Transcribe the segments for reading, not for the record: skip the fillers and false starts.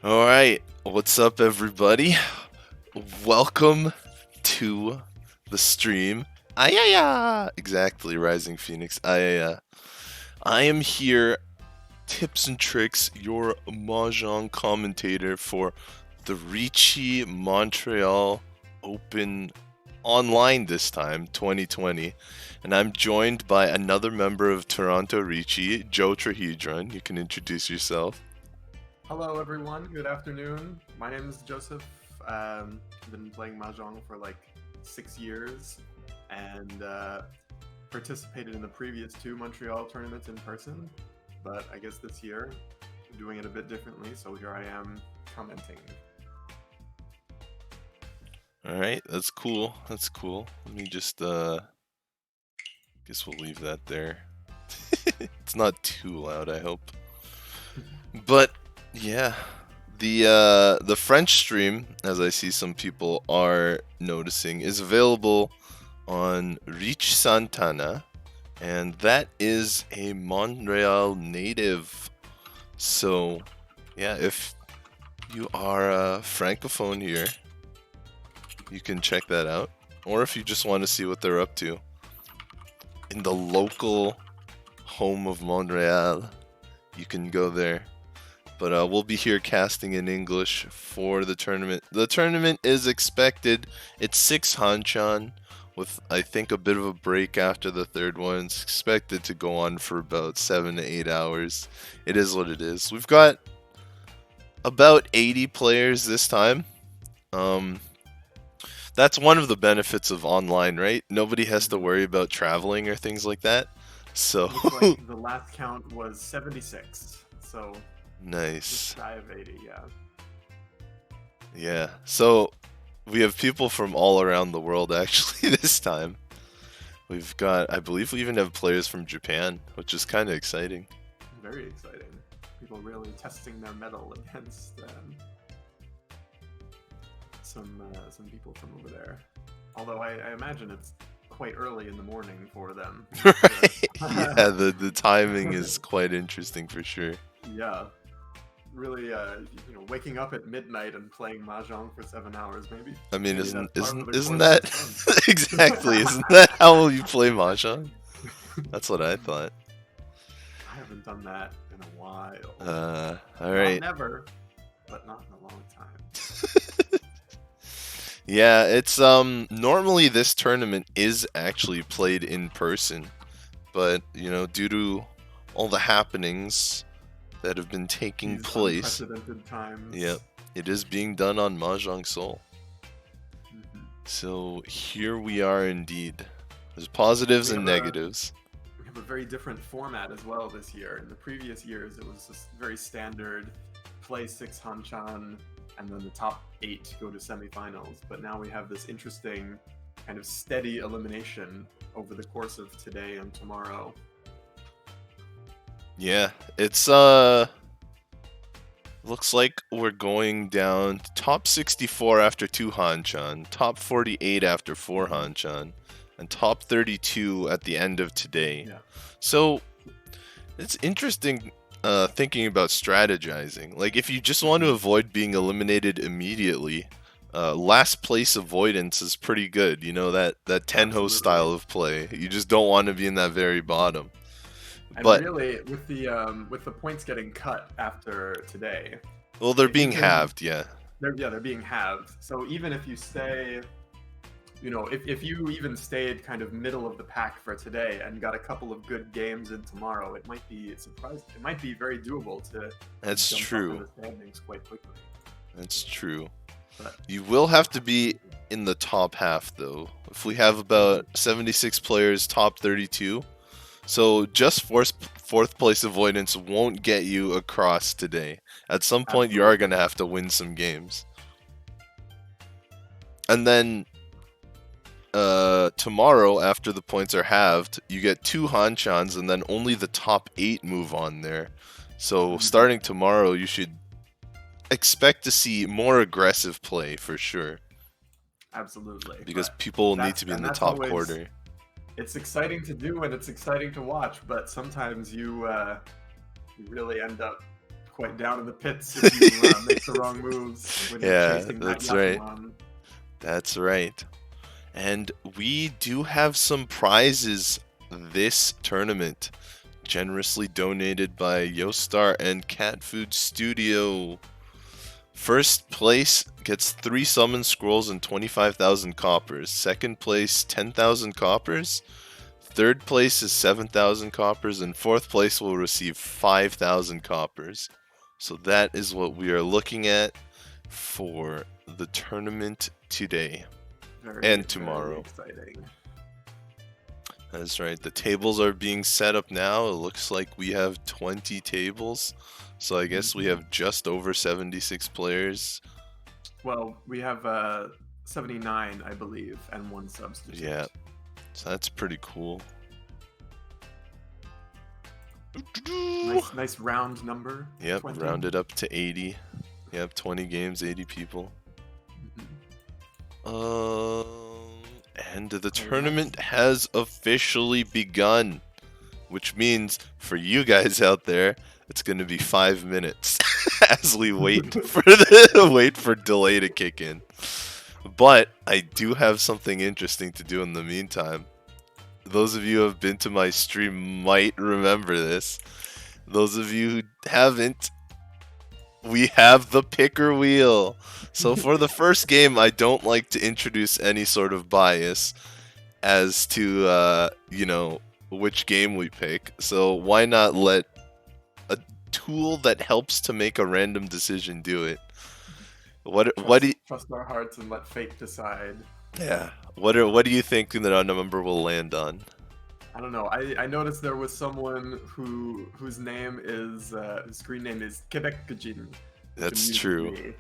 All right, what's up, everybody? Welcome to the stream. Ayaya! Exactly, Rising Phoenix. Ayaya. I am here, Tipzntrix, your Mahjong commentator for the Riichi Montreal Open online this time, 2020. And I'm joined by another member of Toronto Riichi, Joe Trahedron. You can introduce yourself. Hello, everyone. Good afternoon. My name is Joseph. I've been playing Mahjong for like 6 years and participated in the previous 2 Montreal tournaments in person. But I guess this year, I'm doing it a bit differently, so here I am commenting. All right, that's cool. That's cool. Let me just guess we'll leave that there. It's not too loud, I hope. But yeah, the French stream, as I see some people are noticing, is available on Riichi Santana, and that is a Montreal native. So yeah, if you are a francophone here, you can check that out. Or if you just want to see what they're up to in the local home of Montreal, you can go there. But we'll be here casting in English for the tournament. The tournament is expected. It's 6 Hanchan with, I think, a bit of a break after the third one. It's expected to go on for about 7 to 8 hours. It is what it is. We've got about 80 players this time. That's one of the benefits of online, right? Nobody has to worry about traveling or things like that. So Looks like the last count was 76, so nice. just shy of 80, yeah. Yeah. So we have people from all around the world actually this time. We've got, I believe we even have players from Japan, which is kind of exciting. Very exciting. People really testing their mettle against some people from over there. Although I imagine it's quite early in the morning for them. Right. Yeah, the timing is quite interesting for sure. Yeah. Really, waking up at midnight and playing mahjong for 7 hours, maybe. I mean, Maybe isn't that's part of the isn't course that of fun. exactly? Isn't that how you play mahjong? That's what I thought. I haven't done that in a while. All Not right. never, but not in a long time. Yeah, it's normally this tournament is actually played in person, but due to all the happenings that have been taking These place, unprecedented times. yep, it is being done on Mahjong Soul. Mhm. So here we are indeed. There's positives We and have a- negatives. We have a very different format as well this year. In the previous years, it was just very standard play 6 Hanchan, and then the top 8 go to semifinals. But now we have this interesting kind of steady elimination over the course of today and tomorrow. Yeah, it's looks like we're going down to top 64 after 2 Hanchan, top 48 after 4 Hanchan, and top 32 at the end of today. Yeah. So it's interesting thinking about strategizing. Like, if you just want to avoid being eliminated immediately, last place avoidance is pretty good. You know, that Tenho style of play. You just don't want to be in that very bottom. And But really, with the points getting cut after today, well, they're if you being can- halved, yeah. they're being halved. So even if you stay, if you even stayed kind of middle of the pack for today and got a couple of good games in tomorrow, it might be surprising. It might be very doable to That's jump up in true. the standings quite quickly. That's true. But You will have to be in the top half, though. If we have about 76 players, top 32. So just fourth place avoidance won't get you across today. At some point, you are going to have to win some games. And then tomorrow, after the points are halved, you get 2 Hanchans, and then only the top 8 move on there. So starting tomorrow, you should expect to see more aggressive play for sure. Absolutely. Because But people will need to be in the that's top always- quarter. It's exciting to do and it's exciting to watch, but sometimes you really end up quite down in the pits if you make the wrong moves when you're Yeah, chasing that that's right. Yakuman. That's right. And we do have some prizes this tournament, generously donated by Yostar and Cat Food Studio. First place gets 3 summon scrolls and 25,000 coppers. Second place, 10,000 coppers. Third place is 7,000 coppers. And fourth place will receive 5,000 coppers. So that is what we are looking at for the tournament today. And tomorrow. Very exciting. That's right. The tables are being set up now. It looks like we have 20 tables. So I guess we have just over 76 players. Well, we have 79, I believe, and 1 substitute. Yeah. So that's pretty cool. Nice round number. Yep, 20. rounded up to 80. Yep, 20 games, 80 people. And the tournament has officially begun, which means for you guys out there, it's going to be 5 minutes as we wait for delay to kick in. But I do have something interesting to do in the meantime. Those of you who have been to my stream might remember this. Those of you who haven't, we have the picker wheel. So for the first game, I don't like to introduce any sort of bias as to, which game we pick. So why not let a tool that helps to make a random decision do it? What do you... Trust our hearts and let fate decide. Yeah. What do you think that our number will land on? I don't know. I noticed there was someone whose name is screen name is Quebec Gajin. That's true.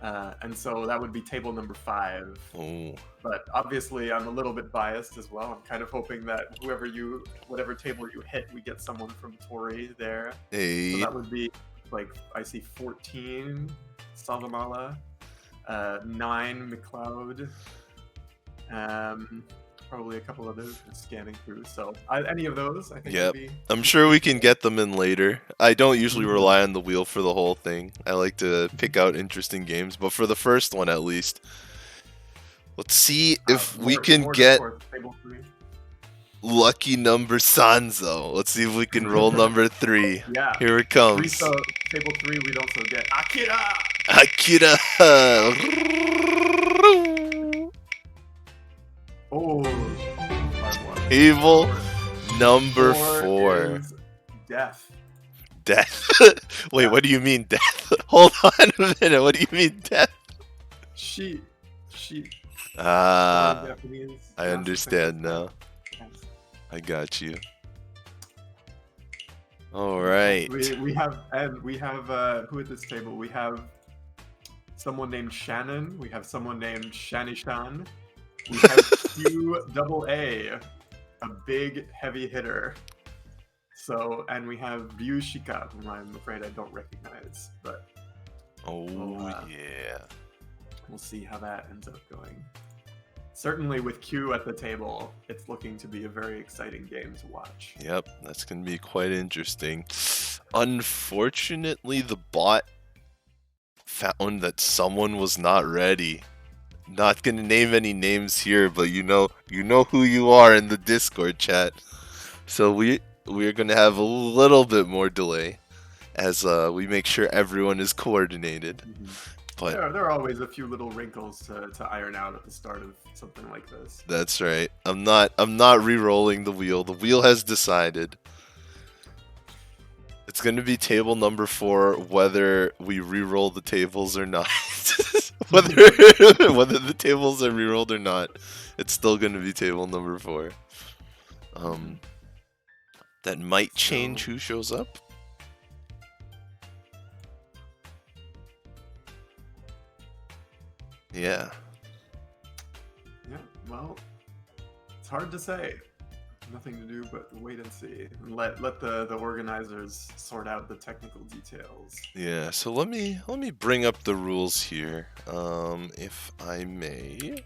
And so that would be table number 5. Oh. But obviously, I'm a little bit biased as well. I'm kind of hoping that whatever table you hit, we get someone from Tori there. Hey. So that would be like I see 14 Salamala, 9 McLeod. Probably a couple others scanning through. So any of those, I think. Yep. Would be... I'm sure we can get them in later. I don't usually rely on the wheel for the whole thing. I like to pick out interesting games, but for the first one at least, let's see if we can get lucky number Sanzo. Let's see if we can roll number 3. Yeah. Here it comes. Table 3, we'd also get Akira. Akira. Oh, Table number 4. Death. Death. Wait, what do you mean death? Hold on a minute. What do you mean death? She. Ah, I understand now. I got you. All right. We have who at this table? We have someone named Shannon. We have someone named Shanishan. We have QAA, a big heavy hitter. So, and we have Ryushika, whom I'm afraid I don't recognize, but yeah. We'll see how that ends up going. Certainly with Q at the table, it's looking to be a very exciting game to watch. Yep, that's going to be quite interesting. Unfortunately, the bot found that someone was not ready. Not going to name any names here, but you know who you are in the Discord chat. So we're going to have a little bit more delay as we make sure everyone is coordinated. But there are always a few little wrinkles to iron out at the start of something like this. That's right. I'm not re-rolling the wheel. The wheel has decided. It's going to be table number 4, whether we re-roll the tables or not. whether the tables are re-rolled or not, it's still going to be table number 4. That might change who shows up. Yeah. Yeah, well, it's hard to say. Nothing to do but wait and see. And let the organizers sort out the technical details. Yeah, so let me bring up the rules here. If I may.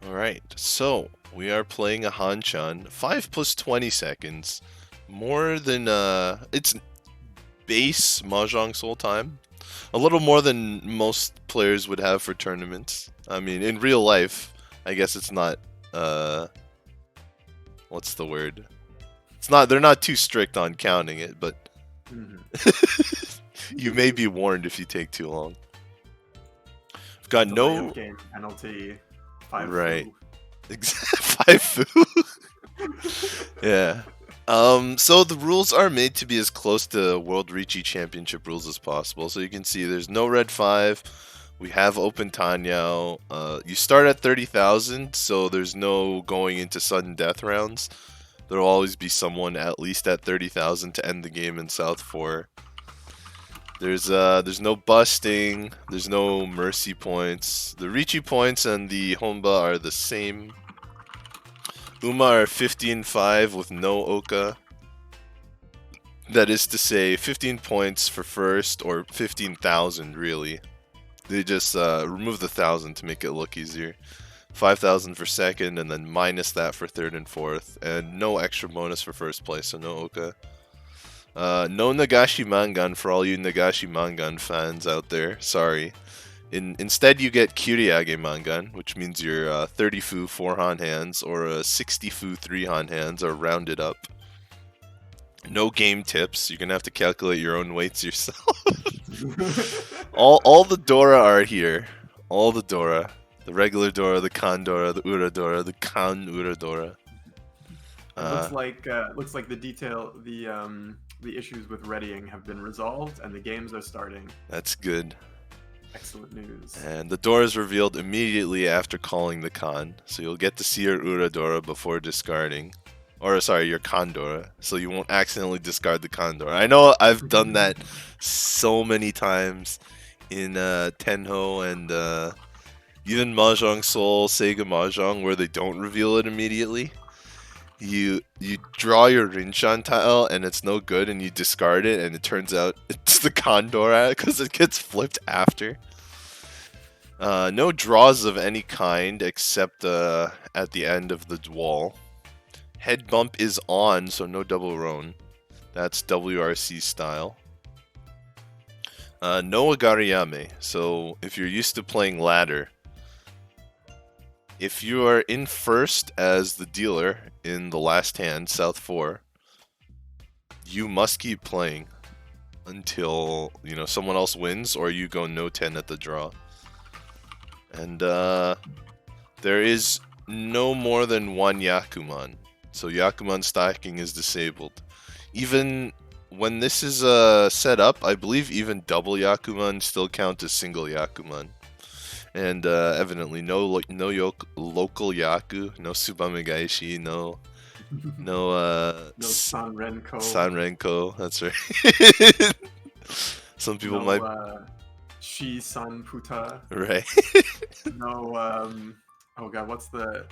Alright, so we are playing a Hanchan. 5 plus 20 seconds. More than it's base Mahjong Soul time. A little more than most players would have for tournaments. I mean, in real life, I guess it's not, what's the word? It's not, they're not too strict on counting it, but you may be warned if you take too long. I've got Delay no... of game penalty. 5 Right. foo. 5 foo? Yeah. So the rules are made to be as close to World Riichi Championship rules as possible. So you can see there's no red 5. We have open Tanyao. You start at 30,000, so there's no going into sudden death rounds. There'll always be someone at least at 30,000 to end the game in South 4. There's no busting. There's no mercy points. The Riichi points and the Honba are the same. Uma are 15-5 with no Oka. That is to say, 15 points for first, or 15,000 really. They just remove the 1,000 to make it look easier. 5,000 for second, and then minus that for third and fourth. And no extra bonus for first place, so no Oka. No Nagashi Mangan for all you Nagashi Mangan fans out there. Sorry. Instead, you get Kyuriage Mangan, which means your 30 fu 4 Han hands or a 60 fu 3 Han hands are rounded up. No game tips. You're gonna have to calculate your own weights yourself. all the Dora are here. All the Dora. The regular Dora, the Kan Dora, the Ura Dora, the Kan Ura Dora. Looks like the issues with readying have been resolved and the games are starting. That's good. Excellent news. And the Dora is revealed immediately after calling the Kan, so you'll get to see your Ura Dora before discarding. Or, sorry, your Kan Dora, so you won't accidentally discard the Kan Dora. I know I've done that so many times in Tenho and even Mahjong Soul, Sega Mahjong, where they don't reveal it immediately. You draw your Rinshan tile and it's no good and you discard it and it turns out it's the Condor because it gets flipped after. No draws of any kind except at the end of the wall. Head bump is on, so no double roan. That's WRC style. No Agariyame, so if you're used to playing ladder, if you are in first as the dealer in the last hand, South 4, you must keep playing until, you know, someone else wins or you go no 10 at the draw. And there is no more than one Yakuman. So Yakuman stacking is disabled. Even when this is set up, I believe even double Yakuman still count as single Yakuman. And evidently no local Yaku, no Tsubamegaishi, no Sanrenko. Sanrenko, that's right. Some people might Shi Sanputa. Right. No oh god, what's the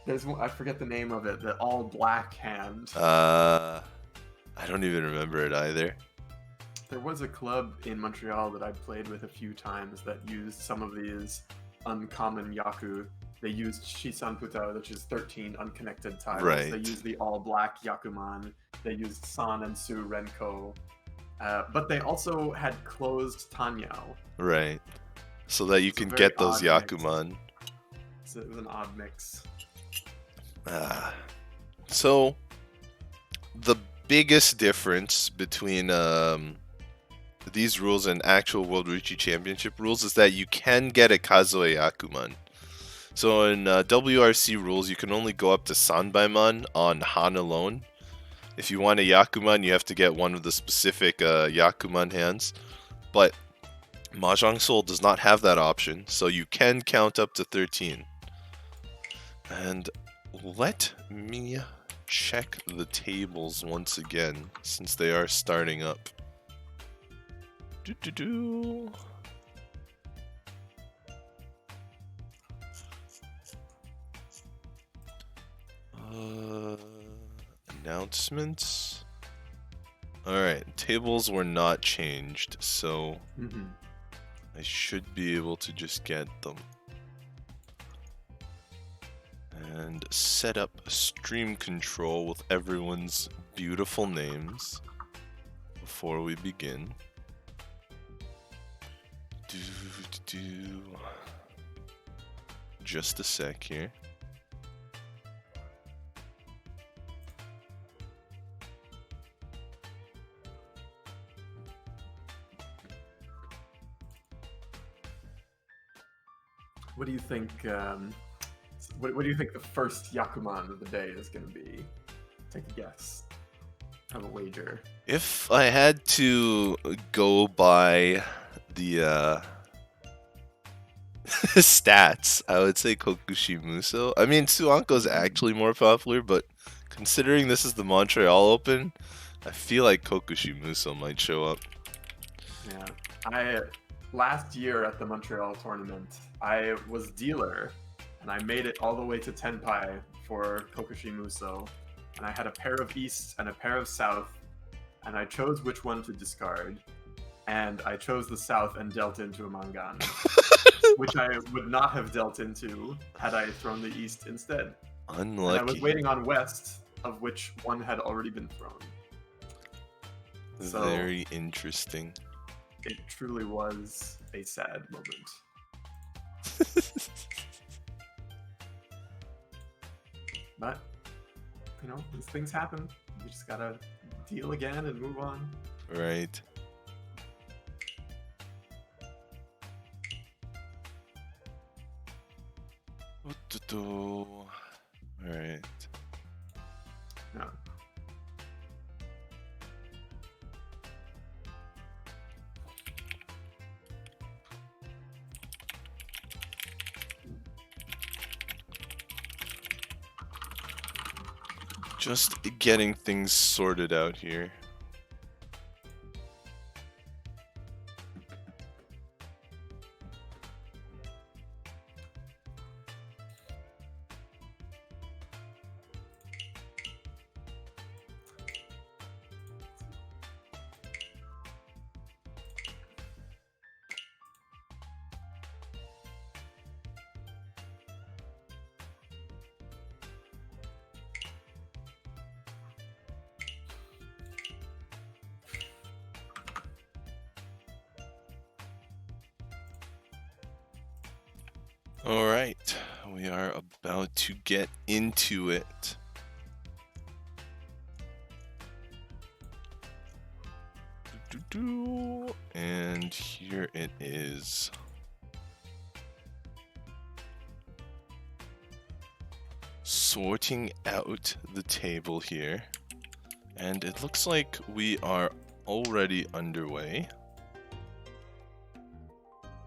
there's one, I forget the name of it, the all black hand. I don't even remember it either. There was a club in Montreal that I played with a few times that used some of these uncommon Yaku. They used Shisanputa, which is 13 unconnected tiles. Right. They used the all-black Yakuman. They used San and Su Renko. But they also had closed Tanyao. Right. So that you can get those Yakuman. So it was an odd mix. So, the biggest difference between these rules and actual World Riichi Championship rules is that you can get a Kazue Yakuman. So in WRC rules, you can only go up to Sanbaiman on Han alone. If you want a Yakuman, you have to get one of the specific Yakuman hands. But Mahjong Soul does not have that option, so you can count up to 13. And let me check the tables once again, since they are starting up. Announcements. Alright, tables were not changed, so I should be able to just get them. And set up stream control with everyone's beautiful names before we begin. Just a sec here. What do you think? What do you think the first Yakuman of the day is going to be? Take a guess. Have a wager. If I had to go by the stats, I would say Kokushi Muso. I mean, Suanko's actually more popular, but considering this is the Montreal Open, I feel like Kokushi Muso might show up. Yeah, last year at the Montreal tournament, I was dealer, and I made it all the way to Tenpai for Kokushi Muso, and I had a pair of East and a pair of South, and I chose which one to discard, and I chose the South and dealt into a Mangan, which I would not have dealt into had I thrown the East instead. Unlucky. And I was waiting on West, of which one had already been thrown. So very interesting. it truly was a sad moment. But, you know, these things happen. You just gotta deal again and move on. Right. What to do? Alright. No. Just getting things sorted out here. Alright, we are about to get into it. And here it is. Sorting out the table here. And it looks like we are already underway.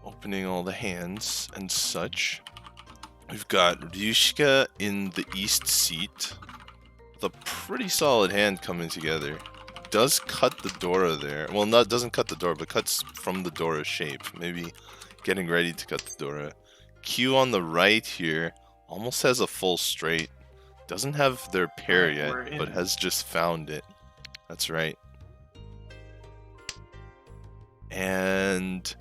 Opening all the hands and such. We've got Ryushika in the east seat. With a pretty solid hand coming together. Does cut the Dora there. Well, doesn't cut the Dora, but cuts from the Dora shape. Maybe getting ready to cut the Dora. Q on the right here almost has a full straight. Doesn't have their pair yet, but has just found it. That's right. And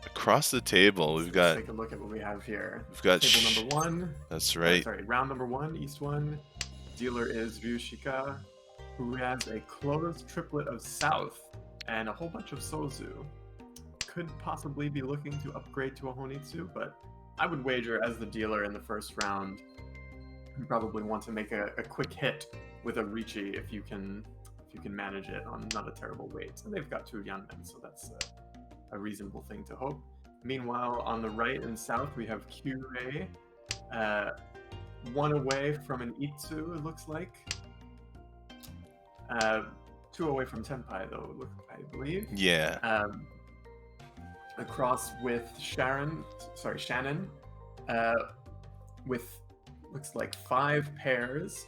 across the table, we've got. Take a look at what we have here. We've got table number one. That's right. Sorry, round number one, East one. Dealer is Ryushika, who has a closed triplet of South and a whole bunch of Sozu. Could possibly be looking to upgrade to a Honitsu, but I would wager as the dealer in the first round, you probably want to make a quick hit with a Riichi if you can manage it on not a terrible weight. And they've got two Yanmen, so that's a reasonable thing to hope. Meanwhile, on the right and south, we have Kyurei, one away from an Itsu, it looks like. Two away from Tenpai, though, I believe. Yeah. Across with Shannon, with looks like 5 pairs,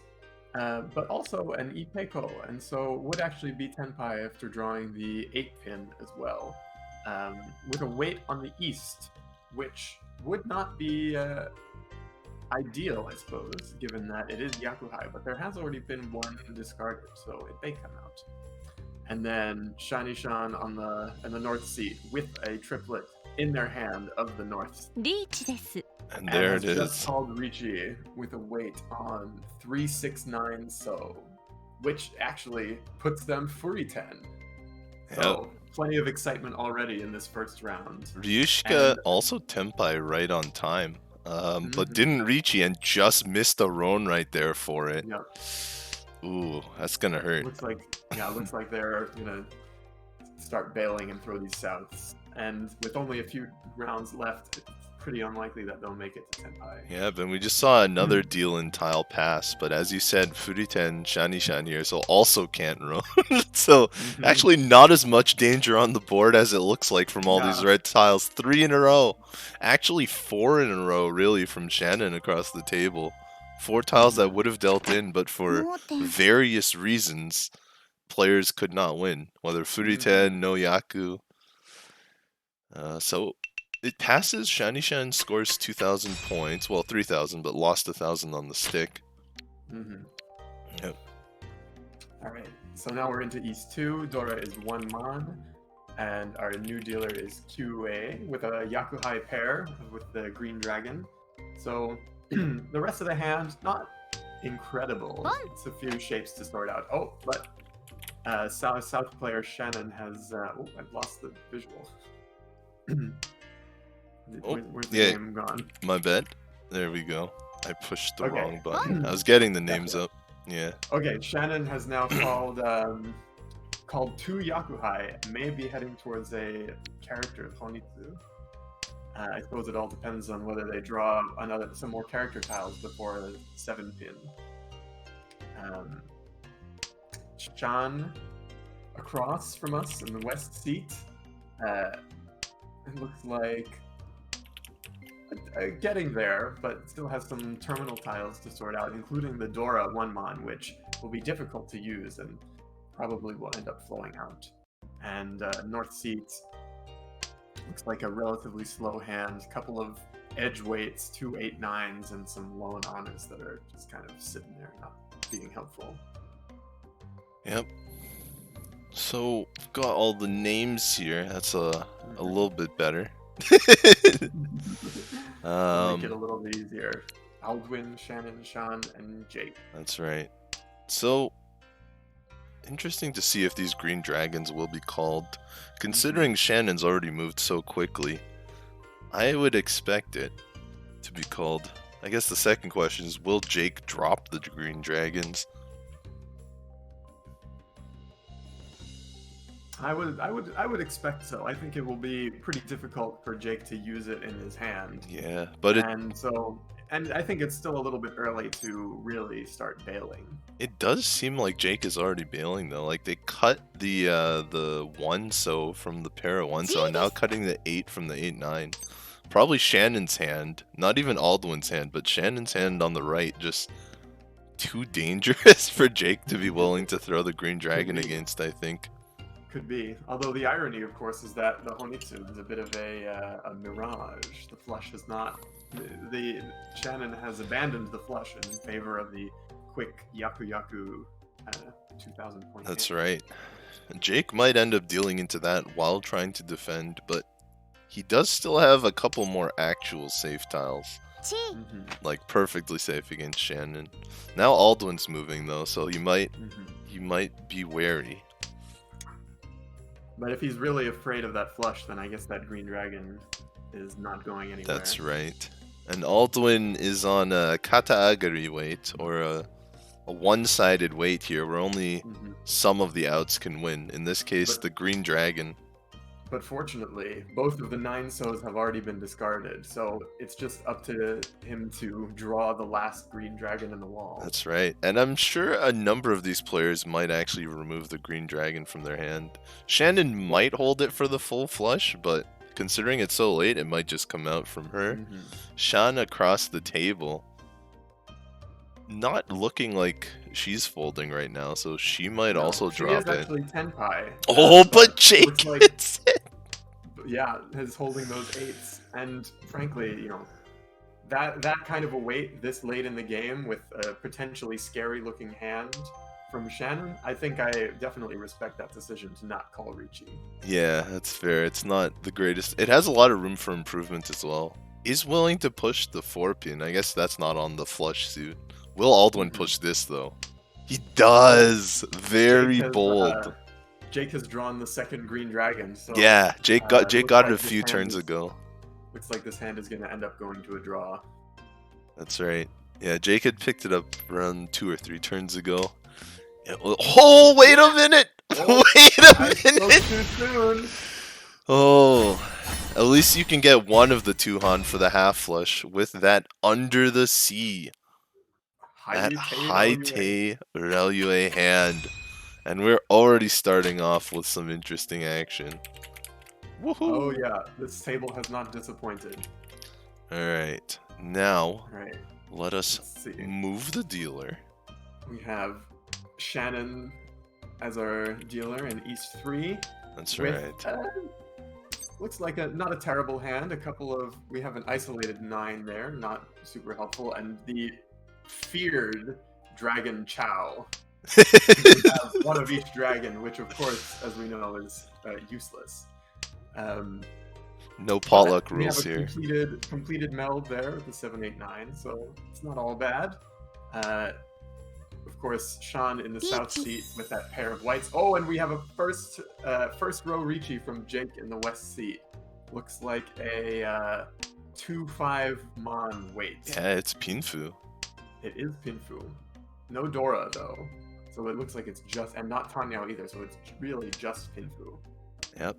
but also an Ipeko, and so would actually be Tenpai after drawing the 8-pin as well, with a weight on the east, which would not be ideal, I suppose, given that it is Yakuhai, but there has already been one discarded, so it may come out. And then Shani-shan in the north seat with a triplet in their hand of the north. Riichi. And there it is. Just called Riichi with a weight on 369 so, which actually puts them Furi 10. Yep. So plenty of excitement already in this first round. Ryushka And also Tenpai right on time, but mhm, didn't Riichi and just missed a Roan right there for it. yep, Ooh, that's gonna hurt. looks like they're gonna start bailing and throw these souths. And with only a few rounds left, it's pretty unlikely that they'll make it to Tenpai. Yeah, but we just saw another deal in tile pass, but as you said, Furiten Shanishan here, so also can't roam. So actually not as much danger on the board as it looks like from all these Yeah. red tiles. 3 in a row. Actually 4 in a row, really, from Shannon across the table. 4 tiles that would have dealt in, but for various reasons, players could not win. Whether Furiten, no Yaku. So it passes. Shanishan scores 2,000 points. Well, 3,000, but lost 1,000 on the stick. Yep. All right. So now we're into East 2. Dora is 1 mon. And our new dealer is QA with a Yakuhai pair with the green dragon. So the rest of the hand, not incredible. It's a few shapes to sort out. Oh, but South player Shannon has... oh, I've lost the visual. Where's the name gone? My bad. There we go. I pushed the Okay. wrong button. I was getting the names up. Yeah. Okay, Shannon has now called 2 Yakuhai, may be heading towards a character of Honitsu. I suppose it all depends on whether they draw some more character tiles before a 7-pin. Chan across from us in the west seat. It looks like getting there, but still has some terminal tiles to sort out, including the Dora 1-mon, which will be difficult to use and probably will end up flowing out. And north seat looks like a relatively slow hand, couple of edge weights, 2 8-9s, and some lone honors that are just kind of sitting there, not being helpful. Yep. So, we've got all the names here. That's a little bit better. Make it a little bit easier. Aldwin, Shannon, Sean, and Jake. That's right. So, interesting to see if these green dragons will be called. Considering Shannon's already moved so quickly, I would expect it to be called. I guess the second question is, will Jake drop the green dragons? I would expect so. I think it will be pretty difficult for Jake to use it in his hand. Yeah, but and I think it's still a little bit early to really start bailing. It does seem like Jake is already bailing though. Like they cut the 1 so from the pair of 1 so and now cutting the 8 from the 8-9. Probably Shannon's hand, not even Aldwin's hand, but Shannon's hand on the right, just too dangerous for Jake to be willing to throw the green dragon against, I think. Could be. Although the irony, of course, is that the Honitsu is a bit of a mirage. The flush has not... Shannon has abandoned the flush in favor of the quick Yaku 2,000 point That's game. right. Jake might end up dealing into that while trying to defend, but he does still have a couple more actual safe tiles. Like perfectly safe against Shannon. Now Aldwin's moving though, so you might be wary. But if he's really afraid of that flush, then I guess that green dragon is not going anywhere. That's right. And Aldwin is on a kataagari weight, or a one-sided weight here, where only some of the outs can win. In this case, the green dragon. But fortunately, both of the 9-sos have already been discarded, so it's just up to him to draw the last green dragon in the wall. That's right. And I'm sure a number of these players might actually remove the green dragon from their hand. Shannon might hold it for the full flush, but considering it's so late, it might just come out from her. Shan across the table, not looking like she's folding right now, so she might also drop She is actually Tenpai. Oh, but Jake gets it! Yeah, is holding those 8s. And frankly, you know, that kind of a weight this late in the game with a potentially scary looking hand from Shannon, I think I definitely respect that decision to not call Riichi. Yeah, that's fair. It's not the greatest. It has a lot of room for improvement as well. Is willing to push the 4-pin. I guess that's not on the flush suit. Will Aldwin push this though? He does! Very bold. Jake has drawn the second green dragon, so Yeah, Jake got looks it like a this few hand turns is- ago. Looks like this hand is going to end up going to a draw. That's right. Yeah, Jake had picked it up around 2 or 3 turns ago. Yeah, oh, wait a minute! Oh, Wait a I spoke minute! too soon. Oh, at least you can get one of the 2 Han for the half flush with that under the sea. That high Tay Ralue hand. And we're already starting off with some interesting action. Woohoo! Oh yeah, this table has not disappointed. Alright, now All right, let us let's see. move the dealer. We have Shannon as our dealer in East 3. That's with, right. Looks like not a terrible hand. We have an isolated 9 there, not super helpful, and the feared Dragon Chow. We have one of each dragon, which of course, as we know, is useless. No potluck rules we have here. a completed meld there with the 789, so it's not all bad. Of course, Sean in the south seat with that pair of whites. Oh, and we have a first row Riichi from Jake in the west seat. Looks like a 2-5 Mon weight. Yeah, it's Pinfu. It is Pinfu. No Dora though, so it looks like it's just, and not Tanyao either, so it's really just Pinfu. Yep.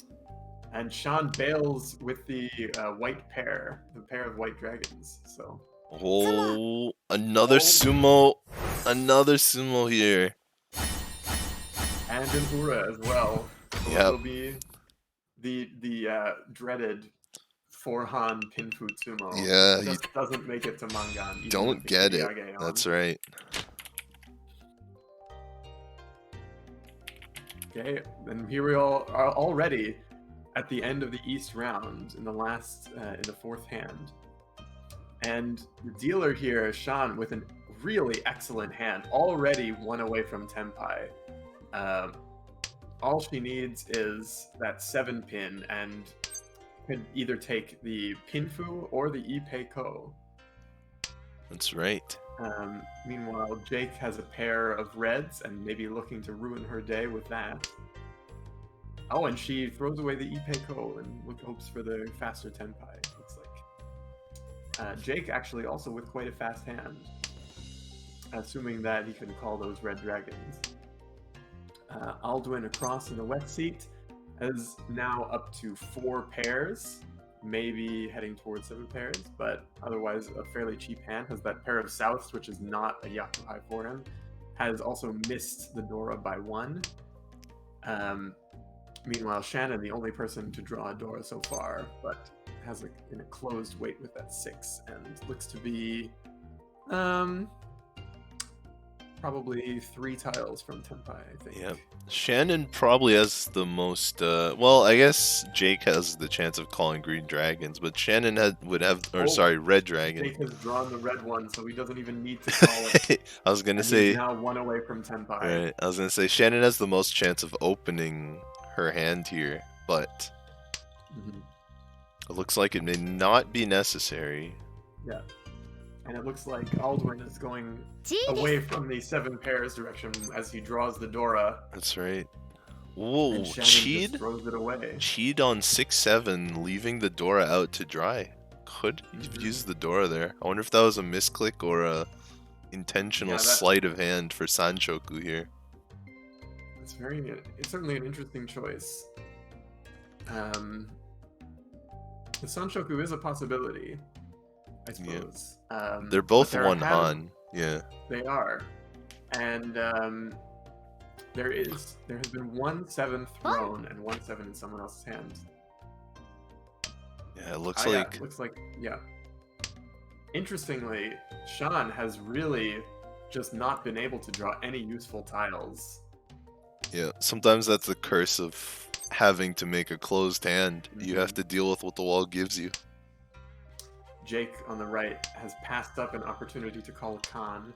And Sean bails with the white pair, the pair of white dragons. So. Oh, another sumo here. And an Ura as well. So Yep. it will be the dreaded 4Han Pinfu Sumo. Yeah, Just doesn't make it to Mangan. even don't with the get it. Kiriage on. That's right. Okay, and here we all are already at the end of the East round in the last in the 4th hand. And the dealer here, Sean, with a really excellent hand, already 1 away from Tenpai. All she needs is that 7 pin and can either take the Pinfu or the Ippei Ko. That's right. Meanwhile, Jake has a pair of reds and maybe looking to ruin her day with that. Oh, and she throws away the Ippei Ko and hopes for the faster Tenpai, looks like. Jake actually also with quite a fast hand, assuming that he can call those red dragons. Alduin across in the west seat is now up to 4 pairs, maybe heading towards 7 pairs, but otherwise a fairly cheap hand. Has that pair of souths, which is not a Yakuhai for him. Has also missed the Dora by 1. Meanwhile, Shannon, the only person to draw a Dora so far, but has in a closed weight with that 6, and looks to be probably 3 tiles from Tenpai, I think. Yep. Shannon probably has the most. Well, I guess Jake has the chance of calling green dragons, but Shannon would have, red dragon. Jake has drawn the red one, so he doesn't even need to call it. I was gonna and say he's now 1 away from Tenpai. Right. I was gonna say Shannon has the most chance of opening her hand here, but it looks like it may not be necessary. Yeah. And it looks like Alduin is going away from the 7 pairs direction as he draws the Dora. That's right. Whoa, and Shannon just throws it away. Cheat on 6-7, leaving the Dora out to dry. Could have used the Dora there. I wonder if that was a misclick or a intentional sleight of hand for Sanshoku here. It's certainly an interesting choice. The Sanshoku is a possibility, I suppose. Yeah. They're both 1 Han. Yeah. They are. And there has been 1 7 thrown and 1 7 in someone else's hand. Yeah, it looks like. Yeah, looks like, yeah. Interestingly, Sean has really just not been able to draw any useful tiles. Yeah, sometimes that's the curse of having to make a closed hand. You have to deal with what the wall gives you. Jake on the right has passed up an opportunity to call a con.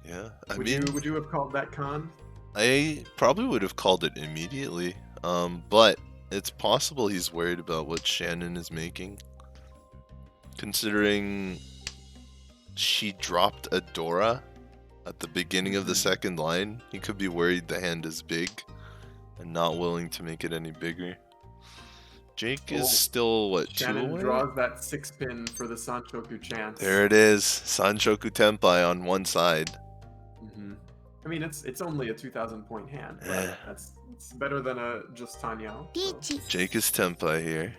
Yeah, would you have called that con? I probably would have called it immediately. But it's possible he's worried about what Shannon is making. Considering she dropped a Dora at the beginning of the second line, he could be worried the hand is big. and not willing to make it any bigger. Jake is Oh, still, what, 2 Shannon away? draws that 6 pin for the Sanchoku chance. There it is. Sanchoku Tenpai on one side. I mean, it's only a 2,000 point hand, but it's better than a just Tanyao. So. Jake is Tenpai here.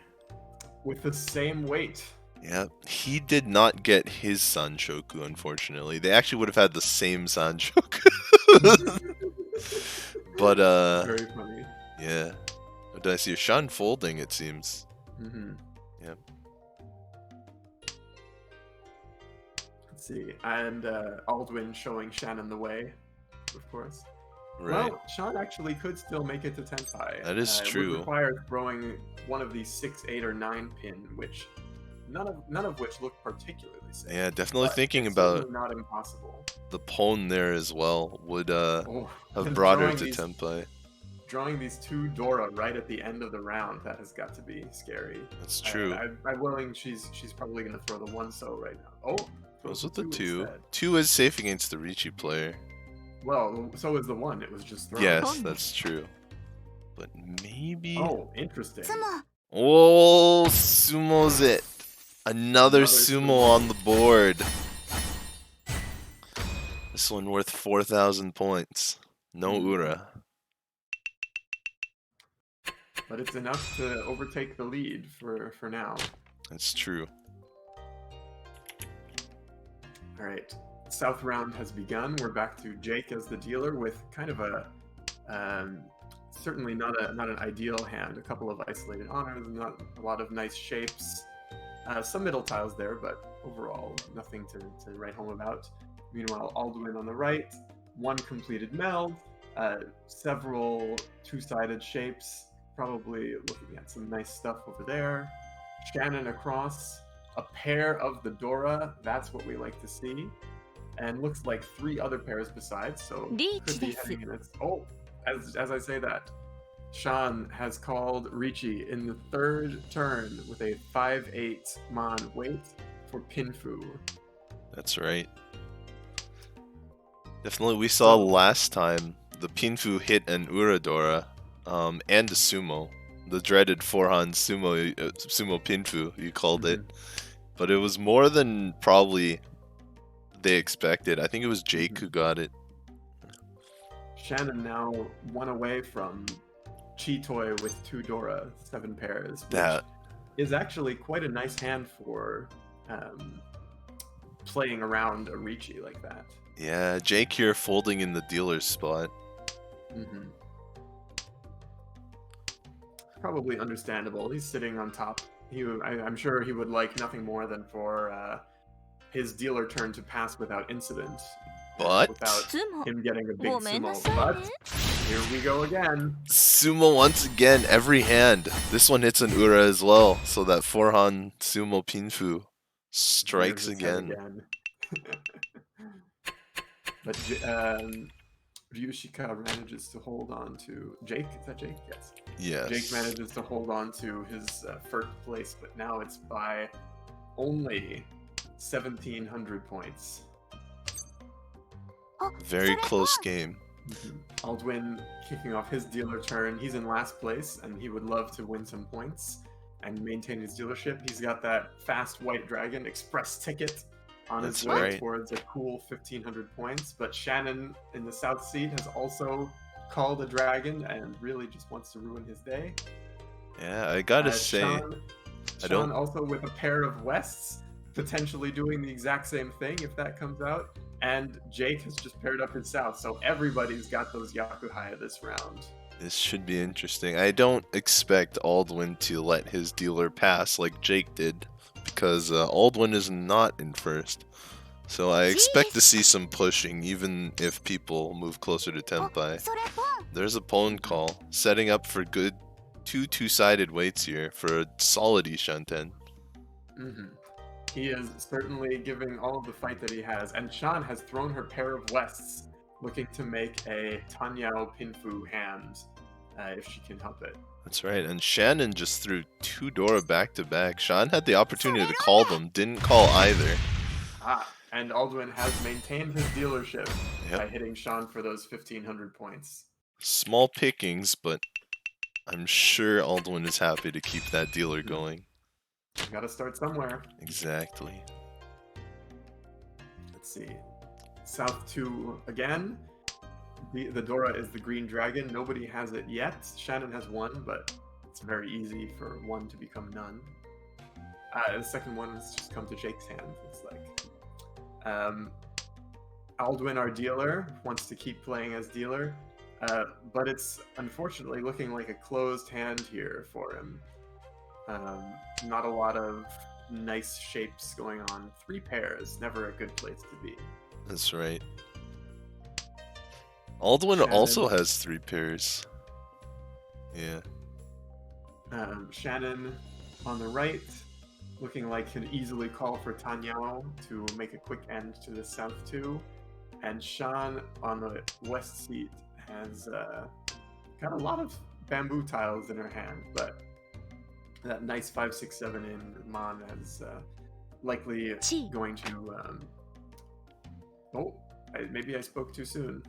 With the same weight. Yep. He did not get his Sanchoku, unfortunately. They actually would have had the same Sanchoku. But, Very funny. yeah. Did I see a Shan folding, it seems? Yep. Let's see. And Aldwin showing Shannon the way, of course. Right. Well, Sean actually could still make it to Tenpai. That is true. It would require throwing one of these 6, 8, or 9 pin, which none of which look particularly safe. Yeah, definitely thinking about not impossible. The pawn there as well would have and brought her to Tenpai. Drawing these 2 Dora right at the end of the round, that has got to be scary. That's true. I'm willing she's probably going to throw the 1 so right now. Oh, goes with the 2. Instead. 2 is safe against the Riichi player. Well, so is the 1. It was just thrown. Yes, that's true. But maybe... Oh, interesting. Oh, sumo's it. Another sumo on the board. This one worth 4,000 points. No Ura. But it's enough to overtake the lead for now. That's true. All right. South round has begun. We're back to Jake as the dealer with kind of a certainly not an ideal hand. A couple of isolated honors, not a lot of nice shapes. Some middle tiles there, but overall nothing to write home about. Meanwhile, Aldwin on the right, 1 completed meld, several 2-sided shapes, probably looking at some nice stuff over there. Shannon across, a pair of the Dora, that's what we like to see. And looks like 3 other pairs besides, so could be heading in its... Oh, as I say that, Shan has called Riichi in the 3rd turn with a 5/8 Mon wait for Pinfu. That's right. Definitely, we saw last time the Pinfu hit an Uradora and a sumo. The dreaded 4-han sumo Pinfu, you called it. But it was more than probably they expected. I think it was Jake who got it. Shannon now 1 away from Chi-Toy with 2 Dora, 7 pairs. That is actually quite a nice hand for playing around a Riichi like that. Yeah, Jake here folding in the dealer's spot. Probably understandable. He's sitting on top. I'm sure he would like nothing more than for his dealer turn to pass without incident. But without him getting a big sumo. But here we go again. Sumo once again, every hand. This one hits an Ura as well, so that 4-han sumo Pinfu strikes again. But Ryushika manages to hold on to Jake. Is that Jake? Yes. Yes. Jake manages to hold on to his 1st place, but now it's by only 1,700 points. Very close game. Aldwin kicking off his dealer turn. He's in last place, and he would love to win some points and maintain his dealership. He's got that fast white dragon express ticket on his way towards a cool 1,500 points. But Shannon in the south seat has also called a dragon and really just wants to ruin his day. Yeah, I gotta say, Sean also with a pair of Wests, potentially doing the exact same thing if that comes out. And Jake has just paired up his south, so everybody's got those Yakuhaya this round. This should be interesting. I don't expect Aldwin to let his dealer pass like Jake did, because Aldwin is not in 1st. So I expect to see some pushing, even if people move closer to Tenpai. There's a pawn call, setting up for good 2-sided weights here for a solid Ishanten. He is certainly giving all of the fight that he has, and Shan has thrown her pair of Wests, looking to make a Tanyao Pinfu hand, if she can help it. That's right, and Shannon just threw 2 Dora back-to-back. Shan had the opportunity to call them, didn't call either. And Aldwin has maintained his dealership by hitting Shan for those 1,500 points. Small pickings, but I'm sure Aldwin is happy to keep that dealer going. Gotta start somewhere. Exactly. Let's see. South 2 again. The Dora is the green dragon. Nobody has it yet. Shannon has one, but it's very easy for one to become none. The second one has just come to Jake's hand. It's like Aldwin, our dealer, wants to keep playing as dealer, but it's unfortunately looking like a closed hand here for him. Not a lot of nice shapes going on. 3 pairs, never a good place to be. That's right. Aldwin Shannon. also has 3 pairs. Yeah. Shannon on the right, looking like could easily call for Tanyao to make a quick end to the South 2. And Sean on the west seat has got a lot of bamboo tiles in her hand, but that nice 5-6-7 in Mon is likely going to. Maybe I spoke too soon.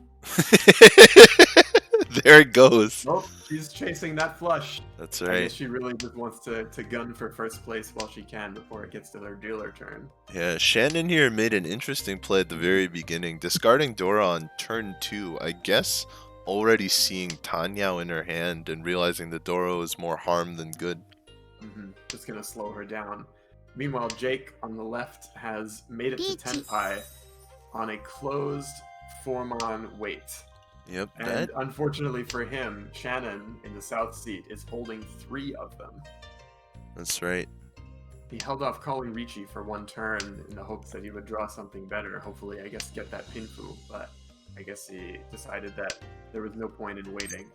There it goes. Oh, she's chasing that flush. That's I right. guess she really just wants to gun for first place while she can before it gets to her dealer turn. Yeah, Shannon here made an interesting play at the very beginning, discarding Dora on turn 2. I guess already seeing Tanyao in her hand and realizing that Dora is more harm than good. Just gonna slow her down. Meanwhile, Jake on the left has made it to Tenpai on a closed 4-mon wait. Yep. And unfortunately for him, Shannon in the south seat is holding 3 of them. That's right. He held off calling Riichi for 1 turn in the hopes that he would draw something better. Hopefully, I guess, get that Pinfu. But I guess he decided that there was no point in waiting.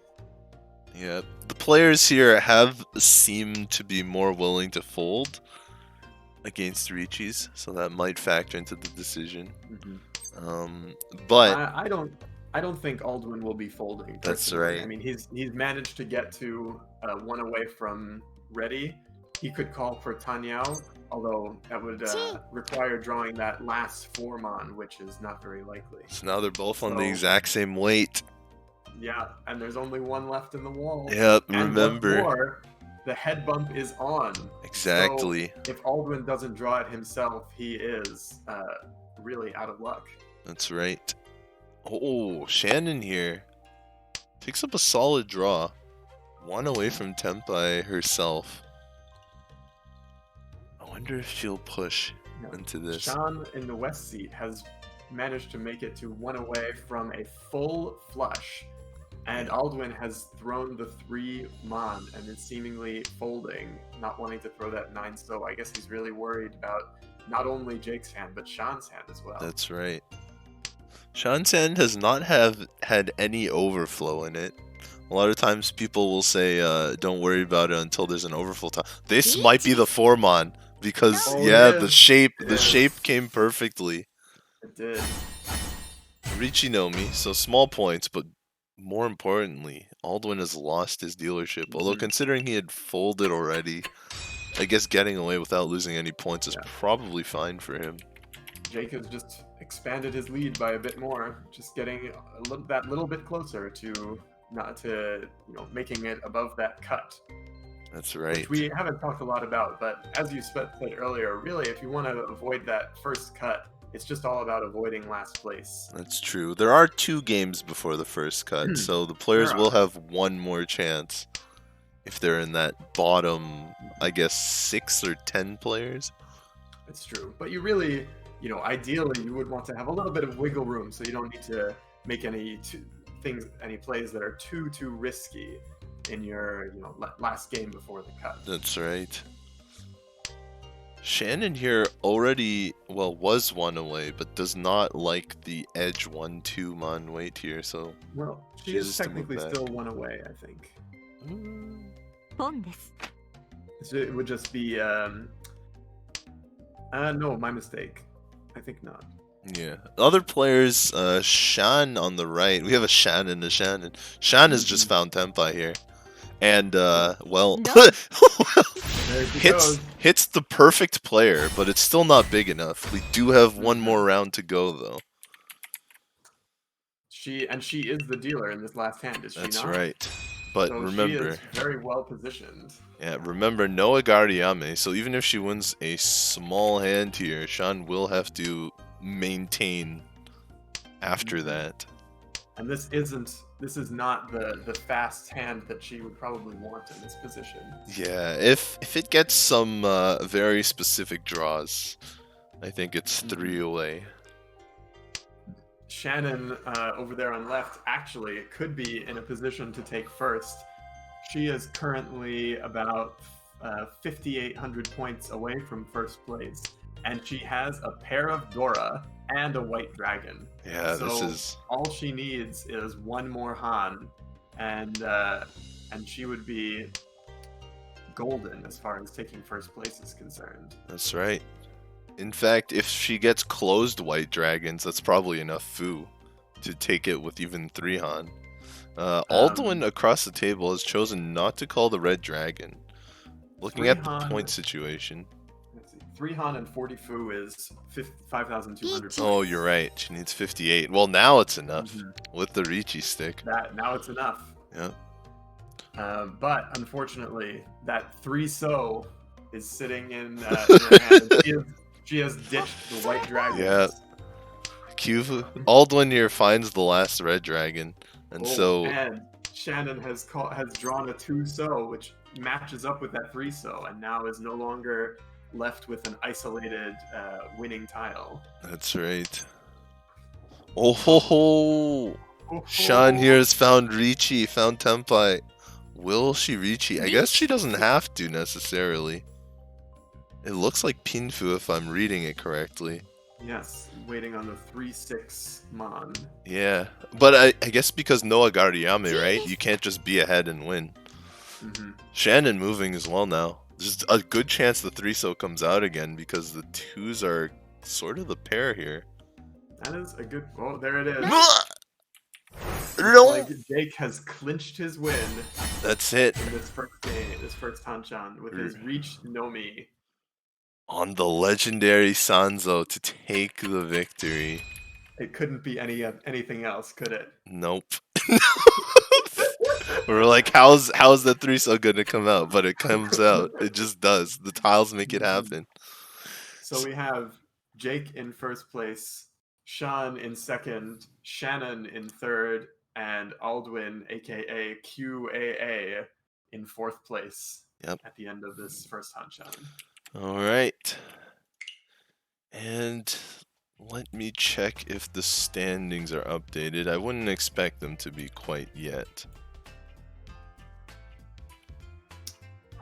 Yeah, the players here have seemed to be more willing to fold against Riichi's, so that might factor into the decision. But I don't think Aldwin will be folding. That's personally. right. I mean, he's managed to get to 1 away from ready. He could call for Tanyao, although that would require drawing that last 4-mon, which is not very likely. So now they're both on the exact same weight. Yeah, and there's only 1 left in the wall. Yep, and remember. What's more, the head bump is on. Exactly. So if Aldwin doesn't draw it himself, he is really out of luck. That's right. Oh, Shannon here picks up a solid draw. 1 away from Tenpai herself. I wonder if she'll push into this. Sean in the west seat has managed to make it to 1 away from a full flush. And Aldwin has thrown the 3-mon and is seemingly folding, not wanting to throw that 9. So I guess he's really worried about not only Jake's hand, but Sean's hand as well. That's right. Sean's hand has not had any overflow in it. A lot of times people will say, don't worry about it until there's an overflow time. This might be the 4-mon because, the shape came perfectly. It did. Riichi no mi, so small points, but more importantly, Aldwin has lost his dealership. Although considering he had folded already, I guess getting away without losing any points is probably fine for him. Jake has just expanded his lead by a bit more, just getting that little bit closer to making it above that cut. That's right. Which we haven't talked a lot about, but as you said earlier, really, if you want to avoid that first cut, it's just all about avoiding last place. That's true. There are 2 games before the first cut, so the players will have 1 more chance if they're in that bottom, I guess, 6 or 10 players. It's true, but you really, ideally, you would want to have a little bit of wiggle room, so you don't need to make any plays that are too risky in your last game before the cut. That's right. Shannon here already, was 1 away, but does not like the edge 1-2-mon wait here, so... Well, she is technically still 1 away, I think. So it would just be, no, my mistake. I think not. Yeah. Other players, Shan on the right. We have a Shan and a Shannon. Shan has just found Tenpai here. And, hits the perfect player, but it's still not big enough. We do have 1 more round to go, though. She is the dealer in this last hand, is she That's not? right. But So she remember, is very well positioned. yeah, remember no Agariyame. So even if she wins a small hand here, Sean will have to maintain after that. And this is not the fast hand that she would probably want in this position. Yeah, if it gets some very specific draws, I think it's 3 away. Shannon over there on left actually could be in a position to take first. She is currently about 5,800 points away from first place, and she has a pair of Dora and a white dragon. Yeah, so this is all she needs is one more Han, and she would be golden as far as taking first place is concerned. that's right. In fact, if she gets closed white dragons, that's probably enough foo to take it with even 3 Han. Alduin across the table has chosen not to call the red dragon. Looking at the point situation. Let's see. 3 Han and 40 foo is 5,200 points. Oh, you're right. She needs 58. Well, now it's enough with the Riichi stick. Now it's enough. Yeah. But unfortunately, that 3 so is sitting in her hand. She has ditched the white dragon. Yeah. Alduin here finds the last red dragon, and and Shannon has drawn a 2 so, which matches up with that 3 so, and now is no longer left with an isolated winning tile. That's right. Oh ho ho! Sean here has found Riichi, found Tenpai. Will she Riichi? I guess she doesn't have to necessarily. It looks like Pinfu if I'm reading it correctly. Yes, waiting on the 3/6 Mon. Yeah, but I guess because no Agariyame, right? You can't just be ahead and win. Shannon moving as well now. There's a good chance the 3-so comes out again because the 2s are sort of the pair here. That is a good... Oh, there it is. No! Like Jake has clinched his win. That's it. In this first game, this first Tanchan, with his Reach Nomi. On the legendary Sanzo to take the victory. It couldn't be anything else, could it? Nope. We're like, how's the 3-so gonna come out? But it comes out. It just does. The tiles make it happen. So we have Jake in first place, Sean in second, Shannon in third, and Alduin, aka QAA, in fourth place. Yep. At the end of this first Tanchan. All right. And let me check if the standings are updated. I wouldn't expect them to be quite yet.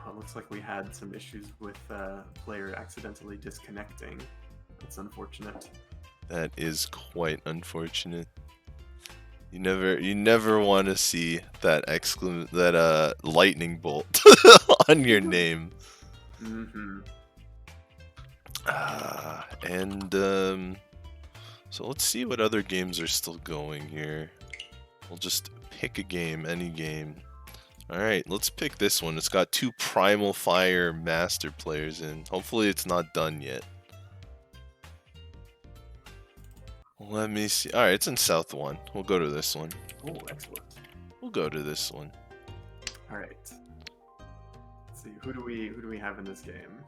Oh, looks like we had some issues with player accidentally disconnecting. That's unfortunate. That is quite unfortunate. You never want to see that lightning bolt on your name. So let's see what other games are still going here. We'll just pick a game, any game. Alright, let's pick this one. It's got 2 Primal Fire Master players in. Hopefully it's not done yet. Let me see. Alright, it's in South 1. We'll go to this one. Oh, excellent. We'll go to this one. Alright. Let's see, who do we have in this game?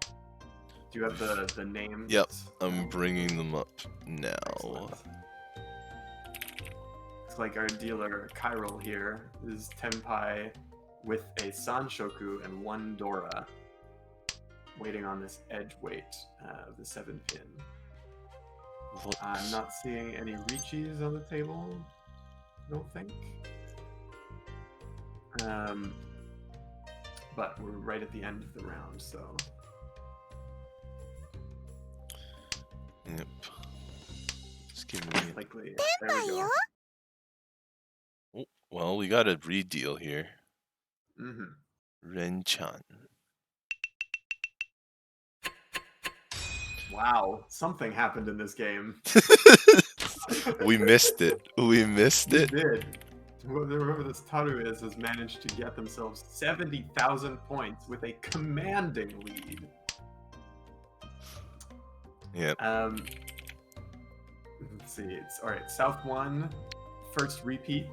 Do you have the names? Yep, I'm bringing them up now. Excellent. Looks like our dealer Chiral here is Tenpai with a Sanshoku and 1 Dora, waiting on this edge weight of the 7-pin. I'm not seeing any Riichis on the table. I don't think. But we're right at the end of the round, so. Yep. Just give me. Likely. There we go. Oh, well, we got a redeal here. Renchan. Wow, something happened in this game. We missed it. We missed it. We did. Whoever this Taru is has managed to get themselves 70,000 points with a commanding lead. Yep. Let's see. It's all right. South 1, first repeat.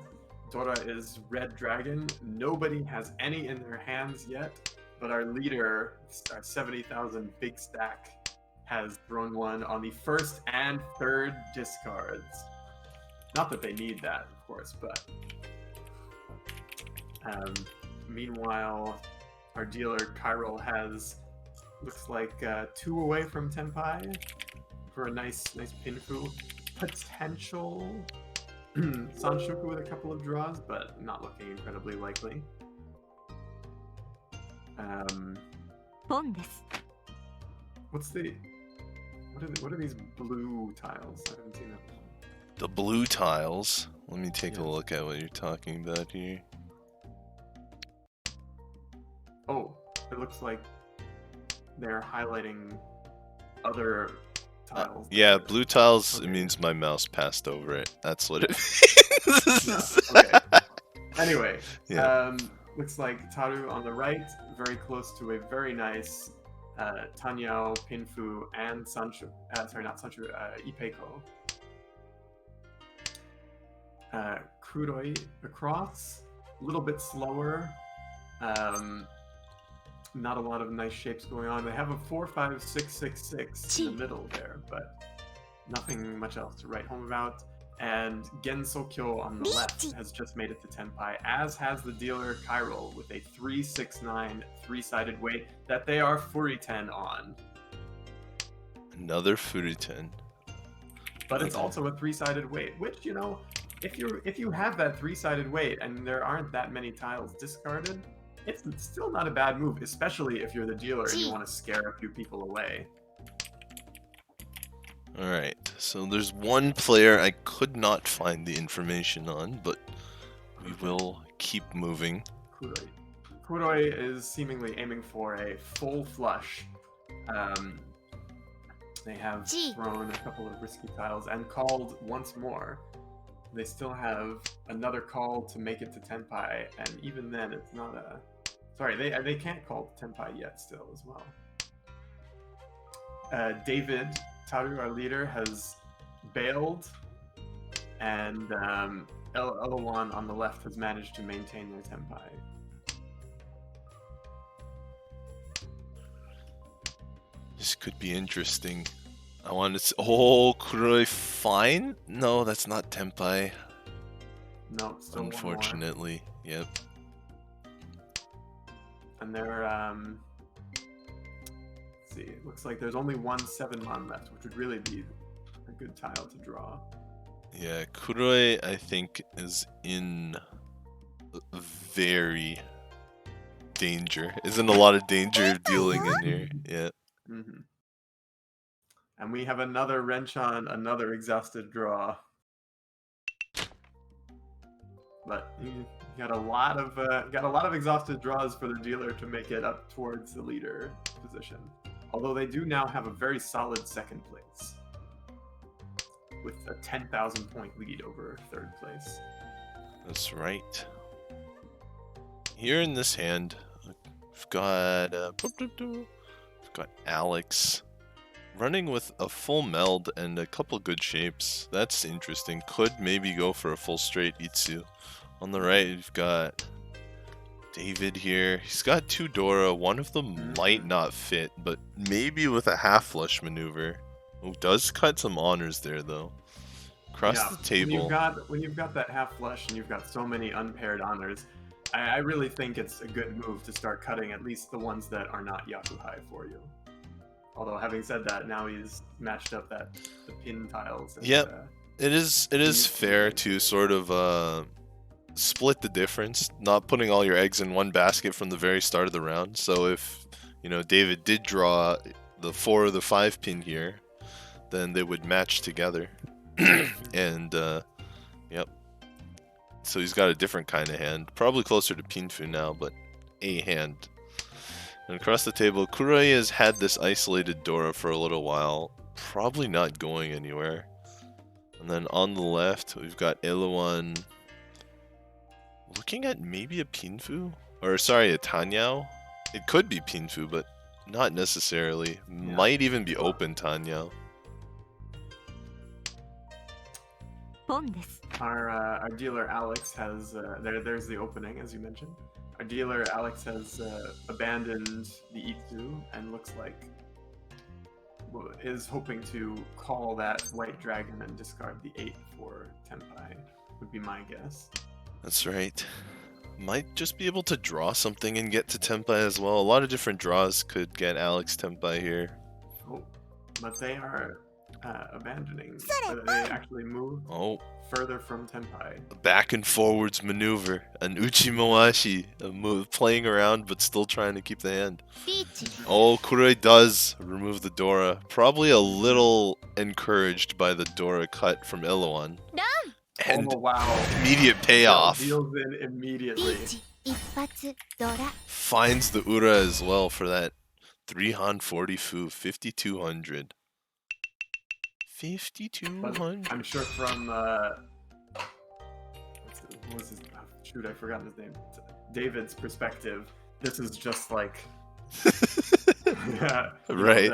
Dora is Red Dragon. Nobody has any in their hands yet, but our leader, our 70,000 big stack, has thrown one on the first and third discards. Not that they need that, of course, but meanwhile, our dealer Kyril has looks like 2 away from Tenpai for a nice Pinfu. Potential Sanshoku with a couple of draws, but not looking incredibly likely. What's the what are these blue tiles? I haven't seen that before. The blue tiles. Let me take a look at what you're talking about here. Oh, it looks like they're highlighting other tiles. Yeah, blue tiles, okay. It means my mouse passed over it. That's what it means. Okay. Anyway, looks like Taru on the right, very close to a very nice Tanyao, Pinfu, and Sancho. Sorry, not Sancho, Ipeko. Kuroi across, a little bit slower. Not a lot of nice shapes going on. They have a 4-5-6-6-6 in the middle there, but nothing much else to write home about. And Gensokyo on the left has just made it to Tenpai, as has the dealer Kyril with a 3-6-9 three-sided weight that they are Furiten on. Another Furiten. But it's also a three-sided weight, which, you know, if you have that three-sided weight and there aren't that many tiles discarded, it's still not a bad move, especially if you're the dealer and you want to scare a few people away. Alright, so there's one player I could not find the information on, but we will keep moving. Kuroi. Kuroi is seemingly aiming for a full flush. They have thrown a couple of risky tiles and called once more. They still have another call to make it to Tenpai, and even then it's not a... Sorry, they can't call Tenpai yet still as well. David, Taru, our leader, has bailed, and Elawan on the left has managed to maintain their Tenpai. This could be interesting. I want to... Oh, Kuroi fine? No, that's not Tenpai. No, still unfortunately, yep. And they're, let's see, it looks like there's only one 7-mon left, which would really be a good tile to draw. Yeah, Kuroi, I think, is in very danger. Is in a lot of danger of dealing in here, yeah. Mm-hmm. And we have another wrench on, another exhausted draw. But you got a lot of exhausted draws for the dealer to make it up towards the leader position. Although they do now have a very solid second place, with a 10,000 point lead over third place. That's right. Here in this hand, we've got Alex running with a full meld and a couple good shapes. That's interesting. Could maybe go for a full straight Itsu. On the right, we've got David here. He's got 2 Dora. One of them might not fit, but maybe with a half flush maneuver. Oh, does cut some honors there though. Across the table. When you've got that half flush and you've got so many unpaired honors, I really think it's a good move to start cutting at least the ones that are not Yakuhai for you. Although having said that, now he's matched up the pin tiles. And, yep, it is fair to sort of split the difference, not putting all your eggs in one basket from the very start of the round. So if, you know, David did draw the 4 or the 5 pin here, then they would match together. And yep, so he's got a different kind of hand, probably closer to Pinfu now, but a hand. And across the table, Kuroi has had this isolated Dora for a little while, probably not going anywhere. And then on the left, we've got Elawan looking at maybe a Pinfu? Or sorry, a Tanyao? It could be Pinfu, but not necessarily. Yeah. Might even be open Tanyao. Our dealer Alex has there's the opening as you mentioned. Our dealer Alex has abandoned the Itsu and looks like is hoping to call that white dragon and discard the 8 for Tenpai. Would be my guess. That's right. Might just be able to draw something and get to Tenpai as well. A lot of different draws could get Alex Tenpai here. Oh, but they are abandoning. They actually move further from Tenpai. A back and forwards maneuver. An Uchimawashi. A move playing around but still trying to keep the hand. Oh, Kuroi does remove the Dora. Probably a little encouraged by the Dora cut from Eloan. And wow. Immediate payoff. Deals in immediately. Finds the Ura as well for that 340 fu, 5200. 5200. I'm sure from what was his shoot, I forgot his name. David's perspective, this is just like yeah, right.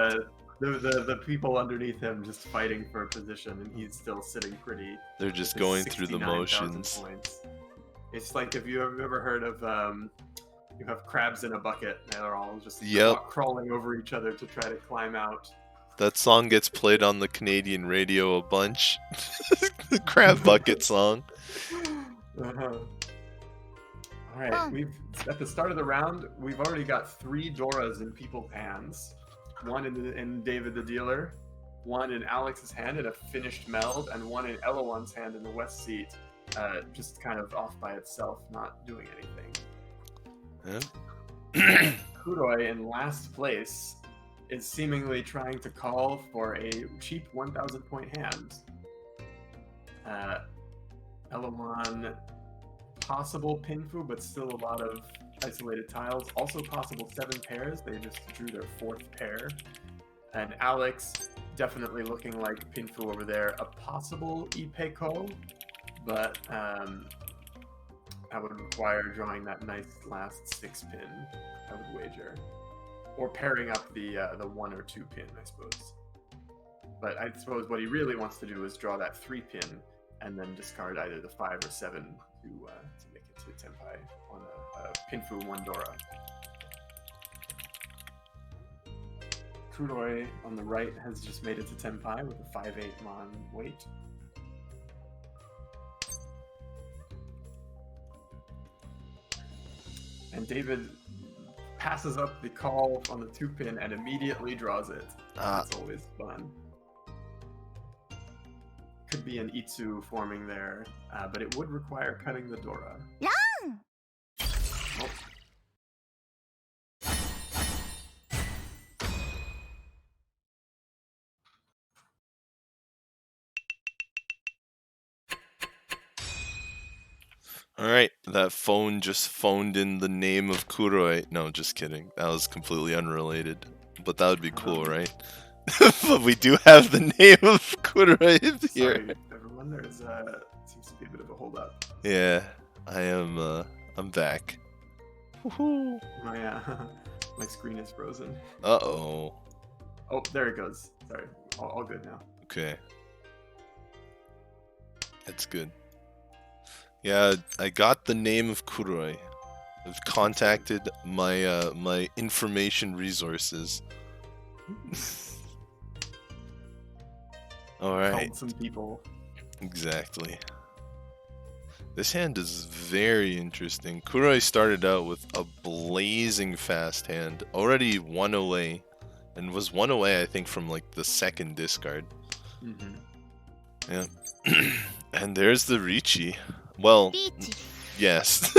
The people underneath him just fighting for a position, and he's still sitting pretty. They're just going through the motions. Points. It's like if you have ever heard of you have crabs in a bucket, and they're all just crawling over each other to try to climb out. That song gets played on the Canadian radio a bunch. The crab bucket song. Alright, we've at the start of the round, we've already got 3 Doras in people's hands. One in David the dealer, one in Alex's hand in a finished meld, and one in Eloan's hand in the west seat, just kind of off by itself, not doing anything. Yeah. Kuroi in last place is seemingly trying to call for a cheap 1,000 point hand. Eloan, possible Pinfu, but still a lot of isolated tiles. Also possible 7 pairs. They just drew their 4th pair. And Alex, definitely looking like Pinfu over there. A possible Ipeko, but that would require drawing that nice last 6 pin, I would wager. Or pairing up the 1 or 2 pin, I suppose. But I suppose what he really wants to do is draw that 3 pin and then discard either the 5 or 7 to make it to Tenpai on a Pinfu 1 Dora. Kuroi on the right has just made it to Tenpai with a 5/8 Mon weight. And David passes up the call on the 2 pin and immediately draws it. That's always fun. Could be an Itsu forming there, but it would require cutting the Dora. Oh. Alright, that phone just phoned in the name of Kuroi. No, just kidding. That was completely unrelated. But that would be cool, right? But we do have the name of Kuroi here. Sorry, everyone. There's seems to be a bit of a hold up. Yeah, I'm back. Woohoo! My screen is frozen. Uh-oh. Oh, there it goes. Sorry. All good now. Okay. That's good. Yeah, I got the name of Kuroi. I've contacted my my information resources. Alright. Called some people. Exactly. This hand is very interesting. Kuroi started out with a blazing fast hand, already 1 away, and was 1 away I think from like the 2nd discard. Yeah. And there's the Riichi. Well, yes.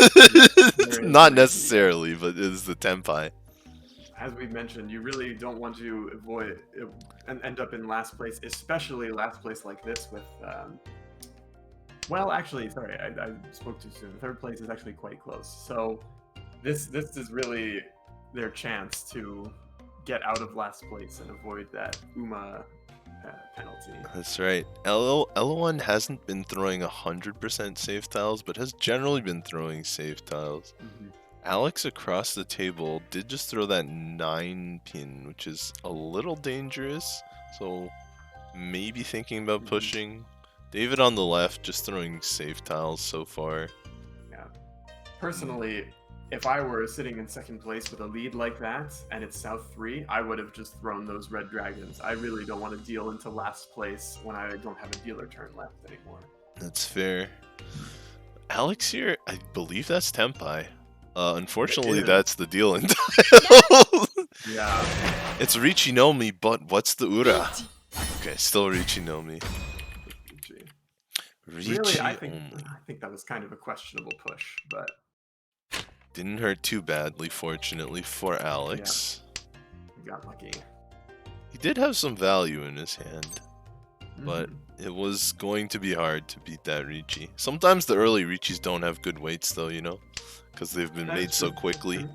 Not necessarily, but it is the Tenpai. As we mentioned, you really don't want to avoid and end up in last place, especially last place like this with well, actually, sorry, I spoke too soon. 3rd place is actually quite close. So this is really their chance to get out of last place and avoid that UMA penalty. That's right. Eloan hasn't been throwing 100% safe tiles, but has generally been throwing safe tiles. Alex across the table did just throw that 9 pin, which is a little dangerous. So maybe thinking about pushing. David on the left, just throwing safe tiles so far. Yeah. Personally, if I were sitting in second place with a lead like that, and it's South 3, I would have just thrown those red dragons. I really don't want to deal into last place when I don't have a dealer turn left anymore. That's fair. Alex here, I believe that's Tempai. Unfortunately, that's the deal in tile. Yeah. It's Riichi no Mi, but what's the Ura? Okay, still Riichi no Mi. Really, Riichi I only. think that was kind of a questionable push, but Didn't hurt too badly, fortunately, for Alex. we got lucky. He did have some value in his hand, but it was going to be hard to beat that Riichi. Sometimes the early Riichis don't have good weights, though, you know, because they've been made so quickly.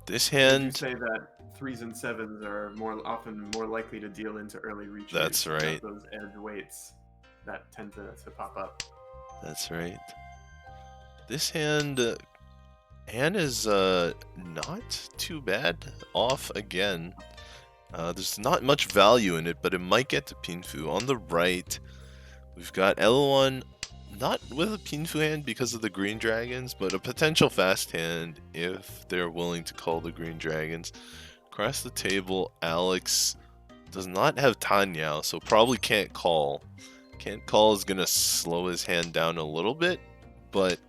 This hand. You say that 3s and 7s are often more likely to deal into early Riichis. That's right. Those edge weights that tend to pop up. That's right. This hand is not too bad off again. There's not much value in it, but it might get to Pinfu. On the right, we've got L1, not with a Pinfu hand because of the green dragons, but a potential fast hand if they're willing to call the green dragons. Across the table, Alex does not have Tanyao, so probably can't call. Can't call is gonna slow his hand down a little bit, but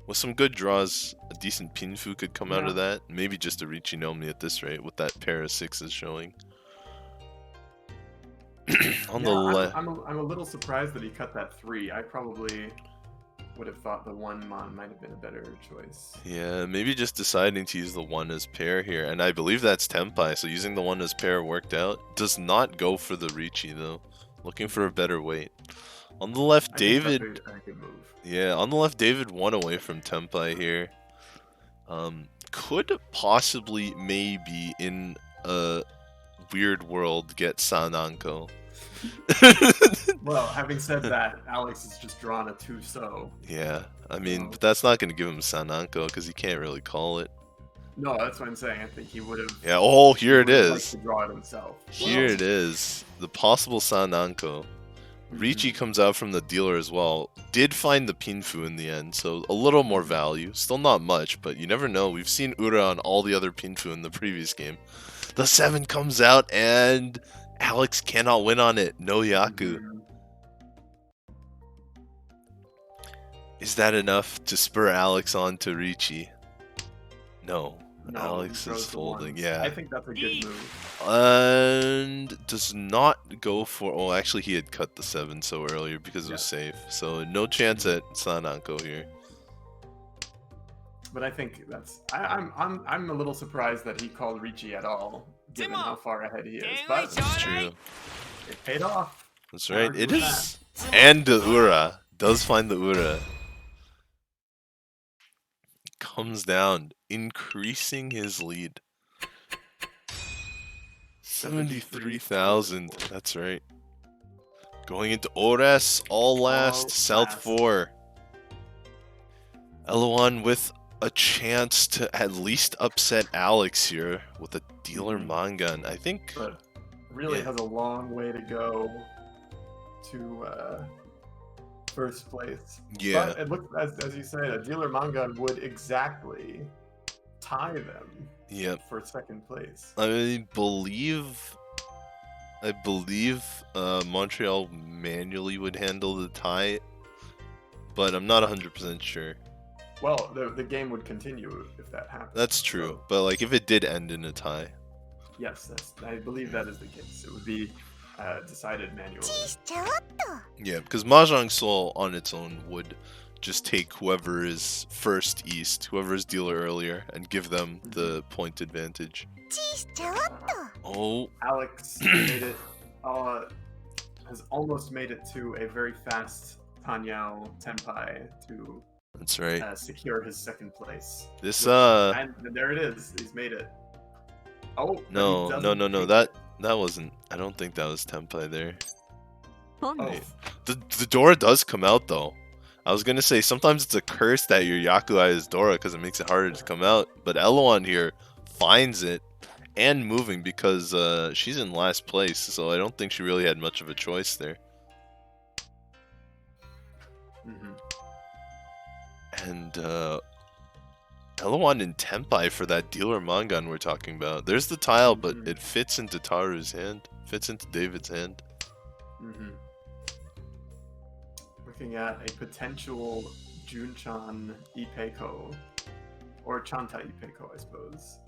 with some good draws, a decent Pinfu could come out of that. Maybe just a Riichi no Mi at this rate with that pair of 6s showing. On the left, I'm a little surprised that he cut that 3. I probably would have thought the 1 Mon might have been a better choice. Yeah, maybe just deciding to use the 1 as pair here, and I believe that's Tempai, so using the 1 as pair worked out. Does not go for the Riichi though, looking for a better weight. On the left, David. A good move. Yeah, on the left, David 1 away from Tempai here. Could possibly, maybe, in a weird world, get Sananko. Well, having said that, Alex has just drawn a 2-so. Yeah, I mean, but that's not going to give him Sananko because he can't really call it. No, that's what I'm saying. I think he would have. Yeah, oh, here it is. Liked to draw it himself. Here it is. The possible Sananko. Riichi comes out from the dealer as well. Did find the Pinfu in the end, so a little more value. Still not much, but you never know. We've seen Ura on all the other Pinfu in the previous game. The 7 comes out, and Alex cannot win on it. No Yaku. Is that enough to spur Alex on to Riichi? No. Alex is folding, yeah. I think that's a good move. And does not go for. Oh, actually, he had cut the 7 so earlier because it was safe. So no chance at Sananko here. But I think that's. I'm a little surprised that he called Riichi at all, given how far ahead he is. But that's true. It paid off. That's right. It is. And the Ura does find the Ura. Comes down, increasing his lead. 73,000. That's right. Going into Ores, all last, South 4. L1 with a chance to at least upset Alex here with a dealer Mangan. I think. But really has a long way to go to first place. Yeah. But it looks, as you said, a dealer Mangan would exactly tie them. Yep. For second place. I believe Montreal manually would handle the tie, but I'm not 100% sure. Well, the game would continue if that happened. That's true, but like if it did end in a tie. Yes, I believe that is the case. It would be decided manually. Yeah, because Mahjong Soul on its own would just take whoever is first east, whoever is dealer earlier, and give them the point advantage. Oh. Alex made it, has almost made it to a very fast Tanyao Tenpai to that's right. Secure his second place. This and there it is. He's made it. Oh no. That wasn't. I don't think that was Tenpai there. Oh. The Dora does come out though. I was gonna say sometimes it's a curse that your Yakuai is Dora because it makes it harder to come out. But Eloan here finds it and moving because she's in last place, so I don't think she really had much of a choice there. And Eloan and Tempai for that dealer Mangan we're talking about. There's the tile, but it fits into Taru's hand. Fits into David's hand. Looking at a potential Junchan Ipeko. Or Chanta Ipeko, I suppose.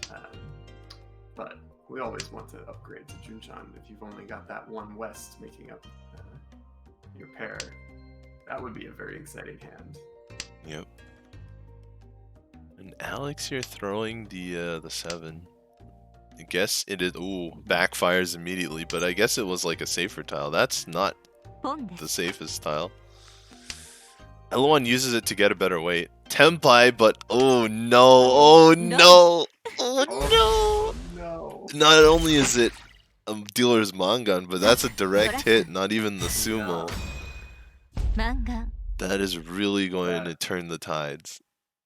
But we always want to upgrade to Junchan if you've only got that one West making up your pair. That would be a very exciting hand. Yep. And Alex here throwing the 7. I guess it is. Ooh, backfires immediately, but I guess it was like a safer tile. That's not the safest tile. Eloan uses it to get a better weight. Tempai, but oh no, oh no, oh no. Not only is it a dealer's Mangan, but that's a direct hit, not even the sumo. That is really going to turn the tides.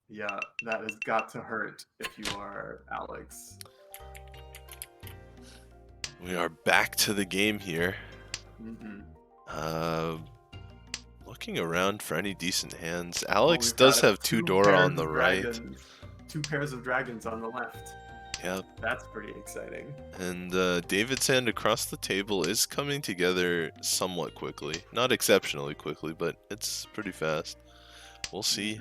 Yeah, that has got to hurt if you are Alex. We are back to the game here. Looking around for any decent hands. Alex does have 2 Dora on the right. 2 pairs of dragons on the left. Yep. That's pretty exciting. And David's hand across the table is coming together somewhat quickly. Not exceptionally quickly, but it's pretty fast. We'll see.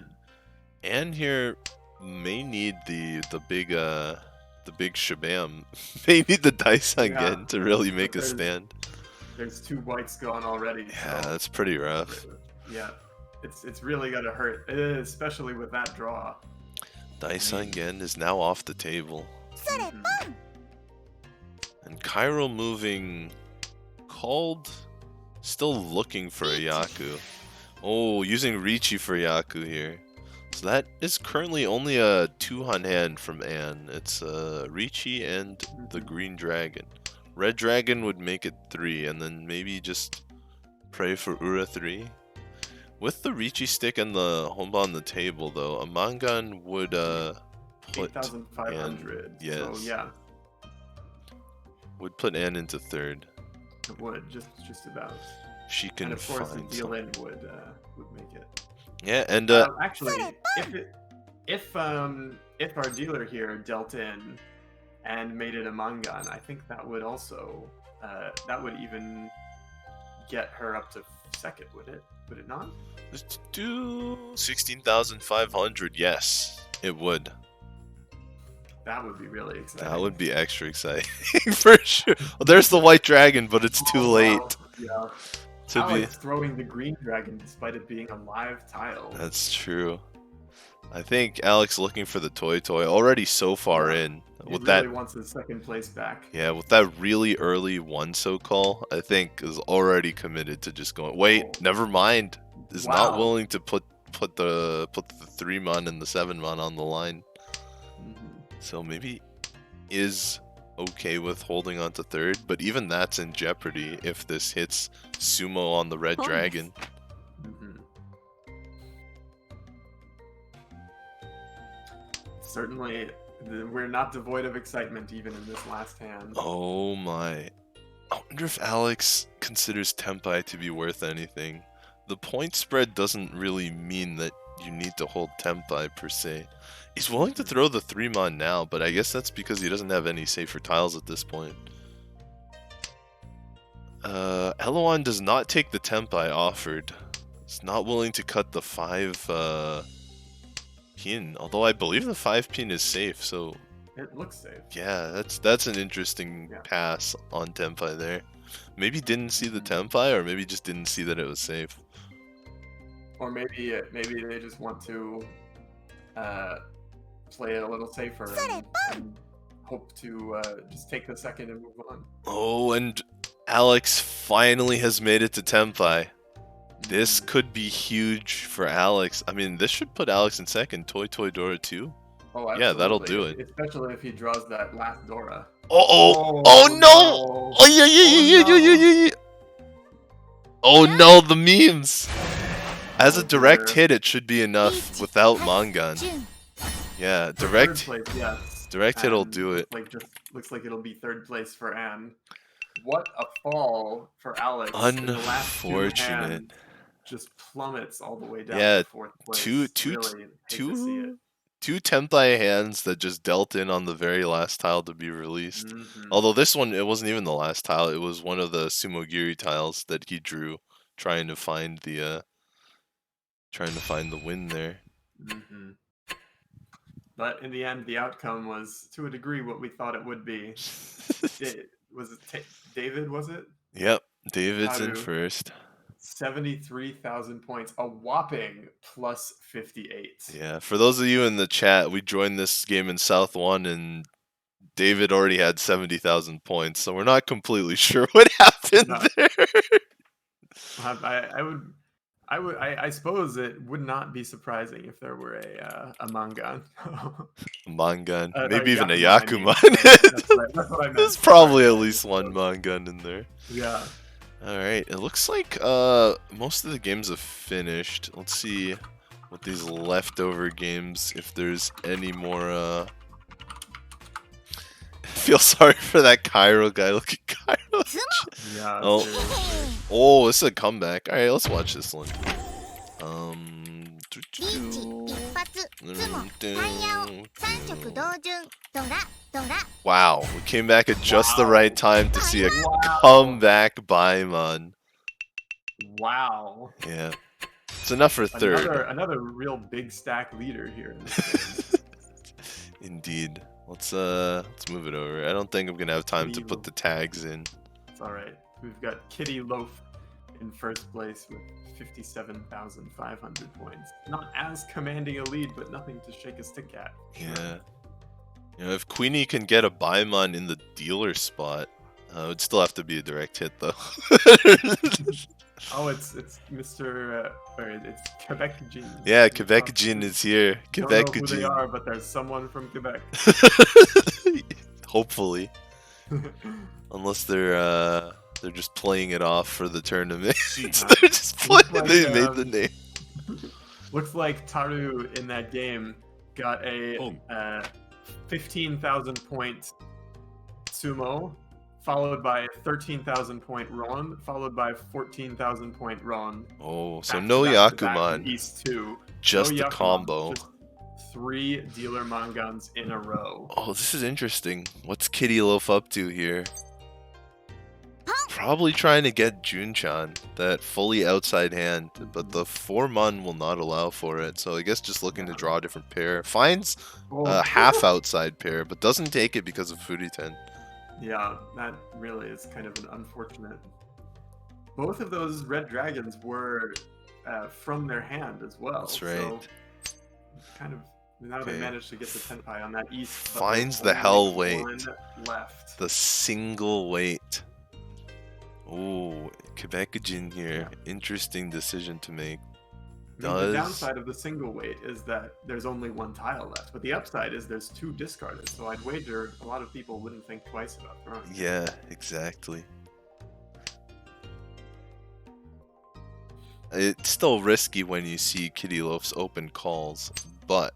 And here may need the big shabam. May need the dice again to really make a stand. There's 2 whites gone already. Yeah, so that's pretty rough. Yeah, it's really gonna hurt, especially with that draw. Dice again is now off the table. And Cairo moving called, still looking for a Yaku. Oh, using Riichi for Yaku here. So that is currently only a 2-on hand from Anne. It's Riichi and the green dragon. Red dragon would make it 3, and then maybe just pray for Ura 3. With the Riichi stick and the Honba on the table, though, a Mangan would put 8,500. Yes. So yeah, would put Anne into 3rd. It would just about. She can and of course find the deal in would make it. Yeah, and actually, if our dealer here dealt in and made it a Mangan, I think that would also that would even get her up to 2nd, would it? Would it not? Let's do 16,500. Yes, it would. That would be really exciting. That would be extra exciting for sure. Well, there's the white dragon, but it's too late. Wow. Yeah. Alex throwing the green dragon despite it being a live tile. That's true. I think Alex looking for the toy already so far in. He really wants his 2nd place back. Yeah, with that really early 1-so call, I think is already committed to just going. Wait, never mind. Is not willing to put the 3-mon and the 7-mon on the line. So maybe is okay with holding on to 3rd, but even that's in jeopardy if this hits sumo on the red dragon. Certainly, we're not devoid of excitement even in this last hand. Oh my. I wonder if Alex considers Tempai to be worth anything. The point spread doesn't really mean that you need to hold Tempai per se. He's willing to throw the 3-mon now, but I guess that's because he doesn't have any safer tiles at this point. Eloan does not take the Tempai offered. He's not willing to cut the 5 pin, although I believe the 5 pin is safe, so... It looks safe. Yeah, that's an interesting pass on Tempai there. Maybe didn't see the Tempai, or maybe just didn't see that it was safe. Or maybe they just want to play it a little safer and hope to just take the 2nd and move on. Oh, and Alex finally has made it to Tempai. This could be huge for Alex. I mean, this should put Alex in 2nd. Toy Dora 2. Oh, absolutely. Yeah, that'll do it. Especially if he draws that last Dora. Oh no! Oh yeah. Oh no, the memes! As a direct hit, it should be enough without Mangan. Yeah, direct. Place, yes. Direct hit'll and do it. looks like it'll be third place for Anne. What a fall for Alex in the last two Unfortunate. hands. Just plummets all the way down Yeah, to fourth two, place. two, Really hate to see it. two, two 10th eye hands that just dealt in on the very last tile to be released. Although this one, it wasn't even the last tile. It was one of the Sumogiri tiles that he drew, trying to find the win there. But in the end, the outcome was, to a degree, what we thought it would be. David, was it? Yep, David's in Haru. first. 73,000 points, a whopping plus 58. Yeah, for those of you in the chat, we joined this game in South 1 and David already had 70,000 points, so we're not completely sure what happened there. I suppose it would not be surprising if there were a Mangan. Mangan. Maybe even a Yakuman. Yakuman. That's what I meant. There's probably at least one Mangan in there. Yeah. Alright, it looks like most of the games have finished. Let's see what these leftover games, if there's any more. I feel sorry for that Cairo guy. Look at Cairo. Yeah. Oh, this is a comeback. Alright, let's watch this one. Wow, we came back at just the right time to see a comeback Baimon. Wow. Yeah. It's enough for third. Another real big stack leader here in this game. Indeed. Let's move it over. I don't think I'm gonna have time to put the tags in. It's alright. We've got Kitty Loaf in first place with 57,500 points. Not as commanding a lead, but nothing to shake a stick at. Yeah. You know, if Queenie can get a Baimon in the dealer spot, it would still have to be a direct hit though. Oh, it's Mr. It's Quebec Jean. Yeah, Quebec Jean is here. Quebec Jean. Don't know who Jean. they are, but there's someone from Quebec. Hopefully, unless they're just playing it off for the tournament. They're just playing. Like, they made the name. Looks like Taru in that game got a 15,000 point sumo, followed by 13,000 point Ron, followed by 14,000 point Ron. Oh, so no Yakuman. East 2. Just no a combo. Just 3 dealer Mangans in a row. Oh, this is interesting. What's Kitty Loaf up to here? Probably trying to get Junchan, that fully outside hand, but the 4-mon will not allow for it, so I guess just looking to draw a different pair. Finds a half outside pair, but doesn't take it because of Furiten. Yeah, that really is kind of an unfortunate. Both of those red dragons were from their hand as well. That's right. So kind of now they managed to get the tenpai on that east. Finds the hell weight. Left. The single weight. Ooh, Quebecajin here. Interesting decision to make. The downside of the single weight is that there's only one tile left, but the upside is there's 2 discarded, so I'd wager a lot of people wouldn't think twice about throwing. Yeah, exactly. It's still risky when you see Kitty Loaf's open calls, but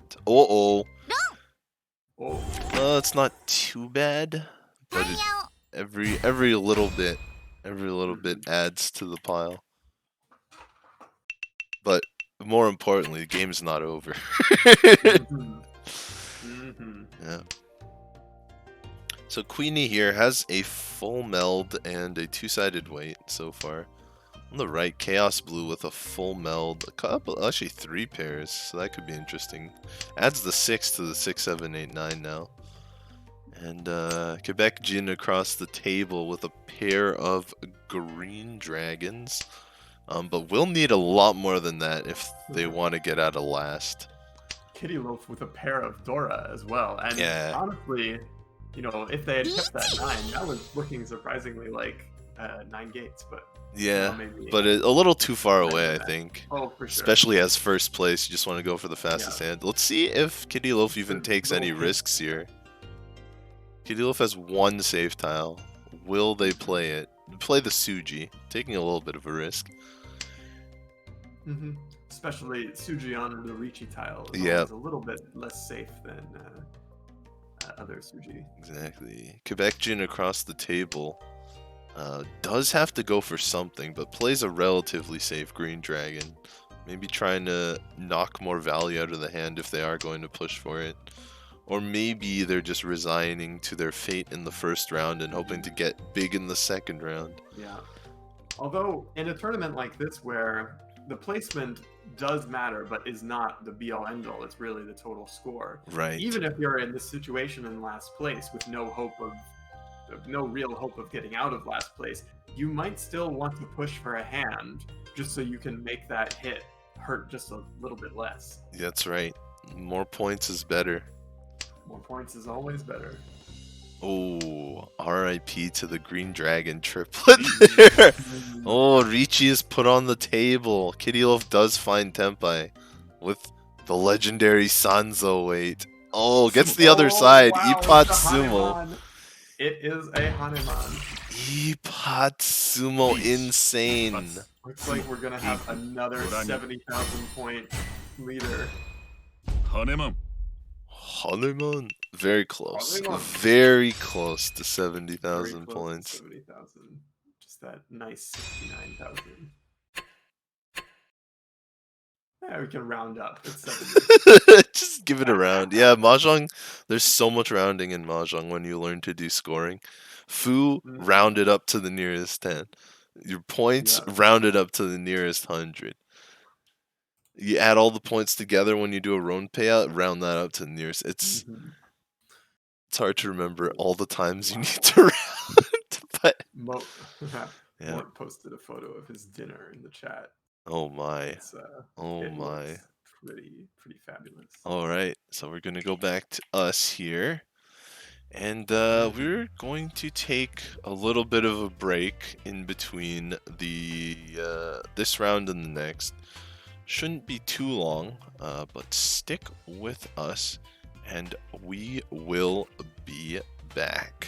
it's not too bad, but every little bit adds to the pile. But more importantly, the game's not over. Yeah. So Queenie here has a full meld and a 2-sided weight so far. On the right, Chaos Blue with a full meld, a couple, actually 3 pairs, so that could be interesting. Adds the 6 to the 6, 7, 8, 9 now. And Quebec Jin across the table with a pair of green dragons. But we'll need a lot more than that if they want to get out of last. Kitty Loaf with a pair of Dora as well. And honestly, you know, if they had kept that 9, that was looking surprisingly like 9 gates. But yeah, maybe but a little too far away, I think. Oh, for sure. Especially as first place, you just want to go for the fastest hand. Let's see if Kitty Loaf even takes any risks here. Kitty Loaf has 1 save tile. Will they play it? Play the Suji, taking a little bit of a risk. Especially Suji on the Riichi tile is a little bit less safe than a another Suji. Exactly. Quebecjian across the table does have to go for something, but plays a relatively safe green dragon. Maybe trying to knock more value out of the hand if they are going to push for it. Or maybe they're just resigning to their fate in the first round and hoping to get big in the second round. Yeah. Although, in a tournament like this where the placement does matter, but is not the be-all end-all, it's really the total score. Right. Even if you're in this situation in last place with no real hope of getting out of last place, you might still want to push for a hand just so you can make that hit hurt just a little bit less. That's right. More points is better. More points is always better. Oh, RIP to the Green Dragon triplet there. Oh, Riichi is put on the table. Kitty Loaf does find Tempai with the legendary Sanzo weight. Oh, gets the other side. Wow, Ippat it's a Sumo. Hanuman. It is a Hanuman. Ippat Sumo, insane. Looks like we're gonna have another 70,000 point leader. Hanuman. Hanuman. Very close. Hanuman. Very close to 70,000 Very close to points. 70,000. Just that nice 69,000. Yeah, we can round up. It's 70. Just give it a round. Yeah, Mahjong, there's so much rounding in Mahjong when you learn to do scoring. Fu, rounded up to the nearest 10. Your points, rounded up to the nearest 100. You add all the points together when you do a round payout, round that up to the nearest. It's hard to remember all the times you need to round. But Mort yeah. posted a photo of his dinner in the chat. Oh my. Oh it my. looks pretty fabulous. All right, so we're gonna go back to us here, and we're going to take a little bit of a break in between the this round and the next. Shouldn't be too long, but stick with us, and we will be back.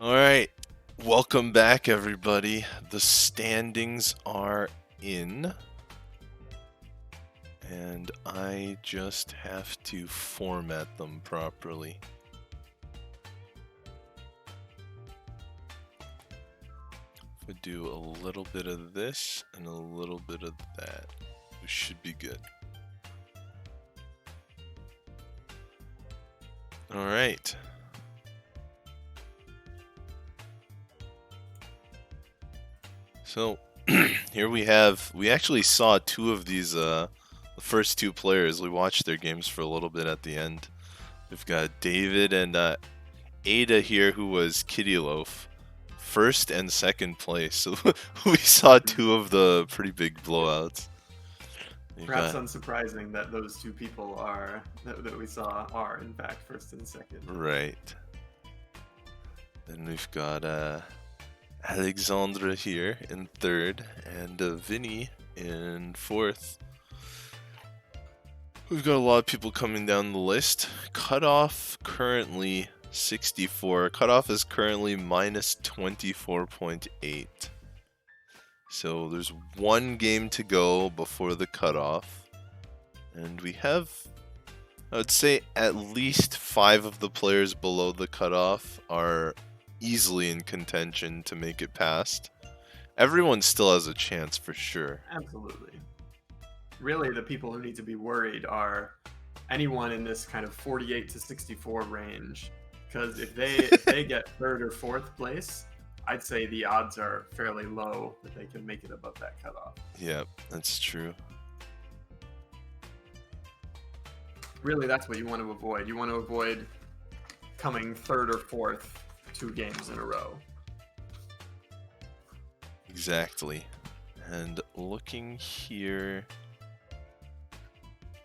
All right, welcome back, everybody. The standings are in, and I just have to format them properly. We do a little bit of this and a little bit of that. We should be good. All right. So here we actually saw two of these, the first two players. We watched their games for a little bit at the end. We've got David and Ada here, who was Kitty Loaf, first and second place. So we saw two of the pretty big blowouts. Perhaps unsurprising that those two people that we saw are in fact first and second. Right. Then we've got Alexandra here in third, and Vinny in fourth. We've got a lot of people coming down the list. Cutoff currently 64. Cutoff is currently minus 24.8. So there's one game to go before the cutoff. And we have, I would say, at least 5 of the players below the cutoff are easily in contention to make it past. Everyone still has a chance for sure. Absolutely. Really, the people who need to be worried are anyone in this kind of 48 to 64 range. Because if they get third or fourth place, I'd say the odds are fairly low that they can make it above that cutoff. Yeah, that's true. Really, that's what you want to avoid. You want to avoid coming third or fourth 2 games in a row. Exactly. And looking here,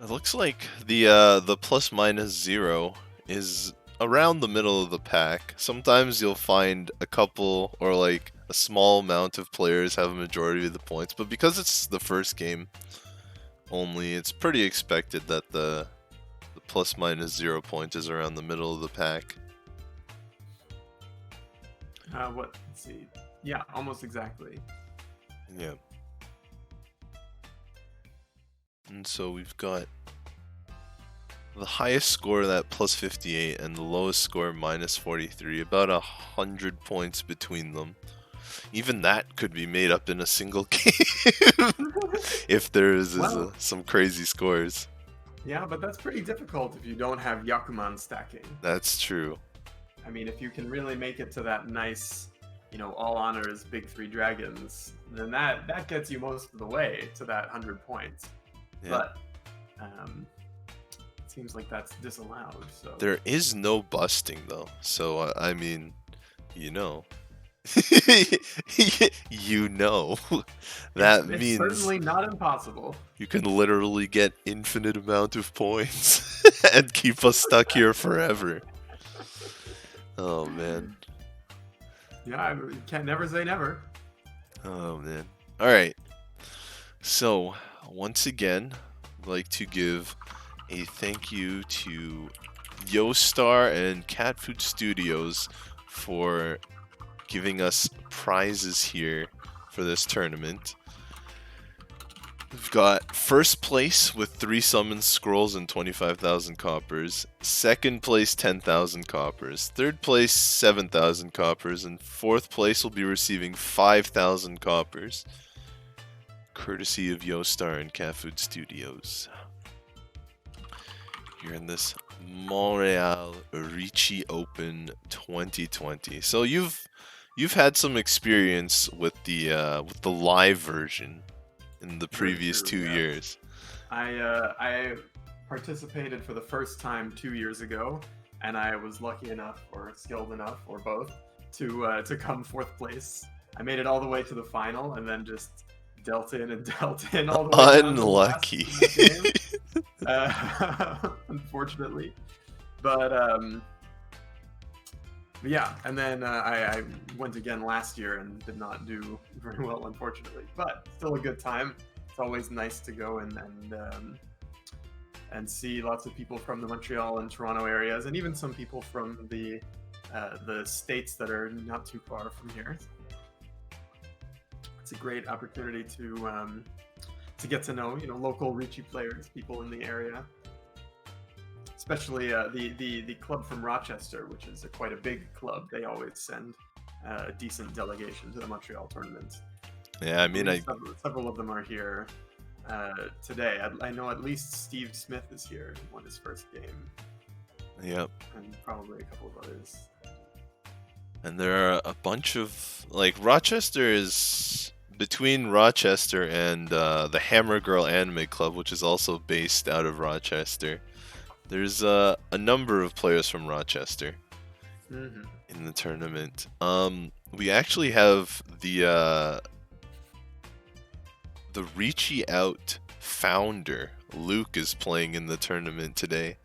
it looks like the plus minus 0 is around the middle of the pack. Sometimes you'll find a couple or like a small amount of players have a majority of the points, but because it's the first game only, it's pretty expected that the plus minus 0 point is around the middle of the pack. Let's see. Yeah, almost exactly. Yeah. And so we've got the highest score, that plus 58, and the lowest score, minus 43. About 100 points between them. Even that could be made up in a single game if there is some crazy scores. Yeah, but that's pretty difficult if you don't have Yakuman stacking. That's true. I mean, if you can really make it to that nice, all honors big 3 dragons, then that gets you most of the way to that 100 points. Yeah. But it seems like that's disallowed. So there is no busting though. So I mean, that it's means certainly not impossible. You can literally get infinite amount of points and keep us stuck here forever. Oh man. Yeah, you can't never say never. Oh man. Alright. So, once again, I'd like to give a thank you to YoStar and Cat Food Studios for giving us prizes here for this tournament. We've got first place with 3 summon scrolls and 25,000 coppers. Second place, 10,000 coppers. Third place, 7,000 coppers. And fourth place will be receiving 5,000 coppers. Courtesy of YoStar and Cat Food Studios. You're in this Montreal Riichi Open 2020. So you've had some experience with the live version in the previous 2 years. I participated for the first time 2 years ago, and I was lucky enough, or skilled enough, or both, to come fourth place. I made it all the way to the final, and then just dealt in all the way Unlucky. down to the last game. Unfortunately, but yeah, and then I went again last year and did not do very well, unfortunately. But still a good time. It's always nice to go and see lots of people from the Montreal and Toronto areas, and even some people from the the states that are not too far from here. It's a great opportunity to get to know, local Riichi players, people in the area, especially the club from Rochester, which is quite a big club. They always send a decent delegation to the Montreal tournament. Yeah, I mean, several of them are here today. I know at least Steve Smith is here. He won his first game. Yep. And probably a couple of others. And there are a bunch of, like, Rochester is between Rochester and the Hammer Girl Anime Club, which is also based out of Rochester. There's a number of players from Rochester in the tournament. We actually have the Riichi Out founder, Luke, is playing in the tournament today.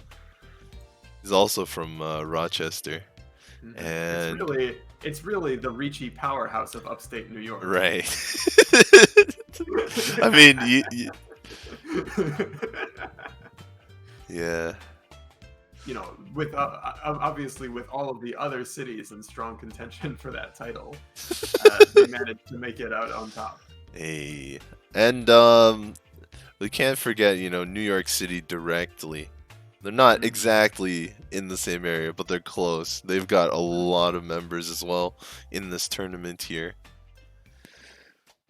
He's also from Rochester. And it's really the Riichi powerhouse of upstate New York. Right. I mean, yeah. With obviously with all of the other cities in strong contention for that title, they managed to make it out on top. Hey, and we can't forget, New York City directly. They're not exactly in the same area, but they're close. They've got a lot of members as well in this tournament here.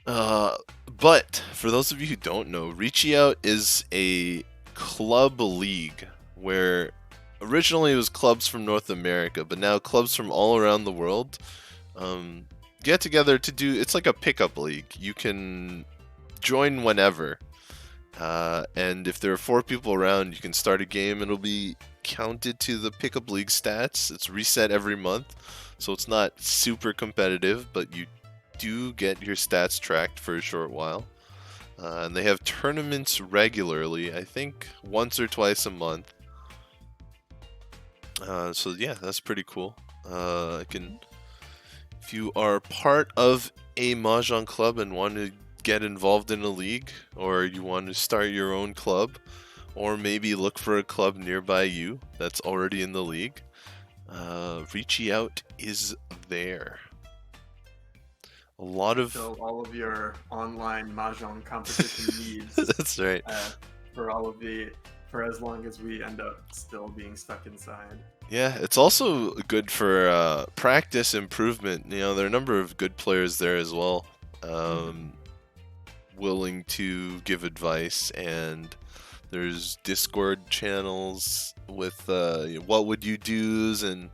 But for those of you who don't know, Riichi Out is a club league where originally it was clubs from North America, but now clubs from all around the world get together to do. It's like a pickup league. You can join whenever. And if there are 4 people around, you can start a game. It'll be counted to the pickup league stats. It's reset every month, so it's not super competitive, but you do get your stats tracked for a short while. And they have tournaments regularly, I think once or twice a month. So yeah, that's pretty cool. If you are part of a Mahjong club and want to get involved in a league, or you want to start your own club, or maybe look for a club nearby you that's already in the league, Riichi Out is there. So all of your online Mahjong competition needs. That's right. For as long as we end up still being stuck inside. Yeah, it's also good for practice improvement. There are a number of good players there as well. Willing to give advice, and there's Discord channels with what would you do's and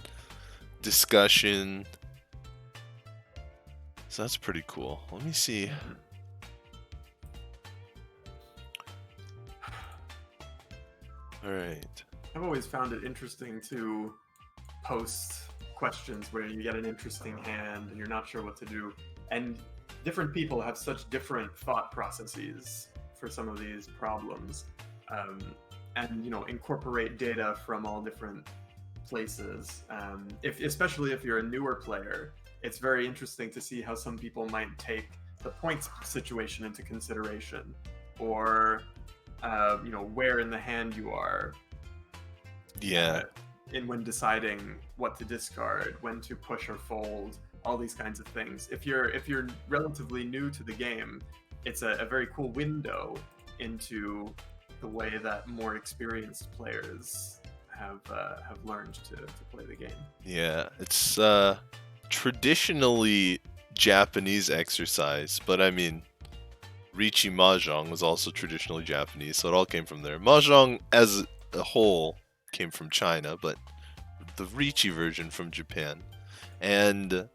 discussion. So that's pretty cool. Let me see. All right. I've always found it interesting to post questions where you get an interesting hand and you're not sure what to do, and different people have such different thought processes for some of these problems, and incorporate data from all different places. Especially if you're a newer player, it's very interesting to see how some people might take the points situation into consideration, or where in the hand you are. Yeah. When deciding what to discard, when to push or fold. All these kinds of things. If you're relatively new to the game, it's a very cool window into the way that more experienced players have learned to play the game. Yeah, it's traditionally Japanese exercise, but I mean, Riichi Mahjong was also traditionally Japanese, so it all came from there. Mahjong as a whole came from China, but the Riichi version from Japan. And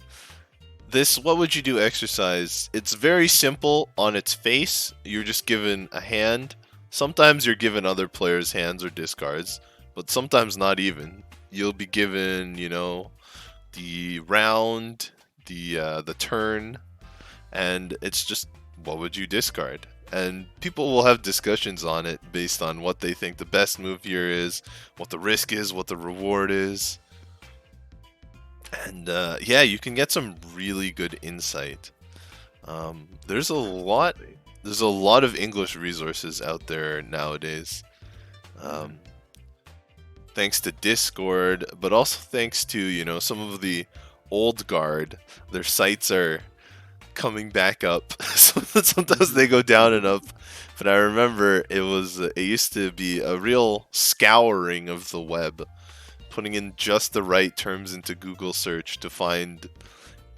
this what would you do exercise, it's very simple on its face. You're just given a hand. Sometimes you're given other players' hands or discards, but sometimes not even. You'll be given, the round, the turn, and it's just what would you discard? And people will have discussions on it based on what they think the best move here is, what the risk is, what the reward is. And yeah, you can get some really good insight. There's a lot of English resources out there nowadays. thanks to Discord, but also thanks to, you know, some of the old guard. Their sites are coming back up. Sometimes they go down and up. But I remember it used to be a real scouring of the web, putting in just the right terms into Google search to find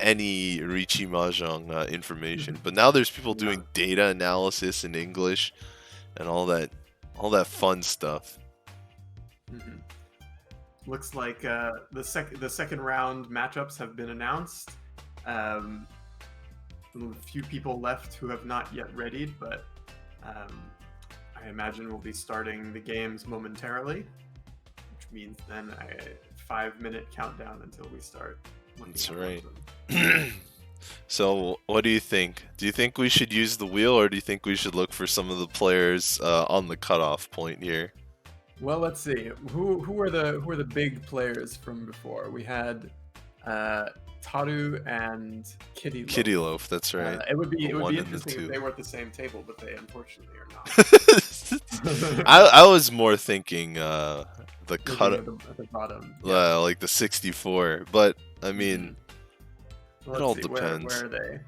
any Riichi Mahjong information. But now there's people Yeah. doing data analysis in English and all that fun stuff. Mhm. Looks like the second round matchups have been announced. A few people left who have not yet readied, but I imagine we'll be starting the games momentarily, which means then a 5-minute countdown until we start. That's right. So, what do you think? Do you think we should use the wheel, or do you think we should look for some of the players on the cutoff point here? Well, let's see. Who are the big players from before? We had Taru and Kitty Loaf. Kitty Loaf, that's right. It would be one and the interesting two. if they were at the same table, but they unfortunately are not. I was more thinking the Looking cut, at the bottom. Yeah. like the 64. But I mean, Well, it all let's see, depends. Where are they?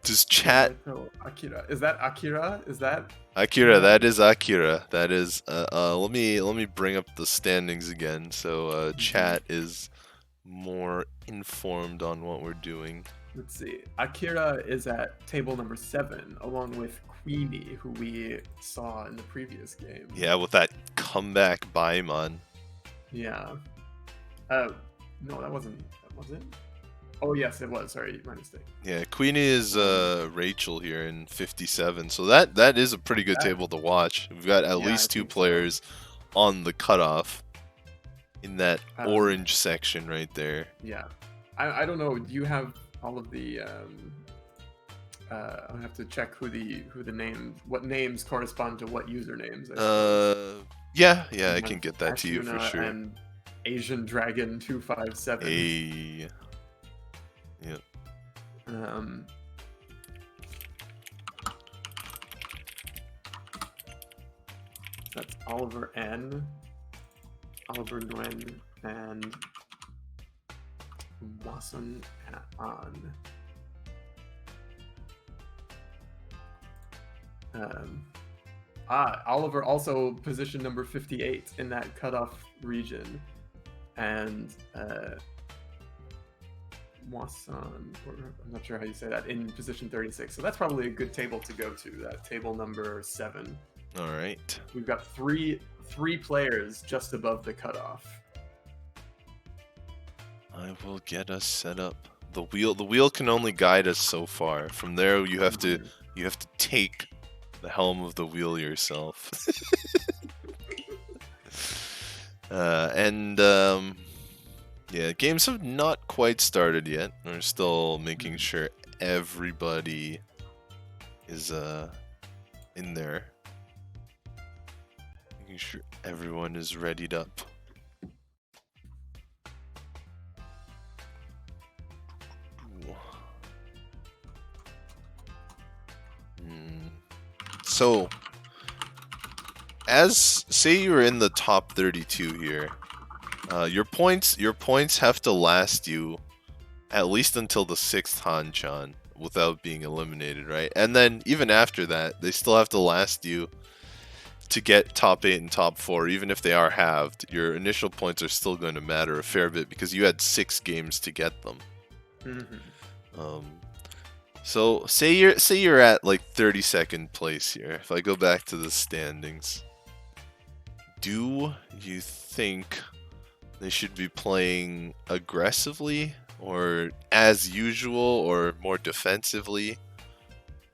Does chat So, Akira. Is that Akira? Is that? Akira? That is Akira. That is. Let me bring up the standings again, so chat is more informed on what we're doing. Let's see. Akira is at table number 7, along with Queenie, who we saw in the previous game. Yeah, with that comeback Baimon. Yeah. No, that wasn't. Was it? Oh yes, it was. Sorry, my mistake. Yeah, Queenie is Rachel here in 57, so that is a pretty good table to watch. We've got at least 2 players on the cutoff in that orange section right there. Yeah, I don't know. Do you have all of the? I'll have to check who the names, what names correspond to what usernames. Yeah, I can get that to you for sure. And Asian Dragon 257. Hey. Yep. That's Oliver N, Oliver Nguyen, and Wasson An. Oliver also position number 58 in that cutoff region, and Moisson, or I'm not sure how you say that, in position 36. So that's probably a good table to go to, that table number 7. All right. We've got three players just above the cutoff. I will get us set up. The wheel can only guide us so far. From there you have to take the helm of the wheel yourself. Yeah, games have not quite started yet. We're still making sure everybody is in there. Making sure everyone is readied up. So, say you're in the top 32 here. Your points have to last you at least until the 6th Hanchan without being eliminated, right? And then even after that, they still have to last you to get top 8 and top 4. Even if they are halved, your initial points are still going to matter a fair bit because you had 6 games to get them. So say you're at like 32nd place here. If I go back to the standings, do you think they should be playing aggressively or as usual or more defensively?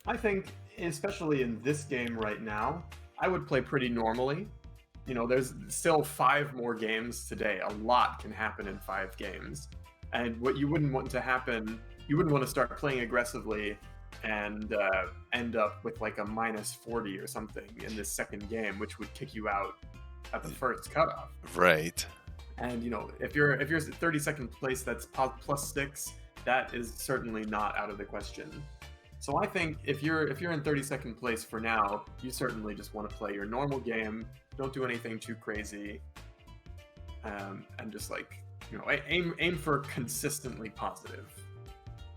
I think, especially in this game right now, I would play pretty normally. You know, there's still 5 more games today. A lot can happen in 5 games. And what you wouldn't want to happen, you wouldn't want to start playing aggressively and end up with like a -40 or something in this second game, which would kick you out at the first cutoff. Right. And you know, if you're 32nd place, that's +6. That is certainly not out of the question. So I think if you're in 32nd place for now, you certainly just want to play your normal game. Don't do anything too crazy. and just like aim for consistently positive.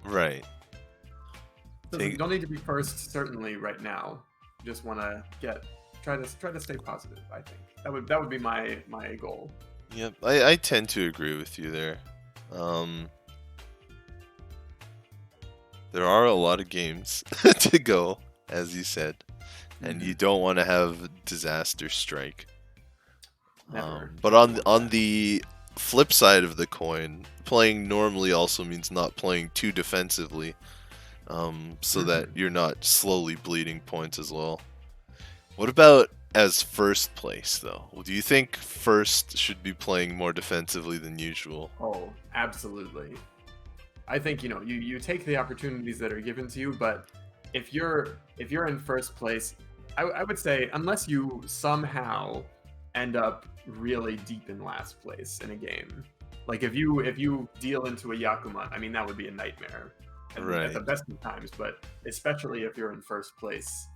Right. Don't need to be first certainly right now. Just want to try to stay positive. I think that would be my goal. Yep, I tend to agree with you there. There are a lot of games to go, as you said, and you don't want to have disaster strike. Never. But on the flip side of the coin, playing normally also means not playing too defensively, so that you're not slowly bleeding points as well. What about as first place, though? Do you think first should be playing more defensively than usual? Oh, absolutely. I think you take the opportunities that are given to you, but if you're in first place, I would say unless you somehow end up really deep in last place in a game, like if you deal into a Yakuma, I mean that would be a nightmare at the best of times. But especially if you're in first place,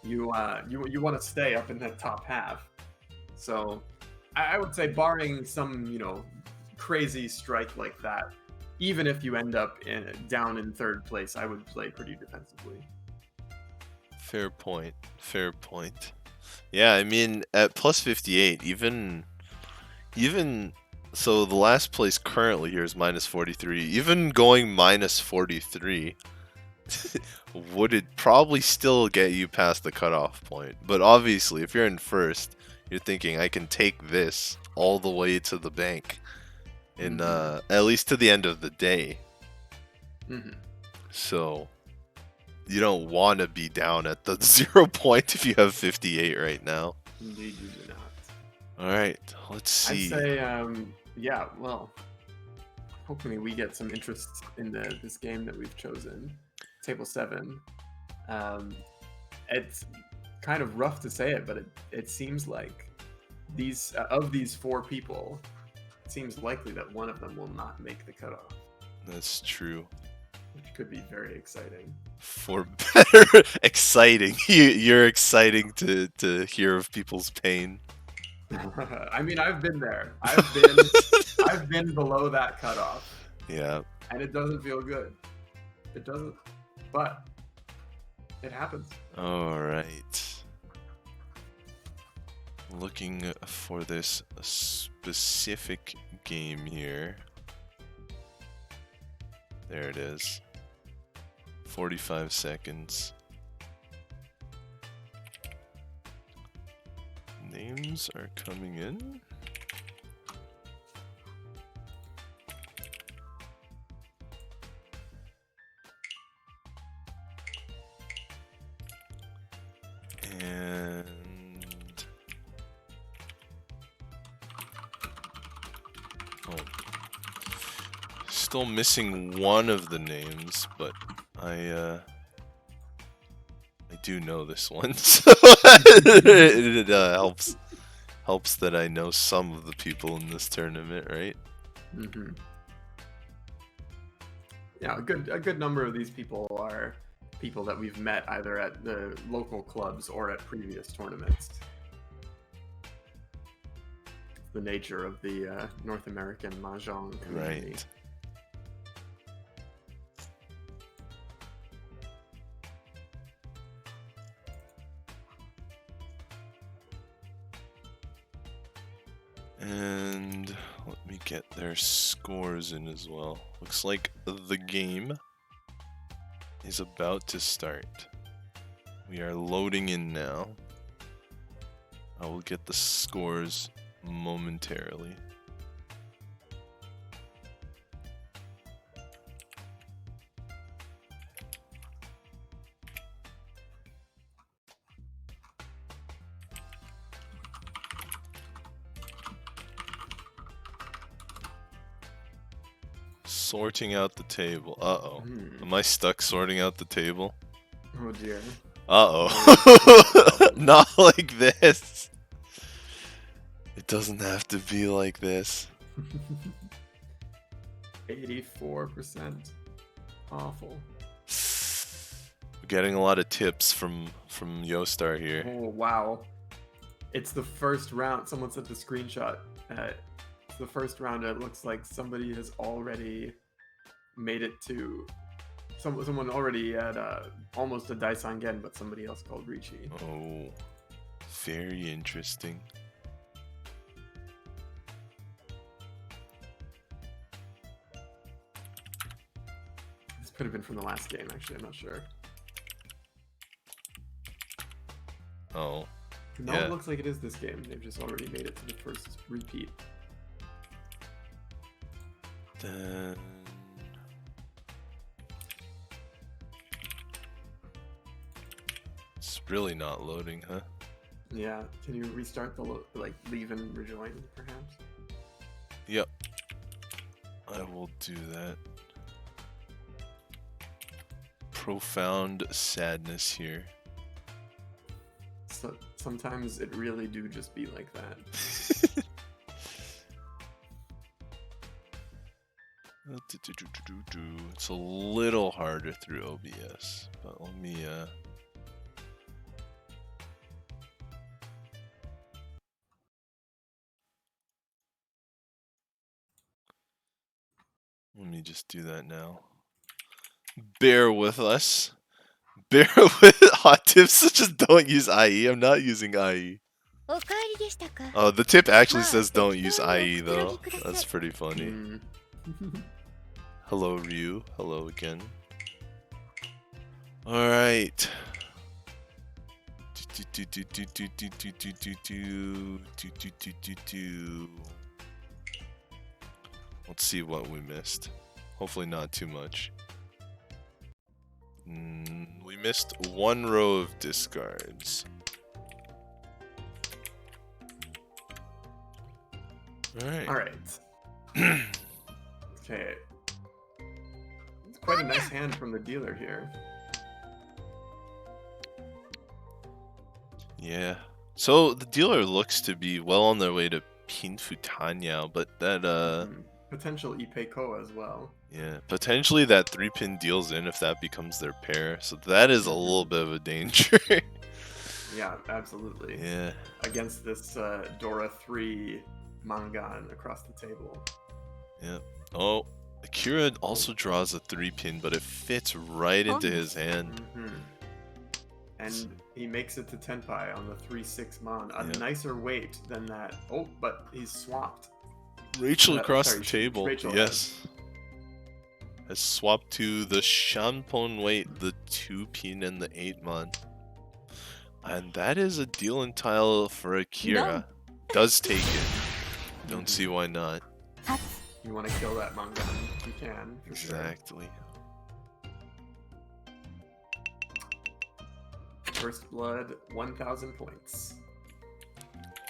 you want to stay up in that top half. So I would say barring some crazy strike like that, even if you end up down in third place, I would play pretty defensively. Fair point. Fair point. Yeah, I mean, at plus 58, even so, the last place currently here is minus 43. Even going minus 43 would it probably still get you past the cutoff point. But obviously, if you're in first, you're thinking, I can take this all the way to the bank. In at least to the end of the day. So you don't want to be down at the 0 point if you have 58 right now. Indeed, you do not. All right, let's see. I'd say, yeah. Well, hopefully we get some interest in this game that we've chosen, Table 7. It's kind of rough to say it, but it seems like these four people. It seems likely that one of them will not make the cutoff. That's true. Which could be very exciting. For better, exciting. You're exciting to hear of people's pain. I mean, I've been there. I've been below that cutoff. Yeah. And it doesn't feel good. It doesn't. But it happens. All right. Looking for this specific game here. There it is. 45 seconds. Names are coming in. And still missing one of the names, but I do know this one, so it helps that I know some of the people in this tournament, right? Yeah, a good number of these people are people that we've met either at the local clubs or at previous tournaments. The nature of the North American Mahjong community. Right. And let me get their scores in as well. Looks like the game is about to start. We are loading in now. I will get the scores momentarily. Sorting out the table. Uh-oh. Am I stuck sorting out the table? Oh dear. Uh-oh. Not like this. It doesn't have to be like this. 84%. Awful. We're getting a lot of tips from Yostar here. Oh wow. It's the first round. Someone sent a screenshot. It's the first round. It looks like somebody has already made it to. Someone already had almost a Daisangen, but somebody else called Riichi. Oh, very interesting. This could have been from the last game, actually. I'm not sure. Oh. No, Yeah. it looks like it is this game. They've just already made it to the first repeat. Then... It's really not loading, huh? Yeah. Can you restart the leave and rejoin, perhaps? Yep. I will do that. Profound sadness here. So sometimes it really do just be like that. It's a little harder through OBS, but let me just do that now. Bear with us. Bear with hot tips. Just don't use IE. I'm not using IE. Oh, the tip actually says don't use IE though. That's pretty funny. Hello, Ryu. Hello again. Alright. Let's see what we missed. Hopefully not too much. We missed one row of discards. Alright. Alright. Okay. It's quite a nice hand from the dealer here. Yeah. So the dealer looks to be well on their way to Pinfutanyao, but that potential Ipeiko as well. Yeah, potentially that 3-pin deals in if that becomes their pair. So that is a little bit of a danger. Yeah, absolutely. Yeah. Against this Dora 3 Mangan across the table. Yeah. Oh, Akira also draws a 3-pin, but it fits right into his hand. And he makes it to Tenpai on the 3-6 Mon. A nicer weight than that. Oh, but he's swapped. Rachel across the table. Rachel yes. Has swapped to the Shanpon weight, the 2-pin and the 8-mon. And that is a deal in tile for Akira. Does take it. Don't see why not. You want to kill that Mangan, you can. Exactly. Sure. First blood, 1,000 points.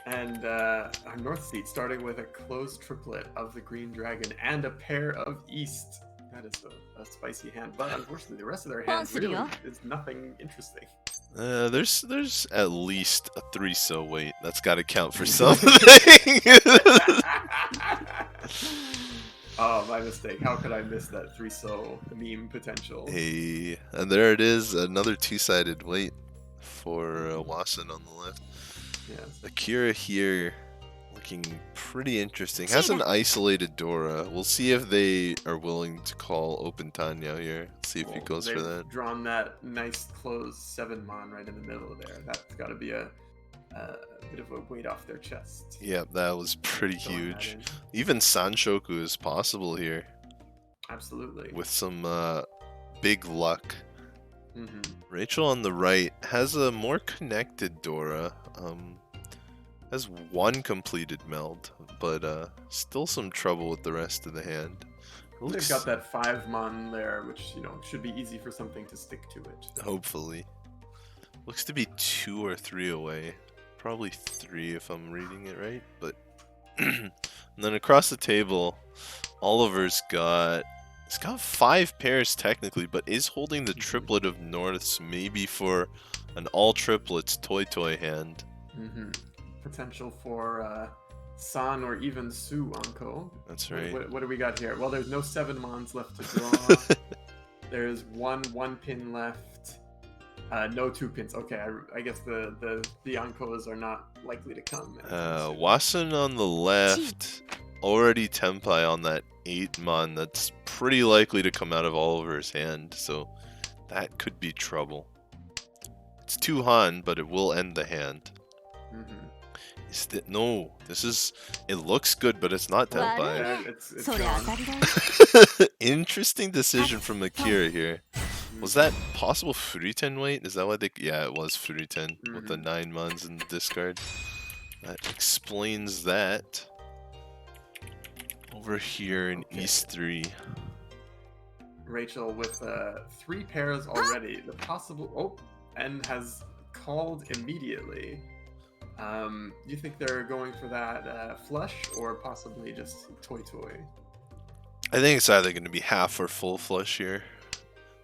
And our north seat starting with a closed triplet of the Green Dragon and a pair of East. That is a spicy hand, but unfortunately the rest of their hands really is nothing interesting. There's at least a 3-so weight. That's got to count for something. Oh, my mistake. How could I miss that 3-so meme potential? Hey, and there it is, another 2-sided weight for Watson on the left. Yes. Akira here looking pretty interesting. Has an isolated Dora. We'll see if they are willing to call open Tanya here. See if he goes for that. Drawn that nice closed 7-mon right in the middle there. That's got to be a bit of a weight off their chest. Yeah, that was pretty huge. Even Sanshoku is possible here. Absolutely. With some big luck. Mm-hmm. Rachel on the right has a more connected Dora. Has one completed meld, but still some trouble with the rest of the hand. They've got that 5-mon there, which should be easy for something to stick to it. Hopefully. Looks to be 2 or 3 away. Probably 3 if I'm reading it right. But and then across the table, Oliver's got 5 pairs technically, but is holding the triplet of Norths, maybe for an all triplets toy hand. Potential for San or even Su Anko. That's right. What do we got here? Well, there's no 7-mons left to draw. There's one 1-pin left. No two pins. Okay, I guess the Ankos are not likely to come anytime soon. Wassen on the left, already Tenpai on that 8-mon. That's pretty likely to come out of Oliver's hand, so that could be trouble. It's 2 Han, but it will end the hand. Is that no? This is. It looks good, but it's not Tenpai. Yeah, it's gone. Interesting decision from Akira here. Was that possible Furiten weight? Is that why they? Yeah, it was Furiten with the 9 mons in the discard. That explains that. Over here in East 3. Rachel with 3 pairs already. The possible and has called immediately. Do you think they're going for that flush or possibly just toy? I think it's either going to be half or full flush here.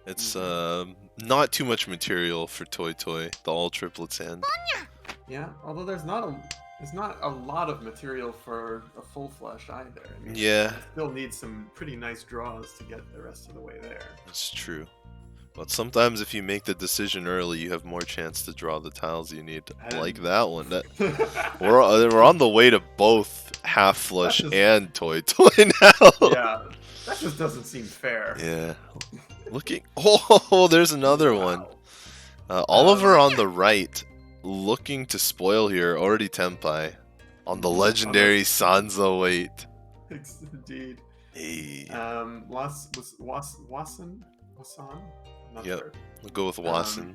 It's not too much material for toy, the all triplets hand. Yeah, although there's not a lot of material for a full flush either. I mean, yeah, you still need some pretty nice draws to get the rest of the way there. That's true. But sometimes if you make the decision early, you have more chance to draw the tiles you need. Like that one. We're on the way to both half flush and toy now. Yeah, that just doesn't seem fair. Yeah. Oh, there's another one. Oliver on the right, looking to spoil here. Already Tenpai on the legendary Sanzo weight. Indeed. Hey. Wassen? Not sure. We'll go with Wassen.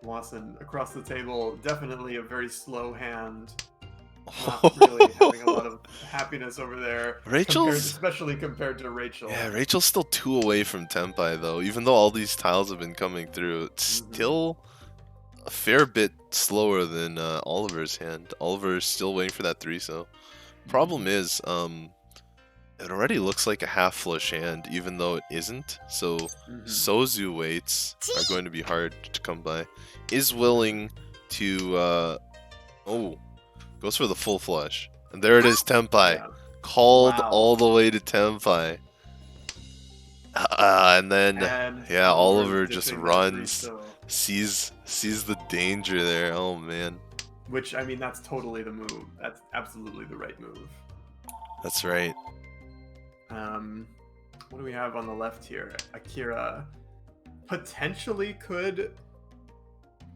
Wassen across the table, definitely a very slow hand. Not really having a lot of happiness over there. Especially compared to Rachel. Yeah, Rachel's still 2 away from Tenpai though. Even though all these tiles have been coming through, it's still a fair bit slower than Oliver's hand. Oliver's still waiting for that 3, so problem is, it already looks like a half flush hand, even though it isn't. So Sozu weights are going to be hard to come by. Is willing to goes for the full flush. And there it is, Tenpai. Yeah. Called all the way to Tenpai. And then Oliver just runs. Sees the danger there. Oh man. Which, I mean, that's totally the move. That's absolutely the right move. That's right. What do we have on the left here? Akira potentially could.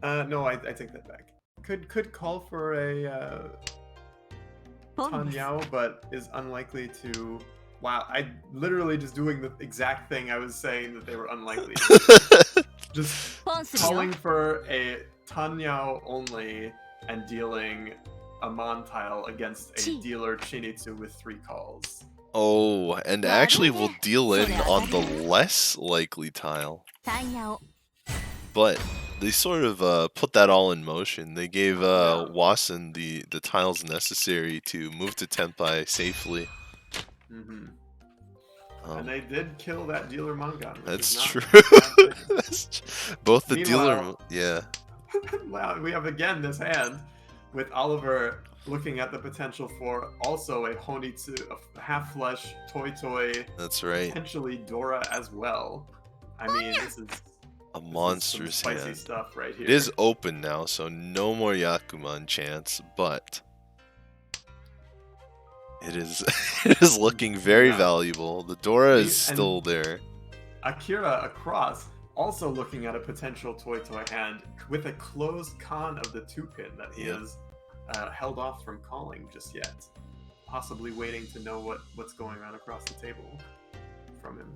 No, I take that back. Could call for a Tan Yao, but is unlikely to. Wow, I literally just doing the exact thing I was saying that they were unlikely to. Just calling for a Tan Yao only and dealing a Mon tile against a dealer Chinitsu with 3 calls. Oh, and actually we'll deal in on the less likely tile. But they sort of put that all in motion. They gave Wassen the tiles necessary to move to Tenpai safely. And they did kill that dealer Mangan. That's true. Both the dealer... Yeah. Wow, we have again this hand with Oliver looking at the potential for also a Honitsu, a half flush, toy. That's right. Potentially Dora as well. I mean, this is a monstrous spicy hand. Stuff right here. It is open now, so no more Yakuman chance, but it is looking very valuable. The Dora is still there. Akira across also looking at a potential toy hand with a closed con of the 2-pin that he has held off from calling just yet, possibly waiting to know what's going on across the table from him.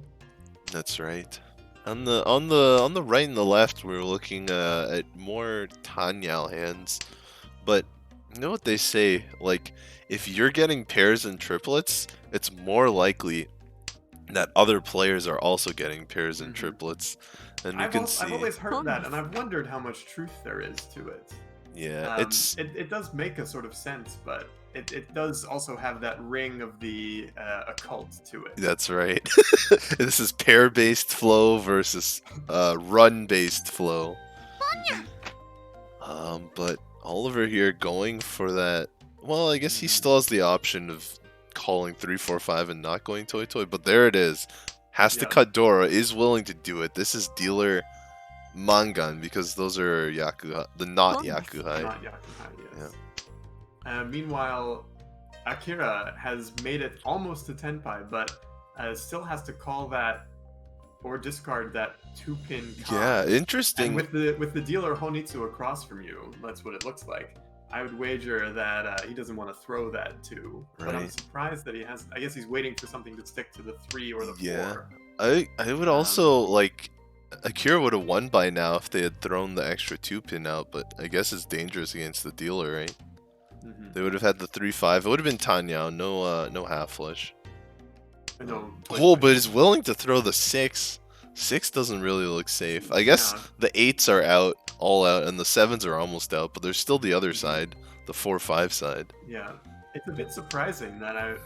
That's right. On the right and the left, we're looking at more Tanyao hands, but you know what they say? Like, if you're getting pairs and triplets, it's more likely that other players are also getting pairs and triplets. And I've always heard that, and I've wondered how much truth there is to it. Yeah, it does make a sort of sense, but it does also have that ring of the occult to it. That's right. This is pair-based flow versus run-based flow. But Oliver here going for that. Well, I guess he still has the option of calling 3, 4, 5 and not going toy, but there it is. Has to cut Dora, is willing to do it. This is dealer Mangan, because those are Yakuhai, the not Yakuhai. Not Yakuhai, yes. Yeah. Meanwhile, Akira has made it almost to Tenpai, but still has to call that or discard that 2-pin card. Yeah, interesting. And with the dealer Honitsu across from you, that's what it looks like. I would wager that he doesn't want to throw that 2. Right. But I'm surprised that he has. I guess he's waiting for something to stick to the 3 or the 4. I would also like. Akira would have won by now if they had thrown the extra 2-pin out, but I guess it's dangerous against the dealer, right? They would have had the 3-5. It would have been Tanyao, no half flush. No. But he's willing to throw the 6. 6 doesn't really look safe. I guess the 8s are out, all out, and the 7s are almost out, but there's still the other side, the 4-5 side. Yeah, it's a bit surprising that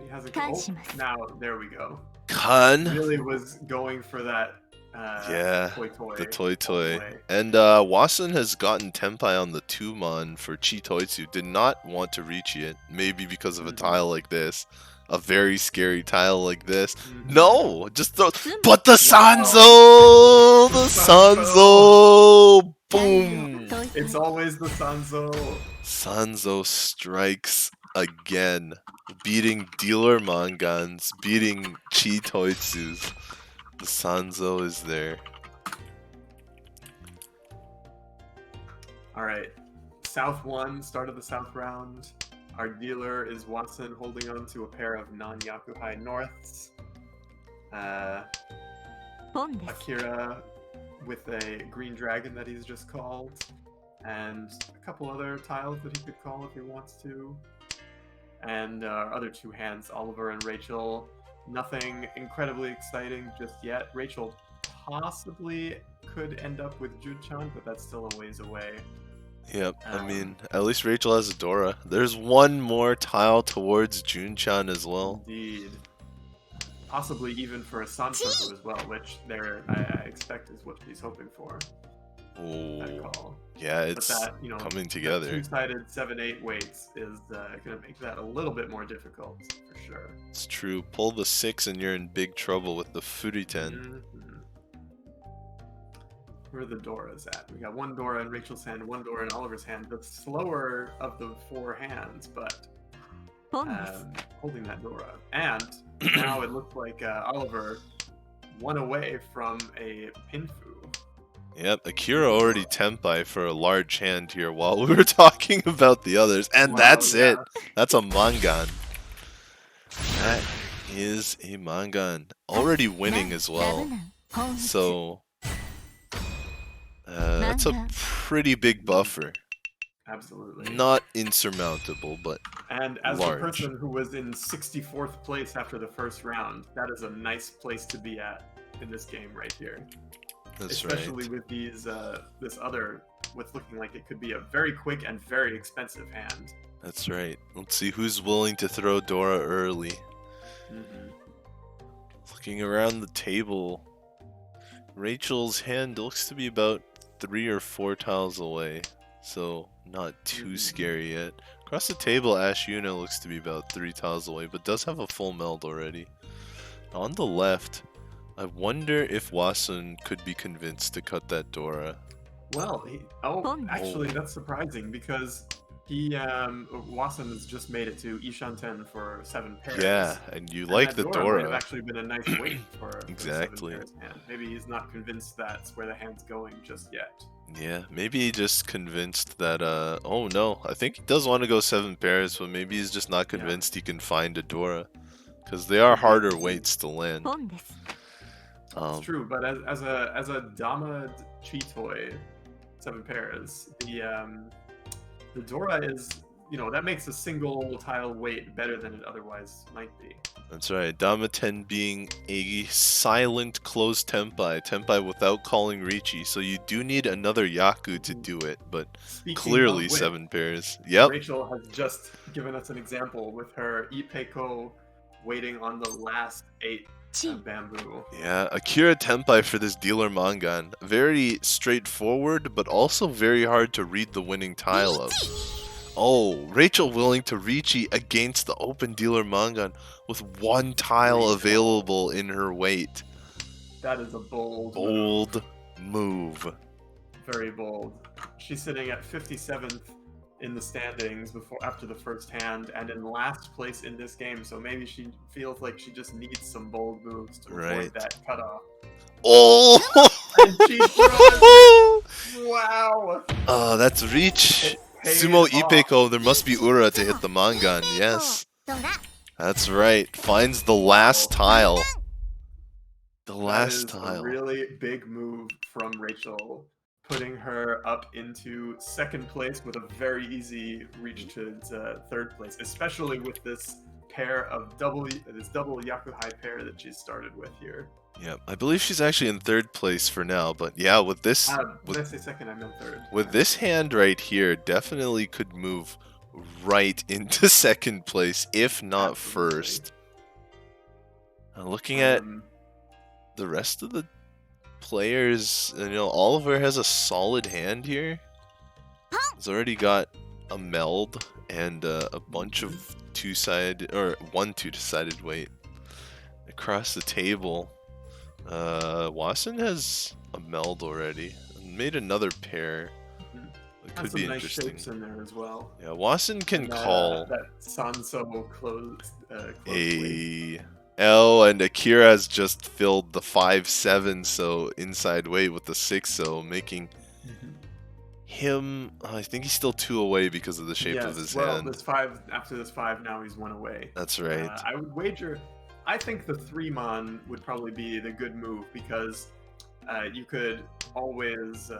he hasn't. Now there we go. Kun really was going for that. The toy. And Wasen has gotten Tenpai on the 2-mon for Chitoitsu. Did not want to reach it. Maybe because of a tile like this. A very scary tile like this. No! Just throw. But the Sanzo! The Sanzo! Boom! It's always the Sanzo. Sanzo strikes again. Beating dealer Mangans. Beating Chitoitsus. The Sanzo is there. Alright. South 1, start of the South round. Our dealer is Watson holding on to a pair of non-Yakuhai Norths. Akira with a green dragon that he's just called. And a couple other tiles that he could call if he wants to. And our other 2 hands, Oliver and Rachel. Nothing incredibly exciting just yet. Rachel possibly could end up with Jun-chan, but that's still a ways away. Yep, I mean, at least Rachel has a Dora. There's one more tile towards Jun-chan as well. Indeed. Possibly even for a Sanfurbu as well, which I expect is what he's hoping for. Oh, yeah, it's coming together. That 2-sided 7-8 weights is going to make that a little bit more difficult, for sure. It's true. Pull the 6 and you're in big trouble with the Furiten. Where are the Doras at? We got 1 Dora in Rachel's hand, 1 Dora in Oliver's hand. The slower of the 4 hands, but holding that Dora. And now it looks like Oliver 1 away from a Pinfu. Yep, Akira already Tenpai for a large hand here while we were talking about the others. And that's it. That's a Mangan. That is a Mangan. Already winning as well. So, that's a pretty big buffer. Absolutely. Not insurmountable, but and as large. the person who was in 64th place after the first round, that is a nice place to be at in this game right here. That's especially with these this other what's looking like it could be a very quick and very expensive hand. That's right. Let's see who's willing to throw Dora early. Looking around the table, Rachel's hand looks to be about 3 or 4 tiles away, so not too scary yet. Across the table, Ash Yuna looks to be about 3 tiles away, but does have a full meld already. On the left, I wonder if Wasun could be convinced to cut that Dora. Well, actually, that's surprising because Wasun has just made it to Ishanten for 7 pairs. Yeah, and you like the Dora. Would have actually been a nice weight for exactly. 7 pairs hand. Maybe he's not convinced that's where the hand's going just yet. Yeah, maybe he just convinced that. Oh no, I think he does want to go 7 pairs, but maybe he's just not convinced he can find a Dora, because they are harder weights to land. It's true, but as a Dama Chitoy 7 pairs, the Dora is, that makes a single tile weight better than it otherwise might be. That's right. Dama 10 being a silent closed Tenpai without calling Riichi, so you do need another Yaku to do it, but clearly 7 pairs. Yep. Rachel has just given us an example with her Ipeko waiting on the last 8 bamboo. Yeah, Akira Tenpai for this dealer Mangan. Very straightforward, but also very hard to read the winning tile of. Oh, Rachel willing to Riichi against the open dealer Mangan with 1 tile available in her weight. That is a bold move. Very bold. She's sitting at 57th in the standings after the first hand, and in last place in this game. So maybe she feels like she just needs some bold moves to avoid that cutoff. Oh! And she draws it! Wow! Oh, that's Riichi. Sumo Ipeko, there must be Ura to hit the Mangan, yes. That's right. Finds the last tile. The last tile. That is a really big move from Rachel, putting her up into second place with a very easy reach to third place, especially with this pair of double Yakuhai pair that she's started with here. Yeah, I believe she's actually in third place for now, but yeah, with this... Did I say second? I meant third. With this hand right here, definitely could move right into second place, if not first. Looking at the rest of the players, you know, Oliver has a solid hand here. He's already got a meld and a bunch of two-sided, or one two-sided weight across the table. Wasson has a meld already. Made another pair. It could be interesting. Nice shapes in there as well. Yeah, Wasson can call that Sanso closed. And Akira has just filled the 5-7, so inside weight with the 6, so making him. I think he's still 2 away because of the shape of his hand. After this 5, now he's 1 away. That's right. I would wager. I think the 3-mon would probably be the good move because you could always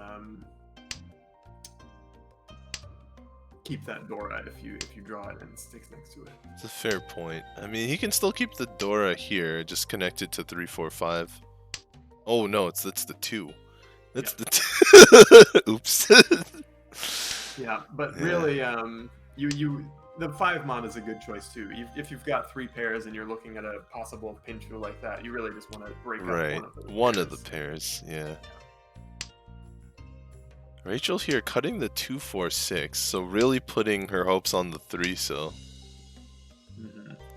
keep that Dora if you draw it and it sticks next to it. It's a fair point. I mean, he can still keep the Dora here, just connected to 3, 4, 5. Oh no, that's the 2. That's the 2. Oops. Yeah, but really, the 5-mon is a good choice too. If you've got 3 pairs and you're looking at a possible Pinshu like that, you really just want to break up one of the pairs. Yeah. Rachel here cutting the 2, 4, 6, so really putting her hopes on the 3, so.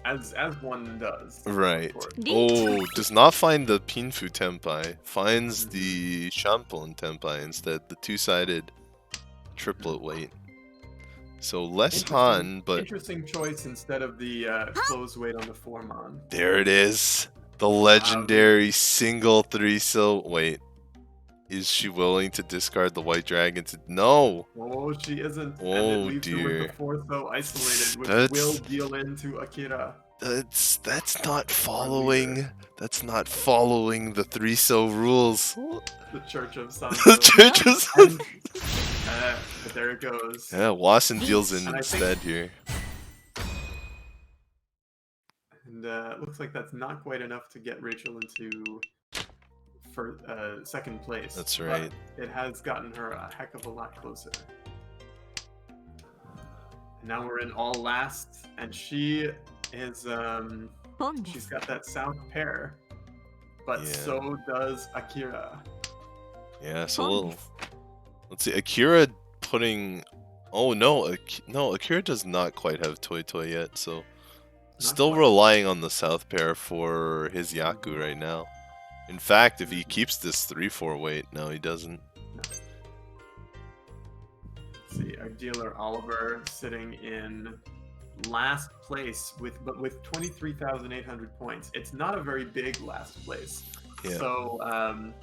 As one does. Right. Oh, does not find the Pinfu Tenpai. Finds the Shampon Tenpai instead, the 2-sided triplet weight. So less Han, but... Interesting choice instead of the closed weight on the 4-mon. There it is. The legendary single 3-sil... Wait. Is she willing to discard the white dragon to... No! Oh, she isn't. Oh, and it leaves dear. her with the 4-so isolated, which will deal into Akira. That's not following... That's not following the 3-so rules. The Church of Sanso. The Church of Sanso. But there it goes. Yeah, Wasson deals in instead here. And looks like that's not quite enough to get Rachel into second place. That's right. But it has gotten her a heck of a lot closer. And now we're in all last, and she is she's got that south pair, but so does Akira. Yeah, so let's see. Akira putting. Oh no, Akira does not quite have Toy Toy yet, so still relying on the south pair for his Yaku right now. In fact, if he keeps this 3-4 weight, no, he doesn't. Let's see, our dealer Oliver sitting in last place with 23,800 points. It's not a very big last place. Yeah. So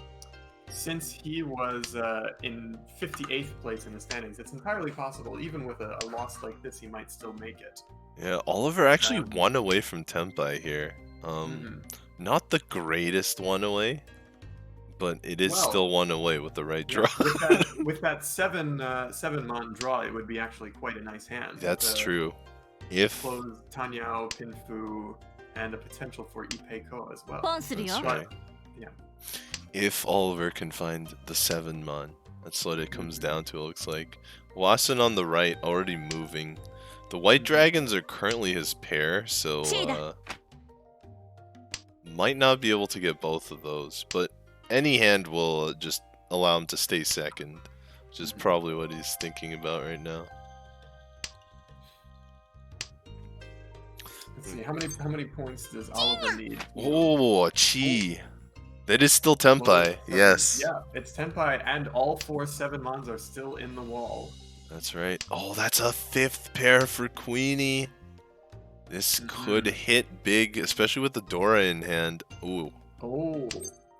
since he was in 58th place in the standings, it's entirely possible, even with a loss like this, he might still make it. Yeah, Oliver actually 1 away from Tenpai here. Not the greatest 1 away, but it is still 1 away with the right draw. with that 7-mon draw, it would be actually quite a nice hand. That's true. If close Tanyao, Pinfu, and a potential for Ipeko as well. That's right. Yeah. If Oliver can find the 7-mon, that's what it comes down to. It looks like Wasson on the right already moving. The white dragons are currently his pair, so might not be able to get both of those, but any hand will just allow him to stay second, which is probably what he's thinking about right now. Let's see, how many points does Oliver need? Oh, Chi. It is still Close Tenpai, seven. yes. Yeah, it's Tenpai, and all 4 7-mons are still in the wall. That's right. Oh, that's a 5th pair for Queenie. This could hit big, especially with the Dora in hand. Ooh. Oh,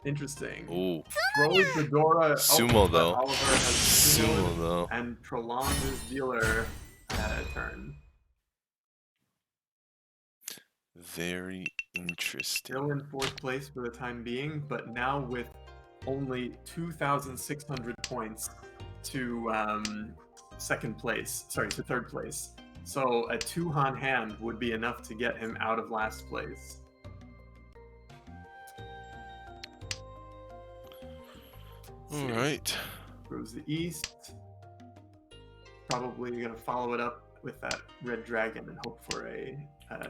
interesting. Ooh. Throws the Dora. Sumo, But though. Oliver has Sumo, sumoed though. and prolonged his dealer turn. Very interesting. Still in 4th place for the time being, but now with only 2,600 points to second place. Sorry, to third place. So a 2-Han hand would be enough to get him out of last place. All right. Goes the east. Probably gonna follow it up with that red dragon and hope for a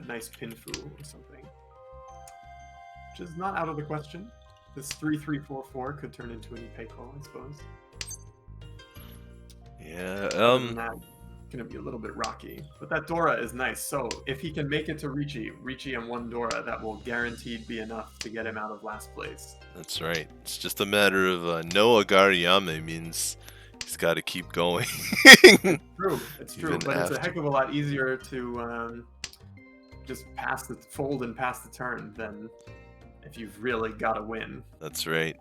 nice pinfu or something, which is not out of the question. This 3-3-4-4 could turn into an Ippei call, I suppose. Yeah. Other than that, gonna be a little bit rocky. But that Dora is nice. So if he can make it to Riichi and 1 Dora, that will guaranteed be enough to get him out of last place. That's right. It's just a matter of no Agariyame means he's got to keep going. It's true, but it's a heck of a lot easier to just fold and pass the turn than if you've really got to win. That's right.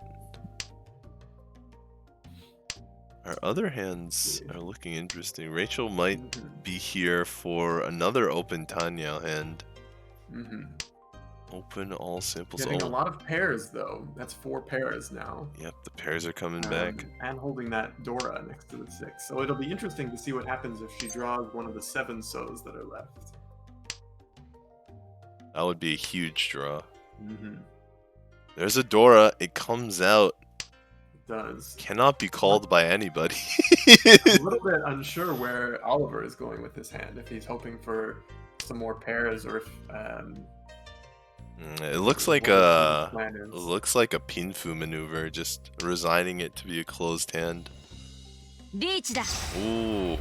Our other hands are looking interesting. Rachel might be here for another open Tanyao hand. Open all samples. Getting a lot of pairs, though. That's 4 pairs now. Yep, the pairs are coming back. And holding that Dora next to the 6. So it'll be interesting to see what happens if she draws one of the 7 So's that are left. That would be a huge draw. There's a Dora. It comes out. It does. Cannot be called by anybody. I'm a little bit unsure where Oliver is going with his hand. If he's hoping for some more pairs, or if it looks like a pinfu maneuver, just resigning it to be a closed hand. Ooh,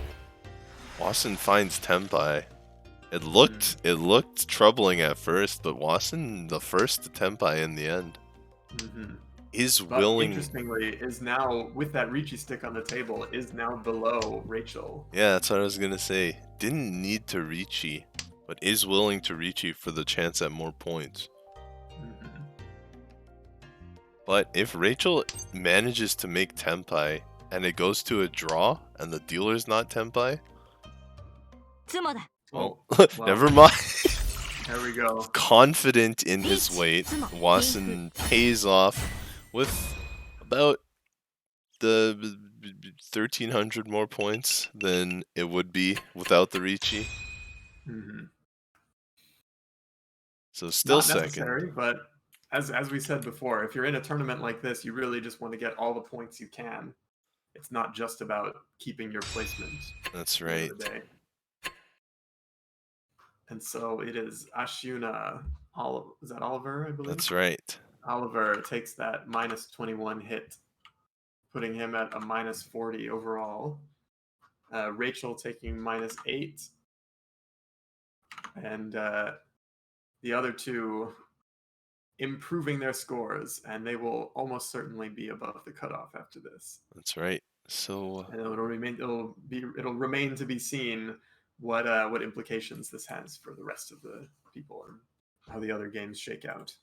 Wasson finds Tenpai. It looked troubling at first, but Wasson the first to Tenpai in the end. Interestingly, is now with that Riichi stick on the table, is now below Rachel. Yeah, that's what I was gonna say. Didn't need to Riichi, but is willing to Riichi for the chance at more points. But if Rachel manages to make Tenpai and it goes to a draw and the dealer's not Tenpai, well, never mind. There we go. Confident in his weight, Wasson pays off with about the 1,300 more points than it would be without the Riichi. So still not second. Necessary, but as we said before, if you're in a tournament like this, you really just want to get all the points you can. It's not just about keeping your placement. That's right. And so it is Ashuna. Is that Oliver, I believe? That's right. Oliver takes that -21 hit, putting him at a -40 overall. Rachel taking -8. And the other two improving their scores, and they will almost certainly be above the cutoff after this. That's right. So and it'll remain to be seen what implications this has for the rest of the people and how the other games shake out.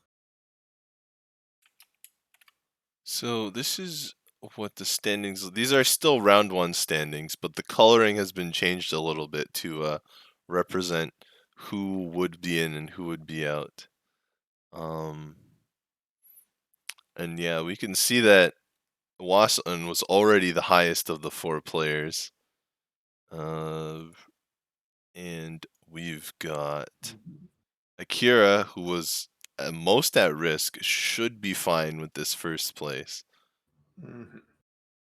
So this is what the standings. These are still round 1 standings, but the coloring has been changed a little bit to represent who would be in and who would be out. And yeah, we can see that Wasson was already the highest of the 4 players. And we've got Akira, who was most at risk, should be fine with this first place.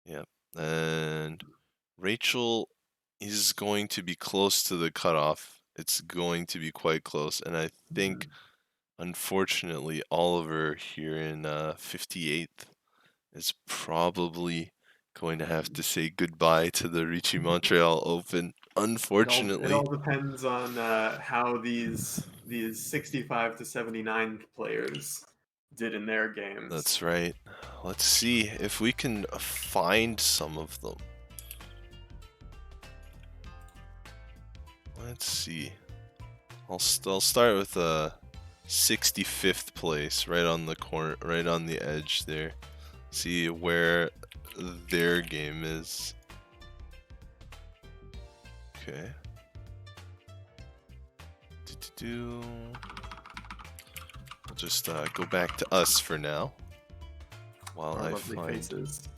Yep. And Rachel is going to be close to the cutoff. It's going to be quite close. And I think, unfortunately, Oliver here in 58th is probably going to have to say goodbye to the Riichi Montreal Open. Unfortunately, it all depends on how these 65 to 79 players did in their games. That's right. Let's see if we can find some of them. Let's see. I'll start with 65th place, right on the corner, right on the edge there. See where their game is. Okay. We'll just go back to us for now, while Our I lovely find faces.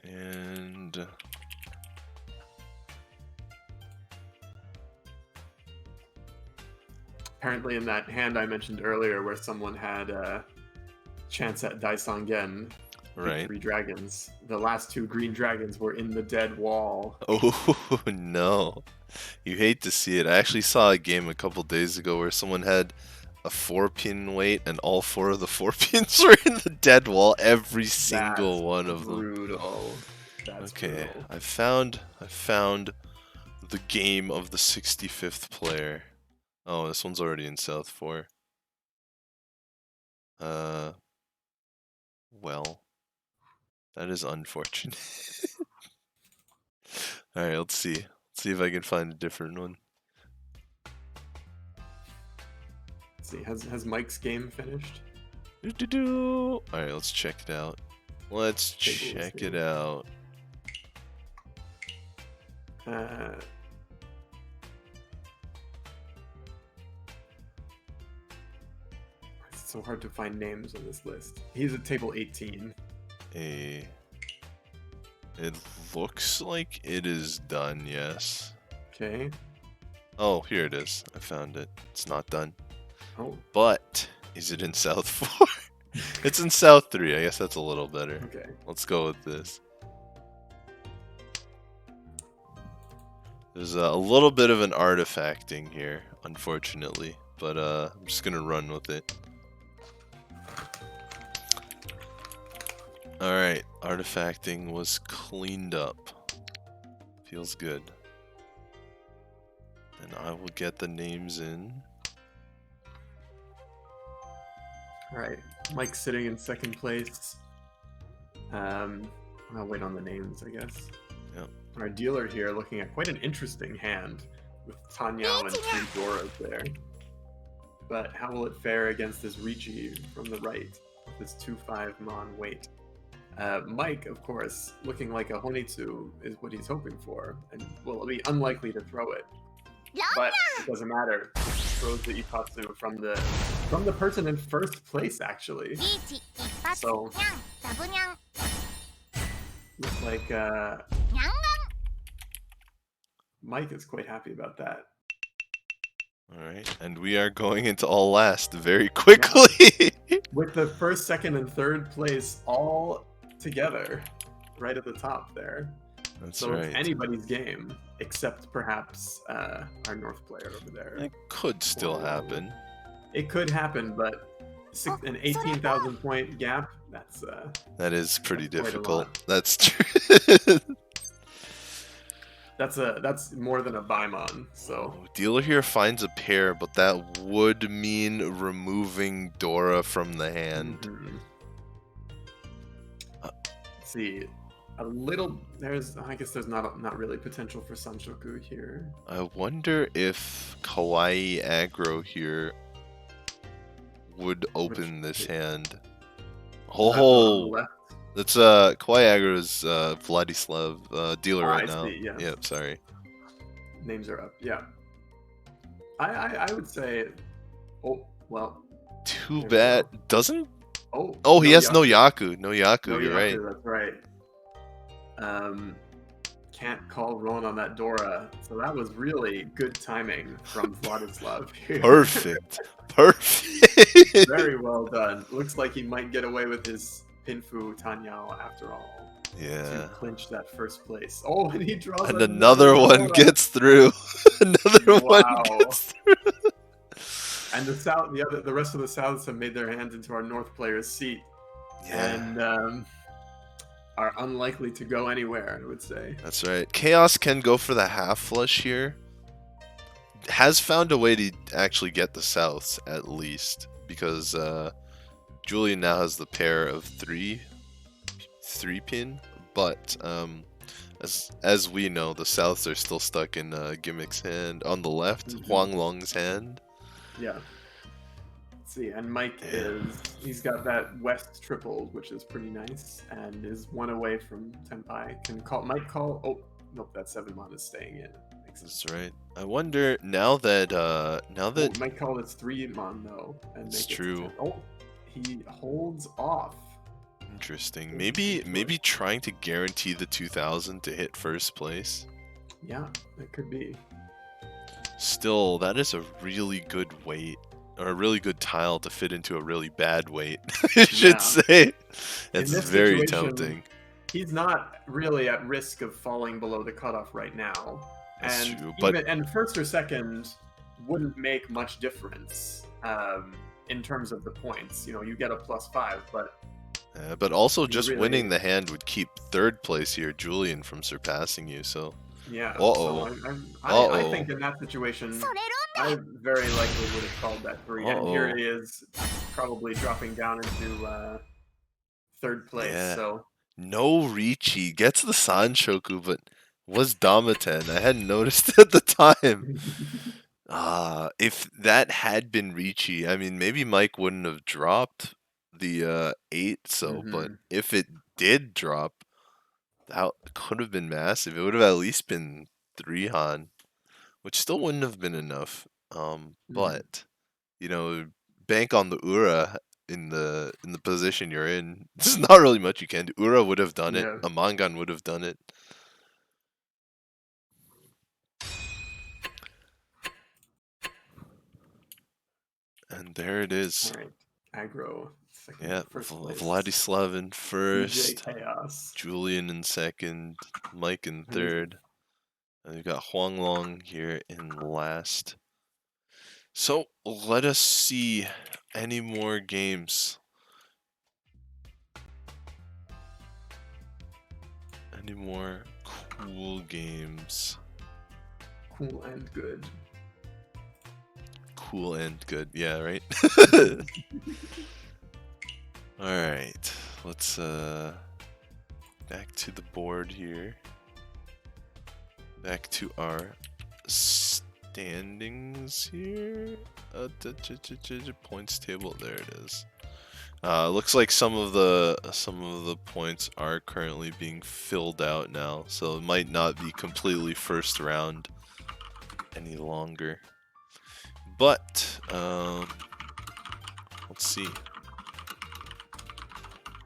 and Apparently in that hand I mentioned earlier where someone had a chance at Daisangen, right. 3 dragons, the last 2 green dragons were in the dead wall. Oh no, you hate to see it. I actually saw a game a couple days ago where someone had a 4-pin weight and all 4 of the 4 pins were in the dead wall, every single one of them. Brutal. That's okay, brutal. I found the game of the 65th player. Oh, this one's already in South 4. Well, that is unfortunate. Alright, let's see. Let's see if I can find a different one. Let's see, has Mike's game finished? Alright, let's check it out. Let's check it out. It's so hard to find names on this list. He's at table 18. It looks like it is done, yes. Okay. Oh, here it is. I found it. It's not done. Oh. But, is it in South 4? It's in South 3. I guess that's a little better. Okay. Let's go with this. There's a little bit of an artifacting here, unfortunately. But I'm just going to run with it. Alright, artifacting was cleaned up. Feels good. And I will get the names in. Alright, Mike's sitting in second place. I'll wait on the names, I guess. Yep. Our dealer here looking at quite an interesting hand with Tanyao and 3 Doras there. But how will it fare against this Riichi from the right? This 2-5 Mon weight. Mike, of course, looking like a Honitsu is what he's hoping for, and will be unlikely to throw it. But it doesn't matter. He throws the Ippatsu from the person in first place, actually. So looks like Mike is quite happy about that. Alright, and we are going into all last very quickly. With the first, second, and third place all together, right at the top there. That's so right. It's anybody's game, except perhaps our North player over there. It could still happen. It could happen, but an 18,000 point gap, that is pretty difficult. That's true. That's more than a Baimon, so. Dealer here finds a pair, but that would mean removing Dora from the hand. Mm-hmm. See, a little. I guess there's not really potential for Sanshoku here. I wonder if Kawaii Aggro here would open this hand. Oh, that's Kawaii Aggro is Vladislav, dealer right now. See, yes. Yep, sorry. Names are up. Yeah. I would say. Oh well. Too bad. Doesn't. Oh, he has no Yaku. No Yaku. You're right. That's right. Can't call Ron on that Dora. So that was really good timing from Vladislav here. Perfect. Very well done. Looks like he might get away with his Pinfu Tanyao after all. Yeah. To clinch that first place. Oh, and he draws. And another one gets through. Another one gets through. And the rest of the Souths have made their hands into our North player's seat. Yeah. And are unlikely to go anywhere, I would say. That's right. Chaos can go for the half flush here. has found a way to actually get the Souths at least, because Julian now has the pair of three pin, but as we know, the Souths are still stuck in Gimmick's hand. On the left, Huang Long's hand. Yeah. Let's see, and Mike Yeah. he's got that West triple, which is pretty nice, and is one away from Tenpai. Might call. Oh, nope, that 7-mon is staying in. That's right. I wonder now that Might call this 3-mon though, and it's make it true. 10. Oh, he holds off. Interesting. Maybe trying to guarantee the 2000 to hit first place. Yeah, that could be. Still, that is a really good weight, or a really good tile to fit into a really bad weight. I should say. It's very tempting. He's not really at risk of falling below the cutoff right now. That's and true, and first or second wouldn't make much difference in terms of the points. You know, you get a +5, but also just really... winning the hand would keep third place here, Julian, from surpassing you. So yeah. Uh-oh. So I think in that situation, I very likely would have called that 3. And here he is, probably dropping down into third place. Yeah. So no Riichi gets the Sanshoku, but was Damaten. I hadn't noticed at the time. If that had been Riichi, I mean, maybe Mike wouldn't have dropped the 8. So, but if it did drop, that could have been massive. It would have at least been 3 Han, which still wouldn't have been enough. But you know, bank on the Ura in the position you're in. There's not really much you can do. Ura would have done it. A Mangan would have done it. And there it is. All right. Aggro. Second, yeah, first place. Vladislav in first. Chaos. Julian in second. Mike in third. And we've got Huang Long here in last. So let us see any more games. Any more cool games? Cool and good. Cool and good, yeah, right? Alright, let's back to the board here. Back to our standings here. Points table, there it is. Looks like some of the points are currently being filled out now, so it might not be completely first round any longer. But let's see.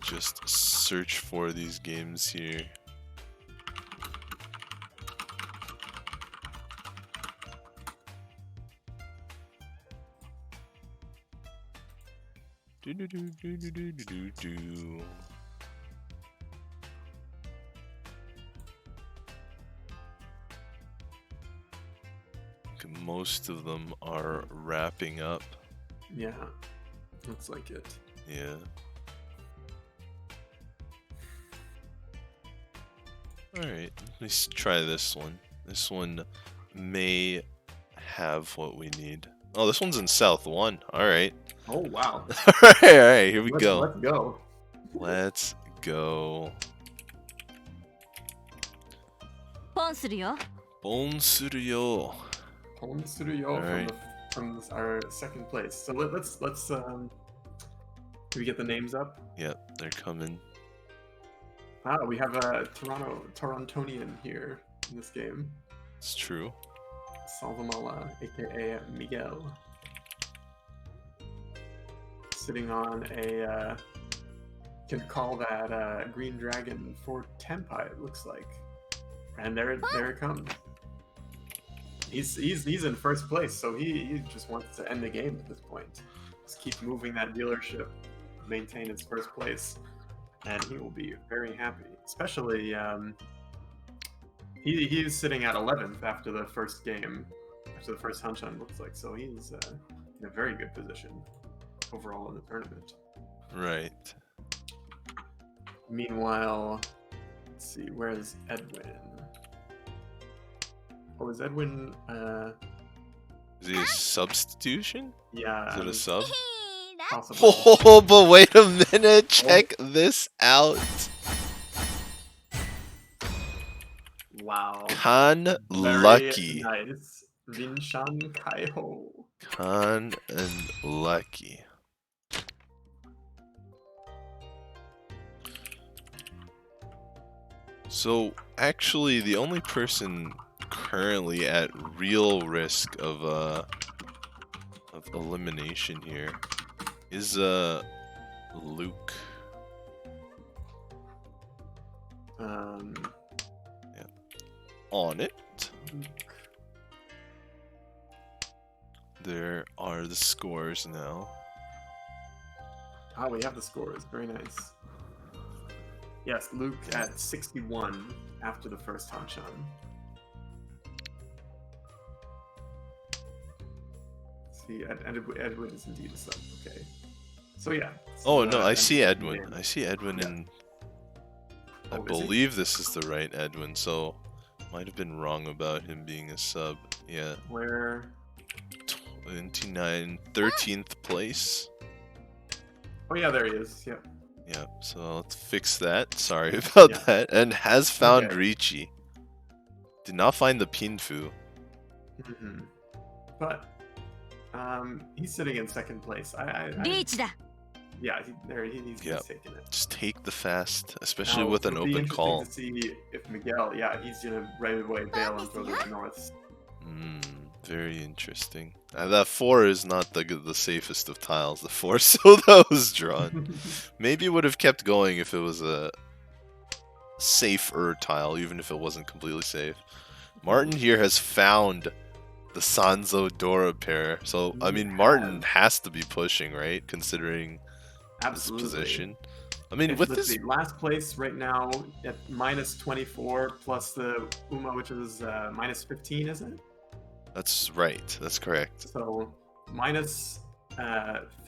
Just search for these games here. Most of them are wrapping up. Yeah, looks like it. Yeah. Alright, let's try this one. This one may have what we need. Oh, this one's in South 1. Alright. Oh, wow. Alright, here we go. Let's go. Let's go. Bonsuryo. Bonsuryo. Bonsuryo from our second place. So let's can we get the names up? Yep, they're coming. We have a Torontonian here in this game. It's true. Salvamala, aka Miguel, sitting on a can call that green dragon for Tenpai, it looks like. And there it comes. He's in first place, so he just wants to end the game at this point. Just keep moving that dealership, maintain its first place, and he will be very happy. Especially he's sitting at 11th after the first game, after the first Hanshan, looks like. So he's in a very good position overall in the tournament. Right. Meanwhile, let's see, where's Edwin? Oh, is Edwin Is he a substitution? Yeah. Is it a sub? Possibly. Oh, but wait a minute. Check this out. Wow. Khan Very Lucky. nice. Rinshan Kaiho. Khan and Lucky. So, actually, the only person currently at real risk of elimination here is Luke. Yeah. On it. There are the scores now. Ah, we have the scores. Very nice. Yes, Luke at 61 after the first Hanshan. See, Edwin is indeed a sub. Okay. So yeah. Oh no, I and- see Edwin. I see Edwin Yeah. in. I Oh, is he? believe this is the right Edwin, so might have been wrong about him being a sub. Yeah. Where? 13th place. Oh yeah, there he is. Yeah. Yeah, so let's fix that. Sorry about Yeah. that. And has found Okay. Riichi. Did not find the Pinfu. Mhm. But he's sitting in second place. I リーチだ yeah, he's Yep. taking it. Just take the fast, especially Now, with an it'll be open interesting call. to see if Miguel, yeah, he's gonna right away bail and throw the north. Very interesting. That 4 is not the safest of tiles. The 4 so that was drawn. Maybe it would have kept going if it was a safer tile, even if it wasn't completely safe. Martin here has found the Sanzo Dora pair. So, I mean, Martin has to be pushing, right? Considering Absolutely. his position. I mean, If, with let's this... see, last place right now at minus 24 plus the Uma, which is minus 15, isn't it? That's right. That's correct. So minus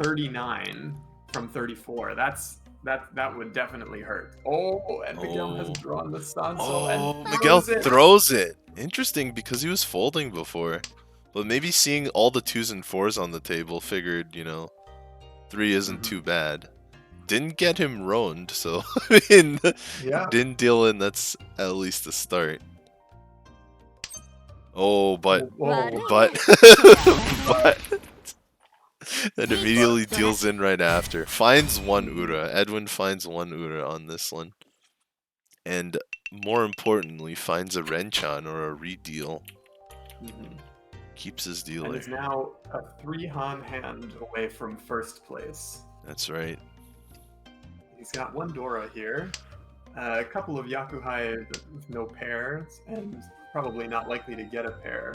39 from 34. That would definitely hurt. Oh, and Miguel has drawn the Sanso. Oh, and Miguel throws it. throws it. Interesting, because he was folding before. But maybe seeing all the 2s and 4s on the table, figured, 3 isn't too bad. Didn't get him roaned, so, I mean, Yeah. didn't deal in, that's at least a start. Oh, but, Whoa. but, but, and immediately deals in right after. Finds one Ura. Edwin finds one Ura on this one. And more importantly, finds a Renchan or a redeal. Mhm. Keeps his And dealer. is now a 3-Han hand away from first place. That's right. He's got one Dora here, a couple of Yakuhai with no pairs, and probably not likely to get a pair.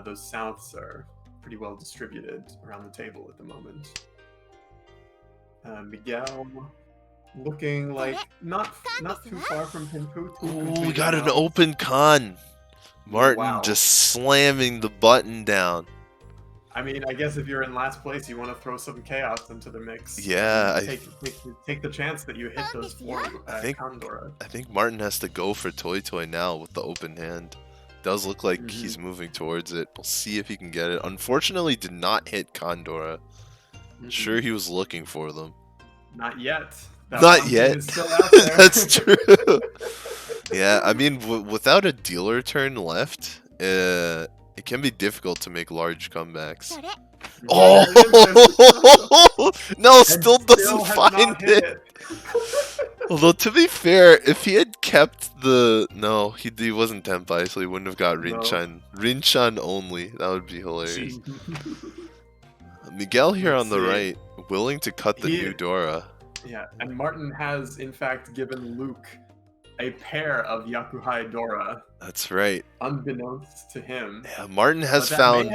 Those Souths are pretty well distributed around the table at the moment. Miguel looking like not too far from Pinpu. Oh, we got an open con. Martin Wow. just slamming the button down. I mean, I guess if you're in last place, you want to throw some chaos into the mix. Yeah, take the chance that you hit those 4 I think- Condora. I think Martin has to go for Toy Toy now with the open hand. Does look like he's moving towards it. We'll see if he can get it. Unfortunately, did not hit Condora. Sure, he was looking for them. Not yet. That Not one yet. is still out there. That's true. Yeah, I mean, without a dealer turn left, it can be difficult to make large comebacks. それ Oh no! And Still doesn't has find not hit it. Although to be fair, if he had kept the he wasn't Tenpai, so he wouldn't have got No. Rinchan. Rinchan only. That would be hilarious. Miguel here Let's on the see. right, willing to cut the He- new Dora. Yeah, and Martin has in fact given Luke a pair of Yakuhai Dora, That's right. unbeknownst to him. Yeah, Martin has But found.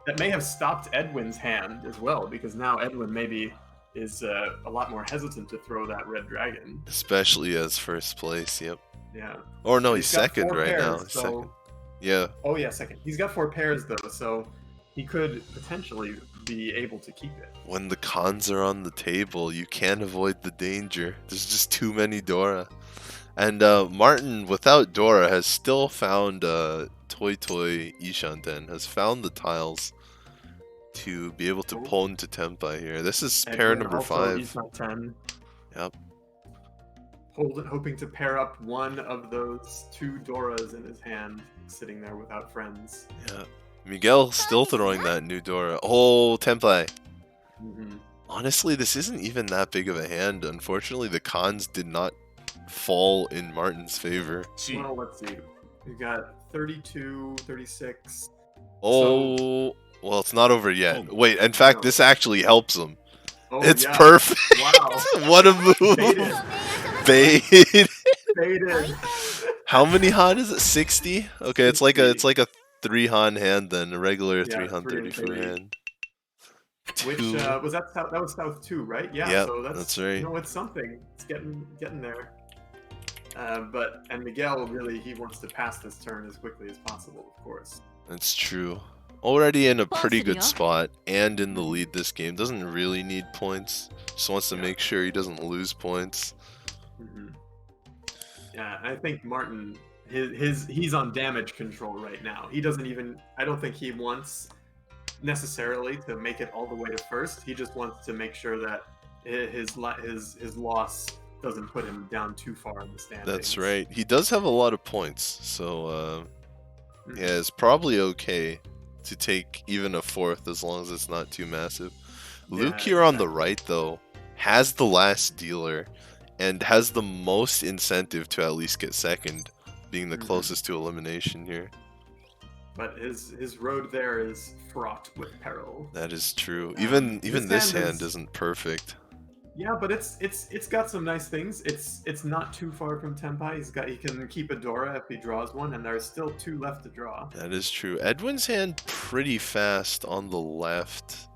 that may have stopped Edwin's hand as well, because now Edwin maybe is a lot more hesitant to throw that red dragon. Especially as first place, yep. Yeah. Or no, He's he's got second 4 right pairs, now. He's so- second. Yeah. Oh yeah, second. He's got 4 pairs though, so he could potentially be able to keep it. When the cons are on the table, you can't avoid the danger. There's just too many Dora. And Martin, without Dora, has still found Toy Toy Toy Ishanten has found the tiles to be able to pwn to Tenpai here. This is pair Edwin number also 5. He's not 10. Yep. Hoping to pair up one of those 2 Doras in his hand, sitting there without friends. Yeah. Miguel still throwing that new Dora. Oh, Tenpai. Honestly, this isn't even that big of a hand. Unfortunately, the cons did not fall in Martin's favor. Well, let's see. We've got 32, 36. Oh, well, it's not over yet. Wait, in fact, this actually helps him. Oh, It's yeah. perfect. Wow. What a move. Baited. Baited. How many Han is it? 60? Okay, it's like a 3 Han hand then, a regular 3 Han 34 hand. Which was that South? That was South 2, right? Yeah. Yep, So that's right. You know, it's something. It's getting there. And Miguel really he wants to pass this turn as quickly as possible, of course. That's true. Already in a pretty good spot and in the lead this game. Doesn't really need points. Just wants to make sure he doesn't lose points. Yeah, I think Martin, he's on damage control right now. He doesn't even. I don't think he wants necessarily to make it all the way to first. He just wants to make sure that his loss doesn't put him down too far in the standings. That's right. He does have a lot of points, so yeah, it's probably okay to take even a 4th as long as it's not too massive. Luke here on the right, though, has the last dealer and has the most incentive to at least get 2nd, being the closest to elimination here. But his road there is fraught with peril. That is true. Even this hand isn't perfect. Yeah, but it's got some nice things. It's not too far from Tenpai. He can keep a Dora if he draws one, and there's still 2 left to draw. That is true. Edwin's hand pretty fast on the left.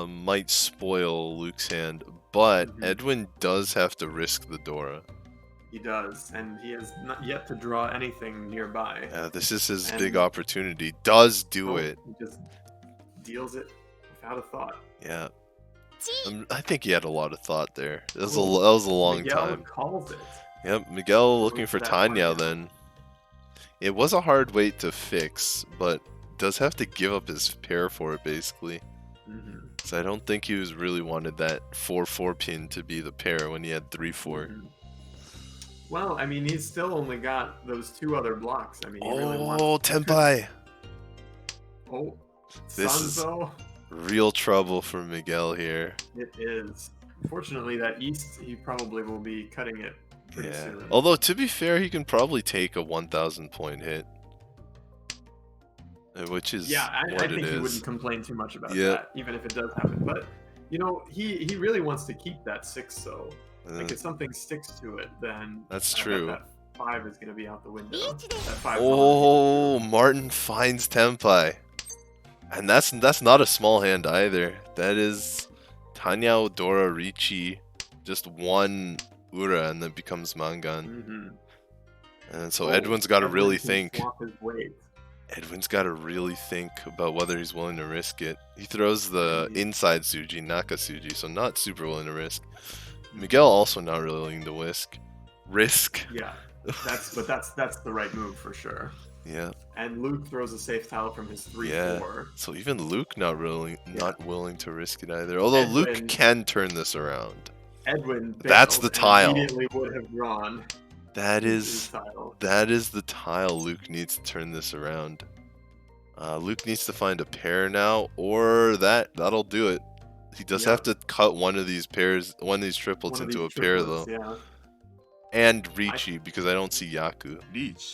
Might spoil Luke's hand, but Edwin does have to risk the Dora. He does, and he has not yet to draw anything nearby. This is his big opportunity. Does do it. He just deals it without a thought. Yeah. I think he had a lot of thought there. That was a long time. Miguel calls it. Yep, Miguel looking for Tanya then. It was a hard weight to fix, but does have to give up his pair for it basically. So I don't think he was really wanted that 4-4 pin to be the pair when he had 3-4. Well, I mean, he's still only got those 2 other blocks. I mean, he really wants... Tenpai! Oh, this Sanzo. is real trouble for Miguel here. It is. Fortunately, that East, he probably will be cutting it pretty soon. Although, to be fair, he can probably take a 1,000 point hit. Which is I think he wouldn't complain too much about that, even if it does happen. But, you know, he really wants to keep that 6, so... Like if something sticks to it, then that's true. That 5 is going to be out the window. Martin finds Tenpai, and that's not a small hand either. That is Tanya, Dora, Riichi, just 1 Ura, and then becomes Mangan. And so Edwin's got to really think. Edwin's got to really think about whether he's willing to risk it. He throws the inside Suji, Naka Suji, so not super willing to risk. Miguel also not really willing to risk. Yeah, that's the right move for sure. Yeah. And Luke throws a safe tile from his 3-4. Yeah. So even Luke not willing to risk it either. Although Luke can turn this around. Edwin. That's the tile. Immediately would have drawn. That is the tile Luke needs to turn this around. Luke needs to find a pair now, or that'll do it. He does have to cut one of these triplets into a pair, though. Yeah. And Riichi, because I don't see Yaku.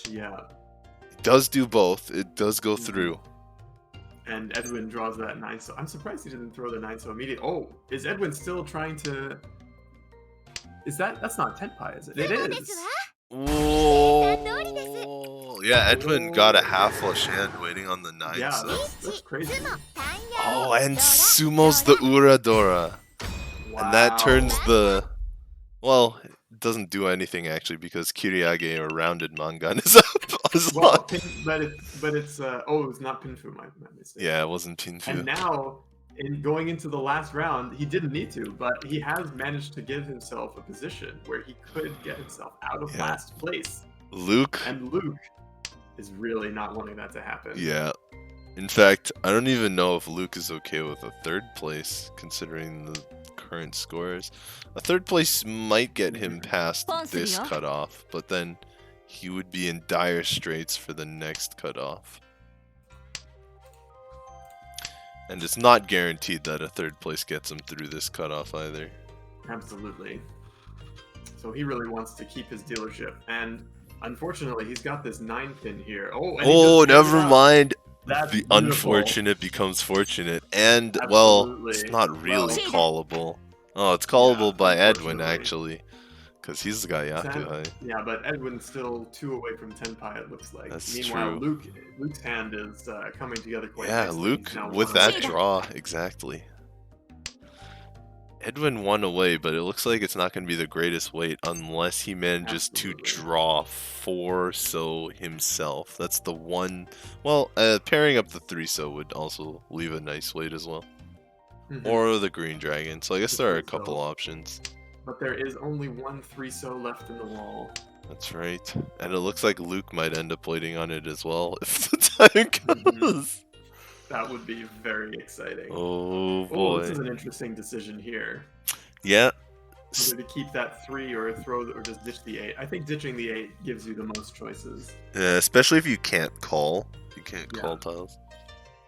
Yeah. It does do both. It does go through. And Edwin draws that 9, so I'm surprised he didn't throw the 9 so immediately. Oh, is Edwin still trying to... That's not Tenpai, is it? It is! Oh, yeah, Edwin got a half flush hand waiting on the 9. Yeah, so. that's crazy. Oh, and Sumo's the Uradora. Wow. And that turns the... Well, it doesn't do anything, actually, because Kiriage or Rounded Mangan is up. Well, but it's... oh, it's not Pinfu, my mistake. Yeah, it wasn't Pinfu. And now, going into the last round, he didn't need to, but he has managed to give himself a position where he could get himself out of last place. Luke is really not wanting that to happen. Yeah. In fact, I don't even know if Luke is okay with a third place, considering the current scores. A third place might get him past this cutoff, but then he would be in dire straits for the next cutoff. And it's not guaranteed that a third place gets him through this cutoff either. Absolutely. So he really wants to keep his dealership, and unfortunately, he's got this 9-pin here. Oh, and he just never picks it up. mind. That's the beautiful. Unfortunate becomes fortunate, and Absolutely. well, it's not really Well. callable. Oh, it's callable Yeah, by Edwin unfortunately. actually, because he's the guy Yakuhai. Yeah, but Edwin's still 2 away from Tenpai, it looks like. That's Meanwhile, true. Luke's hand is coming together quite Yeah, nicely. Luke He's now with 1 that away. draw, exactly. Edwin won away, but it looks like it's not going to be the greatest weight unless he manages Absolutely. to draw 4 so himself. That's the one. Well, pairing up the 3 so would also leave a nice weight as well. Mhm. Or the green dragon. So I guess The there are a 3-so. couple options. But there is only 1 3-so left in the wall. That's right. And it looks like Luke might end up waiting on it as well if the time comes. That would be very exciting. Oh Oh, boy. this is an interesting decision here. Yeah. Whether to keep that 3 or or just ditch the 8. I think ditching the 8 gives you the most choices. Yeah, especially if you can't call. You can't call tiles.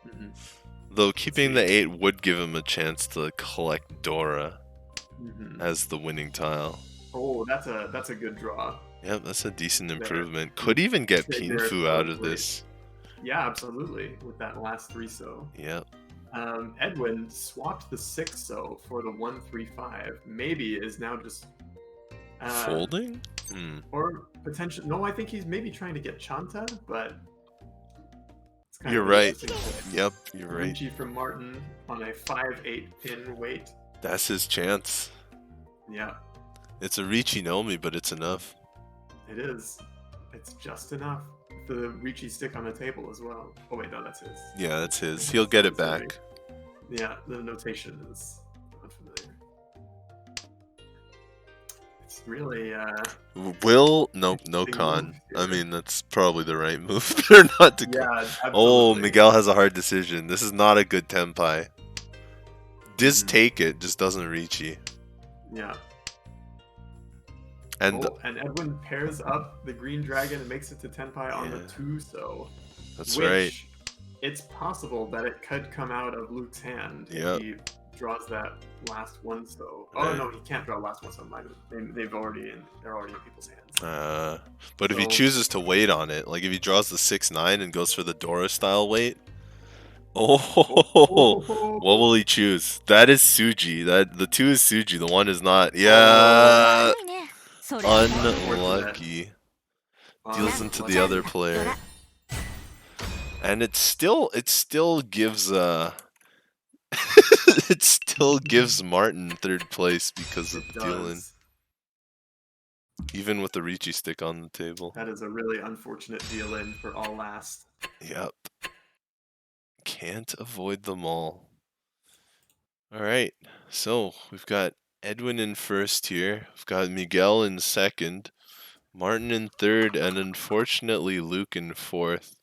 Mhm. Though keeping the 8 would give him a chance to collect Dora Mhm. as the winning tile. Oh, that's a good draw. Yep, that's a decent There. improvement. Could even get Stay there, Pinfu out of probably. this. Yeah, absolutely. With that last 3-so. Yep. Edwin swapped the 6-so for the 1-3-5. Maybe is now just Folding? or potential. No, I think he's maybe trying to get Chanta, but it's kind You're of an right. interesting choice. Yep, you're right. Riichi from Martin on a 5-8 pin weight. That's his chance. Yeah, It's a Riichi Nomi, but it's enough. it is. It's just enough. The Riichi stick on the table as well. Oh wait, no, that's his. Yeah, that's his. He'll get it Sorry. back. Yeah, the notation is unfamiliar. It's really Will? Nope, no Interesting con. move I here. mean, that's probably the right move. Better not to yeah. con. Absolutely. Oh, Miguel has a hard decision. This is not a good Tenpai. Just Mhm. take it, just doesn't Riichi. Yeah. And And Edwin pairs up the green dragon and makes it to Tenpai on the Yeah. 2-so. that's which right. It's possible that it could come out of Luke's hand Yep. if he draws that last 1-so. Oh Right. no, he can't draw last 1-so. They're already in people's hands. But if he So- chooses to wait on it, like if he draws the 6-9 and goes for the Dora style wait, oh, what will he choose? That is Suji. That the 2 is Suji. The 1 is not. Yeah, 悪いねそれ unlucky. Deals into the other ド player, ラ and it still gives it still gives Martin 3rd place because of It the dealing, does. even with the Riichi stick on the table. That is a really unfortunate deal in for all last. Yep. Can't avoid them all. Alright, so we've got Edwin in first here. We've got Miguel in second. Martin in third, and unfortunately Luke in fourth.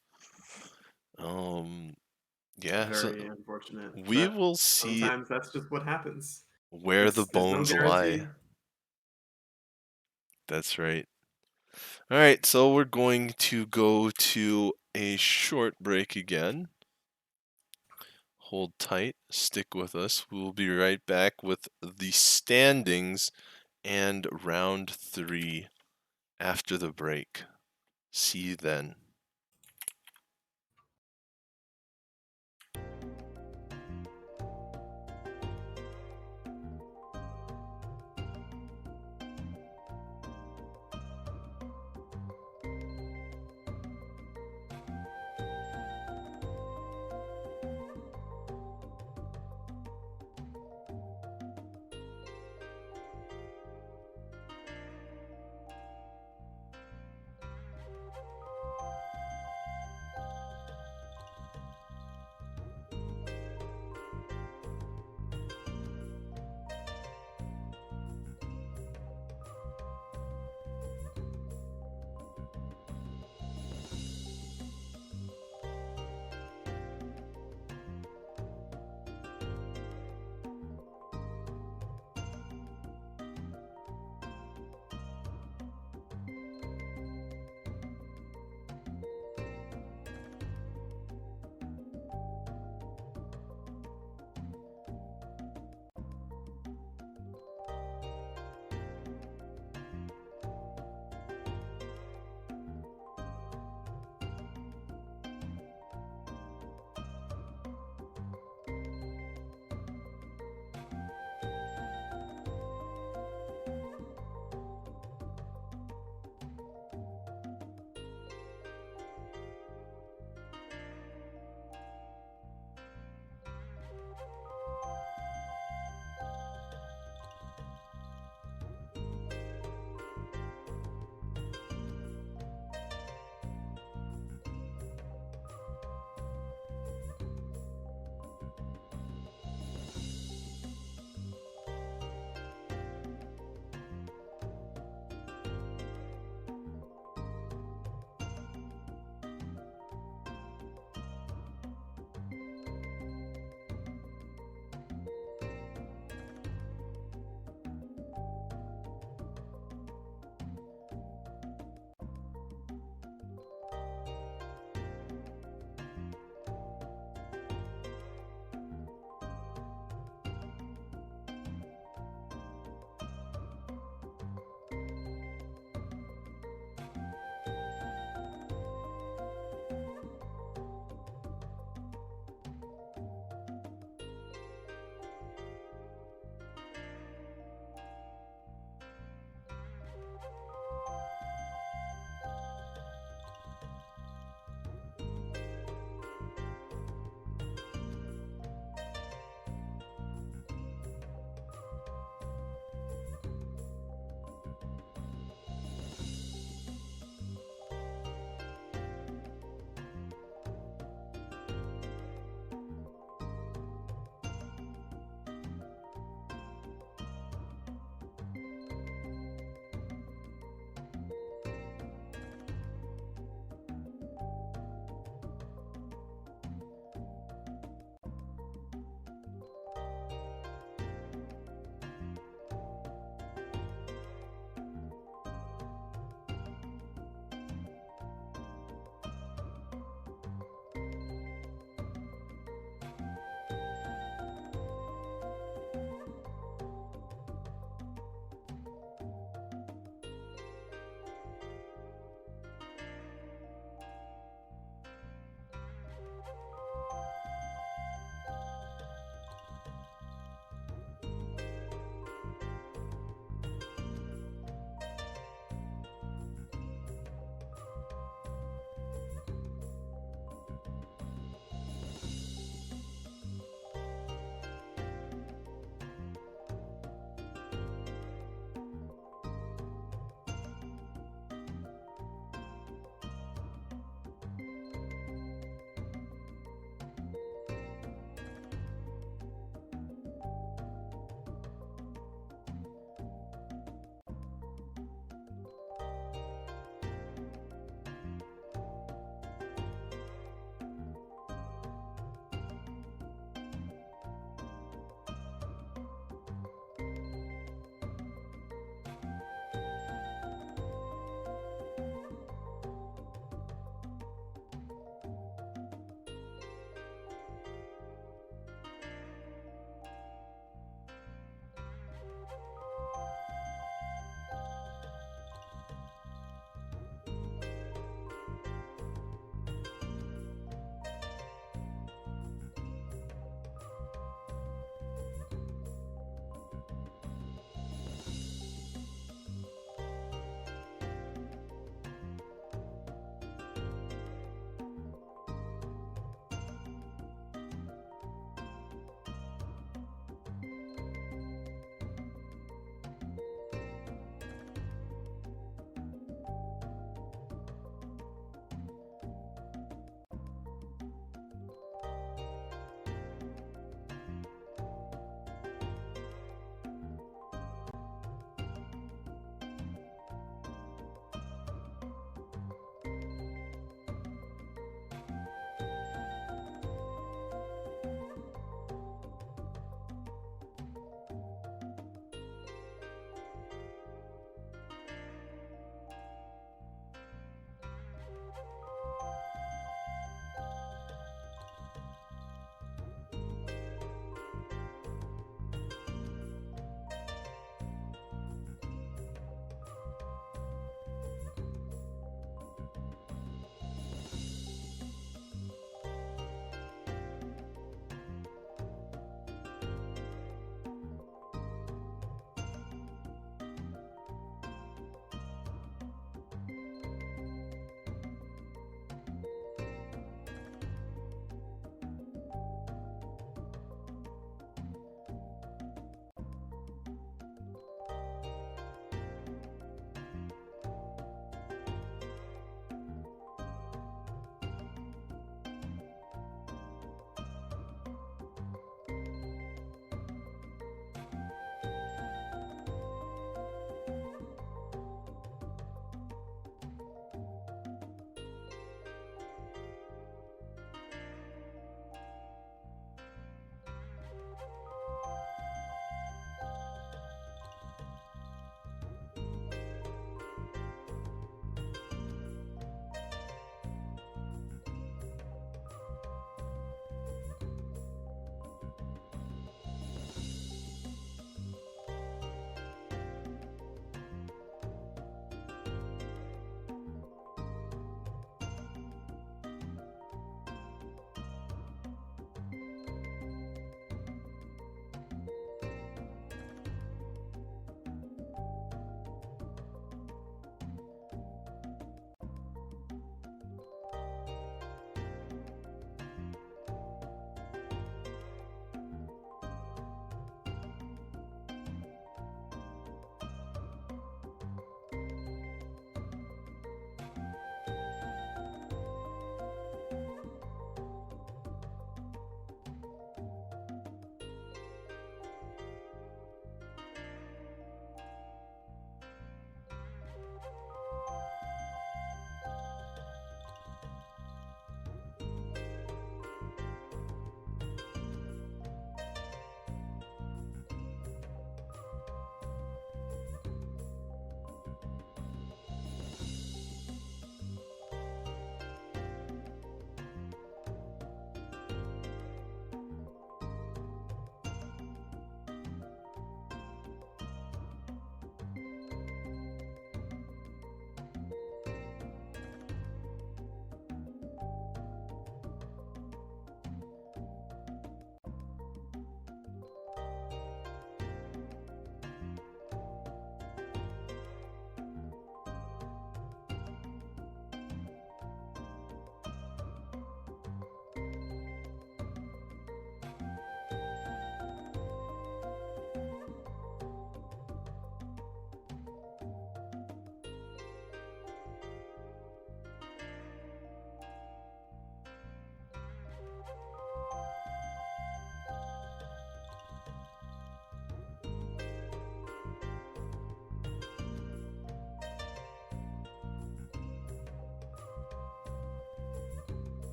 Yeah, so Very unfortunate. we but will see Sometimes that's just what happens. where the There's no bones guarantee. lie. That's right. Alright, so we're going to go to a short break again. Hold tight, stick with us. We will be right back with the standings and round 3 after the break. See you then.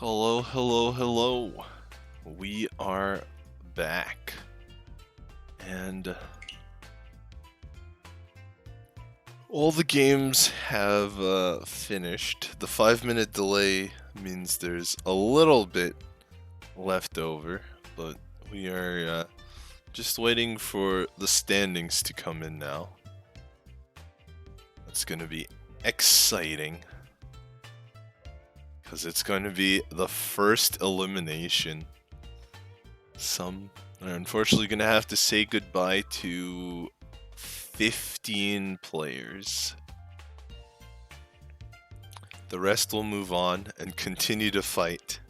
Hello, hello, hello. We are back. And all the games have finished. The 5-minute delay means there's a little bit left over, but we are just waiting for the standings to come in now. It's going to be exciting. Because it's going to be the first elimination. Some are unfortunately going to have to say goodbye to 15 players. The rest will move on and continue to fight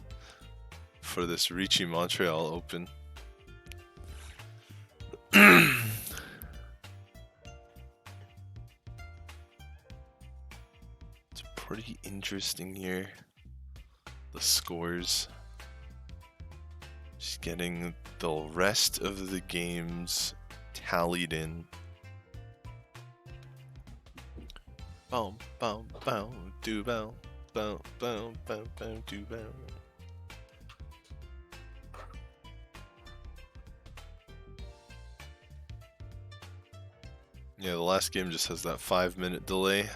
for this Riichi Montreal Open. It's pretty interesting here. The scores. Just getting the rest of the games tallied in. Boom, boom, boom, do boom, boom, boom, boom, boom, do boom. Yeah, the last game just has that 5-minute delay.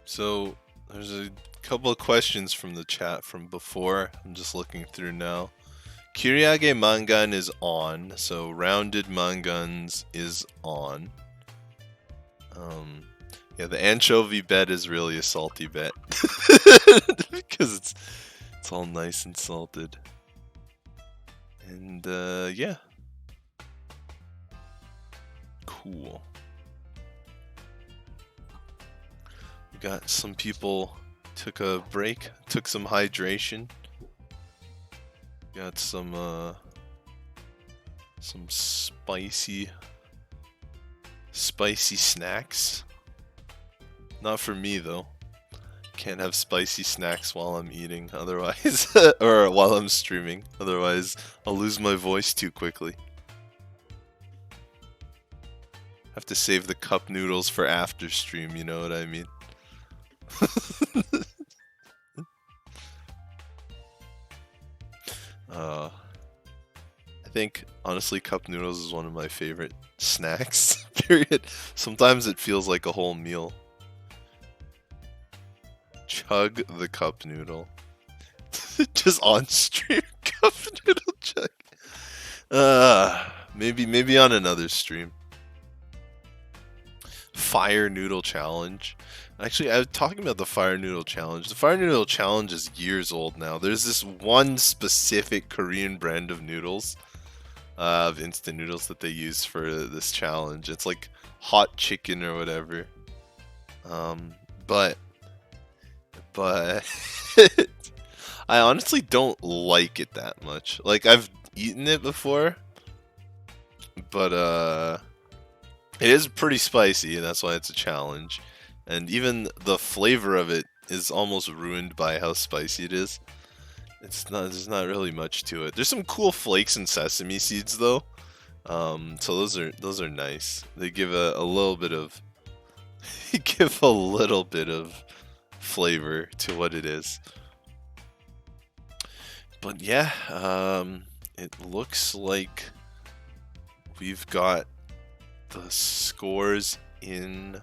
So there's a couple of questions from the chat from before. I'm just looking through now. Kyriage Mangan is on, so Rounded Mangans is on. Yeah, the anchovy bet is really a salty bet because it's all nice and salted. And yeah, cool. We got some people took a break, took some hydration. Got some spicy snacks. Not for me though. Can't have spicy snacks while I'm eating, otherwise, or while I'm streaming. Otherwise, I'll lose my voice too quickly. Have to save the cup noodles for after stream, you know what I mean? I think, honestly, cup noodles is one of my favorite snacks, period. Sometimes it feels like a whole meal. Chug the cup noodle. Just on stream, cup noodle chug. Maybe on another stream. Fire noodle challenge. Actually, I was talking about the fire noodle challenge. The fire noodle challenge is years old now. There's this one specific Korean brand of noodles, of instant noodles that they use for this challenge. It's like hot chicken or whatever. But I honestly don't like it that much. Like, I've eaten it before, but it is pretty spicy, and that's why it's a challenge. And even the flavor of it is almost ruined by how spicy it is. There's not really much to it. There's some cool flakes and sesame seeds though. So those are nice. They give a little bit of flavor to what it is. But yeah, it looks like we've got the scores in.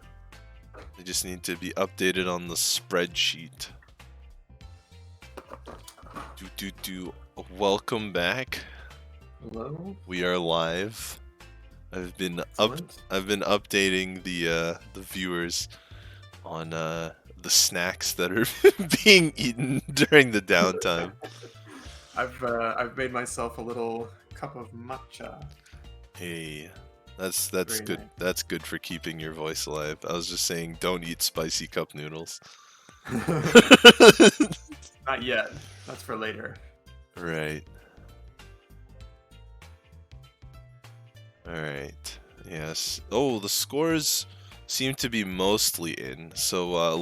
They just need to be updated on the spreadsheet. Welcome back. Hello. We are live. I've been updating the viewers on the snacks that are being eaten during the downtime. I've made myself a little cup of matcha. Hey, that's Very good. nice. That's good for keeping your voice alive. I was just saying, don't eat spicy cup noodles. Not yet. That's for later. Right. Alright. Yes. Oh, the scores seem to be mostly in. So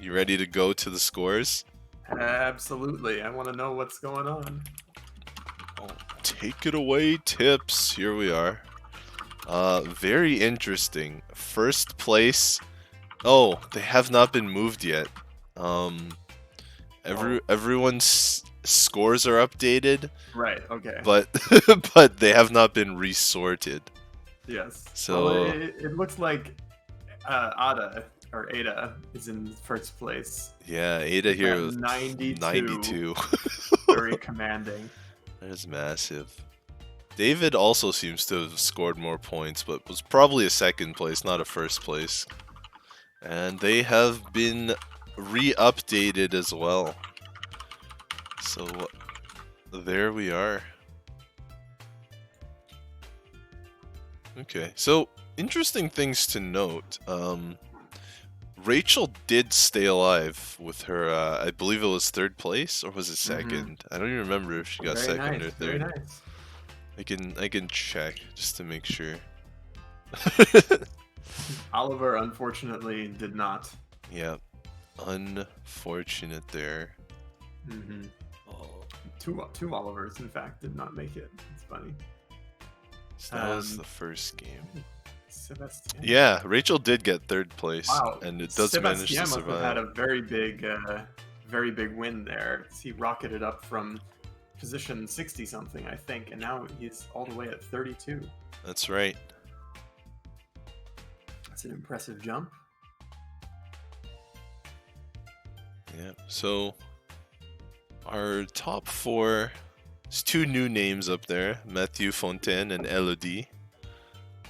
you ready to go to the scores? Absolutely. I want to know what's going on. Oh, take it away, Tips. Here we are. Very interesting. First place. Oh, they have not been moved yet. Everyone's scores are updated, Right. Okay. but but they have not been resorted. Yes. So Well, it looks like Ada is in first place. yeah, Ada With here that was 92. 92. Very commanding. That is massive. David also seems to have scored more points, but was probably a second place, not a first place. And they have been re-updated as well. So there we are. Okay, so interesting things to note. Rachel did stay alive with her, I believe it was third place, or was it second? I don't even remember if she got Very second nice. or Very third. nice. I can check just to make sure. Oliver unfortunately did not. Yeah, unfortunate there. Mm-hmm. Oh, Two Olivers, in fact, did not make it. It's funny. so that was the first game. Sebastien. Yeah, Rachel did get third place, Wow. and it does manage to Sebastien must have had survive. a very big win there. He rocketed up from position 60 something, I think, and now he's all the way at 32. That's right. That's an impressive jump. Yeah, so our top four, there's two new names up there, Matthew Fontaine and Elodie.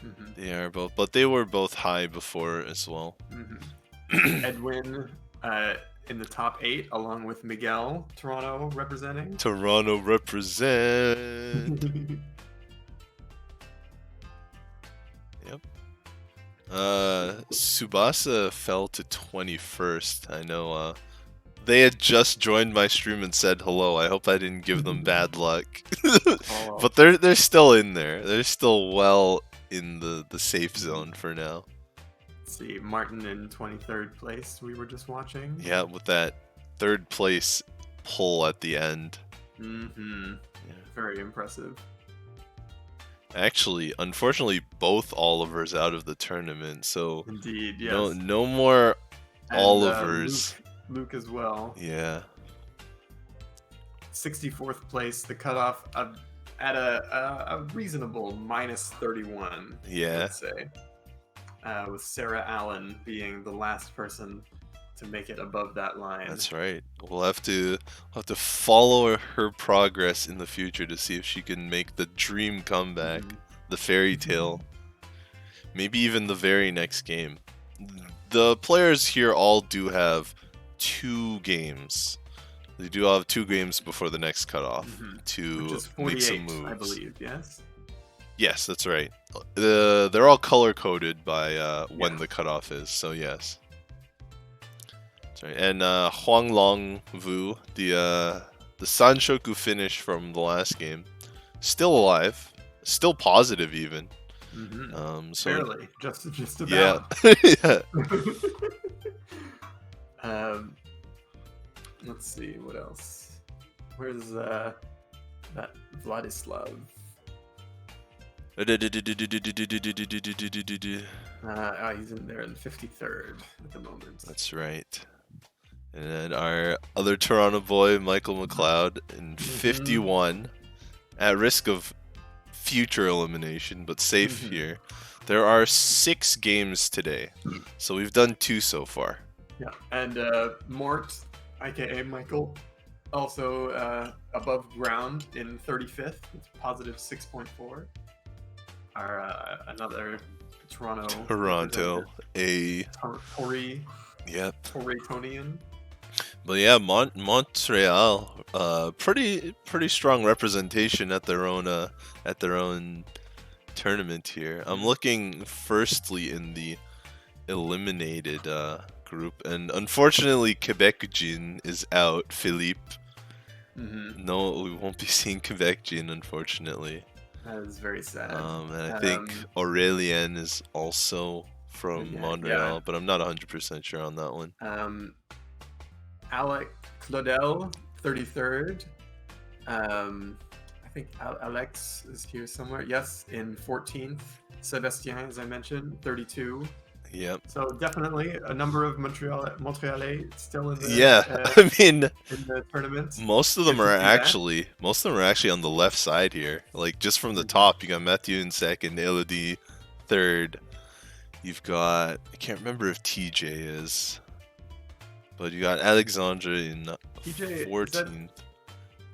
Mm-hmm. They are both, but they were both high before as well. Mm-hmm. Edwin in the top 8, along with Miguel, Toronto representing. Toronto represent. Yep. Subasa fell to 21st. I know. They had just joined my stream and said hello. I hope I didn't give them bad luck. Oh. But they're still in there. They're still well in the safe zone for now. Let's see, Martin in 23rd place. We were just watching. Yeah, with that third place pull at the end. Mm-hmm. Yeah. Very impressive. Actually, unfortunately, both Olivers out of the tournament, so Indeed, yes. no more And, Olivers. Luke as well. Yeah. 64th place, the cutoff at a reasonable minus 31. Yeah. Let's say, with Sarah Allen being the last person to make it above that line. That's right. We'll have to follow her progress in the future to see if she can make the dream comeback, the fairy tale. Maybe even the very next game. The players here all do have 2 games. They do have 2 games before the next cutoff to Which is make 48, some moves. I believe, yes? Yes, that's right. They're all color coded by when the cutoff is, so yes. That's right. And Huang Long Vu, the Sanshoku finish from the last game, still alive, still positive even. So Barely, just yeah, about. yeah. Let's see what else. Where's that Vladislav? He's in there in 53rd at the moment. That's right. And then our other Toronto boy, Michael McLeod, in 51, at risk of future elimination, but safe here. There are 6 games today, so we've done 2 so far. Yeah, and Mort, aka Michael, also above ground in 35th with positive 6.4. Our another Toronto, Tori. Yep. Toratonian. But yeah, Montreal, pretty strong representation at their own tournament here. I'm looking firstly in the eliminated group, and unfortunately Quebec Jean is out. Philippe. No, we won't be seeing Quebec Jean, unfortunately. That is very sad. And I think Aurélien is also from Montreal, but I'm not 100% sure on that one. Alec Claudel, 33rd. I think Alex is here somewhere. Yes, in 14th. Sébastien, as I mentioned, 32. Yep. So definitely a number of Montrealais still in the Yeah, I mean, in the tournament. most of them Good to are see that. actually on the left side here. Like just from the Mhm. top, you got Matthew in second, Elodie third. You've got, I can't remember if TJ is, but you got Alexandra in TJ, 14th.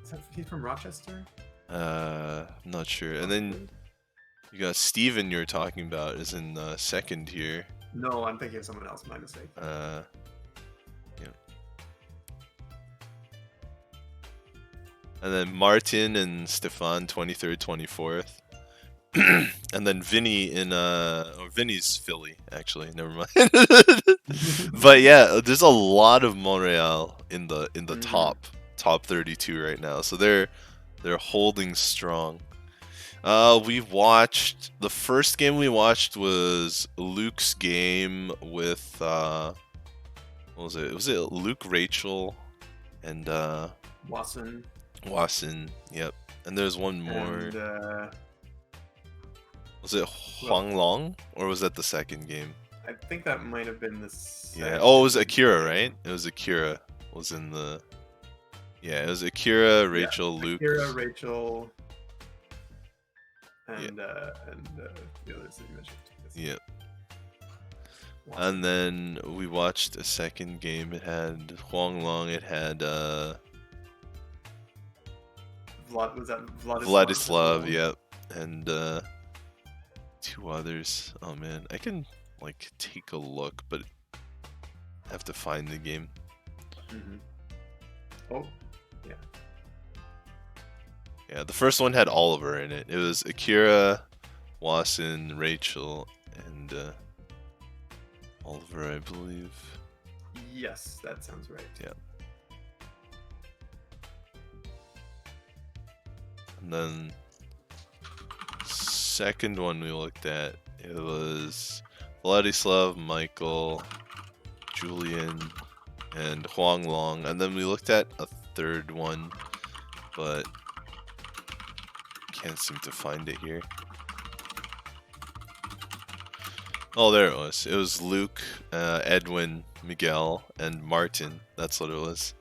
Is that he's from Rochester? I'm not sure. And then you got Steven you're talking about is in second here. No, I'm thinking of someone else. My mistake. Yeah. And then Martin and Stefan 23rd, 24th. And then Vinny in Vinny's Philly, actually. Never mind. But yeah, there's a lot of Montreal in the top 32 right now. So they're holding strong. We watched the first game we watched was Luke's game with what was it? Was it Luke, Rachel, and Wasson, yep. And there's one more. And, was it Huang Long or was that the second game? I think that might have been this. Yeah. Oh, it was Akira, right? It was Akira. Was in the. Yeah, it was Akira, Rachel, Luke. Akira, Rachel, and the others that you mentioned. Yeah. And then we watched a second game. It had Huang Long. It had Was that Vladislav, yep, and two others. Oh man, I can like take a look, but I have to find the game. Oh, yeah. Yeah, the first one had Oliver in it. It was Akira, Wasson, Rachel, and Oliver, I believe. Yes, that sounds right. Yeah. And then second one we looked at, it was Vladislav, Michael, Julian, and Huang Long. And then we looked at a third one, but can't seem to find it here. Oh, there it was. It was Luke, Edwin, Miguel, and Martin. That's what it was.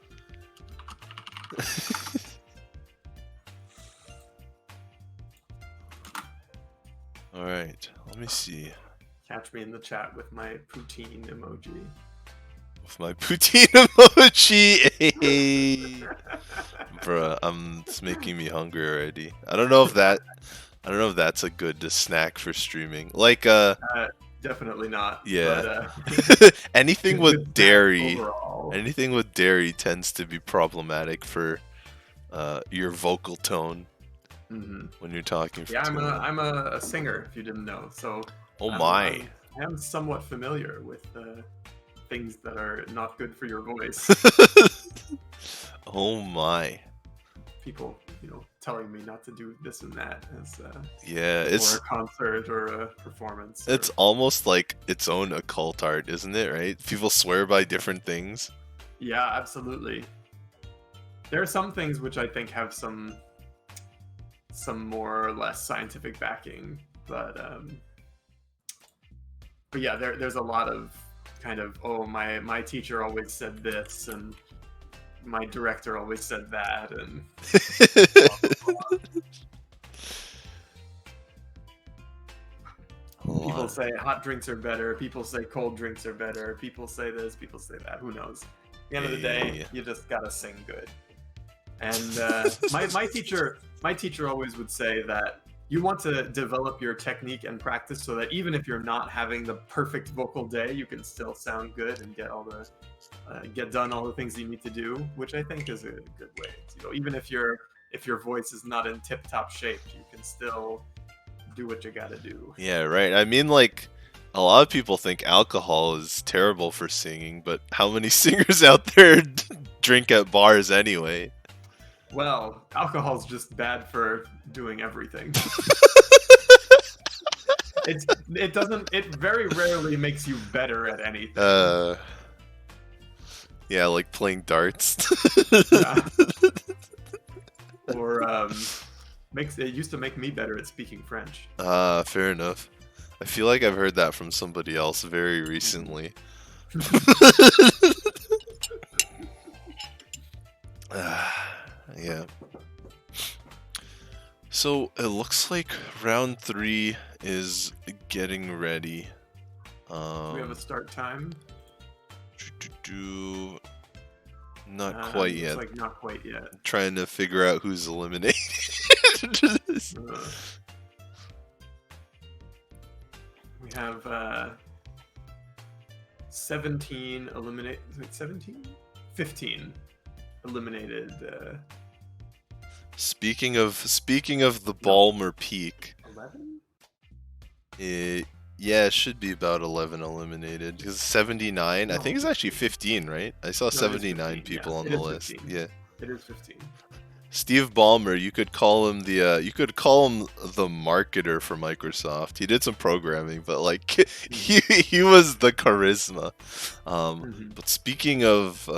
Alright, let me see. Catch me in the chat with my poutine emoji. With my poutine emoji! Bruh, it's making me hungry already. I don't know if that's a good snack for streaming. Like, definitely not. yeah. But, anything with dairy, overall. anything with dairy tends to be problematic for your vocal tone when you're talking. For Yeah, I'm a singer, if you didn't know. So. Oh my. I am somewhat familiar with things that are not good for your voice. Oh my. People, telling me not to do this and that as yeah, it's or a concert or a performance. It's almost like its own occult art, isn't it? Right? People swear by different things. Yeah, absolutely. There are some things which I think have some more or less scientific backing, but yeah, there's a lot of kind of, oh, my teacher always said this, and my director always said that, and people say hot drinks are better, people say cold drinks are better, people say this, people say that. Who knows? At the end of the day, you just gotta sing good. And my teacher always would say that you want to develop your technique and practice so that even if you're not having the perfect vocal day, you can still sound good and get done all the things you need to do, which I think is a good way. Even if your voice is not in tip-top shape, you can still do what you gotta do. Yeah, right. I mean, like, a lot of people think alcohol is terrible for singing, but how many singers out there drink at bars anyway? Well, alcohol's just bad for doing everything. It very rarely makes you better at anything. Yeah, like playing darts. Yeah. Or It used to make me better at speaking French. Ah, fair enough. I feel like I've heard that from somebody else very recently. Yeah. So it looks like round 3 is getting ready. Do we have a start time? Not quite Looks yet. like not quite yet. Trying to figure out who's eliminated. We have 17 eliminated. 17? 15 eliminated. Speaking of the Balmer Peak, 11? yeah, it should be about 11 eliminated. Because 79, I No, think it's actually 15, right? I saw No, it is 79 15, people yeah. on It the is list. 15. Yeah. It is 15. Steve Ballmer, you could call him the marketer for Microsoft. He did some programming, but like he was the charisma. But speaking of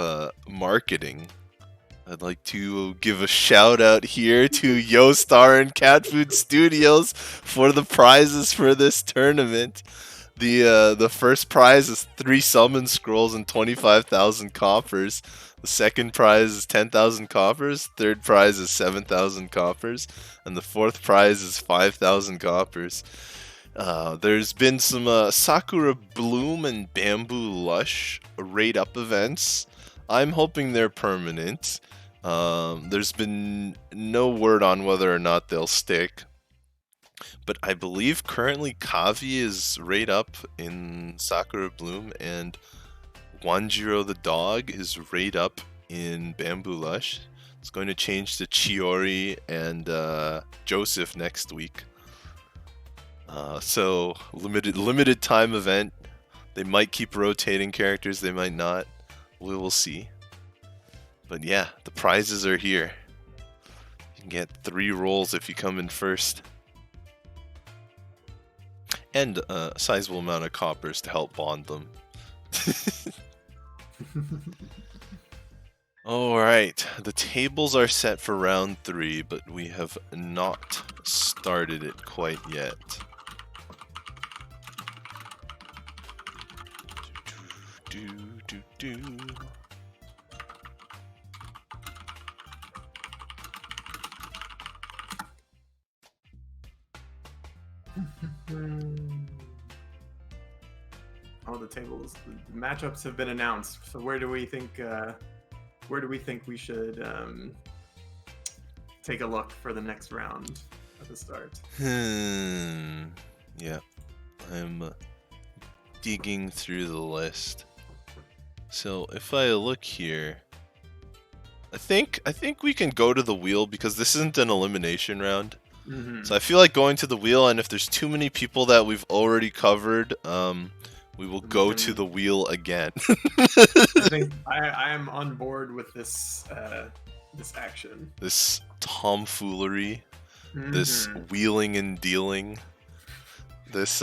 marketing, I'd like to give a shout out here to YoStar and Cat Food Studios for the prizes for this tournament. The first prize is 3 summon scrolls and 25,000 coppers. The second prize is 10,000 coppers. Third prize is 7,000 coppers, and the fourth prize is 5,000 coppers. There's been some Sakura Bloom and Bamboo Lush rate up events. I'm hoping they're permanent. There's been no word on whether or not they'll stick. But I believe currently Kavi is right up in Sakura Bloom, and Wanjiro the dog is right up in Bamboo Lush. It's going to change to Chiori and Joseph next week. So limited time event. They might keep rotating characters, they might not. We will see. But yeah, the prizes are here. You can get 3 rolls if you come in first. And a sizable amount of coppers to help bond them. Alright, the tables are set for round 3, but we have not started it quite yet. All the tables, the matchups have been announced. So where do we think we should take a look for the next round at the start? Yeah, I'm digging through the list. So if I look here, I think we can go to the wheel because this isn't an elimination round. So I feel like going to the wheel, and if there's too many people that we've already covered, we will go to the wheel again. I think I am on board with this this action. This tomfoolery, this wheeling and dealing, this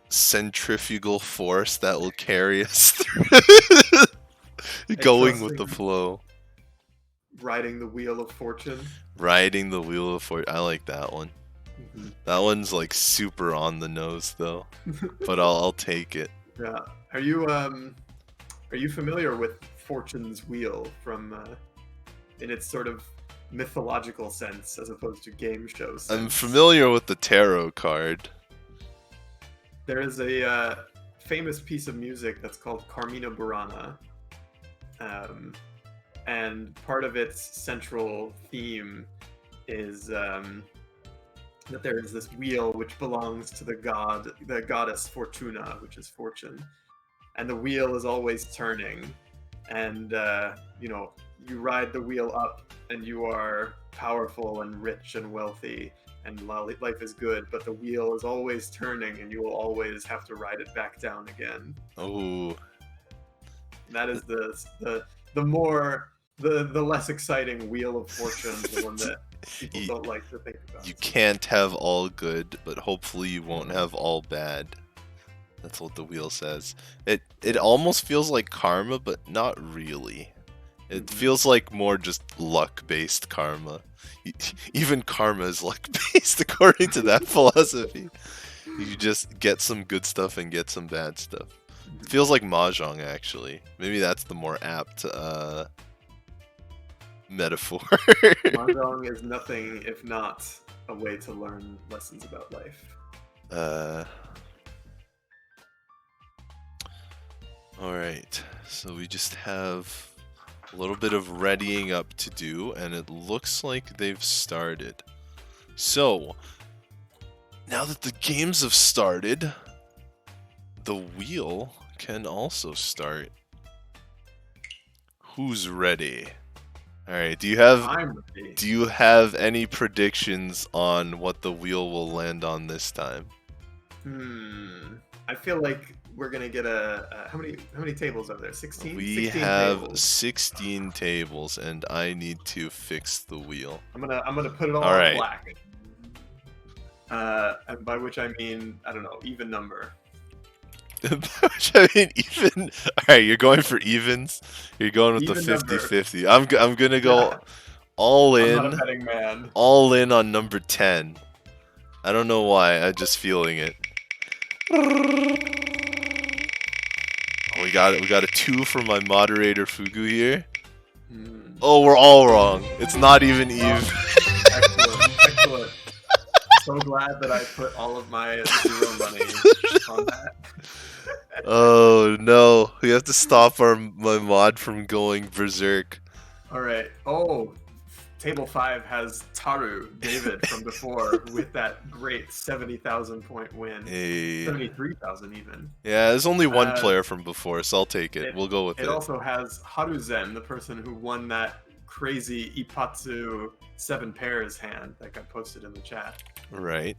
centrifugal force that will carry us through. Going with the flow. Riding the wheel of fortune. Riding the wheel of fortune. I like that one. That one's like super on the nose though, but I'll take it. Yeah. Are you familiar with Fortune's Wheel from in its sort of mythological sense as opposed to game show sense? I'm familiar with the tarot card. There is a famous piece of music that's called Carmina Burana. And part of its central theme is that there is this wheel which belongs to the goddess Fortuna, which is fortune, and the wheel is always turning, and you ride the wheel up, and you are powerful and rich and wealthy, and life is good, but the wheel is always turning, and you will always have to ride it back down again. Oh, that is the less exciting Wheel of Fortune, the one that people don't like to think about. You can't have all good, but hopefully you won't have all bad. That's what the wheel says. It almost feels like karma, but not really. It feels like more just luck-based karma. Even karma is luck-based according to that philosophy. You just get some good stuff and get some bad stuff. It feels like mahjong, actually. Maybe that's the more apt metaphor. Mahjong is nothing if not a way to learn lessons about life. Alright, so we just have a little bit of readying up to do, and it looks like they've started. So, now that the games have started, the wheel can also start. Who's ready? Alright, do you I'm ready. have any predictions on what the wheel will land on this time? I feel like we're gonna get how many tables are there? 16? We 16 have tables. 16 tables, and I need to fix the wheel. I'm gonna put it all All on right. black. And by which I mean, I don't know, even number. Which I mean, even. Alright, you're going for evens? You're going with Even the number. 50-50. I'm gonna go Yeah. all I'm not a in. betting man. All in on number 10. I don't know why, I'm just feeling it. Oh, we got a 2 from my moderator Fugu here. Oh, we're all wrong. It's not even even. Excellent. So glad that I put all of my 0 money on that. Oh no, we have to stop my mod from going berserk. Alright. Oh, table 5 has Taru, David from before, with that great 70,000 point win. Hey. 73,000 even. Yeah, there's only one player from before, so I'll take it. We'll go with it. It also has Haruzen, the person who won that crazy Ipatsu 7 pairs hand that got posted in the chat. Right.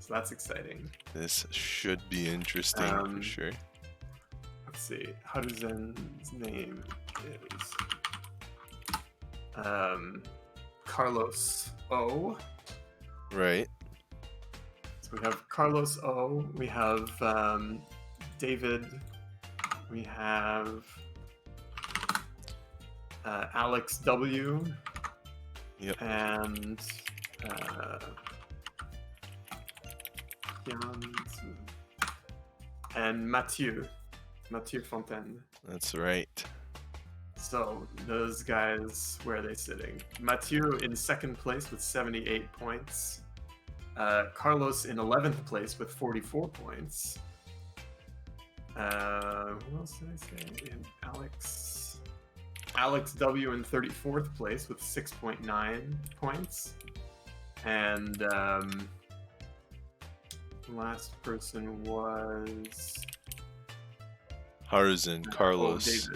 So that's exciting. This should be interesting for sure. Let's see. Haruzen's name is Carlos O. Right. So we have Carlos O. We have David. We have Alex W. Yep. And Mathieu Fontaine. That's right. So those guys, where are they sitting? Mathieu in 2nd place with 78 points. Carlos in 11th place with 44 points. Who else did I say? We have Alex W in 34th place with 6.9 points. And last person was Haruzen, Carlos.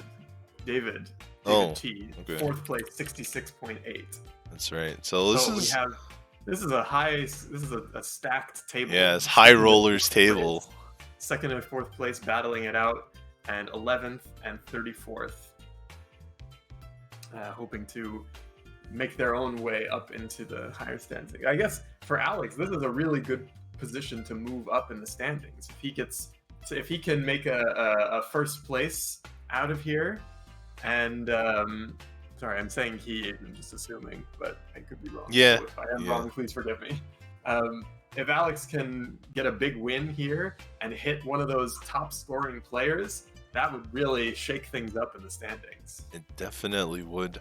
David T. Okay. 4th place, 66.8. That's right. So this is a stacked table. Yeah, it's high rollers table. 2nd and 4th place battling it out, and 11th and 34th hoping to make their own way up into the higher standings. I guess for Alex, this is a really good position to move up in the standings. If he can make a 1st place out of here, and sorry, I'm saying he, I'm just assuming, but I could be wrong. Yeah. So if I am wrong, please forgive me. If Alex can get a big win here and hit one of those top scoring players, that would really shake things up in the standings. It definitely would.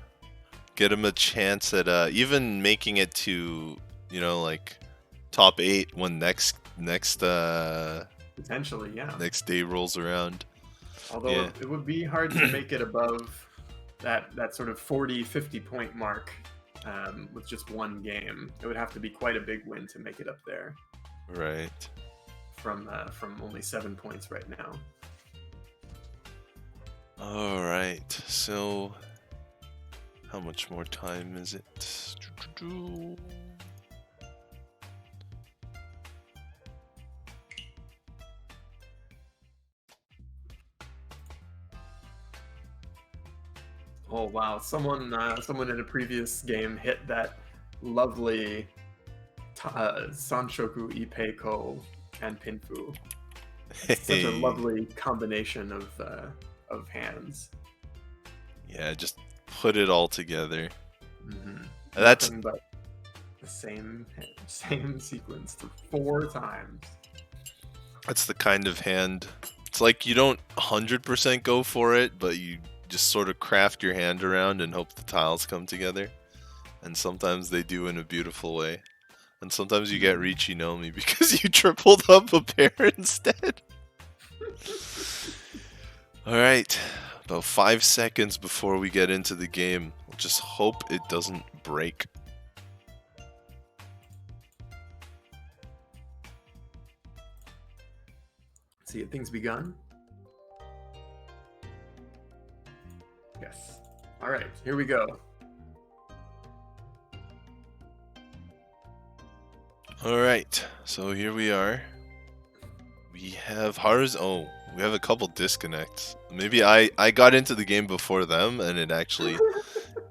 Get him a chance at even making it to, like top 8 when next potentially, yeah. Next day rolls around. Although it would be hard to make it above that sort of 40-50 point mark with just one game. It would have to be quite a big win to make it up there. Right. From only 7 points right now. All right. So, how much more time is it? Oh wow! Someone in a previous game hit that lovely Sanshoku Ipeiko and Pinfu. Such a lovely combination of hands. Yeah, just put it all together. Mm-hmm. That's Nothing but the same sequence 4 times. That's the kind of hand. It's like you don't 100% go for it, but you just sort of craft your hand around and hope the tiles come together. And sometimes they do in a beautiful way. And sometimes you get Riichi no Mi because you tripled up a pair instead. Alright, about 5 seconds before we get into the game. We'll just hope it doesn't break. See, have things begun? Yes. Alright, here we go. Alright, so here we are. We have Haru's. Oh, we have a couple disconnects. Maybe I got into the game before them and it actually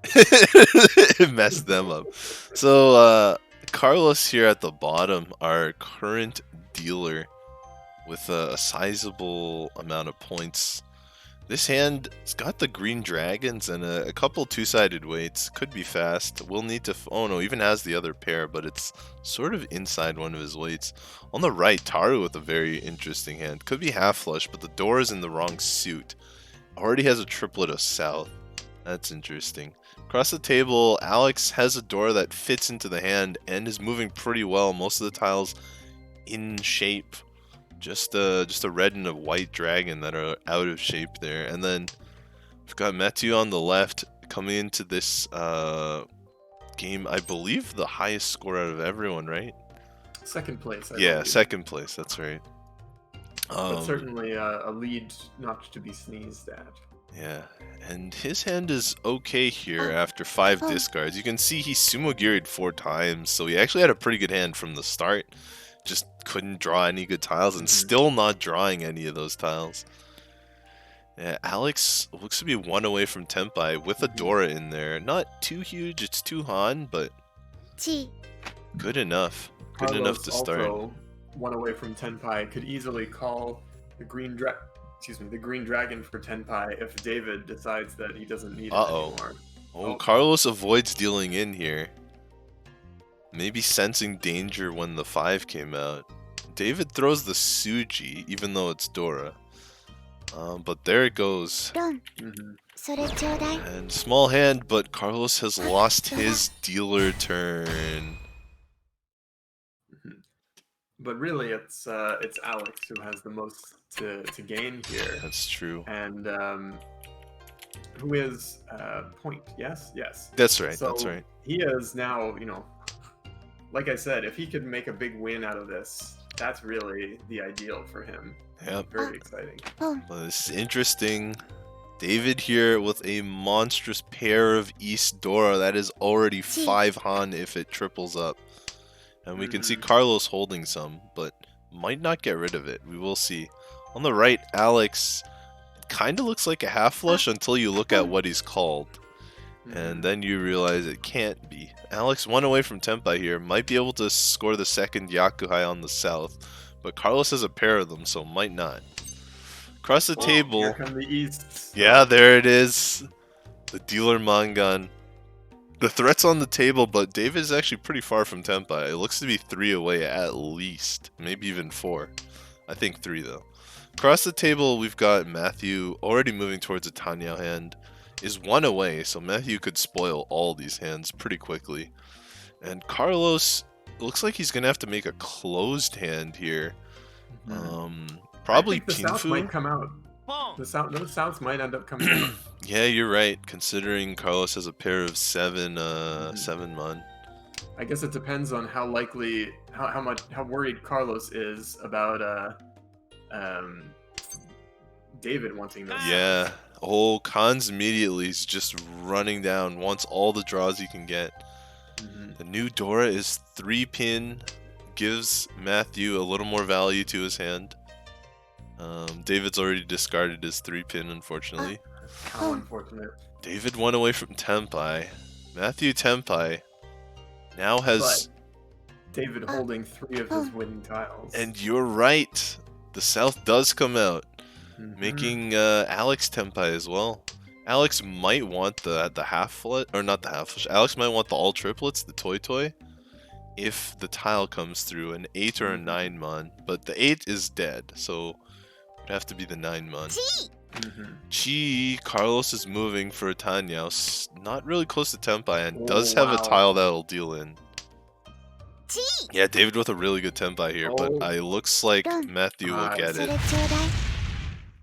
it messed them up. So, Carlos here at the bottom, our current dealer with a sizable amount of points. This hand has got the green dragons and a couple two-sided weights. Could be fast. We'll need to... Oh no, even has the other pair, but it's sort of inside one of his weights. On the right, Taru with a very interesting hand. Could be half flush, but the door is in the wrong suit. Already has a triplet of south. That's interesting. Across the table, Alex has a door that fits into the hand and is moving pretty well. Most of the tiles in shape. Just a red and a white dragon that are out of shape there. And then we've got Matthew on the left coming into this game. I believe the highest score out of everyone, right? Second place, I Yeah, believe. second place, that's right. But certainly a lead not to be sneezed at. Yeah, and his hand is okay here after 5 discards. You can see he sumo-giried 4 times, so he actually had a pretty good hand from the start. Just couldn't draw any good tiles and still not drawing any of those tiles. Yeah, Alex looks to be 1 away from Tenpai with a Dora in there. Not too huge, it's 2 Han, but good enough. Good Carlos enough to start. Also 1 away from Tenpai, could easily call the green dragon for Tenpai if David decides that he doesn't need it anymore. Oh, Carlos avoids dealing in here. Maybe sensing danger when the 5 came out. David throws the Suji, even though it's Dora. But there it goes. And small hand, but Carlos has lost his dealer turn. But really, it's Alex who has the most to gain here. That's true. And who is point? Yes. That's right. So that's right. He is now, like I said, if he could make a big win out of this, that's really the ideal for him. Yep. Very exciting. Well, this is interesting. David here with a monstrous pair of East Dora. That is already 5 Han if it triples up. And we can see Carlos holding some, but might not get rid of it. We will see. On the right, Alex kind of looks like a half flush until you look at what he's called. And then you realize it can't be. Alex 1 away from Tenpai here. Might be able to score the second Yakuhai on the south. But Carlos has a pair of them, so might not. Across the table... Here come the East. Yeah, there it is. The dealer Mangan. The threat's on the table, but David is actually pretty far from Tenpai. It looks to be 3 away at least. Maybe even 4. I think 3, though. Across the table, we've got Matthew already moving towards a Tanyao hand. Is 1 away, so Matthew could spoil all these hands pretty quickly. And Carlos looks like he's gonna have to make a closed hand here. Probably I think the South might Pinfu. come out. Those Souths might end up coming out. Yeah, you're right. Considering Carlos has a pair of 7 mon. I guess it depends on how likely, how worried Carlos is about David wanting those. Yeah. Oh, Khan's immediately is just running down, wants all the draws he can get. The new Dora is 3 pin, gives Matthew a little more value to his hand. David's already discarded his 3 pin, unfortunately. How unfortunate. David 1 away from Tenpai. Matthew Tenpai now has... But David holding 3 of his winning tiles. And you're right. The South does come out. Making Alex Tenpai as well. Alex might want the half flush, or not the half flush. Alex might want the all triplets, the toy. If the tile comes through, an 8 or a 9 mon, but the 8 is dead, so it would have to be the 9 mon. Carlos is moving for Tanya, not really close to Tempai, and does have a tile that'll deal in. Yeah, David with a really good Tempai here, but it looks like Matthew will get it.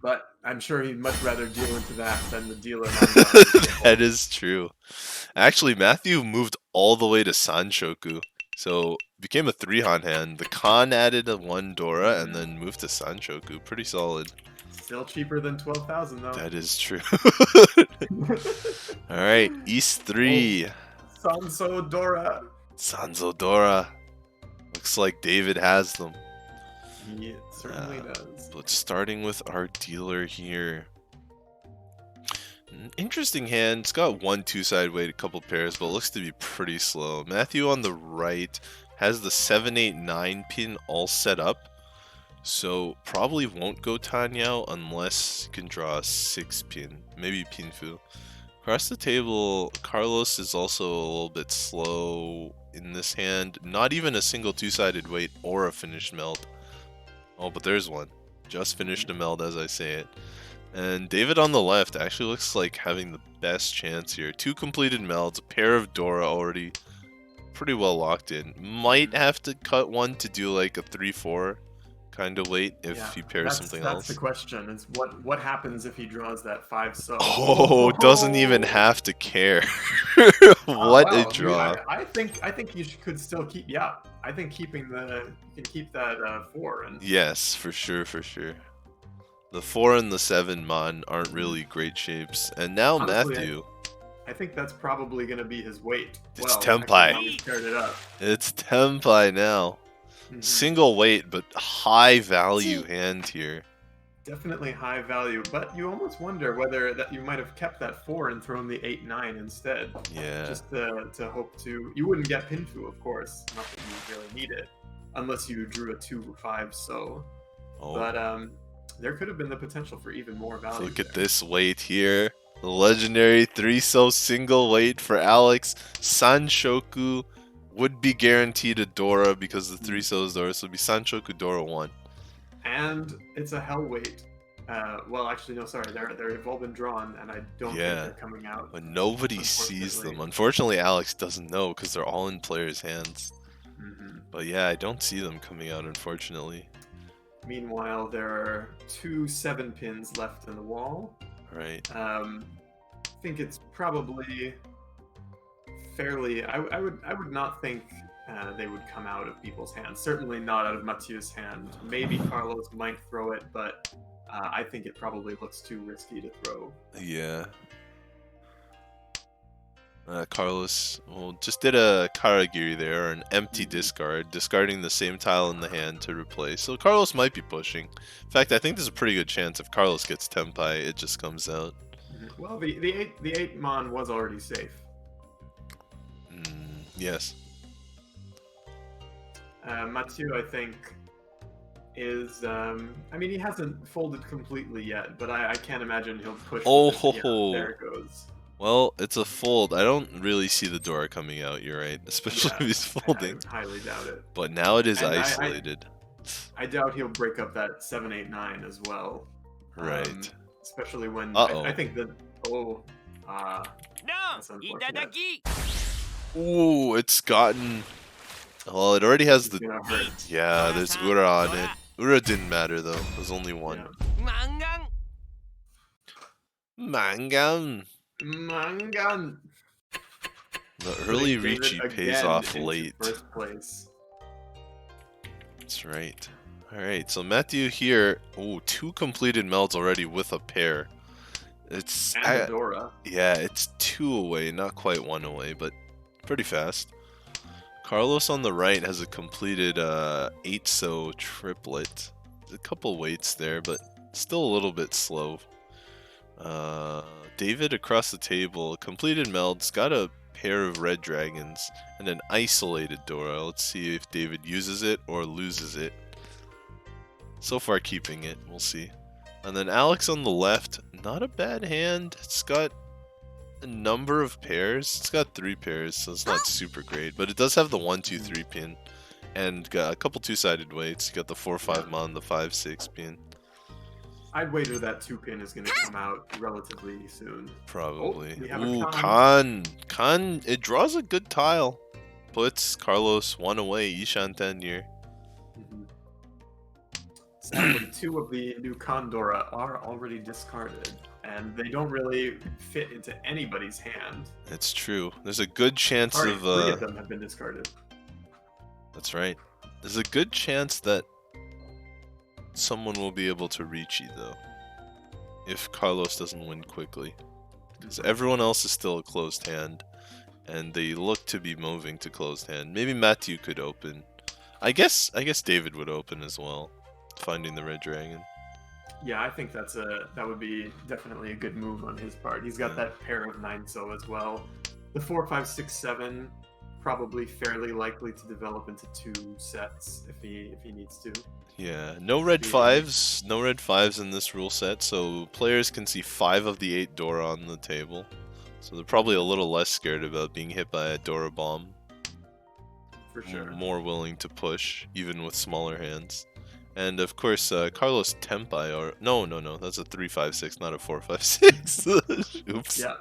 But I'm sure he'd much rather deal into that than the dealer. That is true. Actually, Matthew moved all the way to Sanshoku, so became a 3-han hand. The Khan added a 1 Dora and then moved to Sanshoku. Pretty solid. Still cheaper than 12,000 though. That is true. Alright, East 3. Sanso Dora. Sanzo Dora. Looks like David has them. He certainly does. But starting with our dealer here. Interesting hand. It's got 1 2-side weight, a couple pairs, but it looks to be pretty slow. Matthew on the right has the 7, 8, 9 pin all set up. So probably won't go Tanyao unless you can draw a 6 pin. Maybe Pinfu. Across the table, Carlos is also a little bit slow in this hand. Not even a single 2-sided weight or a finished meld. Oh, but there's one. Just finished a meld as I say it. And David on the left actually looks like having the best chance here. 2 completed melds, a pair of Dora already pretty well locked in. Might have to cut one to do like a 3-4 kind of weight if he pairs something else. That's the question, is what happens if he draws that 5 so? Oh, doesn't even have to care. What a draw. Dude, I think you could still keep, I think you can keep that 4. And yes, for sure. The 4 and the 7 mon aren't really great shapes. And now honestly, Matthew. I think that's probably going to be his weight. It's Tempai. It's Tempai now. Single weight, but high value hand here. Definitely high value, but you almost wonder whether that you might have kept that 4 and thrown the 8, 9 instead. Yeah. Just to hope to. You wouldn't get Pinfu, of course. Not that you really need it, unless you drew a 2 5 so. Oh. But there could have been the potential for even more value. Look at this weight here. The legendary 3 so single weight for Alex. Sanshoku would be guaranteed a Dora because the 3 so is Dora, so it'd be Sanshoku Dora 1. And it's a hell weight. Well, actually, no, sorry. They've all been drawn, and I don't think they're coming out. But nobody sees them. Unfortunately, Alex doesn't know because they're all in players' hands. But yeah, I don't see them coming out, unfortunately. Meanwhile, there are 2 7 pins left in the wall. Right. I think it's probably fairly. I would not think they would come out of people's hands. Certainly not out of Mathieu's hand. Maybe Carlos might throw it, but I think it probably looks too risky to throw. Yeah. Carlos just did a Karagiri there, or an empty discard, discarding the same tile in the hand to replace. So Carlos might be pushing. In fact, I think there's a pretty good chance if Carlos gets Tempai, it just comes out. Well, the 8 mon was already safe. Yes. Mathieu, I think, is... I mean, he hasn't folded completely yet, but I can't imagine he'll push. There it goes. Well, it's a fold. I don't really see the Dora coming out, you're right. Especially if he's folding. I highly doubt it. But now it is isolated. I doubt he'll break up that 7, 8, 9 as well. Right. Especially when... I think that... that's unfortunate. Ooh, it's gotten... Well, it already has the... Yeah, there's Ura on it. Ura didn't matter, though. There's only 1. Yeah. Mangan! The early Riichi pays off late. First place. That's right. Alright, so Matthew here. Oh, 2 completed melds already with a pair. It's and Dora. Yeah, it's 2 away, not quite 1 away, but pretty fast. Carlos on the right has a completed 8 so triplet. There's a couple weights there, but still a little bit slow. David across the table, completed melds, got a pair of red dragons, and an isolated Dora. Let's see if David uses it or loses it. So far keeping it, we'll see. And then Alex on the left, not a bad hand. It's got a number of pairs. It's got 3 pairs, so it's not super great. But it does have the 1, 2, 3 pin. And got a couple two-sided weights. You got the 4-5 mon, the 5-6 pin. I'd wager that 2 pin is going to come out relatively soon. Probably. Oh, we have Ooh, a Khan. Khan, it draws a good tile. Puts Carlos 1 away, Ishan 10 here. Sadly, 2 of the new Condora are already discarded, and they don't really fit into anybody's hand. It's true. There's a good chance Sorry, of 3 of them have been discarded. That's right. There's a good chance that someone will be able to Riichi though, if Carlos doesn't win quickly, because everyone else is still a closed hand, and they look to be moving to closed hand. Maybe Matthew could open. I guess David would open as well, finding the red dragon. Yeah, I think that would be definitely a good move on his part. He's got that pair of 9-so as well. The 4, 5, 6, 7 probably fairly likely to develop into 2 sets if he needs to. Yeah, no red 5s, no red 5s in this rule set, so players can see 5 of the 8 Dora on the table. So they're probably a little less scared about being hit by a Dora bomb. For sure. More willing to push, even with smaller hands. And of course, Carlos Tempai, or no, that's a 3-5-6, not a 4-5-6. Oops. Yeah.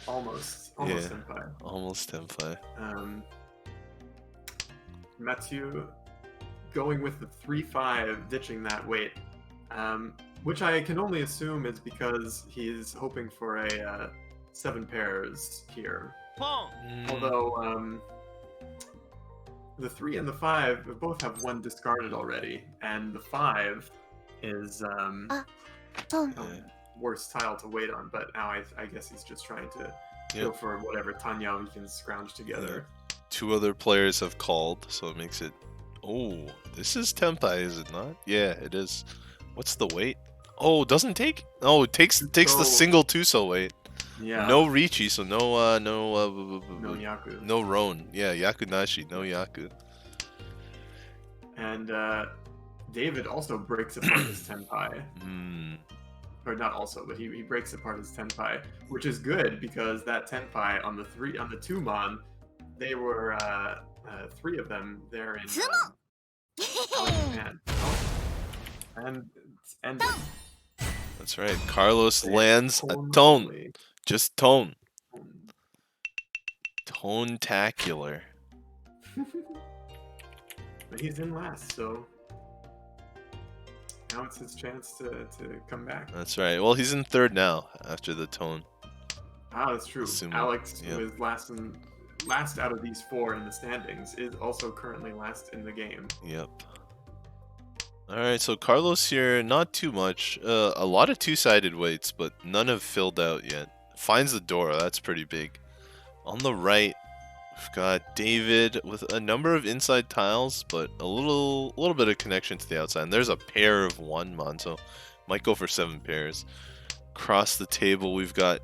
Almost Tempai. Almost Tempai. Mathieu going with the 3-5, ditching that weight, which I can only assume is because he's hoping for a 7 pairs here. Although the 3 and the 5 both have 1 discarded already, and the 5 is worst tile to wait on. But now I guess he's just trying to go for whatever Tanyao he can scrounge together. 2 other players have called, so it makes it. Oh, this is Tempai, is it not? Yeah, it is. What's the weight? Oh, doesn't take. Oh, it takes the single 2-so weight. Yeah. No Riichi, so no Yaku. No Ron. Yeah, Yakunashi, no Yaku. And David also breaks apart his Tenpai. Or not also, but he breaks apart his Tenpai, which is good because that Tenpai on the 2 mon, they were 3 of them there in Japan. And it's ended. That's right. Carlos lands a tone. Just tone. Tone-tacular. But he's in last, so now it's his chance to come back. That's right. Well, he's in 3rd now after the tone. Ah, that's true. Alex, who is last out of these 4 in the standings, is also currently last in the game. Yep. Alright, so Carlos here, not too much. A lot of 2-sided weights, but none have filled out yet. Finds the Dora, that's pretty big. On the right, we've got David with a number of inside tiles, but a little bit of connection to the outside. And there's a pair of 1 mon, so might go for 7 pairs. Across the table, we've got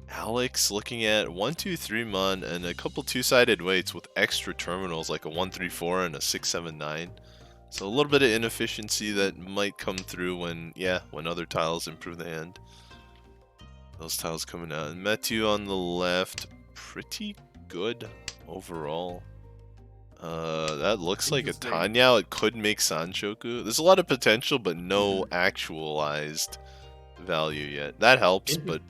Alex looking at 1, 2, 3 mon and a couple 2-sided weights with extra terminals like a 1-3-4 and a 6-7-9. So a little bit of inefficiency that might come through when other tiles improve the hand. Those tiles coming out. And Matthew on the left, pretty good overall. That looks like a Tanyao. It could make Sanshoku. There's a lot of potential, but no actualized value yet. That helps, but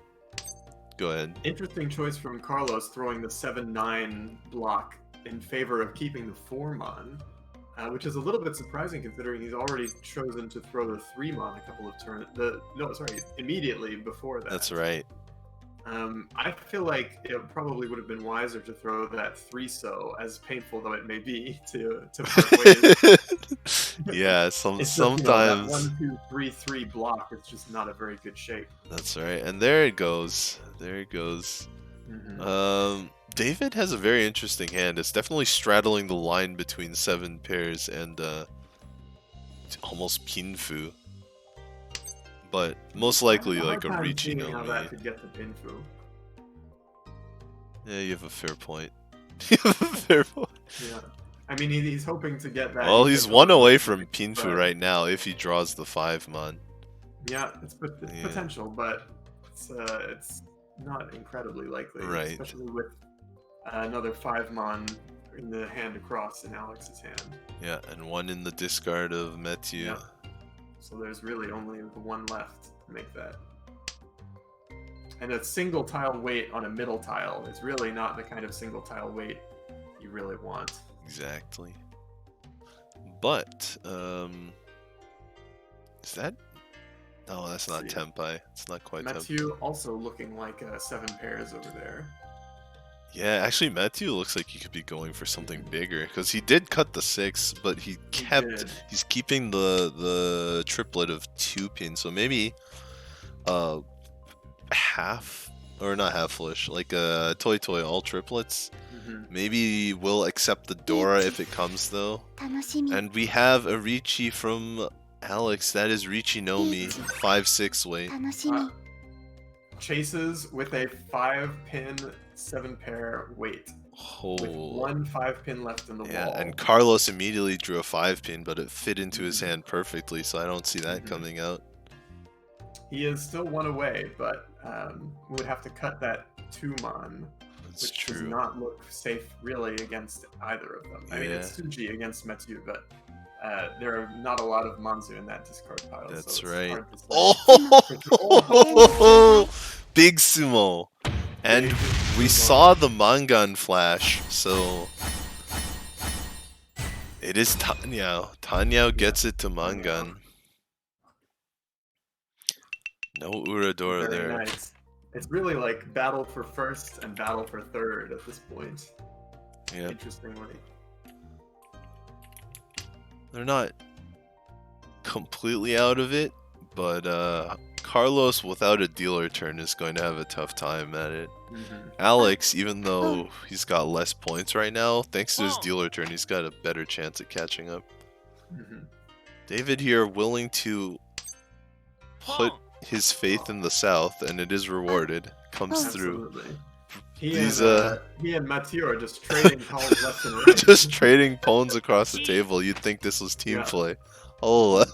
go ahead. Interesting choice from Carlos, throwing the 7-9 block in favor of keeping the 4 mon. Which is a little bit surprising considering he's already chosen to throw the 3 mon a couple of turns. Immediately before that. That's right. I feel like it probably would have been wiser to throw that 3-so, as painful though it may be, to part ways. Yeah, sometimes that 1, 2, 3, 3 block is just not a very good shape. That's right, and there it goes. There it goes. David has a very interesting hand. It's definitely straddling the line between 7 pairs and almost Pinfu. But most likely like a Riichi no how that could get to Pinfu. Yeah, you have a fair point. You have a fair point. Yeah. I mean, he's hoping to get that. Well, he's 1 away from Pinfu right now if he draws the 5 mon. Yeah, it's Yeah. potential, but it's not incredibly likely, Right. especially with another 5-mon in the hand across in Alex's hand. Yeah, and one in the discard of Mathieu. Yeah. So there's really only the one left to make that. And a single tile weight on a middle tile is really not the kind of single tile weight you really want. Exactly. But, is that? No, that's not See. Tempai. It's not quite Tempai. Mathieu also looking like 7 pairs over there. Yeah, actually, Mathieu looks like he could be going for something bigger because he did cut the 6, but he's keeping the triplet of 2 pins, so maybe half or not half flush, like a Toy all triplets. Maybe we'll accept the Dora if it comes though. And we have a Riichi from Alex. That is Riichi Nomi, 5/6 weight. Chases with a 5-pin 7-pair weight. Oh. With one 5-pin left in the wall. Yeah, and Carlos immediately drew a 5-pin, but it fit into his hand perfectly, so I don't see that coming out. He is still 1 away, but we would have to cut that 2-mon, which does not look safe really against either of them. I mean, it's Tsuji against Mathieu, but there are not a lot of Manzu in that discard pile. That's so right. Hard to say. Oh! Big sumo! And we saw the Mangan flash, so it is Tanyao. Tanyao gets it to Mangan. No Uradora Very there. nice. It's really like battle for first and battle for third at this point. Yeah. Interestingly. They're not completely out of it, but Carlos without a dealer turn is going to have a tough time at it. Alex, even though he's got less points right now, thanks to his dealer turn, he's got a better chance at catching up. David here willing to put his faith in the South, and it is rewarded. Comes through. He and Mathieu are just trading calls left and right. Just trading pawns across the table. You'd think this was team play. Oh.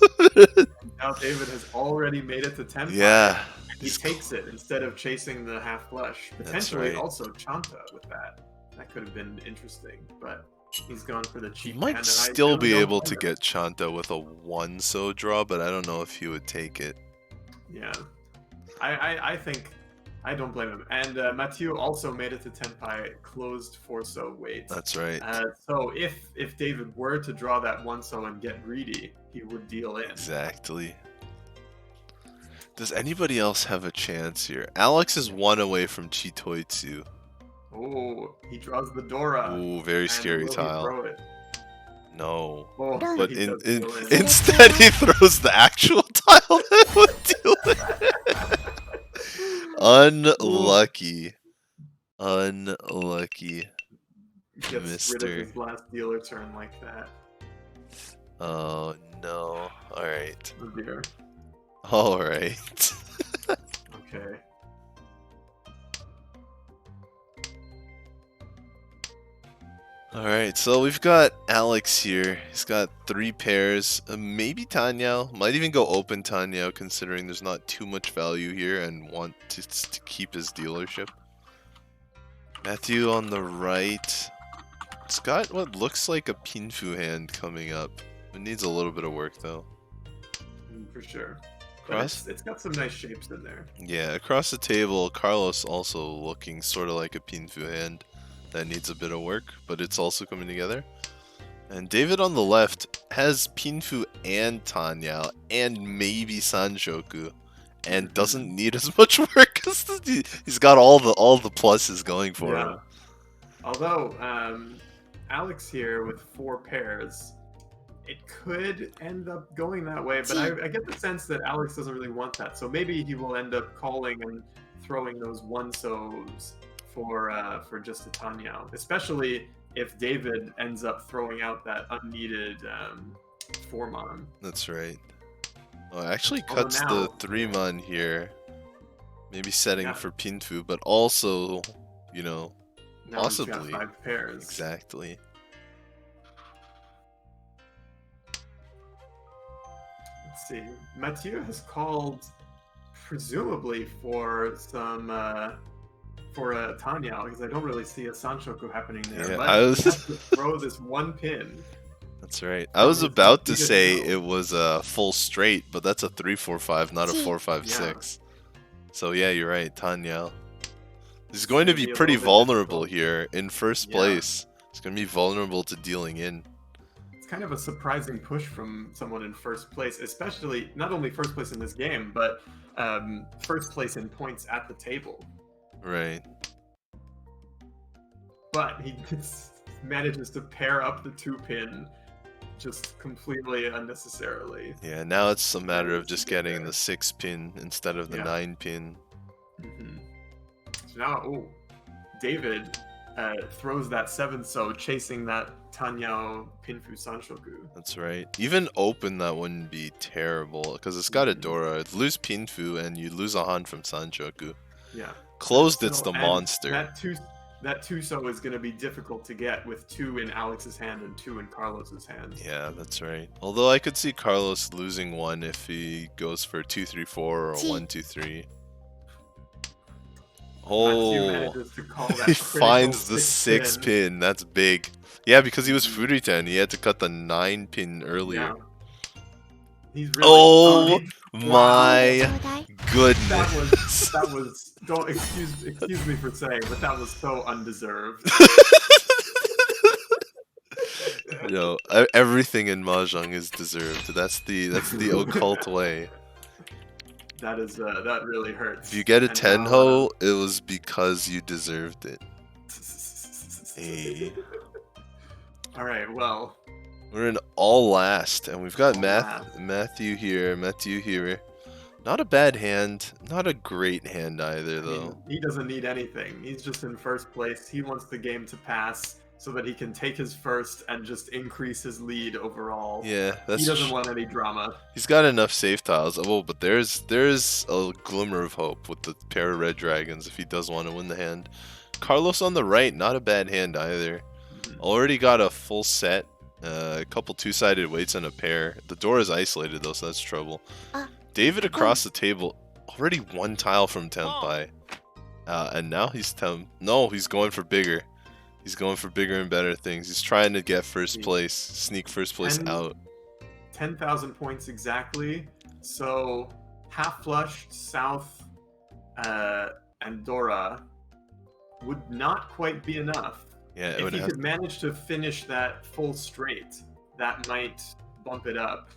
Now David has already made it to 10. Yeah. He takes it instead of chasing the half flush. Potentially also Chanta with that. That could have been interesting, but he's gone for the cheap. He might still be able to get Chanta with a 1-so draw, but I don't know if he would take it. Yeah. I think I don't blame him. And Mathieu also made it to Tenpai, closed 4-so weight. That's right. So if David were to draw that 1-so and get greedy, he would deal in. Exactly. Does anybody else have a chance here? Alex is 1 away from Chitoitsu. Oh, he draws the Dora. Ooh, very scary tile. Throw it? No. Oh, but instead he throws the actual tile that would deal it. Unlucky. Unlucky. Gets rid of his last dealer turn like that. Oh no. Alright. Oh dear. Alright. Okay. Alright, so we've got Alex here. He's got 3 pairs. Maybe Tanyao. Might even go open Tanyao considering there's not too much value here and want to keep his dealership. Mathieu on the right. It's got what looks like a Pinfu hand coming up. It needs a little bit of work though. For sure. But it's got some nice shapes in there. Yeah, across the table, Carlos also looking sort of like a Pinfu hand. That needs a bit of work, but it's also coming together. And David on the left has Pinfu and Tanyao and maybe Sanshoku, and doesn't need as much work because he's got all the pluses going for him. Although Alex here with 4 pairs, it could end up going that way, but I get the sense that Alex doesn't really want that. So maybe he will end up calling and throwing those 1-sos for just a Tanyao, especially if David ends up throwing out that unneeded 4-mon. That's right. Oh, it actually cuts the 3-mon here. Maybe setting for Pinfu, but also, you know, now possibly. 5 pairs. Exactly. Let's see. Mathieu has called, presumably for some for a Tanya, because I don't really see a Sanshoku happening there. Yeah, but I he was- has to throw this one pin. That's right. I was It's about to easy to say know. it was a full straight, but that's a 3-4-5, not a 4-5-6. So yeah, you're right, Tanya. He's going to gonna be be a pretty little bit vulnerable difficult. here in first Yeah. place. He's going to be vulnerable to dealing in. It's kind of a surprising push from someone in first place, especially not only first place in this game, but first place in points at the table. Right. But he just manages to pair up the 2-pin just completely unnecessarily. Yeah, now it's a matter of Managed to just get getting there. the 6-pin instead of the Yeah. 9-pin. Mhm. So now, David throws that 7-so, chasing that Tanyao Pinfu Sanshoku. That's right. Even open that wouldn't be terrible because it's got a Mhm. Dora. Lose Pinfu and you lose a Han from Sanshoku. Yeah. Closed, it's So- the and monster. That 2-so is going to be difficult to get with 2 in Alex's hand and 2 in Carlos's hand. Yeah, that's right. Although I could see Carlos losing one if he goes for 2-3-4 or 1-2-3. Matthew Oh, manages to call that he critical finds the 6-pin. 6-pin. That's big. Yeah, because he was Furiten. He had to cut the 9-pin earlier. Yeah. He's really. Oh he- my That goodness. was. Don't excuse me for saying, but that was so undeserved. No, everything in mahjong is deserved. That's the occult way. That is that really hurts. If you get a And tenho, it was because you deserved it. Hey. All right. Well, We're in all last, and we've got All last. Matthew here. Not a bad hand, not a great hand either, I though. mean, he doesn't need anything. He's just in first place. He wants the game to pass so that he can take his first and just increase his lead overall. Yeah, that's he doesn't want any drama. He's got enough safe tiles. Oh, but there's a glimmer of hope with the pair of red dragons if he does want to win the hand. Carlos on the right, not a bad hand either. Mhm. Already got a full set, a couple two-sided weights and a pair. The door is isolated though, so that's trouble. David across the table, already one tile from Tenpai. And now he's no, he's going for bigger. He's going for bigger and better things. He's trying to get first place, sneak first place out. 10,000 points exactly. So half flush, south, and Dora would not quite be enough. Yeah, it If would he have. could manage to finish that full straight, that might bump it up.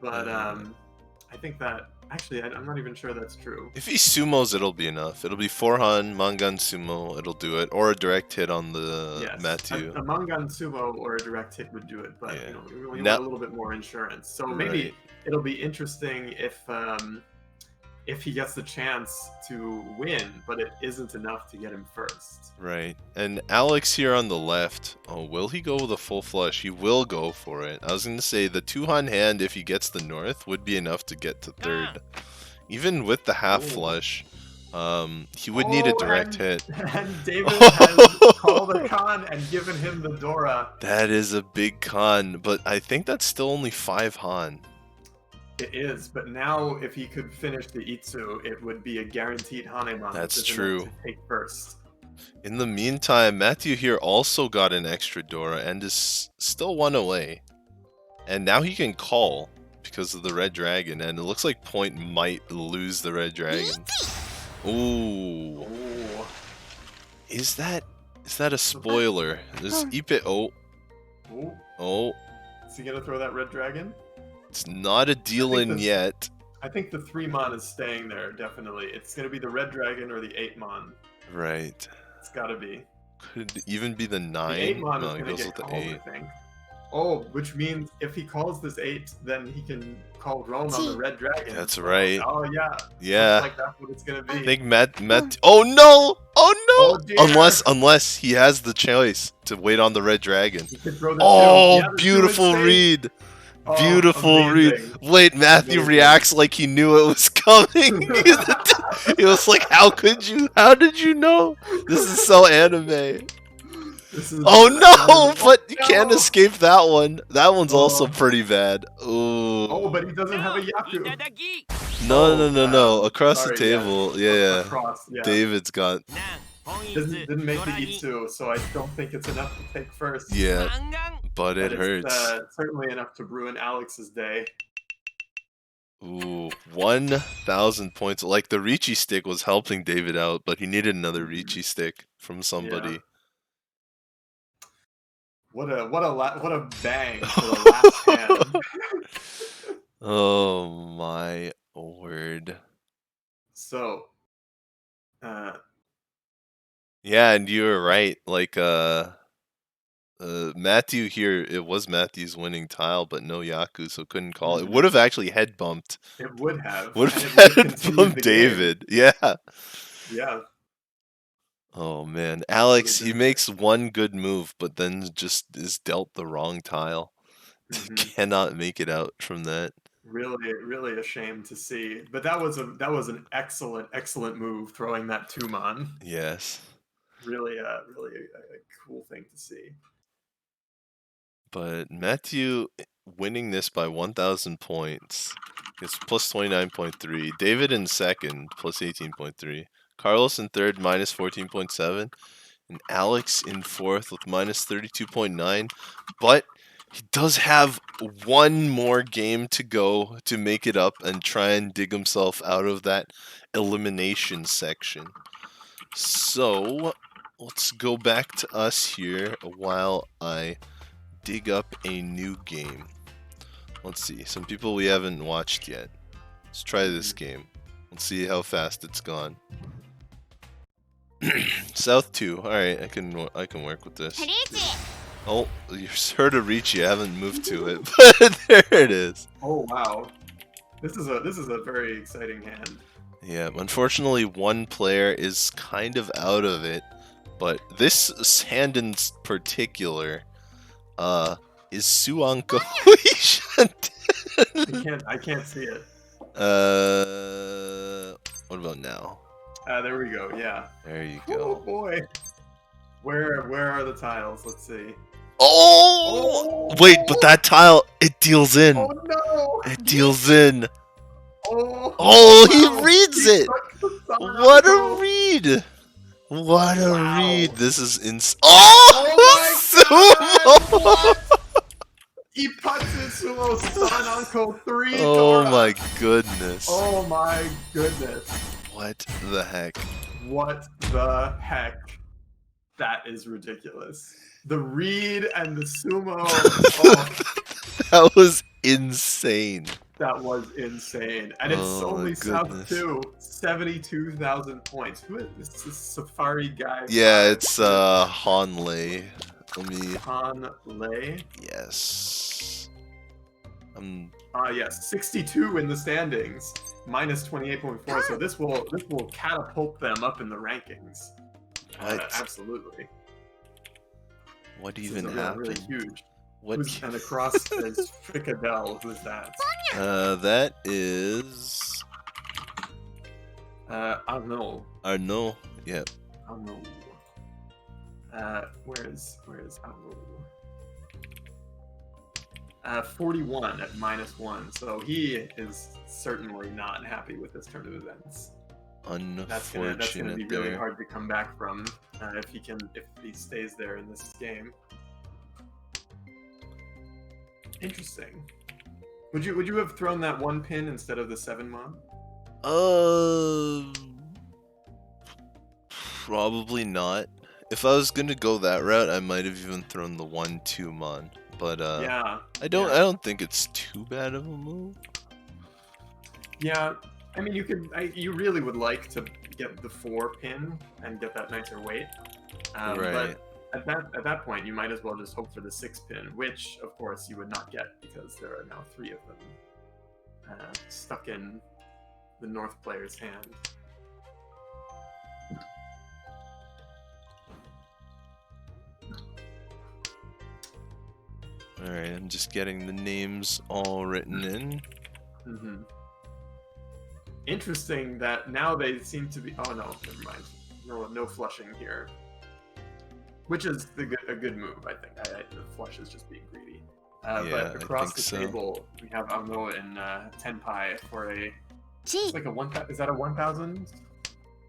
But I think that actually I'm not even sure that's true. If he sumos, it'll be enough. It'll be 4-han, Mangan sumo, it'll do it. Or a direct hit on the Yes, Matthew. a Mangan Sumo or a direct hit would do it, but Yeah. we Now- want a little bit more insurance. So maybe Right. it'll be interesting if he gets the chance to win, but it isn't enough to get him first. Right. And Alex here on the left. Oh, will he go with a full flush? He will go for it. I was going to say the 2-han hand, if he gets the north, would be enough to get to third. Even with the half Ooh. flush, he would need a Oh, direct and- hit. And David has called a con and given him the Dora. That is a big con, but I think that's still only 5-han. It is, but now if he could finish the Itsu, it would be a guaranteed Haneman. That's which is true. enough to take first. In the meantime, Matthew here also got an extra Dora and is still one away. And now he can call because of the red dragon, and it looks like Point might lose the red dragon. Ooh. Oh. Is that a spoiler? There's Ipe. Oh. Oh, Is he gonna throw that red dragon? it's not a deal in that's- yet. I think the 3-mon is staying there, definitely. It's gonna be the red dragon or the 8-mon. Right. It's gotta be. Could it even be the The 9? 8-mon No, is he gonna goes get with the called, 8. I think. Oh, which means if he calls this 8, then he can call Rome on the red dragon. That's right. Oh yeah. Yeah. Looks like that's what it's gonna be. I think Matt. Oh no! Oh Oh, no! dear. Unless he has the choice to wait on the red dragon. He could throw the Oh, 2. Yeah, the 2 is beautiful safe. read! Oh, Beautiful read. amazing. Wait, Matthew Amazing. reacts like he knew it was coming. He was like, "How could you? How did you know? This is so anime." This is Oh no! oh, But you can't no! escape that one. That one's also Oh. pretty bad. Oh, Ooh. but he doesn't have a Yaku. No, Oh, no, no, no. Across the sorry, yeah. table. Yeah. Across, yeah. David's got. Didn't make the Itsu, so I don't think it's enough to take first. Yeah. But it But it's hurts. certainly enough to ruin Alex's day. Ooh, 1,000 points. Like the Riichi stick was helping David out, but he needed another Riichi stick from somebody. Yeah. What a bang for the last hand. Oh my word. So, Yeah, and you were right. Like Matthew here, it was Matthew's winning tile, but no Yaku, so couldn't call. It would have actually head bumped. it would have. Would and have it would have head continued bumped the game. David. Yeah. Yeah. Oh man, Alex, he been- makes one good move, but then just is dealt the wrong tile. Mhm. Cannot make it out from that. Really a shame to see. But that was an excellent move throwing that Tumon. Yes. Really a cool thing to see. But Matthew winning this by 1,000 points is plus 29.3. David in second, plus 18.3. Carlos in third, minus 14.7. And Alex in fourth with minus 32.9. But he does have one more game to go to make it up and try and dig himself out of that elimination section. So let's go back to us here while I dig up a new game. Let's see, some people we haven't watched yet. Let's try this game. Let's see how fast it's gone. South 2. Alright, I can work with this. Oh, you heard of Riichi, I haven't moved to it, but there it is. Oh wow. This is a very exciting hand. Yeah, unfortunately one player is kind of out of it, but this hand in particular is Suanko. I can't see it. What about now? There we go. Yeah. There you Oh go. boy. Where are the tiles? Let's see. Oh! Wait, but that tile, it deals in. Oh no! It deals in. Oh! Oh, Wow. he reads it. What a read! What a read! This is ins. Oh! Sumo! He puts it Sumo Sun Uncle 3. Oh Dora. my goodness! Oh my goodness! What the heck? What the heck? That is ridiculous. The read and the Sumo. Oh, That was insane. that was insane. And it's Oh, only my South goodness. 2. 72,000 points. Who is this? This Safari guy? Yeah, it's Hanley. Let me. Han Lei. Yes. Yes, 62 in the standings, minus 28.4. So this will catapult them up in the rankings. What? Absolutely. What This even is happened? really huge. What? And across is Fricadelle. Who's that? That is. I don't know. Arnaud. Yeah. I don't know. Where's Arnaud? 41 at -1, so he is certainly not happy with this turn of events. That's gonna be really there. hard to come back from if he stays there in this game. Interesting. Would you have thrown that one pin instead of the 7-mon? Probably not. If I was gonna go that route, I might have even thrown the 1-2-mon. But Yeah. I don't think it's too bad of a move. Yeah. I mean, you really would like to get the 4 pin and get that nicer weight. Right. But at that point, you might as well just hope for the 6 pin, which of course you would not get because there are now 3 of them stuck in the North player's hand. Alright, I'm just getting the names all written in. Mm-hmm. Interesting that now they seem to be. Oh no, never mind. No flushing here. which is a good move, I think. The flush is just being greedy. Yeah, But I across think the so. table, we have Arnaud and Tenpai for a. G. It's like a 1,000. Is that a 1,000?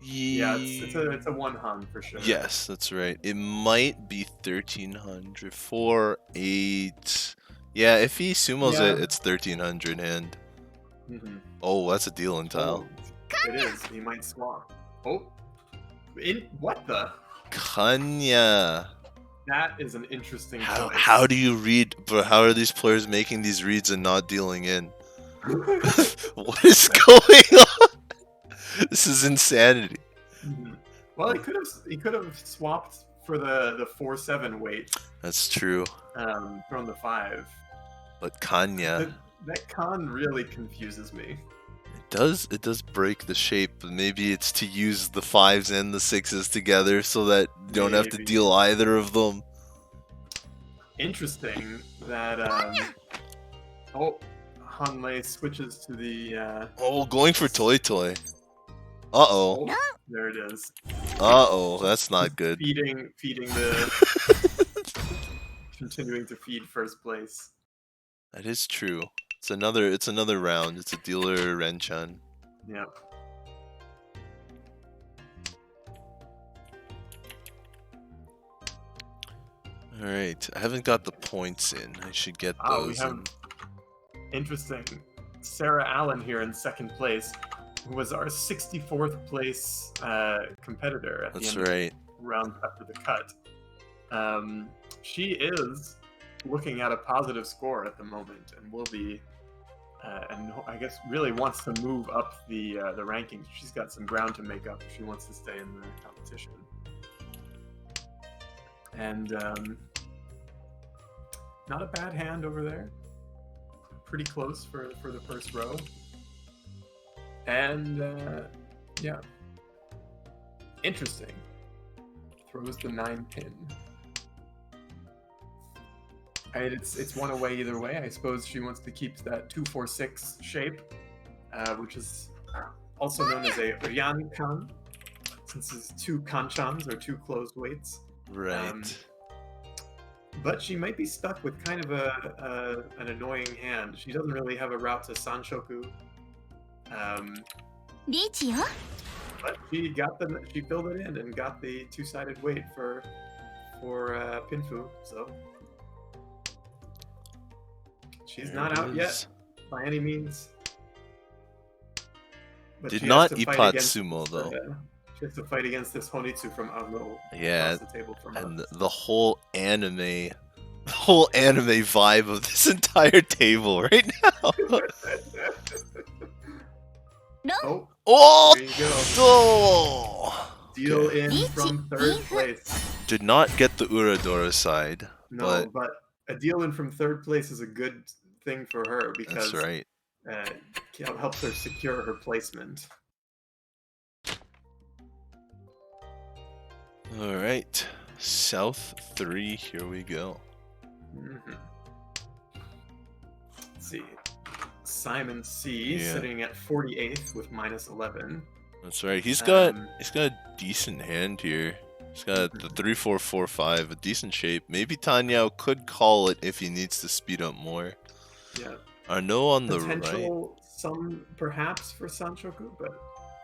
Yeah, it's a 1 hun for sure. Yes, that's right. It might be 1,300 for 8. Yeah, if he sumos Yeah. it, it's 1,300 hand. Mm-hmm. Oh, that's a deal in tile. Oh, it is. He might swap. Oh, what the? Kanya. That is an interesting choice. How do you read? But how are these players making these reads and not dealing in? What is going on? This is insanity. Mhm. Well, he could have swapped for the 4/7 weight. That's true. From the 5. But Kanya, That con really confuses me. it does break the shape. But maybe it's to use the 5s and the 6s together so that you don't have to Maybe. deal either of them. Interesting that Hanlei switches to the Oh, going for Toy Toy. Uh-oh. oh, there it is. Uh-oh, that's not good. Feeding the continuing to feed first place. That is true. It's another round. It's a dealer Renchan. Yeah. Alright, I haven't got the points in. I should get those We have in. interesting Sarah Allen here in second place, who was our 64th place competitor at That's the end right. of the round after the cut. She is looking at a positive score at the moment, and will be, and I guess really wants to move up the rankings. She's got some ground to make up if she wants to stay in the competition. And not a bad hand over there. Pretty close for the first row. And yeah, interesting. Throws the 9-pin. It's one away either way. I suppose she wants to keep that 2-4-6 shape, which is also known as a Ryan Kan, since it's 2 Kanchans or 2 closed weights. Right. But she might be stuck with kind of an annoying hand. She doesn't really have a route to Sanshoku. Riichi, But she filled it in and got the 2-sided weight for Pinfu. So she's There not it out yet is. by any means. But Did she has not to fight Ippat against, sumo though. she has to fight against this Honitsu from Arnaud Yeah, across the table from and us. the whole anime vibe of this entire table right now. Oh, Oh! there you go. Oh! Deal Okay. in from third place. Did not get the Uradora side. No, but a deal in from third place is a good thing for her because That's right. it helps her secure her placement. Alright. South 3, here we go. Mhm. Let's see. Simon C Yeah. sitting at 48th with -11. That's right. He's got Um, a decent hand here. He's got the 3-4-4-5, a decent shape. Maybe Tanyao could call it if he needs to speed up more. Yeah. Arnaud on the right. Potential some perhaps for Sanshoku, but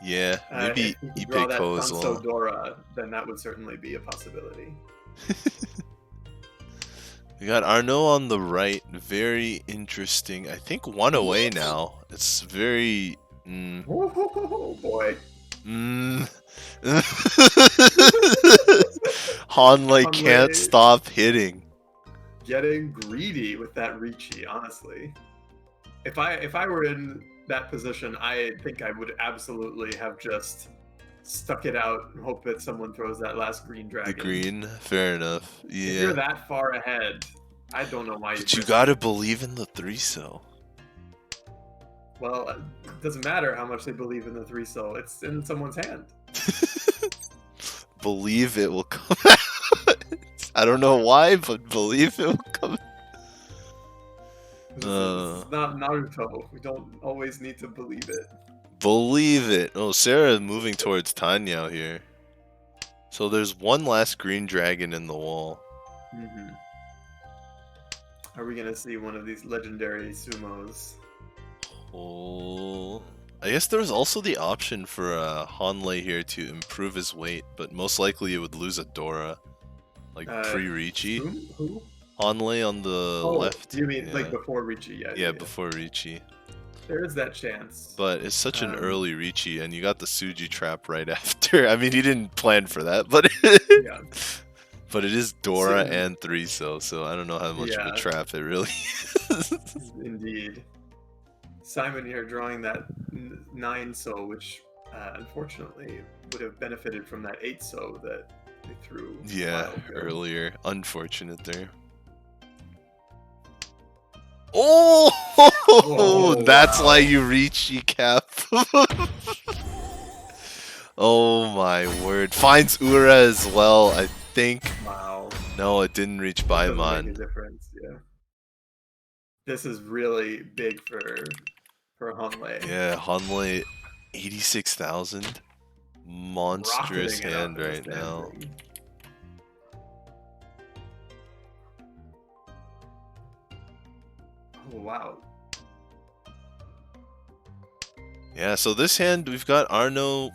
Yeah, maybe if he could draw that Ipeko as Sanso well. Dora, then that would certainly be a possibility. We got Arnaud on the right. Very interesting. I think one away now. It's very. Oh boy. Hanlei Hanlei. can't stop hitting. Getting greedy with that Riichi, honestly. If I were in that position, I think I would absolutely have just stuck it out and hope that someone throws that last green dragon. The green, fair enough. If you're Yeah. that far ahead, I don't know why But you risk gotta it. believe in the 3-so. Well, it doesn't matter how much they believe in the 3-so. It's in someone's hand. Believe it will come out. I don't know why, but believe it will come out. This is not Naruto. We don't always need to believe it. Believe it. Oh, Sarah moving towards Tanya here. So there's one last green dragon in the wall. Are we gonna see one of these legendary sumos? Oh, I guess there's also the option for Hanlei here to improve his weight, but most likely it would lose a Dora, like pre-Riichi. Who? Hanlei on the left. You mean like before Riichi? Yeah, before Riichi. There is that chance. But it's such an early Riichi, and you got the Suji trap right after. I mean, he didn't plan for that, but yeah. But it is Dora and 3-so, so I don't know how much of a trap it really is. Indeed. Simon here drawing that 9-so, which unfortunately would have benefited from that 8-so that they threw. Yeah, earlier. Unfortunate there. Oh, that's why you reach cap. Oh my word. Finds Ura as well, I think. Wow. No, it didn't reach Baimon. Make a difference, yeah. This is really big for Hanlei. Yeah, Hanlei 86,000. Monstrous hand right now. Oh, wow. Yeah, so this hand, we've got Arno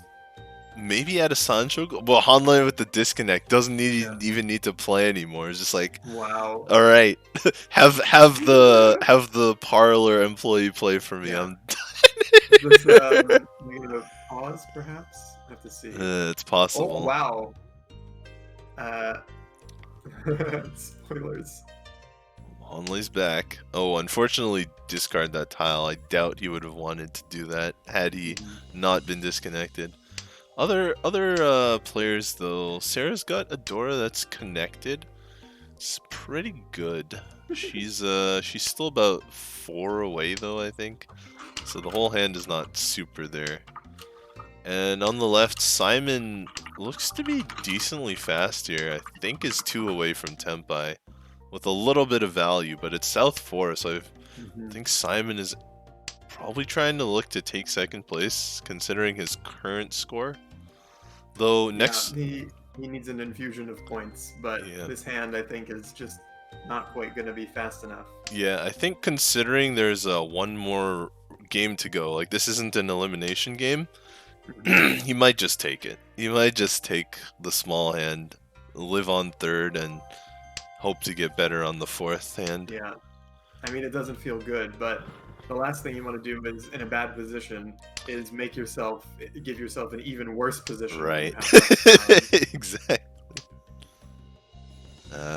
maybe at a Sancho. Well, Hanlei with the disconnect doesn't even need to play anymore. It's just like, wow. All right, have the parlor employee play for me. I'm done. Pause, perhaps. I have to see. It's possible. Oh wow. Spoilers. Hanlei's back. Oh, unfortunately, discard that tile. I doubt he would have wanted to do that had he not been disconnected. Other players though, Sarah's got a Dora that's connected. It's pretty good. She's still about 4 away though, I think. So the whole hand is not super there. And on the left, Simon looks to be decently fast here. I think is 2 away from Tenpai, with a little bit of value, but it's South 4, so I think Simon is probably trying to look to take second place, considering his current score. Though next... he needs an infusion of points, but this hand, I think, is just not quite going to be fast enough. Yeah, I think considering there's one more game to go, like this isn't an elimination game, he might just take it. He might just take the small hand, live on third, and hope to get better on the fourth hand. Yeah. I mean, it doesn't feel good, but the last thing you want to do is, in a bad position, is give yourself an even worse position. Right. Exactly.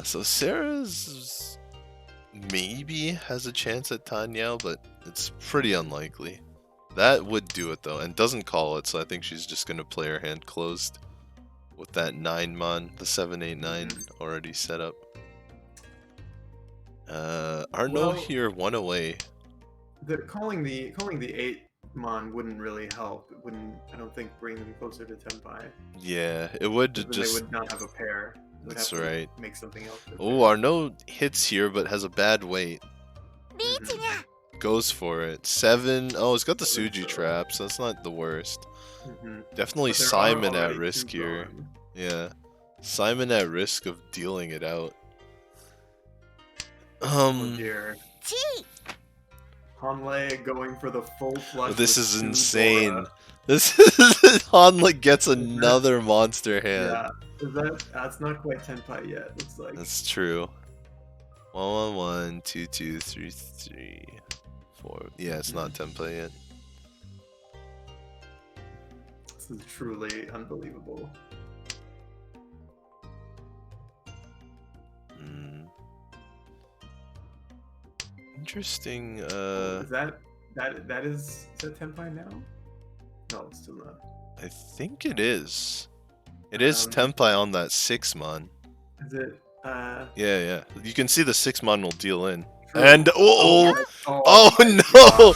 So Sarah's maybe has a chance at Tanyao, but it's pretty unlikely. That would do it though, and doesn't call it, so I think she's just gonna play her hand closed with that 9-mon, the 7-8-9 already set up. Arno here 1 away. Calling the 8-mon wouldn't really help. It wouldn't, I don't think, bring them closer to Tenpai. Yeah, it would just... They would not have a pair. That's right. Make something else. Oh, Arno hits here, but has a bad weight. Goes for it. 7. Oh, it's got the Suji trap, so that's not the worst. Definitely Simon at risk here. Yeah. Simon at risk of dealing it out. Oh dear. Hanlei going for the full flush. This is insane. Dora. This is Hanlei gets another monster hand. Yeah, that's not quite Tenpai yet. Looks like that's true. 1 1 1 2 2 3 3 4. Yeah, it's not Tenpai yet. This is truly unbelievable. Interesting. Is that Tenpai now? No, it's still not. I think it is. It is Tenpai on that 6-mon. Is it? Yeah. You can see the 6-mon will deal in. True. And oh no!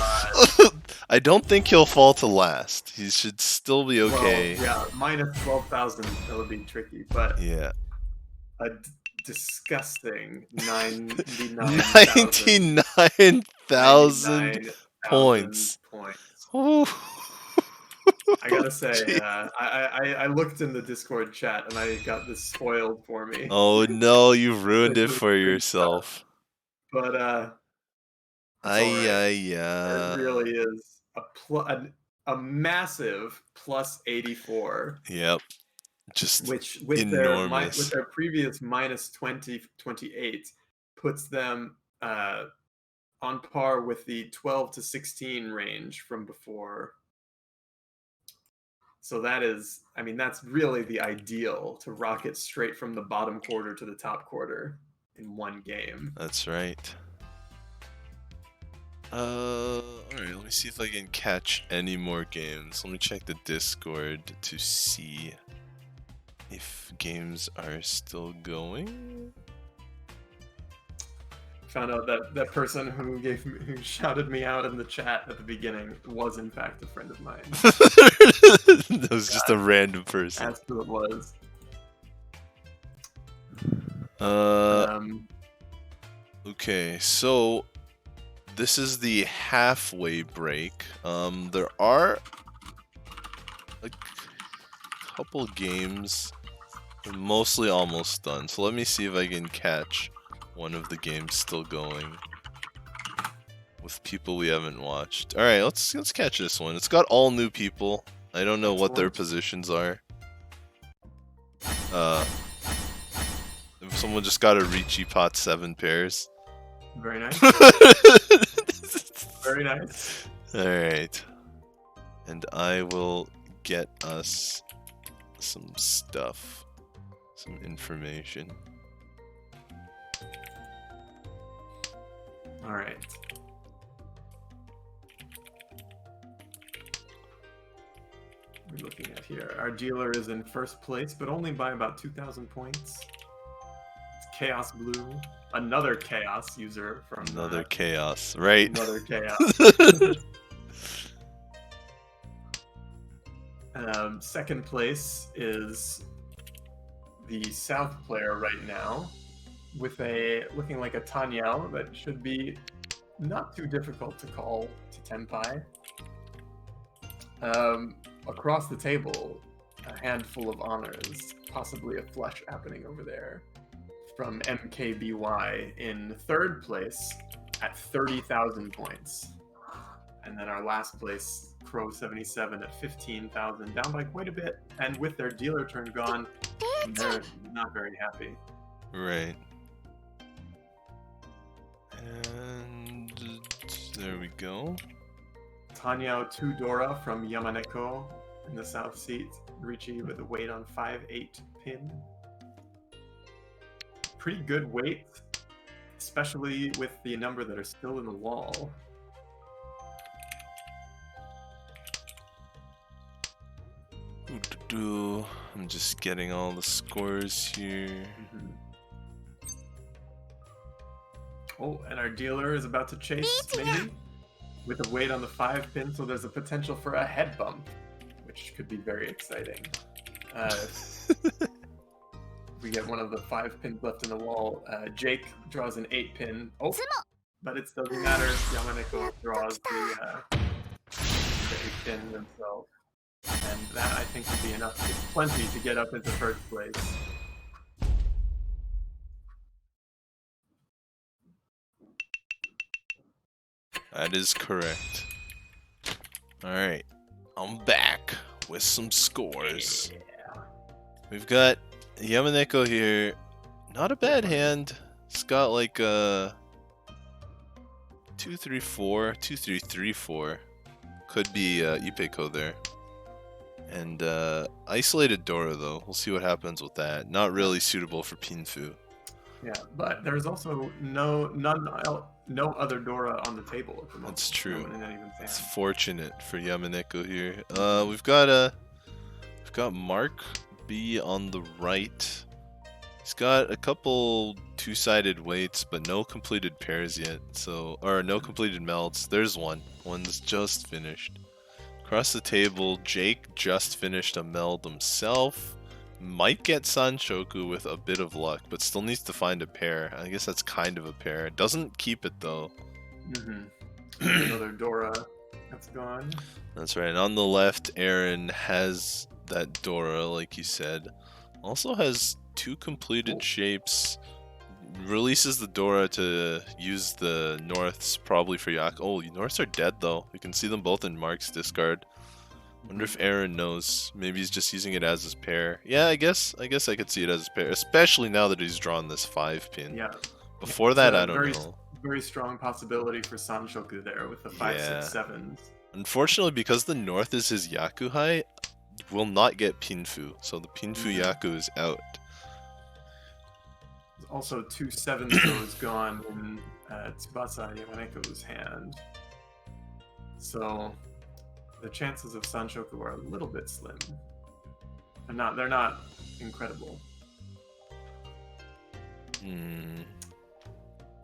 I don't think he'll fall to last. He should still be okay. Well, yeah, minus 12,000. That would be tricky, but yeah. A disgusting 99,000 points. I gotta say, Jeez. I looked in the Discord chat and I got this spoiled for me. Oh no, you've ruined Like, it this for big stuff. yourself. But it's all Ay, right. ay, It ay. really is a massive plus 84, Yep. Just which with enormous. their previous minus 20 28 puts them on par with the 12 to 16 range from before. So that is, I mean, that's really the ideal to rocket straight from the bottom quarter to the top quarter in one game. That's right. Alright, let me see if I can catch any more games. Let me check the Discord to see if games are still going. Found out that that person who shouted me out in the chat at the beginning was in fact a friend of mine. That was just a random person. That's who it was. Okay, so this is the halfway break. There are a couple games, mostly almost done. So let me see if I can catch one of the games still going with people we haven't watched. All right, let's catch this one. It's got all new people. I don't know what their positions are. If someone just got a Riichi pot 7 pairs. Very nice. Very nice. Alright. And I will get us some stuff. Some information. Alright. We're looking at here. Our dealer is in first place, but only by about 2,000 points. It's Chaos Blue. Another Chaos user from... Another Chaos, right? Another Chaos. Second place is the South player right now, with a looking like a Tanyao that should be not too difficult to call to Tenpai. Across the table, a handful of honors, possibly a flush happening over there, from MKBY in third place at 30,000 points. And then our last place, Crow 77 at 15,000, down by quite a bit. And with their dealer turn gone, they're not very happy. Right. And there we go. Tanyao 2 Dora from Yamaneko in the south seat. Riichi with a weight on 5/8 pin. Pretty good weight, especially with the number that are still in the wall. I'm just getting all the scores here. Oh, and our dealer is about to chase, maybe? With a weight on the 5 pin, so there's a potential for a head bump, which could be very exciting. We get one of the 5 pins left in the wall. Jake draws an 8 pin. Oh, but it doesn't matter. Yamaneko draws the 8 pin himself. And that, I think, would be enough. It's plenty to get up into first place. That is correct. Alright, I'm back with some scores. Yeah. We've got Yamaneko here. Not a bad hand. It's got like a 2-3-4, 2-3-3-4. Could be Ipeko there. And isolated Dora though. We'll see what happens with that. Not really suitable for Pinfu. Yeah, but there's also no other Dora on the table at the moment. That's true. No one in anyone's hand. It's fortunate for Yamaneko here. We've got Mark B on the right. He's got a couple two-sided weights, but no completed pairs yet. Or no completed melts. There's one. One's just finished. Across the table, Jake just finished a meld himself. Might get Sanshoku with a bit of luck, but still needs to find a pair. I guess that's kind of a pair. Doesn't keep it though. Another Dora That's gone. That's right. And on the left, Aaron has that Dora, like you said. Also has 2 completed Oh. shapes. Releases the Dora to use the Norths, probably for Yak. Oh, Norths are dead though. You can see them both in Mark's discard. Wonder if Aaron knows. Maybe he's just using it as his pair. Yeah, I guess I could see it as his pair, especially now that he's drawn this 5 pin. Yeah. Before It's that, a I don't know. Very strong possibility for Sanshoku there with the 5, Yeah. 6, 7s. Unfortunately, because the North is his Yakuhai, will not get Pinfu, so the Pinfu Yaku is out. There's also 2 7s those gone in Tsubasa Yamaneko's hand. So the chances of Sanshoku are a little bit slim. They're not incredible.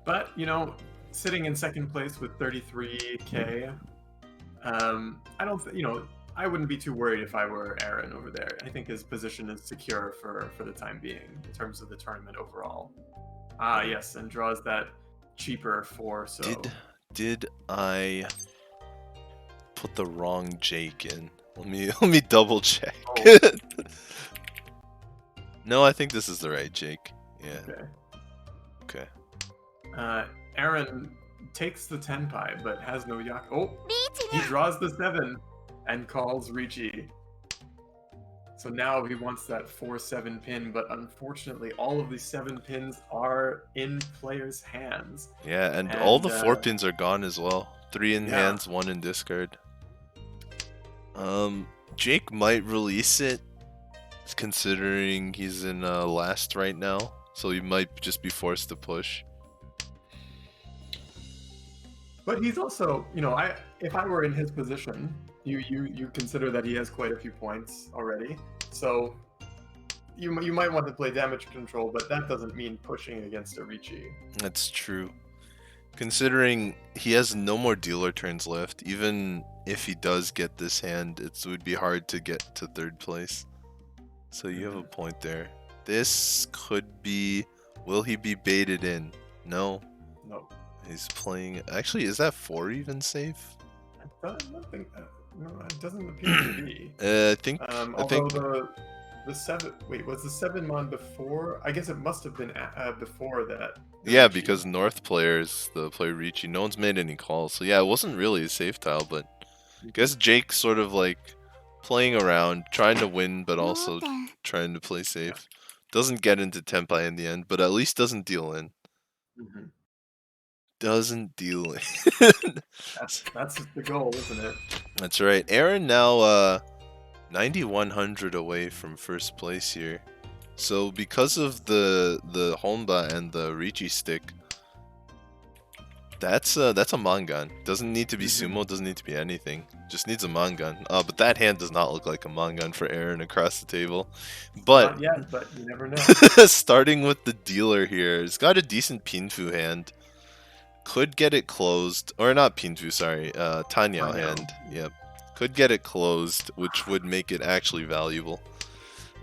But, you know, sitting in second place with 33k, I don't, I wouldn't be too worried if I were Aaron over there. I think his position is secure for the time being in terms of the tournament overall. Ah, yes, and draws that cheaper 4. So did I put the wrong Jake in? Let me double check. Oh. No, I think this is the right Jake. Yeah. Okay. Aaron takes the Tenpai, but has no Yak. Oh, he draws the 7 and calls Riichi. So now he wants that 4-7 pin, but unfortunately all of these 7 pins are in players' hands. Yeah, and all the 4 pins are gone as well. 3 in hands, 1 in discard. Jake might release it, considering he's in last right now, so he might just be forced to push. But he's also, if I were in his position, you consider that he has quite a few points already, so you might want to play damage control, but that doesn't mean pushing against a Riichi. That's true. Considering he has no more dealer turns left, even if he does get this hand, it would be hard to get to 3rd place. So you have a point there. This could be... Will he be baited in? No. No. He's playing... Actually, is that 4 even safe? I don't think... No, it doesn't appear to be. I think... The 7... Wait, was the 7 mon before? I guess it must have been before that. Yeah, because North players, the player Riichi, no one's made any calls. So yeah, it wasn't really a safe tile, but I guess Jake's sort of like playing around, trying to win, but also trying to play safe. Doesn't get into Tenpai in the end, but at least doesn't deal in. Doesn't deal in. That's the goal, isn't it? That's right. Aaron now 9,100 away from 1st place here. So because of the Honba and the Riichi stick, that's a Mangan. Doesn't need to be Sumo, doesn't need to be anything. Just needs a Mangan. But that hand does not look like a Mangan for Aaron across the table. But not yet, but you never know. Starting with the dealer here, he's got a decent Pinfu hand. Could get it closed, or not Pinfu, sorry, Tanyao hand. Yep. Could get it closed, which would make it actually valuable.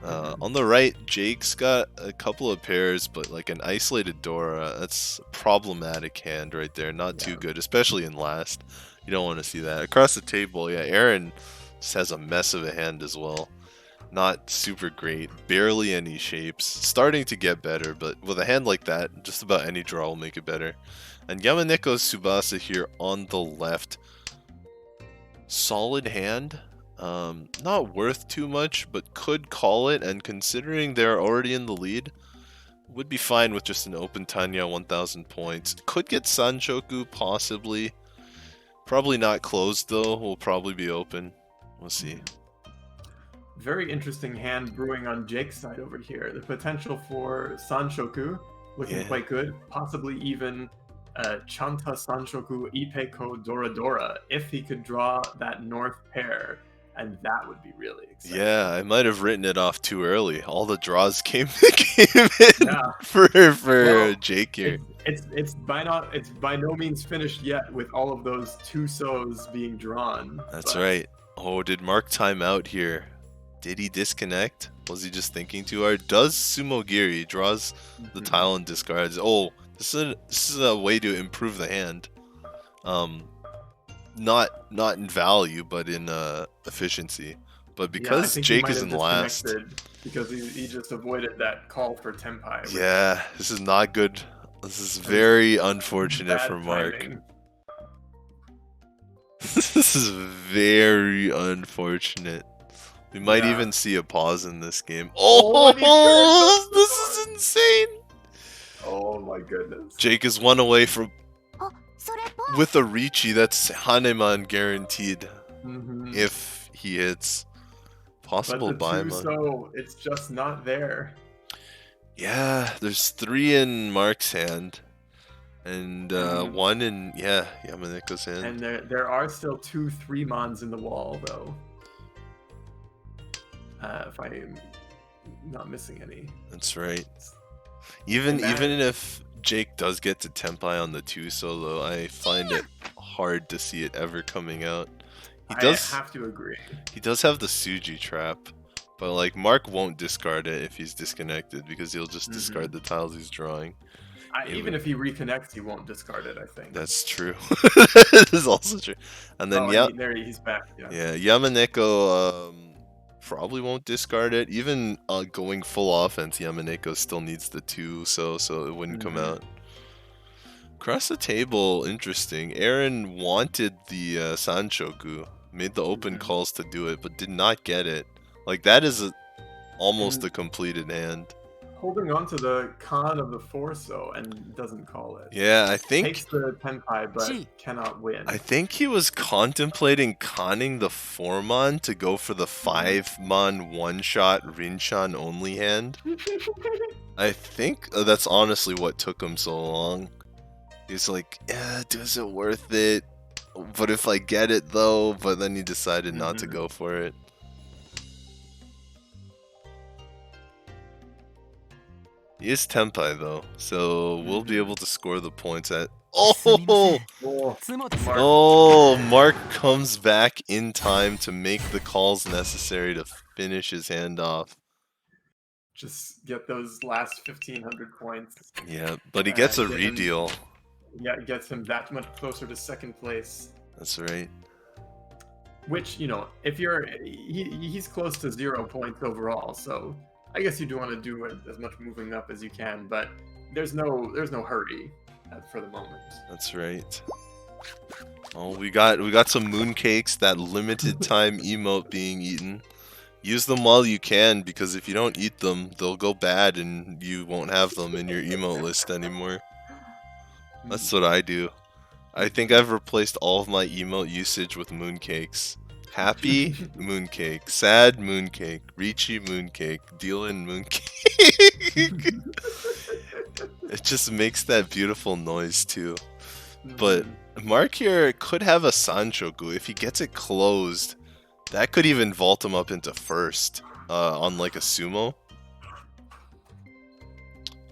On the right, Jake's got a couple of pairs, but like an isolated Dora, that's a problematic hand right there. Not too good, especially in last. You don't want to see that. Across the table, yeah, Aaron just has a mess of a hand as well. Not super great, barely any shapes. Starting to get better, but with a hand like that, just about any draw will make it better. And Yamaneko's Tsubasa here on the left. Solid hand. Not worth too much, but could call it, and considering they're already in the lead, would be fine with just an open Tanya 1000 points. Could get Sanshoku, possibly. Probably not closed though, will probably be open. We'll see. Very interesting hand brewing on Jake's side over here. The potential for Sanshoku looking quite good, possibly even Chanta Sanshoku Ipeko Dora Dora if he could draw that North pair. And that would be really exciting. Yeah, I might have written it off too early. All the draws came in for Jake here. It's by no means finished yet with all of those 2 so's being drawn. That's right. Oh, did Mark time out here? Did he disconnect? Was he just thinking too hard? Does Sumo Giri draws the tile and discards? Oh, this is a way to improve the hand. not in value, but in efficiency. But Yeah, I because think he Jake might is have in last, disconnected because he just avoided that call for Tenpai. Which yeah, this is not good. This is was very unfortunate bad for Mark. timing. This is very unfortunate. We might Yeah. even see a pause in this game. Oh, and he turns up the This door. is insane. Oh my goodness. Jake is one away from あ、それポン with a Riichi. That's Haneman guaranteed Mhm. if he hits. But Possible the two, Baima. so it's just not there. Yeah, there's 3 in Mark's hand. And Mhm. 1 in, yeah, Yamaneka's hand. And there are still 2 3-mons in the wall, though. If I'm not missing any. That's right. Even And that- even if Jake does get to Tenpai on the 2 solo, I find it hard to see it ever coming out. I have to agree. He does have the Suji trap, but like Mark won't discard it if he's disconnected because he'll just discard the tiles he's drawing. Even if he reconnects, he won't discard it, I think. That's true. That is also true. And then there he's back. Yeah. Yamaneko probably won't discard it. Even going full offense, Yamaneko still needs the 2, so it wouldn't come out. Across the table, interesting. Aaron wanted the Sanshoku, made the open calls to do it, but did not get it. Like that is almost a completed hand. Holding on to the con of the force though, and doesn't call it. Yeah, I think Takes the Tenpai, but cannot win. I think he was contemplating conning the 4-mon to go for the 5-mon one-shot Rinchan only hand. I think that's honestly what took him so long. He's like, yeah, is it worth it? But if I get it though, but then he decided not to go for it. He is Tenpai though, so we'll be able to score the points at. Oh! Oh, Mark comes back in time to make the calls necessary to finish his hand off. Just get those last 1,500 points. Yeah, but he gets a redeal. Yeah, it gets him that much closer to second place. That's right. Which, you know, if you're he's close to 0 points overall, so I guess you do want to do as much moving up as you can, but there's no hurry for the moment. That's right. Oh, we got some mooncakes, that limited time emote being eaten. Use them while you can, because if you don't eat them, they'll go bad and you won't have them in your emote list anymore. That's what I do. I think I've replaced all of my emote usage with mooncakes. Happy mooncake, sad mooncake, Riichi mooncake, Dylan mooncake. It just makes that beautiful noise too. But Mark here could have a Sanshoku. If he gets it closed, that could even vault him up into first on like a sumo.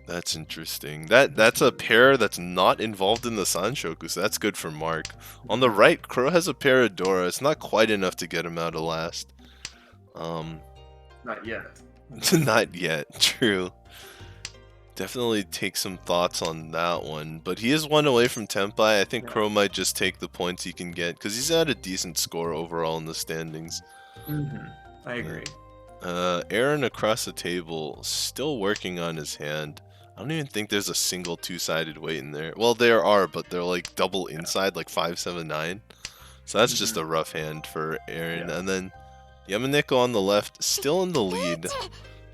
That's interesting. That's a pair that's not involved in the Sanshoku, so that's good for Mark. On the right, Crow has a pair of Dora. It's not quite enough to get him out of last. Not yet. Not yet, true. Definitely take some thoughts on that one. But he is 1 away from Tenpai. I think Crow might just take the points he can get, because he's at a decent score overall in the standings. I agree. Aaron across the table, still working on his hand. I don't even think there's a single 2-sided weight in there. Well, there are, but they're like double inside, like 5, 7, 9. So that's just a rough hand for Aaron. And then Yamaneko on the left, still in the lead.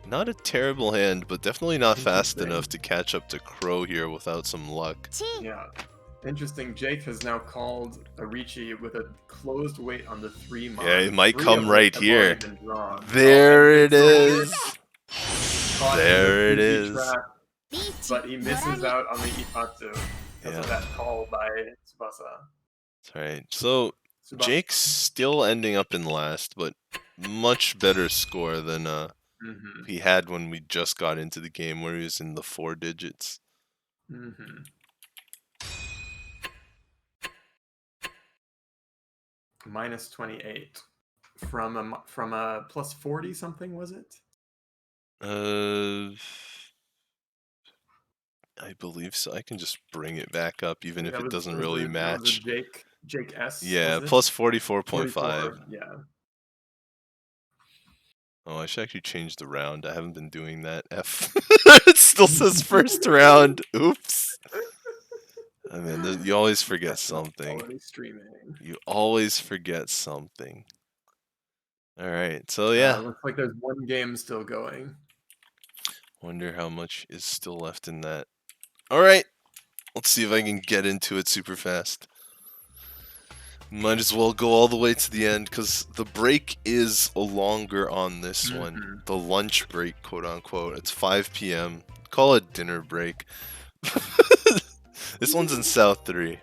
Not a terrible hand, but definitely not fast enough to catch up to Crow here without some luck. Yeah. Interesting. Jake has now called a Riichi with a closed weight on the 3-mon. Yeah, it might 3 come of right which have here. already been drawn. There it is. Caught in There the it Riichi is. trap, but he misses out on the Ipatsu because of that call by Tsubasa. That's right. So Jake's still ending up in last, but much better score than he had when we just got into the game, where he was in the 4 digits. Minus 28 from a plus 40 something, was it? I believe so. I can just bring it back up, even if it doesn't really match. Jake. Jake S. Yeah, was it? plus 44.5. 44, yeah. Oh, I should actually change the round. I haven't been doing that. F. It still says first round. Oops. I mean, you always forget something. Already streaming. You always forget something. All right, so yeah. Looks like there's one game still going. Wonder how much is still left in that. All right, let's see if I can get into it super fast. Might as well go all the way to the end because the break is longer on this one. The lunch break, quote unquote. It's 5 p.m. Call it dinner break. This one's in South 3.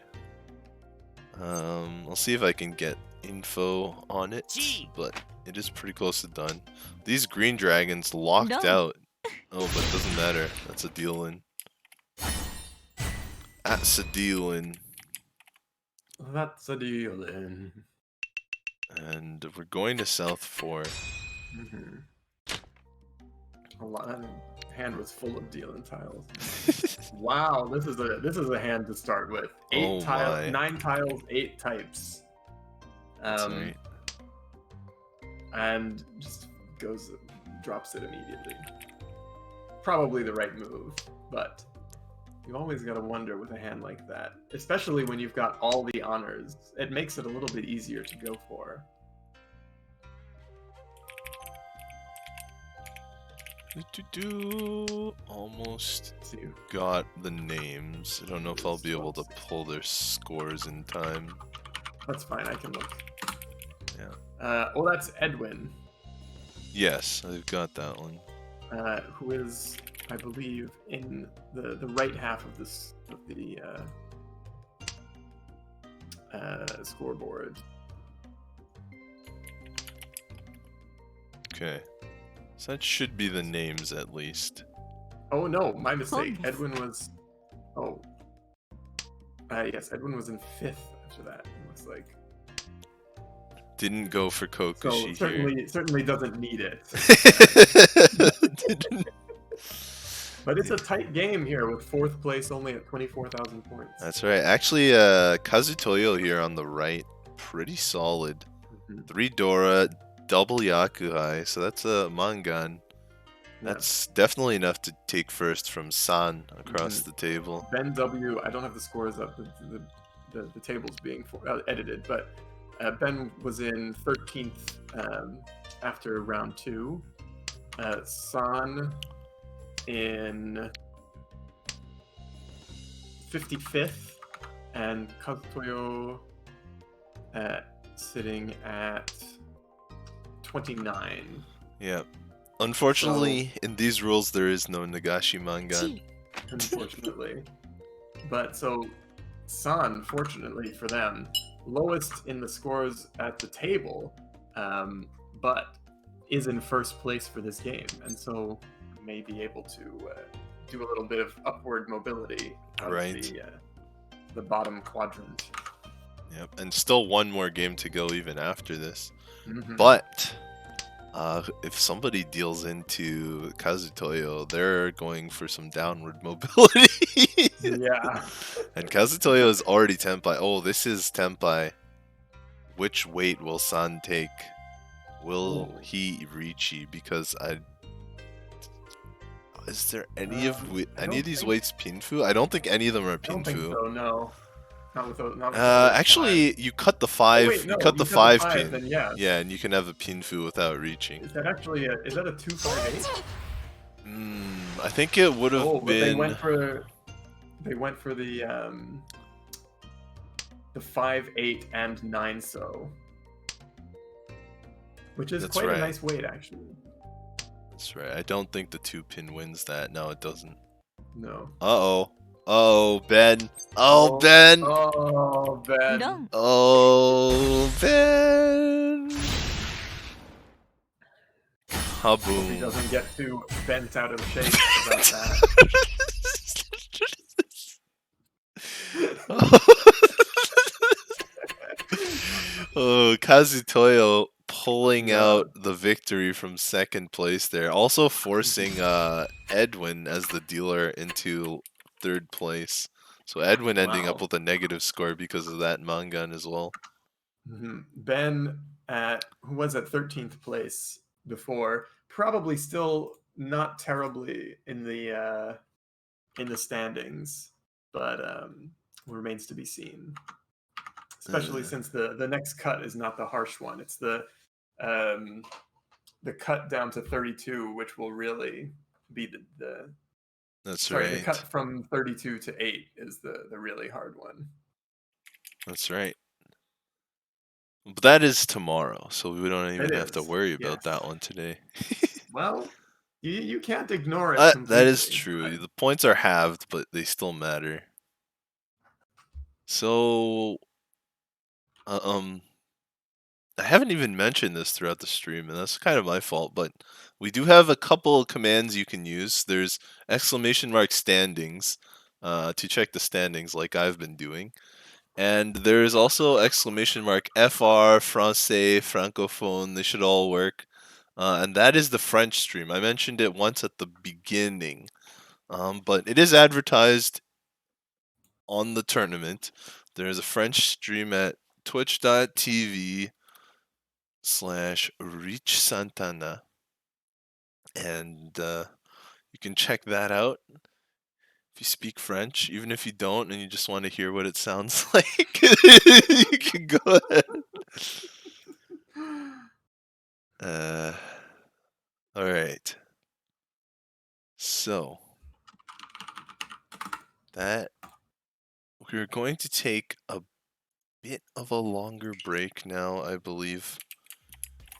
I'll see if I can get info on it, but it is pretty close to done. These green dragons locked out. Oh, but it doesn't matter. That's a deal in. That's a deal in. That's a deal in. And we're going to South 4. A lot. Hand was full of deal in tiles. Wow, this is a hand to start with. 8 tiles, 9 tiles, 8 types. Right. And just drops it immediately. Probably the right move, but you always gotta wonder with a hand like that, especially when you've got all the honors. It makes it a little bit easier to go for. Almost got the names. I don't know if I'll be able to pull their scores in time. That's fine, I can look. Yeah. Well, that's Edwin. Yes, I've got that one. Who is, I believe, in the right half of the scoreboard. Okay. So that should be the names at least. Oh no, my mistake. Edwin was... Oh. Yes, Edwin was in 5th after that, it looks like. Didn't go for Kokushi so here. certainly doesn't need it. But it's a tight game here with 4th place only at 24,000 points. That's right. Actually, Kazutoyo here on the right, pretty solid. 3 Dora, double Yakuhai, so that's a Mangan. That's definitely enough to take first from San across the table. Ben W, I don't have the scores up, the table's being edited, but Ben was in 13th after round 2. San in 55th, and Kazutoyo sitting at 29. Yeah. Unfortunately, in these rules, there is no Nagashi Mangan. Unfortunately. But so, San, fortunately for them, lowest in the scores at the table, but is in 1st place for this game, and so may be able to do a little bit of upward mobility out of the bottom quadrant. Yep, and still one more game to go even after this. But if somebody deals into Kazutoyo, they're going for some downward mobility. Yeah. And Kazutoyo is already Tenpai. Oh, this is Tenpai. Which weight will San take? Will he Riichi? Because is there any of these weights Pinfu? I don't think any of them are Pinfu. I don't think so, no. Not with actually, 5. You cut the 5. Wait, no, you cut the 5 pin. Then yes. Yeah, and you can have a Pinfu without reaching. Is that actually is that a 258? I think it would have been. They went for the 5-8 and 9-so, which is quite a nice weight actually. That's right. I don't think the 2-pin wins that. No, it doesn't. No. Uh-oh. Oh, Ben. Oh, Ben. Oh, Ben. No. Oh, Ben. Kaboom. He doesn't get too bent out of shape about that. Oh, Kazutoyo pulling out the victory from 2nd place there. Also forcing Edwin as the dealer into 3rd place. So Edwin ending up Wow. with a negative score because of that Mangan as well. Ben, who was at 13th place before, probably still not terribly in the standings, but remains to be seen. Especially since the next cut is not the harsh one; it's the cut down to 32, which will really be the That's sorry, the right. cut from 32 to 8 is the really hard one. That's right. But that is tomorrow, so we don't even have to worry about yes. that one today. Well, you can't ignore it completely. That is true. The points are halved, but they still matter. So, I haven't even mentioned this throughout the stream, and that's kind of my fault, but we do have a couple of commands you can use. There's ! standings to check the standings like I've been doing. And there's also ! FR, Francais, Francophone. They should all work. And that is the French stream. I mentioned it once at the beginning, but it is advertised on the tournament. There's a French stream at twitch.tv/Riichi Santana. And you can check that out if you speak French. Even if you don't and you just want to hear what it sounds like, you can go ahead. Alright. So, that we're going to take a bit of a longer break now, I believe.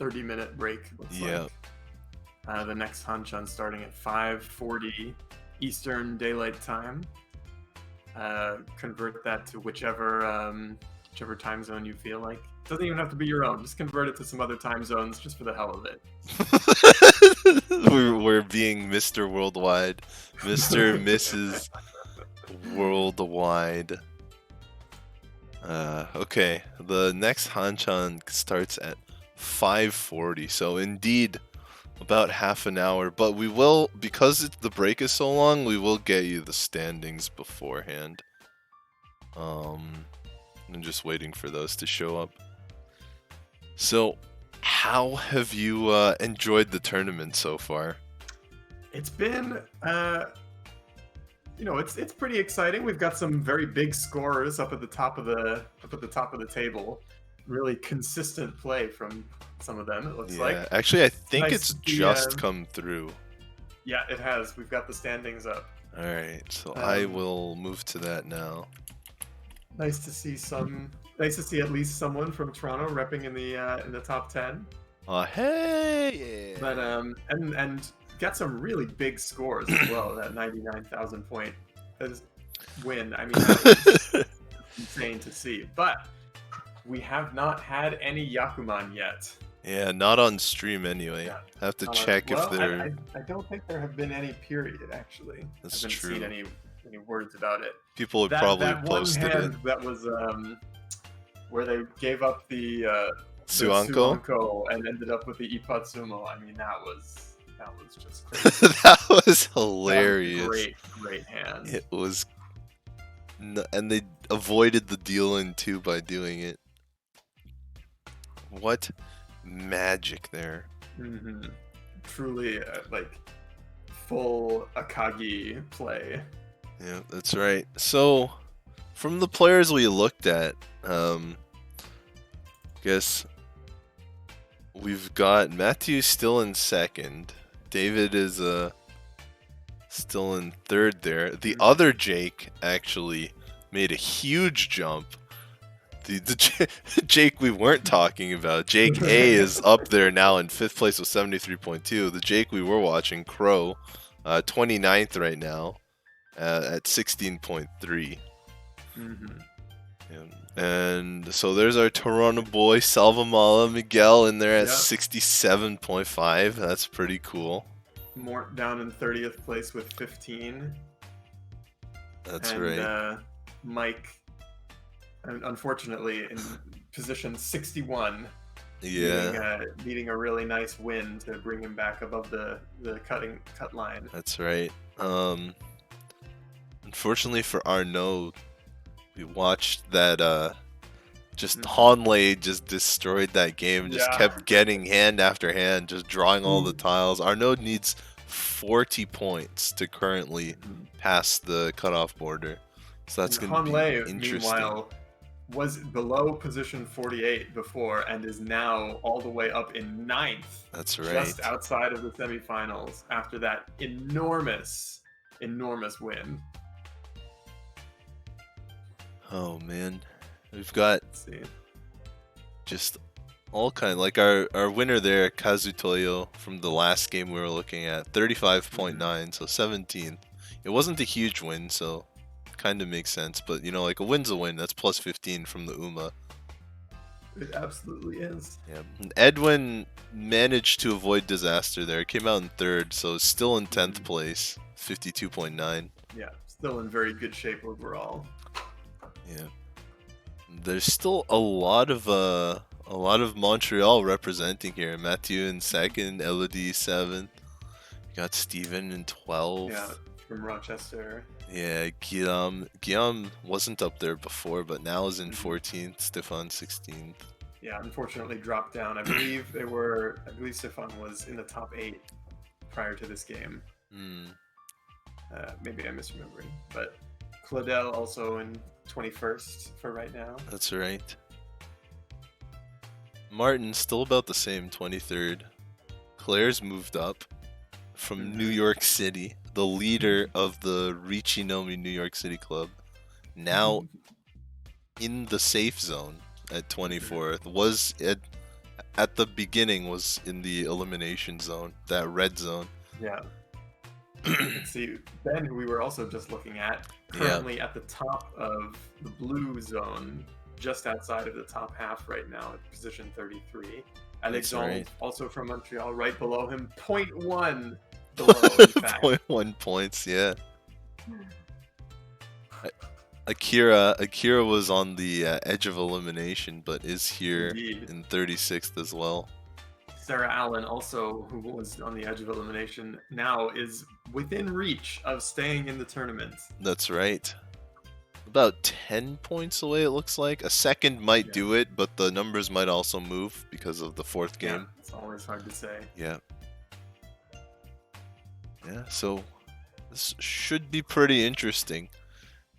30-minute break, looks like. The next Hanchan starting at 5:40 Eastern Daylight Time. Convert that to whichever time zone you feel like. It doesn't even have to be your own. Just convert it to some other time zones just for the hell of it. We're being Mr. Worldwide. Mr. Mrs. Worldwide. Okay, the next Hanchan starts at 5:40, so indeed about half an hour, but we will, because the break is so long, we will get you the standings beforehand. I'm just waiting for those to show up. So, how have you enjoyed the tournament so far? It's been, it's pretty exciting. We've got some very big scorers up at the top of the table. Really consistent play from some of them, it looks like. Actually, I think it's just come through. Yeah, it has. We've got the standings up. Alright, so I will move to that now. Nice to see at least someone from Toronto repping in the top 10. Hey! Yeah. But and got some really big scores as well. That 99,000 point win. I mean, that was insane to see. But we have not had any Yakuman yet. Yeah, not on stream anyway. Yeah. I have to check if they're... I don't think there have been any, period, actually. That's I haven't true. seen any words about it. People would probably posted it. That one hand that was where they gave up the Suanko and ended up with the Ipatsumo. I mean, that was just crazy. That was hilarious. That was great hand. It was, and they avoided the deal in two by doing it. What magic there! Truly, like full Akagi play. Yeah, that's right. So, from the players we looked at, guess we've got Matthew still in second. David is still in third there. The other Jake actually made a huge jump. The Jake we weren't talking about, Jake A, is up there now in 5th place with 73.2. The Jake we were watching, Crow, 29th right now at 16.3. And so there's our Toronto boy, Salvamala Miguel, in there at 67.5. That's pretty cool. Mort down in 30th place with 15. That's right. Mike, unfortunately, in position 61. Yeah. Needing a really nice win to bring him back above the cut line. That's right. unfortunately for Arnaud, we watched that just Mhm. Hanley just destroyed that game, just Yeah. kept getting hand after hand, just drawing all the tiles. Arnaud needs 40 points to currently Mhm. pass the cutoff border. So that's And going to be Hanley, interesting. meanwhile, was below position 48 before and is now all the way up in 9th. That's right. Just outside of the semifinals after that enormous win. Oh man. We've got Let's see. just all kind, like our winner there, Kazutoyo, from the last game we were looking at, 35.9, so 17th. It wasn't a huge win, so kind of makes sense, but you know, like a win's a win. That's plus 15 from the UMA. It absolutely is. Yeah. And Edwin managed to avoid disaster there. Came out in 3rd, so still in 10th place, 52.9. Yeah, still in very good shape overall. Yeah. There's still a lot of Montreal representing here. Mathieu in 2nd, Elodie 7th. You got Steven in 12th. Yeah, from Rochester. Yeah, Guillaume wasn't up there before, but now is in 14th. Stefan 16th. Yeah, unfortunately dropped down. I believe Stefan was in the top 8 prior to this game. Maybe I'm misremembering, but Claudel also in 21st for right now. That's right. Martin still about the same, 23rd. Claire's moved up from New York City, the leader of the Riichi Nomi New York City Club, now in the safe zone at 24th. Was at the beginning was in the elimination zone, that red zone. Yeah. Let's see, Ben, who we were also just looking at, currently at the top of the blue zone, just outside of the top half right now at position 33. Alexandre, right. also from Montreal, right below him, 0.1 below, in fact. 0.1 points, yeah. Akira was on the edge of elimination, but is here in 36th as well. Sarah Allen, also who was on the edge of elimination, now is within reach of staying in the tournament. That's right. About 10 points away, it looks like. A second might do it, but the numbers might also move because of the 4th game. Yeah, it's always hard to say. Yeah. Yeah, so this should be pretty interesting.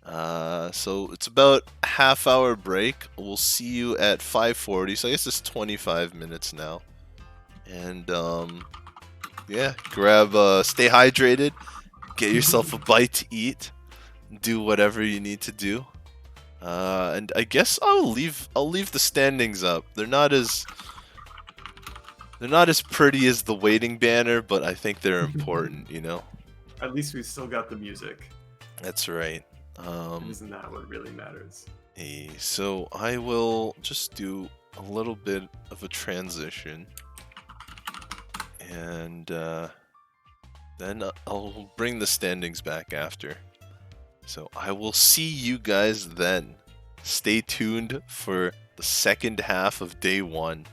So it's about a half-hour break. We'll see you at 5:40. So I guess it's 25 minutes now. And yeah, stay hydrated, get yourself a bite to eat, do whatever you need to do. And I guess I'll leave the standings up. They're not as pretty as the waiting banner, but I think they're important, you know. At least we still got the music. That's right. Isn't that what really matters? Hey, so I will just do a little bit of a transition, and then I'll bring the standings back after. So I will see you guys then. Stay tuned for the second half of day 1.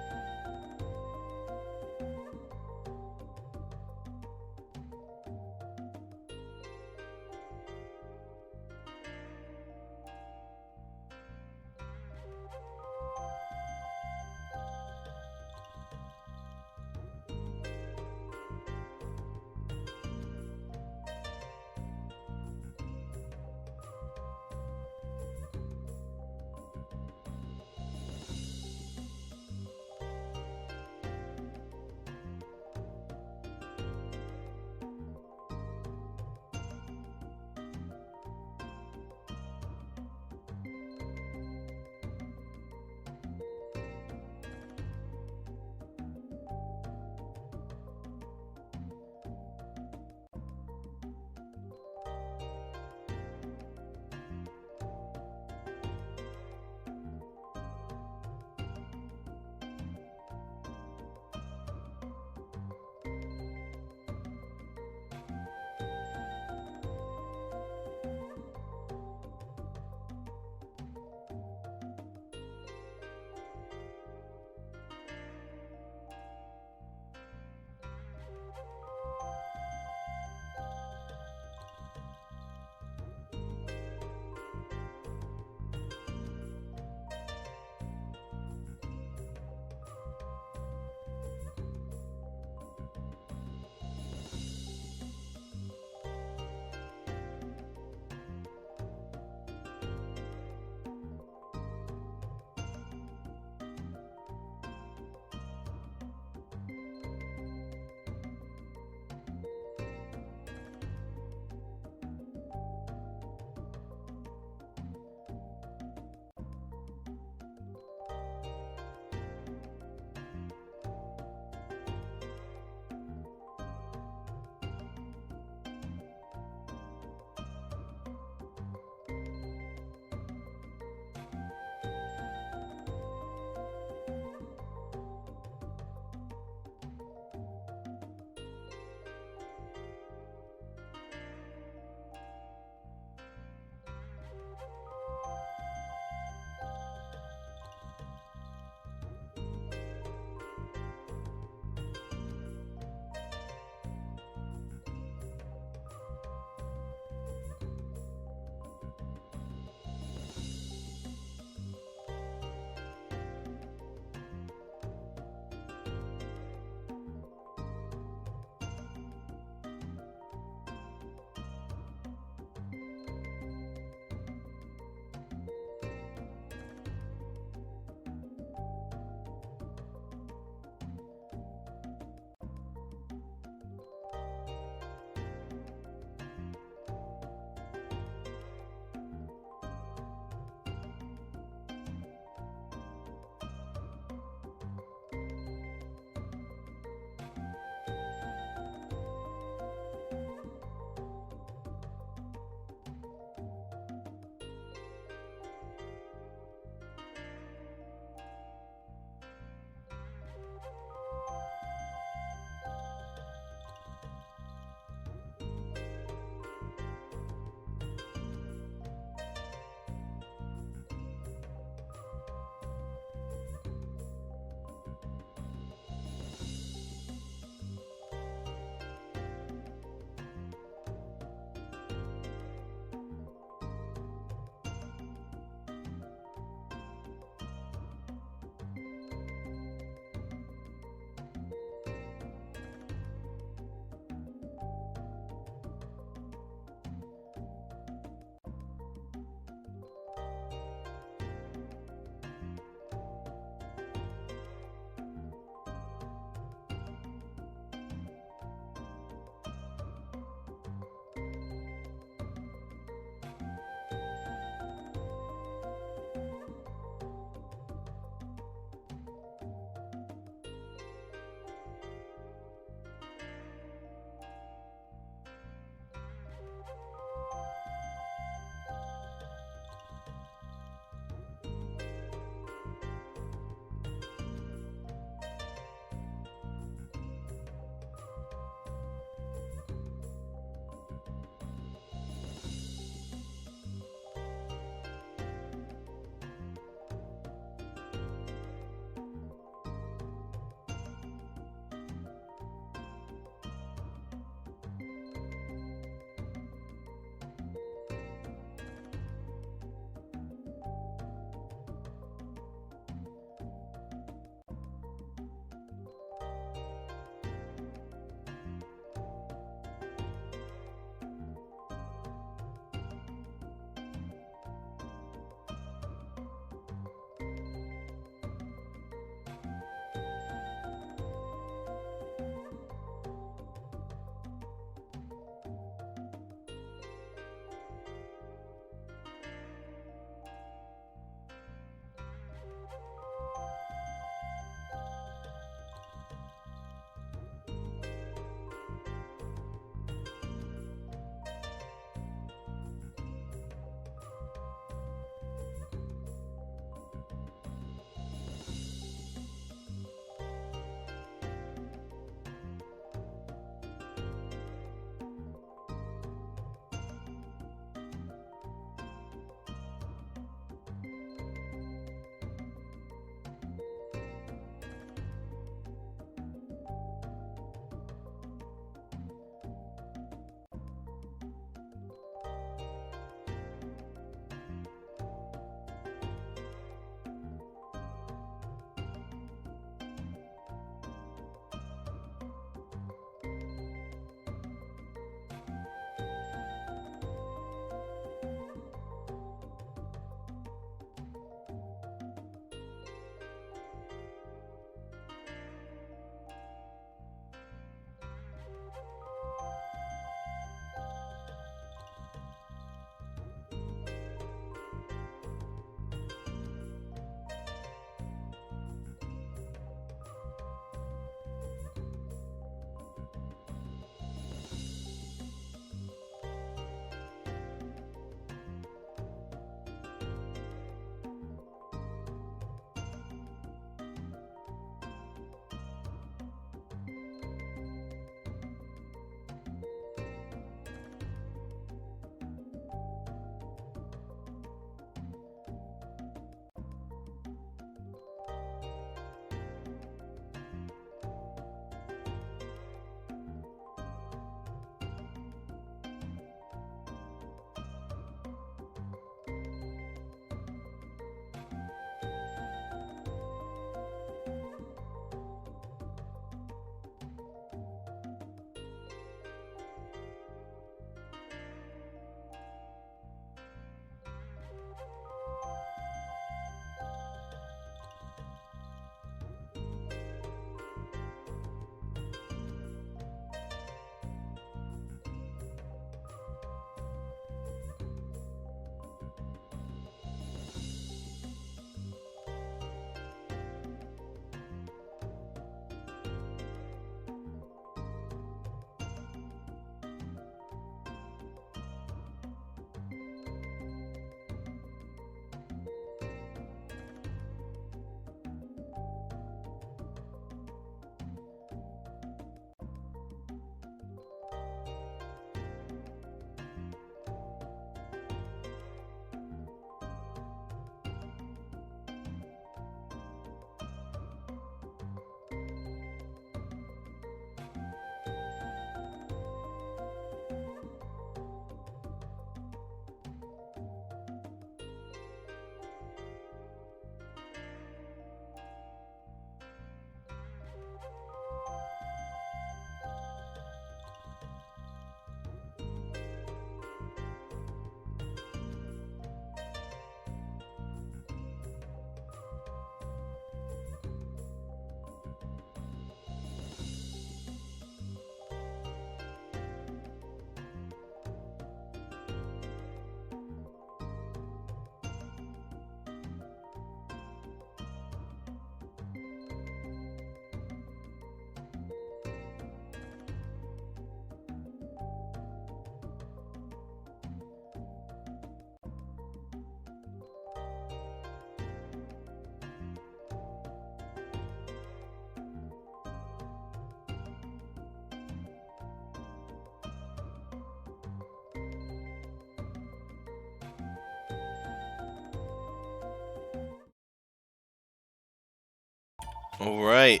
All right.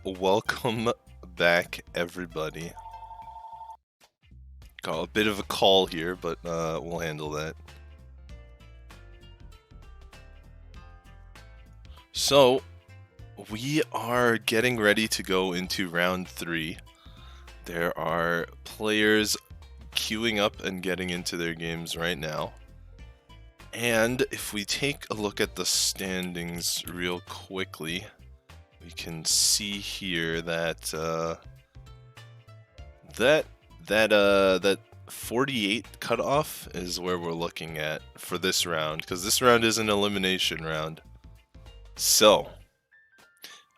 Welcome back, everybody. Got a bit of a call here, but we'll handle that. So, we are getting ready to go into round 3. There are players queuing up and getting into their games right now. And if we take a look at the standings real quickly, we can see here that that 48 cutoff is where we're looking at for this round, because this round is an elimination round. So,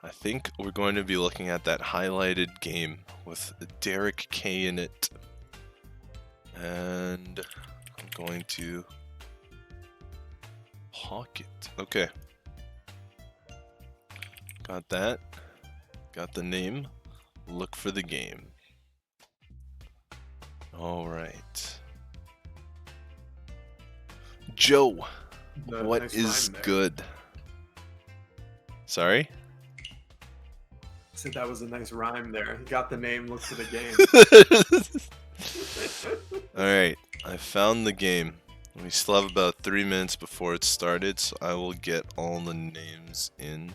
I think we're going to be looking at that highlighted game with Derek K in it. And I'm going to pocket. Okay. Got that. Got the name. Look for the game. Alright. Joe, what Nice is rhyme there. good? Sorry? I said that was a nice rhyme there. You got the name, look for the game. Alright, I found the game. We still have about 3 minutes before it started, so I will get all the names in.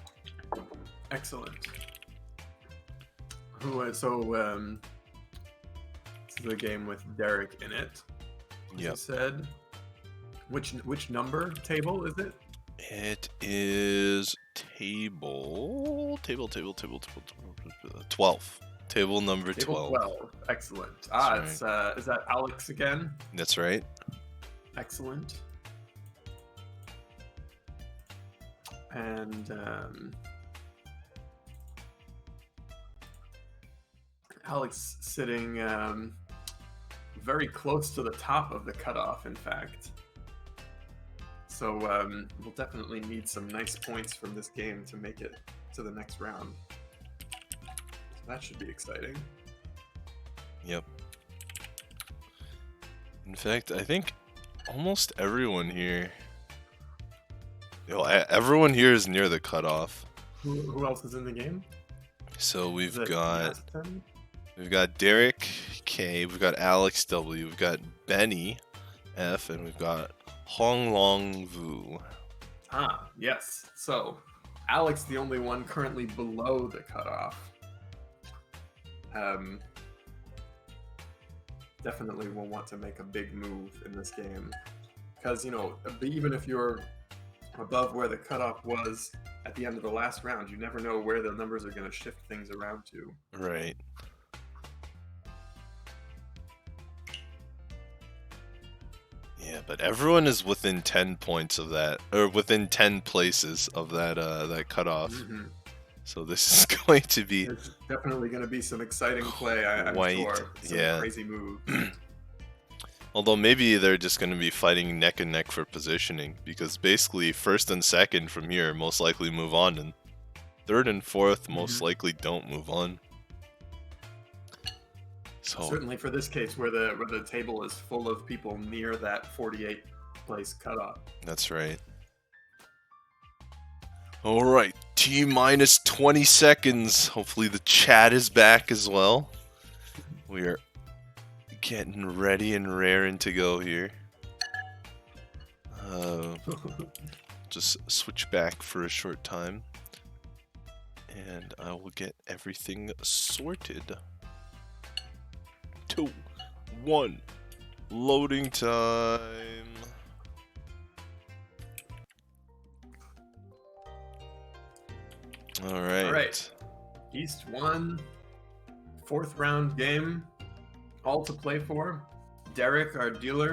Excellent. So, this is a game with Derek in it. As you Yep. said. Which number table is it? It is table 12. Table number Table 12. 12. Excellent. That's It's is that Alex again? That's right. Excellent. And Alex sitting very close to the top of the cutoff, in fact. So we'll definitely need some nice points from this game to make it to the next round. So that should be exciting. Yep. In fact, I think almost everyone here. Everyone here is near the cutoff. Who else is in the game? So Is we've it got Maston? Derek K, we've got Alex W, we've got Benny F, and we've got Hong Long Vu. Ah, yes. So, Alex, the only one currently below the cutoff. Definitely will want to make a big move in this game. Because, even if you're above where the cutoff was at the end of the last round, you never know where the numbers are going to shift things around to. Right. Yeah, but everyone is within 10 points of that, or within 10 places of that cutoff. Mm-hmm. So this is going to be There's definitely going to be some exciting play, I'm quite, sure. Some yeah. crazy moves. Although maybe they're just going to be fighting neck and neck for positioning, because basically first and second from here most likely move on, and third and fourth most likely don't move on. So Certainly for this case, where the table is full of people near that 48 place cutoff. that's right. All right, T minus 20 seconds. Hopefully the chat is back as well. We are Getting ready and raring to go here. Just switch back for a short time. And I will get everything sorted. 2, 1, loading time. All right. East 1, 4th round game, all to play for. Derek, our dealer,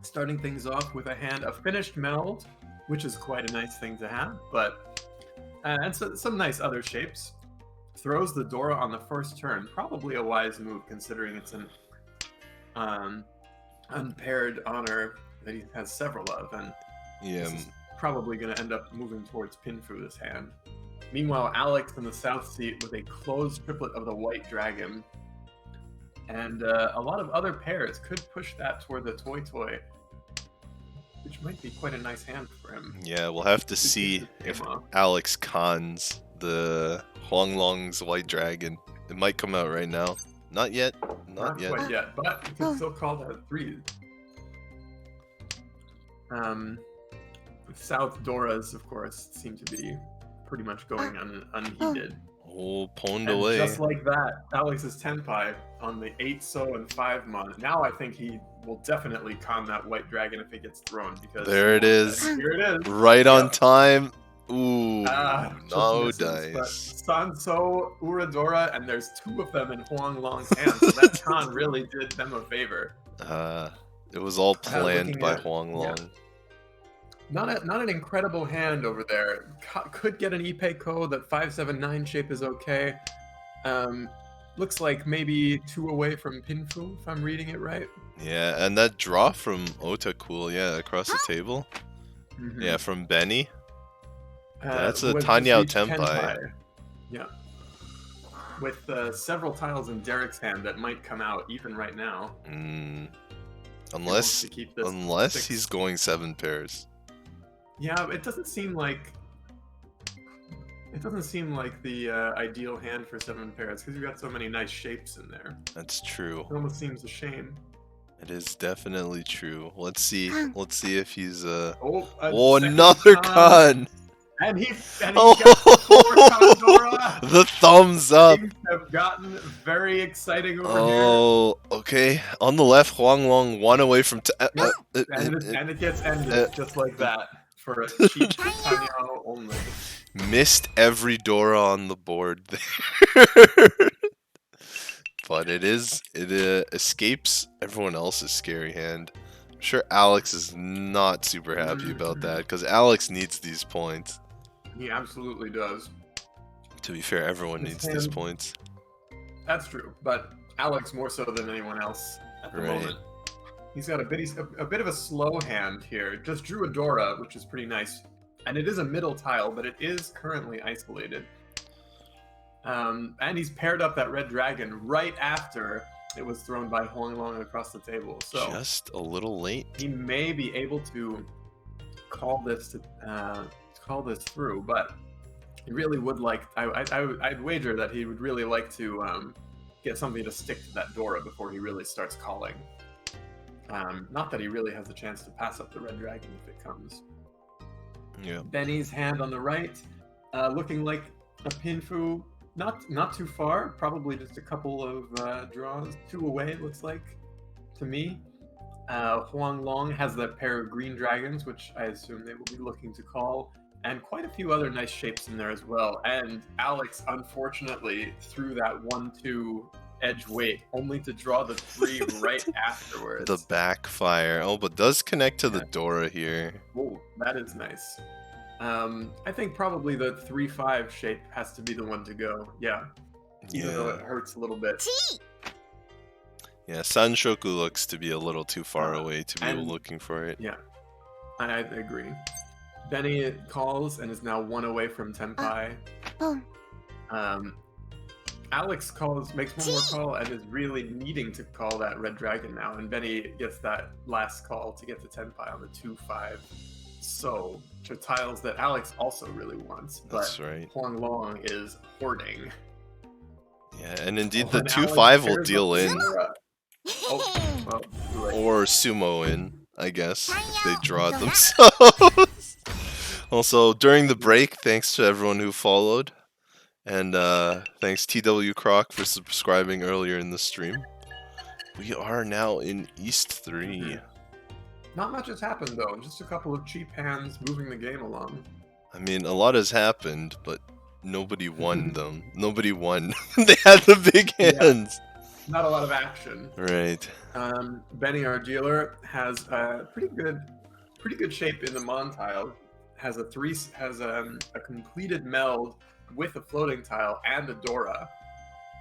starting things off with a finished meld, which is quite a nice thing to have, but and so, some nice other shapes. Throws the Dora on the first turn, probably a wise move considering it's an unpaired honor that he has several of, and this is probably going to end up moving towards Pinfu this hand. Meanwhile, Alex in the south seat with a closed triplet of the White Dragon. And a lot of other pairs could push that toward the Toy, which might be quite a nice hand for him. Yeah, we'll have to see if Alex cons the Huanglong's White Dragon. It might come out right now. Not yet. Not yet. Quite yet, but you can still call that a 3. South Doras, of course, seem to be pretty much going unheeded. Oh, pwned And away. just like that, Alex's Tenpai on the 8 so and 5 mon. Now I think he will definitely con that White Dragon if it gets thrown, because There it is. Here it is. Right on time. Ooh, no misses, dice. But Sanso, Uradora, and there's 2 of them in Huanglong's hands, so that con really did them a favor. It was all planned looking by at- Huanglong. yeah. Not an incredible hand over there. Could get an Ipe code. That 579 shape is okay. Looks like maybe 2 away from Pinfu, if I'm reading it right. Yeah, and that draw from Otakul, yeah, across the table. Mhm. Yeah, from Benny. That's a Who has Tanyao just reached Tenpai. Yeah. With several tiles in Derek's hand that might come out even right now. Unless to keep this unless 6. he's going 7 pairs. Yeah, it doesn't seem like the ideal hand for 7 pairs because you've got so many nice shapes in there. That's true. It almost seems a shame. It is definitely true. Let's see. Let's see if he's Oh, another con. And he Oh, gets 4 Condora. the thumbs up. Things have gotten very exciting over Oh, okay. On the left, Huanglong 1 away from. here. And it gets ended just like that for a cheap Tanyao only. Missed every Dora on the board there. But it escapes everyone else's scary hand. I'm sure Alex is not super happy about that because Alex needs these points. He absolutely does. To be fair, everyone needs these points. That's true, but Alex more so than anyone else at the moment. He's got a bit of a slow hand here. Just drew a Dora, which is pretty nice. And it is a middle tile, but it is currently isolated. And he's paired up that red dragon right after it was thrown by Huanglong across the table. So Just a little late. he may be able to call this through, but he really would like. I'd wager that he would really like to get something to stick to that Dora before he really starts calling. Not that he really has a chance to pass up the red dragon if it comes. Yeah. Benny's hand on the right, looking like a Pinfu. Not too far, probably just a couple of draws. 2 away, it looks like, to me. Huanglong has that pair of green dragons, which I assume they will be looking to call, and quite a few other nice shapes in there as well. And Alex, unfortunately, threw that 1-2 edge weight, only to draw the 3 right afterwards. The backfire. Oh, but does connect to the Dora here. Oh, that is nice. I think probably the 3-5 shape has to be the one to go. Yeah. Even though it hurts a little bit. Yeah, Sanshoku looks to be a little too far away to be looking for it. Yeah, I agree. Benny calls and is now 1 away from Tenpai. Alex makes one more call and is really needing to call that red dragon now, and Benny gets that last call to get to Tenpai on the 2-5. So, to tiles that Alex also really wants, but That's right. Huanglong is hoarding. Yeah, and indeed Oh, the and 2-5 Alex will pairs deal up in. Dora. Oh, well, too late. Or sumo in, I guess, if they draw it themselves. Also, during the break, thanks to everyone who followed. And thanks TW Croc for subscribing earlier in the stream. We are now in East 3. Not much has happened though, just a couple of cheap hands moving the game along. I mean, a lot has happened, but nobody won them. Nobody won. They had the big hands. Yeah, not a lot of action. Right. Benny, our dealer, has a pretty good shape in the Mon tile. Has a completed meld with a floating tile and a Dora.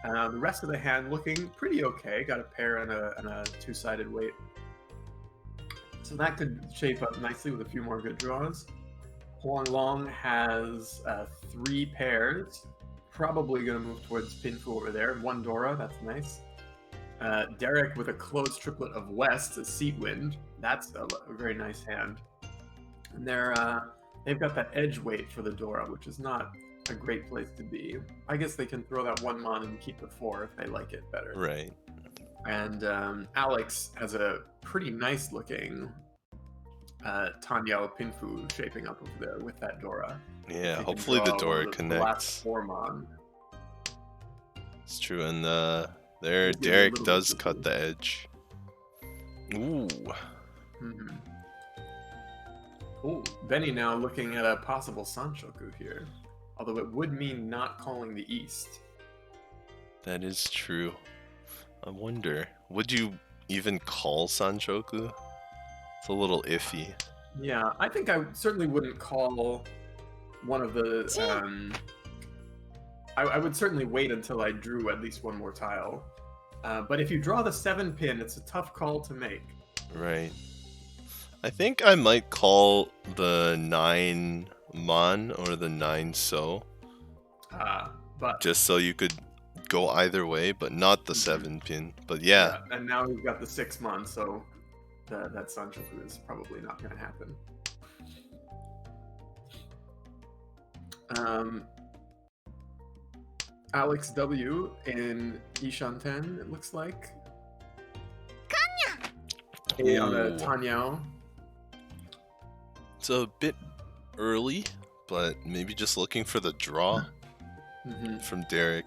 The rest of the hand looking pretty okay. Got a pair and a two-sided weight. So that could shape up nicely with a few more good draws. Huang Long has 3 pairs. Probably going to move towards Pinfu over there. 1 Dora, that's nice. Derek with a closed triplet of West, a Seat Wind. That's a very nice hand. And they've got that edge weight for the Dora, which is not a great place to be. I guess they can throw that 1 Mon and keep the 4 if they like it better. Right. And Alex has a pretty nice looking Tanyao Pinfu shaping up over there with that Dora. Yeah, hopefully the Dora connects. The last 4 Mon. It's true, and there Derek does cut the edge. Ooh. Ooh, Benny now looking at a possible Sanchoku here. Although it would mean not calling the East. That is true. I wonder, would you even call Sanchoku? It's a little iffy. Yeah, I think I certainly wouldn't call one of the... I would certainly wait until I drew at least 1 more tile. But if you draw the 7 pin, it's a tough call to make. Right. I think I might call the 9 Mon or the 9 So. But just so you could go either way, but not the 7 pin. But yeah. And now we've got the 6 Mon, so that Sanchoku is probably not going to happen. Alex W in Ishanten, it looks like. Kanya! On a Tanyao. It's a bit early, but maybe just looking for the draw from Derek.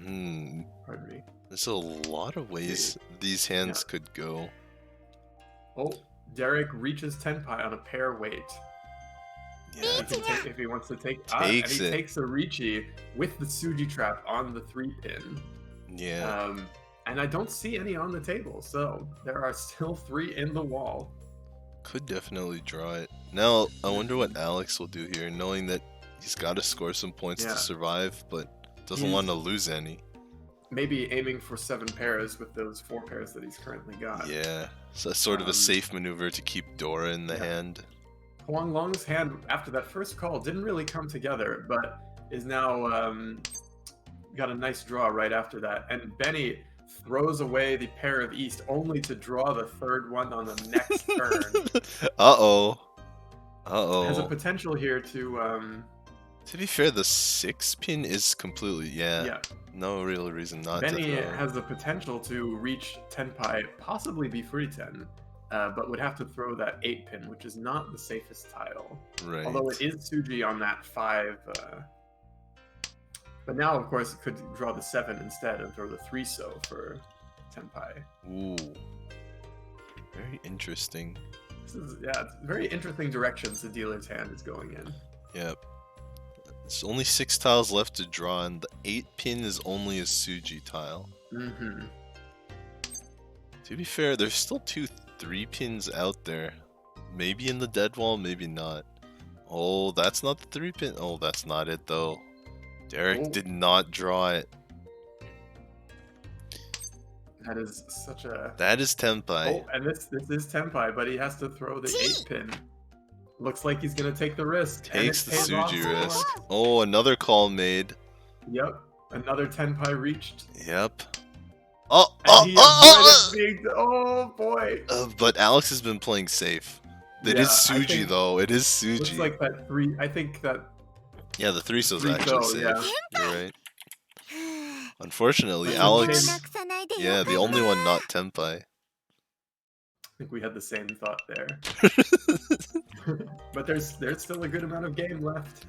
Pardon me. There's a lot of ways these hands could go. Oh, Derek reaches Tenpai on a pair weight. Yeah. If he wants to take and he takes a Riichi with the Suji trap on the 3 pin. Yeah. And I don't see any on the table, so there are still 3 in the wall. Could definitely draw it. Now, I wonder what Alex will do here, knowing that he's got to score some points to survive, but doesn't want to lose any. Maybe aiming for 7 pairs with those 4 pairs that he's currently got. Yeah, so sort of a safe maneuver to keep Dora in the hand. Huang Long's hand, after that first call, didn't really come together, but is now got a nice draw right after that. And Benny throws away the pair of East, only to draw the 3rd one on the next turn. Uh-oh. Has a potential here to... To be fair, the 6 pin is completely... No real reason not Benny to throw. has the potential to reach Tenpai, possibly be free 10. But would have to throw that 8 pin, which is not the safest tile. Right. Although it is Suji on that 5. But now, of course, it could draw the 7 instead and throw the 3 So for Tenpai. Ooh. Very interesting. This is, it's very interesting directions the dealer's hand is going in. Yep. There's only 6 tiles left to draw, and the 8 pin is only a Suji tile. To be fair, there's still 2 3 pins out there. Maybe in the dead wall, maybe not. Oh, that's not the 3 pin. Oh, that's not it though. Derek did not draw it. That is such a... That is Tenpai. Oh, and this is Tenpai, but he has to throw the 8 pin. Looks like he's gonna take the risk. Takes the Suji risk. Oh, another call made. Yep, another Tenpai reached. Yep. Oh boy! But Alex has been playing safe. It is Suji though. It is Suji. Looks like that 3. I think that. Yeah, the 3 So's actually safe. Yeah. You're right. Unfortunately, But Alex, なくさないでよ yeah, the only one not Tenpai. I think we had the same thought there. But there's still a good amount of game left.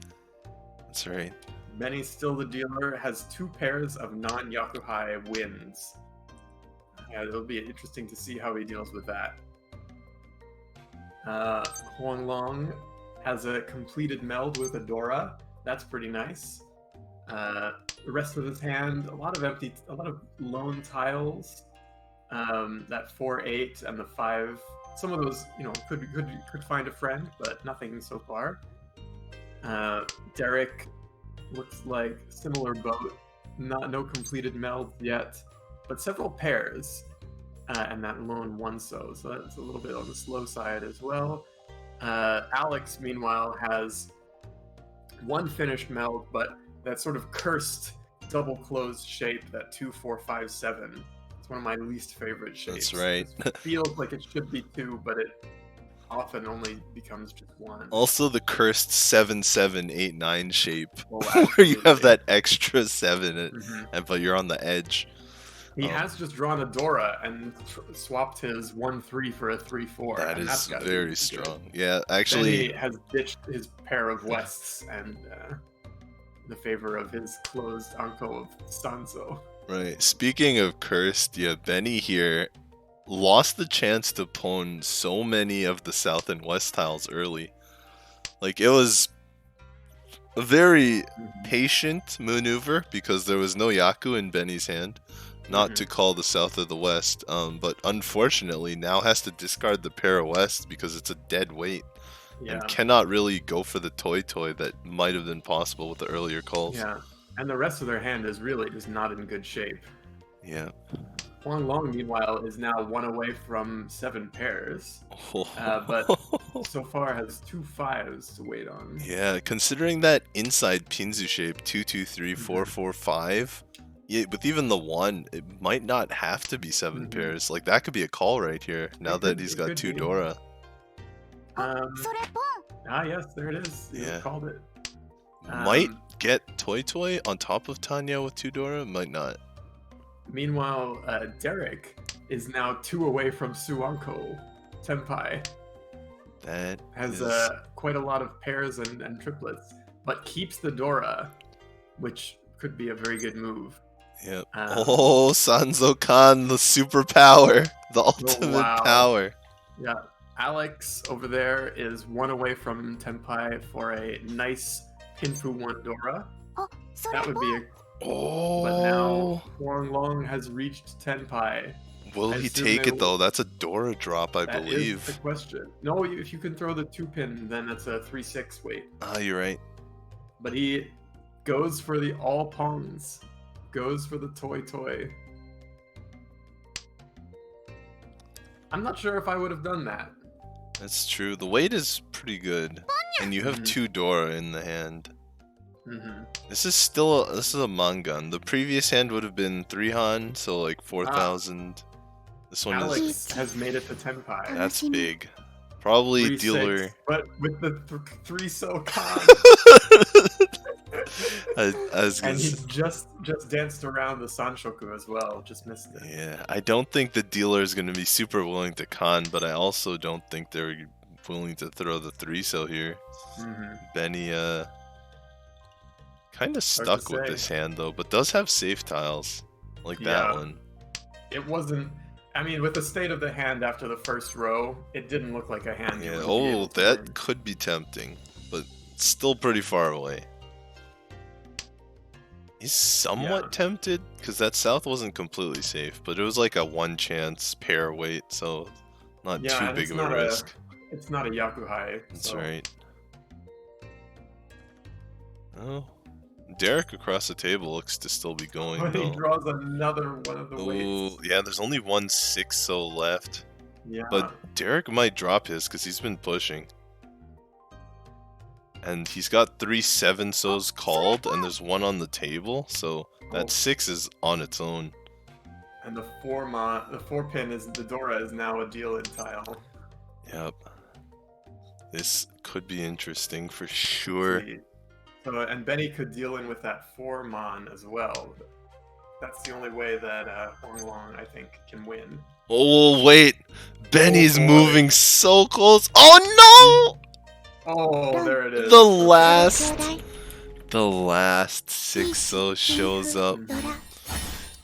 That's right. Benny, still the dealer, has 2 pairs of non-Yakuhai wins. Yeah, it'll be interesting to see how he deals with that. Huang Long has a completed meld with Adora. That's pretty nice. The rest of his hand, a lot of lone tiles. That 4-8 and the 5. Some of those, could find a friend, but nothing so far. Derek looks like similar boat. No completed melds yet, but several pairs. And that lone 1-so, so that's a little bit on the slow side as well. Alex, meanwhile, has 1 finished meld, but that sort of cursed double closed shape, that 2-4-5-7. It's one of my least favorite shapes. That's right. It feels like it should be 2, but it often only becomes just 1. Also, the cursed 7-7-8-9 shape, Oh, where you have absolutely. that extra 7, Mhm. but you're on the edge. He has just drawn a Dora and swapped his 1-3 for a 3-4. That and that's is gotta be very good. strong. Yeah, Then actually, he has ditched his pair of Wests and the favor of his closed Anko of Sanzo. right. Speaking of cursed, yeah, Benny here lost the chance to pawn so many of the south and west tiles early. Like, it was a very patient maneuver because there was no Yaku in Benny's hand, not to call the south or the west. But unfortunately, now has to discard the pair of west because it's a dead weight. Yeah. And cannot really go for the toy that might have been possible with the earlier calls. Yeah. And the rest of their hand is really just not in good shape. Yeah. Huang Long, meanwhile, is now 1 away from 7 pairs, but so far has 2 5s to wait on. Yeah, considering that inside Pinzu shape 2-2-3-4-4-5, yeah, with even the 1, it might not have to be 7 pairs. Like, that could be a call right here. Now that he's got 2 be. Dora. それポン Yes, there it is. You Yeah. called it. Might get Toy on top of Tanya with 2 Dora, might not. Meanwhile, Derek is now 2 away from Suanko Tenpai. That Has is... quite a lot of pairs and triplets, but keeps the Dora, which could be a very good move. Yep. Sanzo Kan, the superpower, the ultimate wow. power. Yeah, Alex over there is 1 away from Tenpai for a nice Pinfu 1 Dora. あそれ That ポ would be ン a... Oh, But now Huang Long has reached Tenpai. will I he assume take they it though? That's a Dora drop, I That is believe. the question. No, if you can throw the 2-pin, then it's a 3-6 weight. Ah, you're right. But he goes for the all pongs. Goes for the toy. I'm not sure if I would have done that. That's true. The weight is pretty good, and you have Mhm. 2 Dora in the hand. Mm-hmm. This is a Mangan. The previous hand would have been 3 Han, so like 4,000. This one is Alex has made it to Tenpai. that's big. Probably 3-6, dealer. but with the 3-so con. As And he just danced around the Sanshoku as well. Just missed it. yeah, I don't think the dealer is going to be super willing to con, but I also don't think they're willing to throw the 3-so here. Mm-hmm. Benny kind of Hard to stuck with say. this hand though, but does have safe tiles like that Yeah. one. It wasn't. I mean, with the state of the hand after the first row, it didn't look like a hand. you Yeah. would be able Oh, to win. that could be tempting, but still pretty far away. He's somewhat Yeah. tempted because that south wasn't completely safe, but it was like a 1 chance pair weight, so not Yeah, too and big it's of a not risk. It's not a Yakuhai. That's so. right. Oh, Derek across the table looks to still be going But he though. draws another one of the Oh, weights. yeah, there's only 1 6-so left. Yeah. But Derek might drop his because he's been pushing. And he's got 3 7-sos called, and there's 1 on the table, so that Oh. 6 is on its own. And the 4-pin is the Dora is now a deal in tile. Yep. This could be interesting for sure. See. So, and Benny could deal in with that 4-mon as well. That's the only way that Huang Long, I think, can win. Oh, wait. Benny's boy. moving so close. Oh, Oh, there it no! is. The Okay. last 6-0 shows up.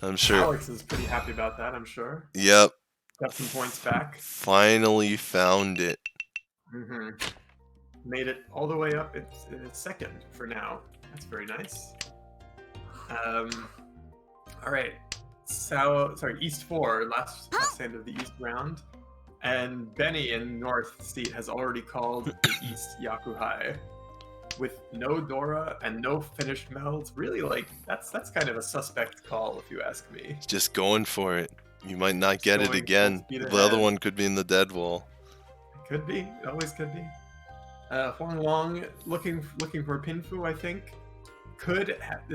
I'm sure. Alex is pretty happy about that, I'm sure. Yep. Got some points back. Finally found it. Mm-hmm. Made it all the way up. It's second for now. That's very nice. All right. East 4, last hand of the East round. And Benny in North seat has already called the East Yakuhai. With no Dora and no finished melds, really, like, that's kind of a suspect call, if you ask me. Just going for it. You might not get it again. The other one could be in the dead wall. It could be. It always could be. Huang Long looking for Pinfu, I think.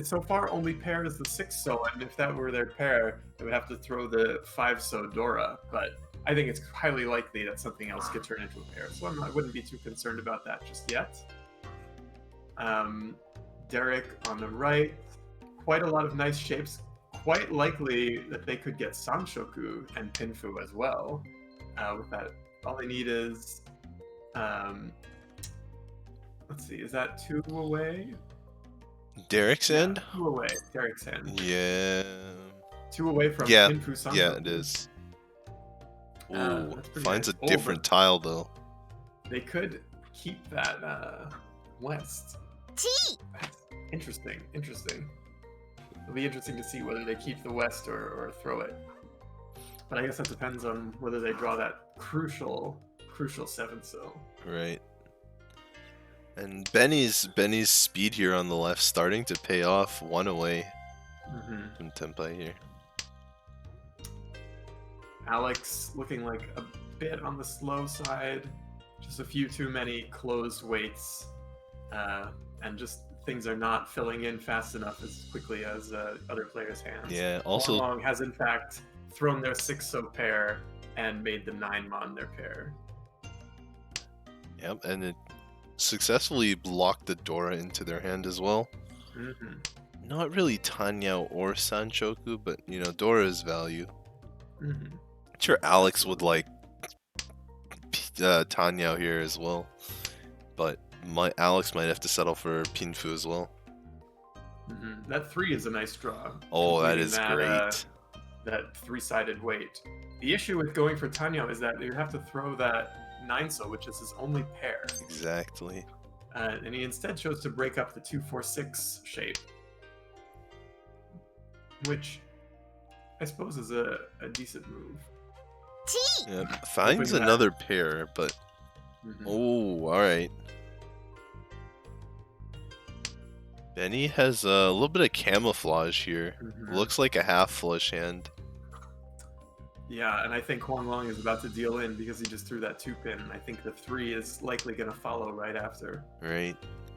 So far only pairs the 6-so, and if that were their pair, they would have to throw the 5-so Dora. But I think it's highly likely that something else could turn into a pair, so I wouldn't be too concerned about that just yet. Derek on the right, quite a lot of nice shapes. Quite likely that they could get Sanshoku and Pinfu as well. With that, all they need is, let's see, is that 2 away? Derek's end? 2 away. Derek's end. Yeah. 2 away from Yeah. Pinfu Sanshoku. Yeah, it is. Ooh, That's pretty finds nice. a different tile though. They could keep that west. That's interesting. It'll be interesting to see whether they keep the west or throw it. But I guess that depends on whether they draw that crucial 7-so. Right. And Benny's speed here on the left starting to pay off. 1 away from Tenpai here. Alex looking like a bit on the slow side. Just a few too many closed weights. And just things are not filling in fast enough as quickly as other players' hands. Yeah, also... Long has in fact thrown their 6-so pair and made the 9-mon their pair. Yep, and it successfully blocked the Dora into their hand as well. Not really Tanyao or Sanshoku, but, you know, Dora's value. I'm sure Alex would like Tanyao here as well, but Alex might have to settle for Pinfu as well. That 3 is a nice draw. Oh, that is great. That 3-sided weight. The issue with going for Tanyao is that you have to throw that 9-so, which is his only pair. Exactly. And he instead chose to break up the 2-4-6 shape, which I suppose is a decent move. Yeah, finds another pair, but oh, all right. Benny has a little bit of camouflage here. Looks like a half flush hand. Yeah, and I think Huang Long is about to deal in because he just threw that 2-pin, and I think the 3 is likely going to follow right after. Right.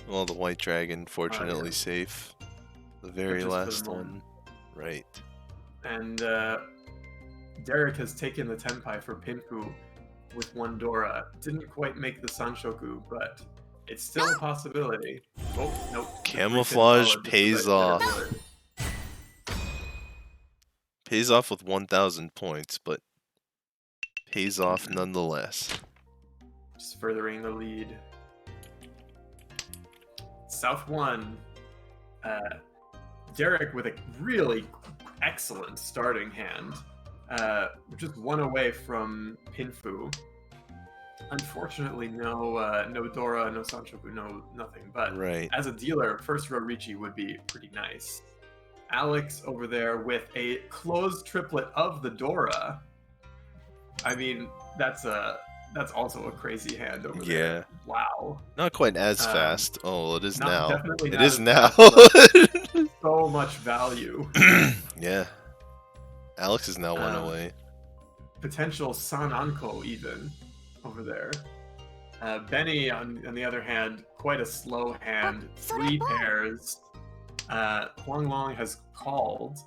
Well, the White Dragon, fortunately safe. The very last one. Right. And Derek has taken the Tenpai for Pinfu with 1 Dora. Didn't quite make the Sanshoku, but it's still a possibility. Oh, nope. Camouflage pays off. Pays off with 1,000 points, but pays off nonetheless. Just furthering the lead. South 1. Derek with a really excellent starting hand. Just 1 away from Pinfu. Unfortunately, no Dora, no Sanshoku, nothing. But as a dealer, first row Riichi would be pretty nice. Alex over there with a closed triplet of the Dora. I mean, that's also a crazy hand over there. Wow. Not quite as fast. Oh, it is now. Definitely it not is as now. fast, so much value. Yeah. Alex is now 1 away. Potential Sananko even over there. Benny, on the other hand, quite a slow hand. 3 pairs. Huang Long has called.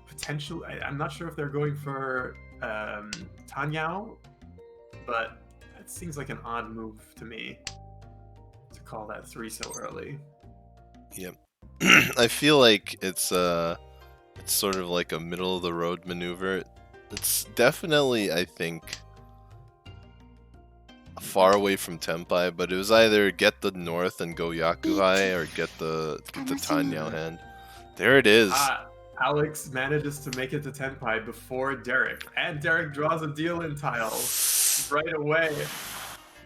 Potentially, I'm not sure if they're going for Tanyao, but it seems like an odd move to me to call that 3 so early. Yep. I feel like it's It's sort of like a middle of the road maneuver. It's definitely, I think, far away from Tenpai, but it was either get the north and go Yakuhai or get the Tanyao hand. There it is. Alex manages to make it to Tenpai before Derek, and Derek draws a deal-in tile right away.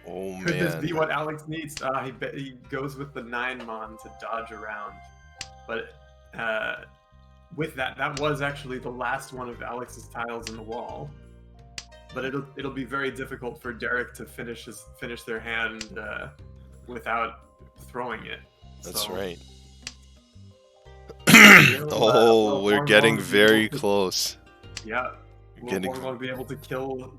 Oh man. Could this be what Alex needs? He goes with the 9-mon to dodge around. But with that was actually the last one of Alex's tiles in the wall. But it'll be very difficult for Derek to finish their hand without throwing it. That's so, right. Will, we're getting very close. Yeah. Will Hornblow be able to kill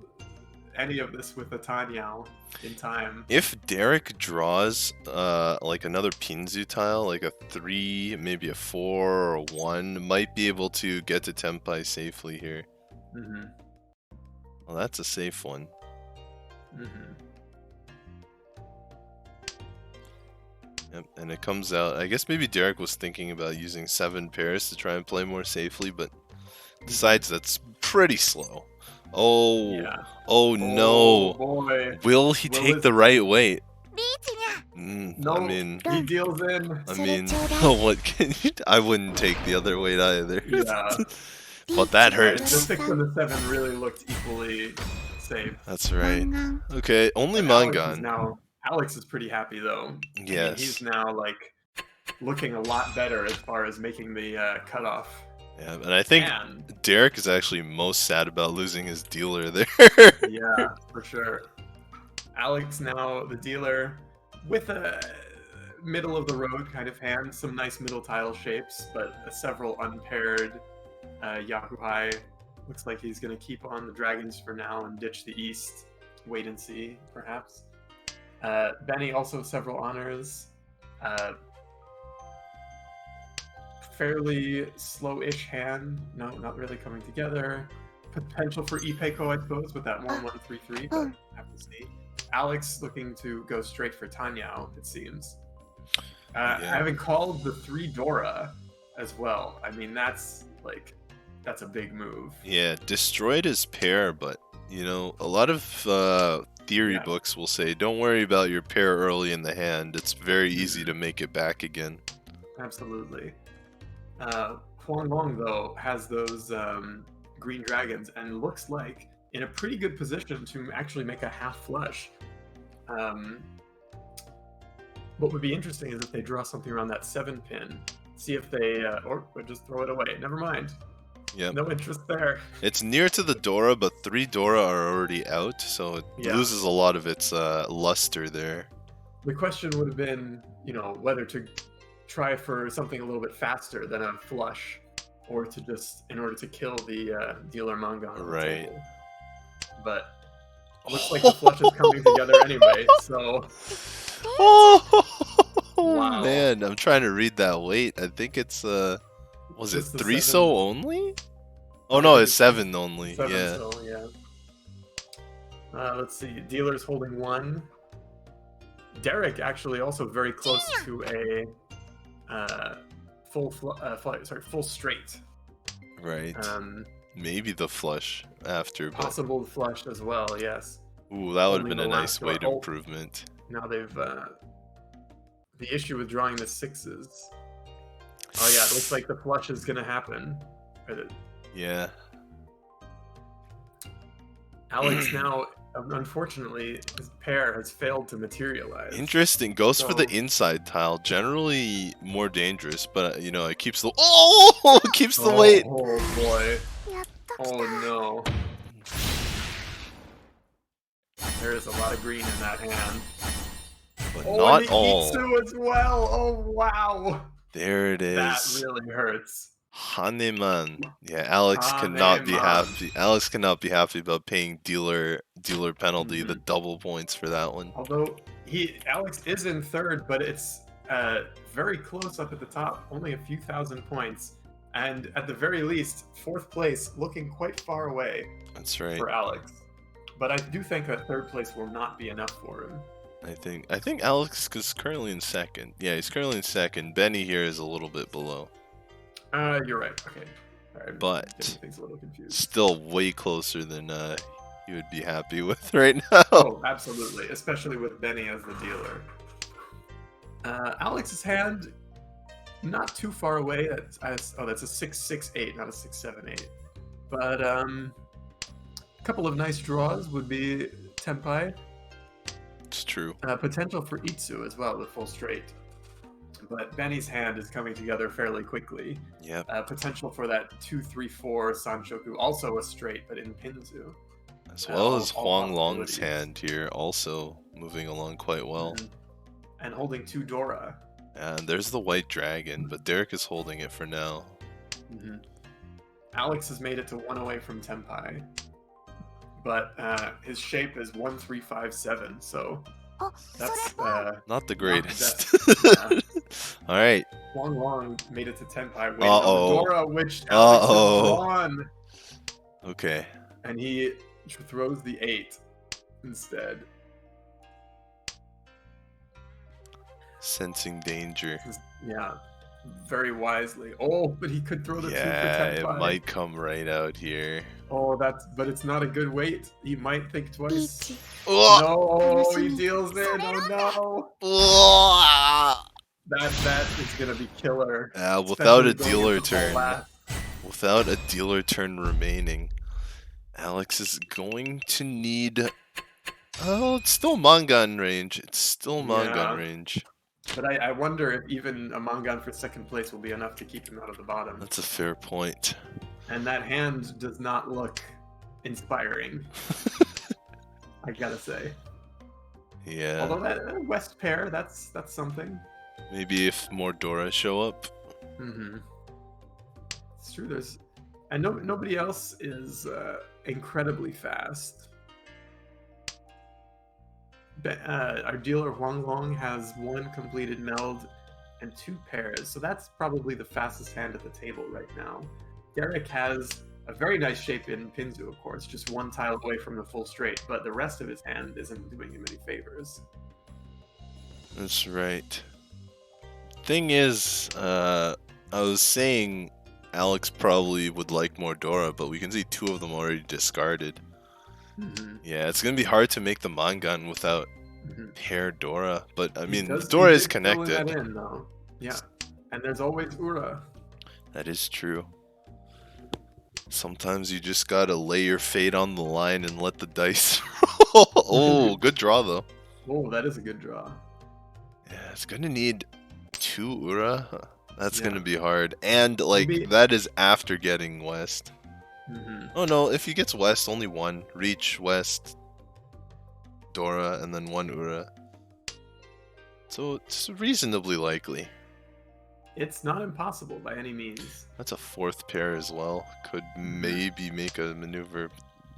any of this with a Tanyao in time? If Derek draws like another Pinzu tile, like a 3, maybe a 4 or a 1, might be able to get to Tenpai safely here. Mm-hmm. Well, that's a safe one. Mm-hmm. Yep, and it comes out. I guess maybe Derek was thinking about using 7 pairs to try and play more safely, but decides that's pretty slow. Oh, yeah. Oh no! Boy. Will he take the right weight? No, I mean, he deals in. What can you? I wouldn't take the other weight either. Yeah. But that The hurts. 6 and the 7 really looked equally safe. That's right. Okay, only Alex Mangan. Alex is pretty happy though. Yes. I mean, he's now like looking a lot better as far as making the cutoff. Yeah, and I think Derek is actually most sad about losing his dealer there. Yeah, for sure. Alex now the dealer with a middle of the road kind of hand, some nice middle tile shapes, but several unpaired Yakuhai. Looks like he's going to keep on the dragons for now and ditch the east. Wait and see, perhaps. Benny also several honors. Fairly slow-ish hand. No, not really coming together. Potential for Ipeco, I suppose, with that 1-1-3-3, but have to see. Alex looking to go straight for Tanyao, it seems. Having called the 3 Dora as well. I mean, that's a big move. Yeah, destroyed his pair, but you know, a lot of theory books will say, don't worry about your pair early in the hand. It's very easy to make it back again. Absolutely. Huang Long, though, has those green dragons and looks like in a pretty good position to actually make a half flush. What would be interesting is if they draw something around that 7 pin. See if they, or just throw it away. Never mind. Yep. No interest there. It's near to the Dora, but 3 Dora are already out, so it loses a lot of its luster there. The question would have been, you know, whether to try for something a little bit faster than a flush, or to just, in order to kill the dealer manga on the table. But looks like the flush is coming together anyway, so... Wow. Man, I'm trying to read that weight. I think it's, was it 3 so only? Oh no, it's 7 only, 7 yeah. So, yeah. Let's see, dealer's holding 1. Derek actually also very close to a full straight. Right. Maybe the flush after. But... Possible flush as well, yes. Ooh, that would have been a nice weight improvement. Now they've the issue with drawing the 6s. Oh yeah, it looks like the flush is gonna happen. Yeah. Alex now, unfortunately, his pair has failed to materialize. Interesting. Goes for the inside tile. Generally more dangerous, but you know, it keeps the keeps the weight. Oh boy. Oh no. There is a lot of green in that hand. But not and all. Itsu as well. Oh wow. There it is. That really hurts. Haneman. Yeah, Alex cannot be happy. Alex cannot be happy about paying dealer penalty, the double points for that one. Although Alex is in 3rd, but it's very close up at the top, only a few thousand points, and at the very least, 4th place, looking quite far away. That's right. For Alex. But I do think that 3rd place will not be enough for him. I think Alex is currently in 2nd. Yeah, he's currently in 2nd. Benny here is a little bit below. You're right. Okay. I'm but getting things a little confused. still way closer than you would be happy with right now. Oh, absolutely, especially with Benny as the dealer. Alex's hand, not too far away. That's a 6-6-8, not a 6-7-8. But a couple of nice draws would be Tenpai. It's true. Potential for Itsu as well, the full straight. But Benny's hand is coming together fairly quickly. Yep. Potential for that 2-3-4 Sanshoku, also a straight, but in Pinzu. As well as all Huang Long's possibilities. hand here, also moving along quite well. And holding 2 Dora. And there's the white dragon, but Derek is holding it for now. Alex has made it to 1 away from Tenpai. But his shape is 1-3-5-7, so that's Not the greatest. yeah. All right. Huang Long made it to Tenpai. Waiting Uh-oh. on the Dora, which Alex has drawn. Okay. And he throws the 8 instead. Sensing danger. Yeah, very wisely. Oh, but he could throw the 2 for Yeah, Tenpai. it might come right out here. Oh, but it's not a good weight. He might think twice. Oh! No, he deals in. Oh no. Oh! That is gonna be killer. Without Especially a going dealer into full turn. last. Without a dealer turn remaining, Alex is going to need... Oh, it's still Mangan range. It's still Mangan range. But I wonder if even a Mangan for second place will be enough to keep him out of the bottom. That's a fair point. And that hand does not look inspiring. I gotta say. Yeah. Although that West pair, that's something. Maybe if more Dora show up. It's true. And nobody else is incredibly fast. Our dealer Huang Long has 1 completed meld and 2 pairs, so that's probably the fastest hand at the table right now. Derek has a very nice shape in Pinzu, of course, just 1 tile away from the full straight, but the rest of his hand isn't doing him any favors. That's right. Thing is, I was saying Alex probably would like more Dora, but we can see 2 of them already discarded. Yeah, it's gonna be hard to make the Mangan without pair Dora, but I mean, Dora is connected. That in, though. Yeah, and there's always Ura. That is true. Sometimes you just gotta lay your fate on the line and let the dice roll. Oh, good draw though. Oh, that is a good draw. Yeah, it's gonna need 2 Ura. That's gonna be hard, and like that is after getting West. Oh no, if he gets West, only 1. Riichi, West, Dora, and then 1 Ura. So it's reasonably likely. It's not impossible by any means. That's a 4th pair as well. Could maybe make a maneuver.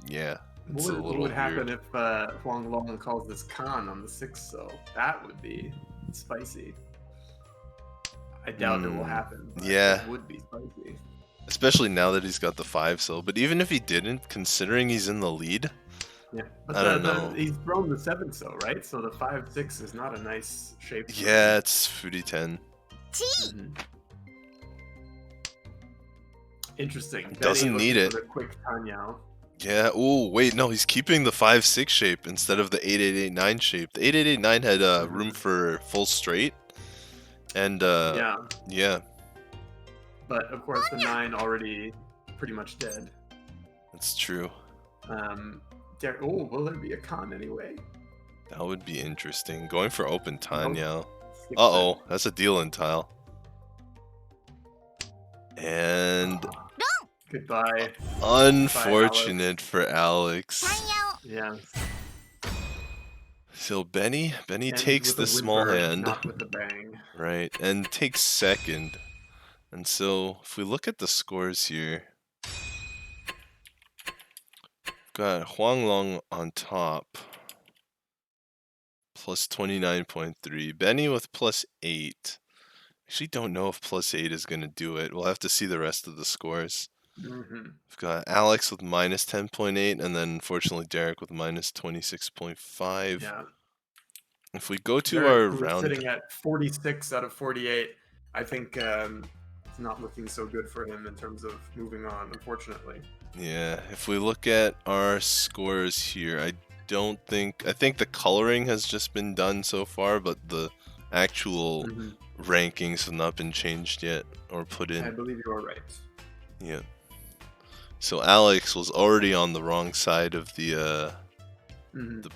Yeah, it's What would happen if Huang Long calls this Khan on the 6th, so that would be spicy. I doubt it will happen. But yeah. It would be spicy. Especially now that he's got the 5 so. But even if he didn't, considering he's in the lead, yeah, but I don't know. He's thrown the 7 so, right? So the 5-6 is not a nice shape. Yeah, it's Fudi 10. Interesting. Doesn't need it. For the quick Tanyao. Yeah. Oh wait, no, he's keeping the 5-6 shape instead of the 8-8-8-9 shape. The 8-8-8-9 had room for full straight, and yeah. But of course, the 9 already pretty much dead. That's true. Will there be a con anyway? That would be interesting. Going for open Tanyao. Uh-oh, that's a deal in tile. And goodbye. Unfortunate for Alex. Yeah. So Benny takes the small hand. Not with the bang. Right, and takes second. And so if we look at the scores here, we've got Huang Long on top. Plus 29.3. Benny with plus 8. Actually don't know if plus 8 is going to do it. We'll have to see the rest of the scores. We've got Alex with minus 10.8, and then unfortunately Derek with minus 26.5. Yeah. If we go to Derek, our who's round... sitting at 46 out of 48, I think it's not looking so good for him in terms of moving on, unfortunately. Yeah, if we look at our scores here, I think the coloring has just been done so far, but the actual rankings have not been changed yet or put in. I believe you are right. Yeah. So Alex was already on the wrong side of the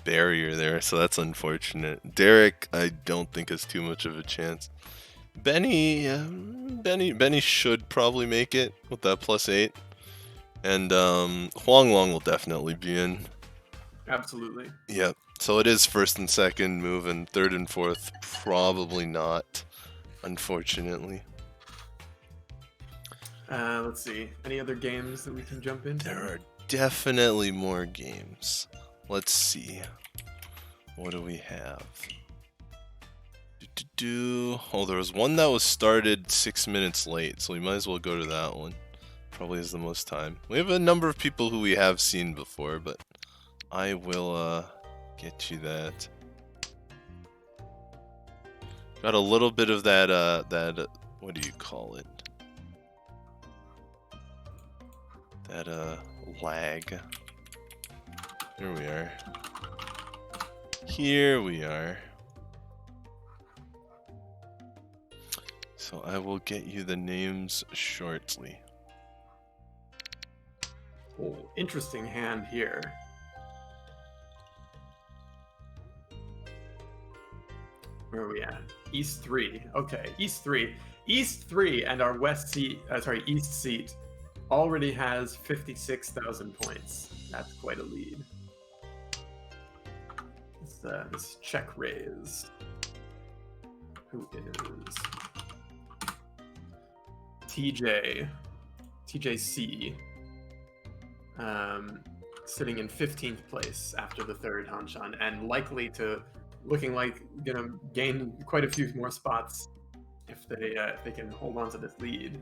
barrier there, so that's unfortunate. Derek, I don't think has too much of a chance. Benny should probably make it with that +8, and Huang Long will definitely be in. Absolutely. Yep. So it is first and second move, and third and fourth probably not, unfortunately. Let's see. Any other games that we can jump into? There are definitely more games. Let's see. What do we have? Oh, there was one that was started 6 minutes late, so we might as well go to that one. Probably has the most time. We have a number of people who we have seen before, but I will get you that. Got a little bit of that what do you call it? That lag. Here we are. Here we are. So I will get you the names shortly. Oh, interesting hand here. Where are we at? East 3. Okay, East 3. East 3 and our East seat already has 56,000 points. That's quite a lead. This check raise. Who is TJC? Sitting in 15th place after the third Hanshan, and likely to looking like gonna gain quite a few more spots if they can hold on to this lead.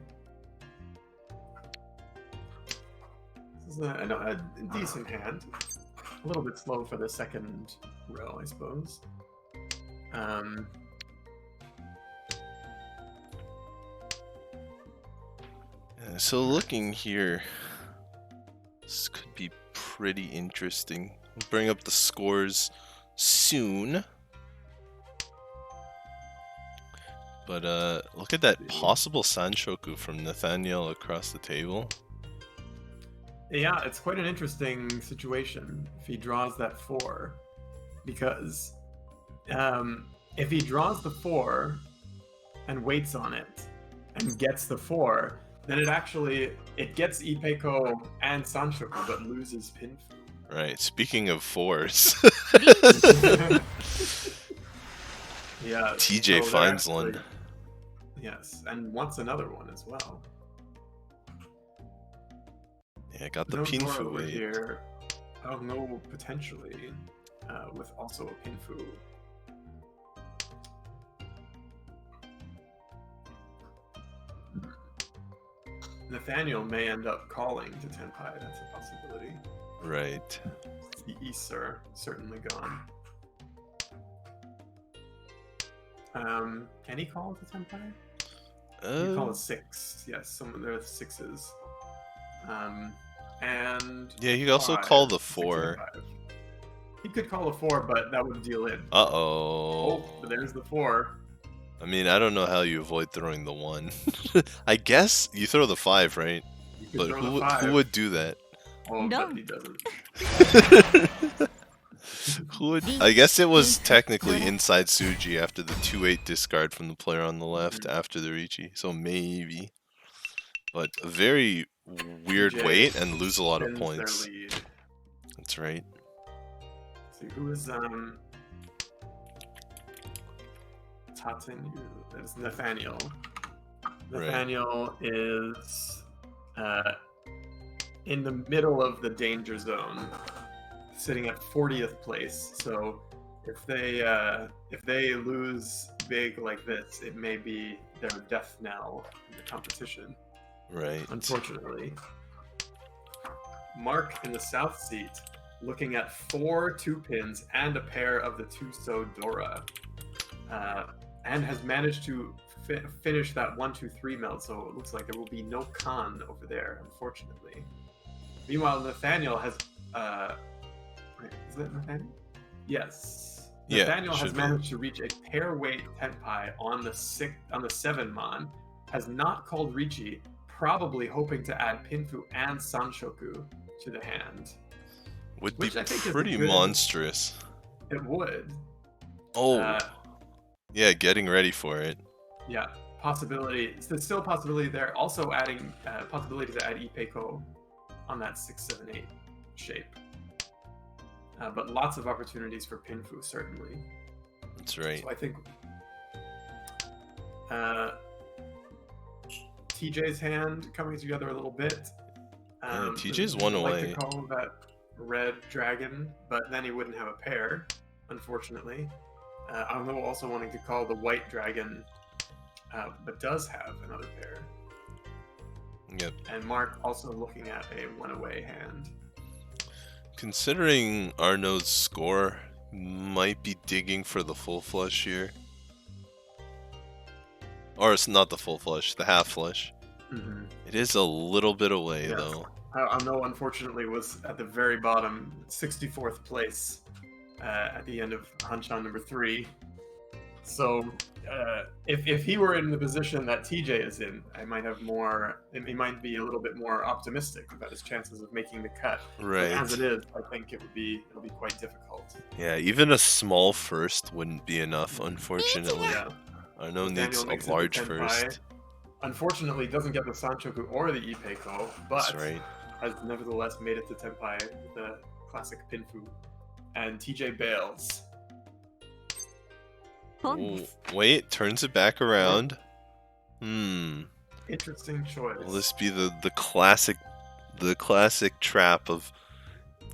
This is a decent hand. A little bit slow for the second row, I suppose. So looking here, this could be pretty interesting. We'll bring up the scores soon. But look at that possible Sanshoku from Nathaniel across the table. Yeah, it's quite an interesting situation if he draws that 4, because if he draws the 4 and waits on it and gets the 4, then it gets Ipeko and Sanshoku but loses Pinfu. Right. Speaking of 4s, yeah, TJ finds one. Yes, and wants another one as well. Yeah, got the no Pinfu over weight. here. Oh no, potentially with also a Pinfu. Nathaniel may end up calling to Tenpai. That's a possibility. Right. The Easter certainly gone. Can he call to Tenpai? He call a 6. Yes, there are 6s. And yeah, he could also call the 4. He could call a 4, but that would deal in. Oh, but there's the 4. I mean, I don't know how you avoid throwing the 1. I guess you throw the 5, right? But who would do that? Oh, but he doesn't. Who would? I guess it was technically inside Suji after the 2-8 discard from the player on the left after the Riichi, so maybe. But a very weird TJ weight and lose a lot of spins points. their lead. That's right. Let's see, who is Taten? That's Nathaniel. Nathaniel is in the middle of the danger zone, sitting at 40th place. So if they lose big like this, it may be their death knell in the competition. Right. Unfortunately. Mark in the south seat, looking at 4 2-pins and a pair of the Tuso Dora, and has managed to finish that 1-2-3 meld, so it looks like there will be no Khan over there, unfortunately. Meanwhile, Nathaniel has wait, is it Nathaniel? Yes. Yeah, Nathaniel has should be. managed to reach a pair weight tenpai on the 7 mon. Has not called Riichi, probably hoping to add Pinfu and Sanshoku to the hand. Would Which be I think is a pretty good- monstrous. It would. Oh, yeah, getting ready for it. Yeah, possibility. There's still a possibility there. Also adding possibility to add Ipeiko on that 6-7-8 shape. But lots of opportunities for Pinfu, certainly. That's right. So I think TJ's hand coming together a little bit. Yeah, TJ's one I'd like away. to call that red dragon, but then he wouldn't have a pair, unfortunately. Arnaud also wanting to call the white dragon, but does have another pair. Yep. And Mark also looking at a one-away hand. Considering Arnaud's score, might be digging for the full flush here. Or it's not the full flush, the half flush. Mm-hmm. It is a little bit away, Yes. though. Arnaud, unfortunately, was at the very bottom, 64th place at the end of Hanshan number 3. So, if he were in the position that TJ is in, I might have more. He might be a little bit more optimistic about his chances of making the cut. Right. But as it is, I think it'll be quite difficult. Yeah, even a small first wouldn't be enough, unfortunately. Yeah. Arnaud needs Nathaniel makes a it to large Tenpai. first. Unfortunately, doesn't get the Sanchoku or the Ipeiko, but That's right. has nevertheless made it to Tenpai with the classic Pinfu. And TJ bails. Ooh, wait, turns it back around. Interesting choice. Will this be the classic trap of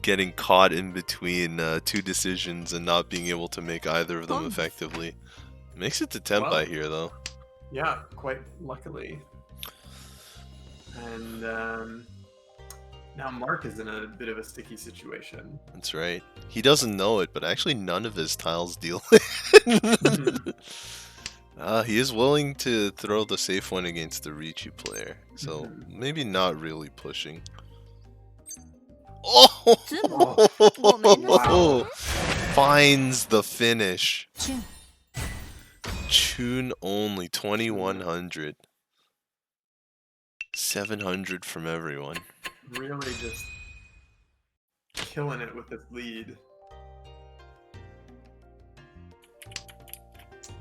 getting caught in between two decisions and not being able to make either of them effectively? Makes it to Tenpai Well, here, though. Yeah, quite luckily. And now Mark is in a bit of a sticky situation. That's right. He doesn't know it, but actually none of his tiles deal. He is willing to throw the safe one against the Riichi player, so maybe not really pushing. Oh! Finds the finish. Tune only 2100. 700 from everyone. Really just killing it with this lead.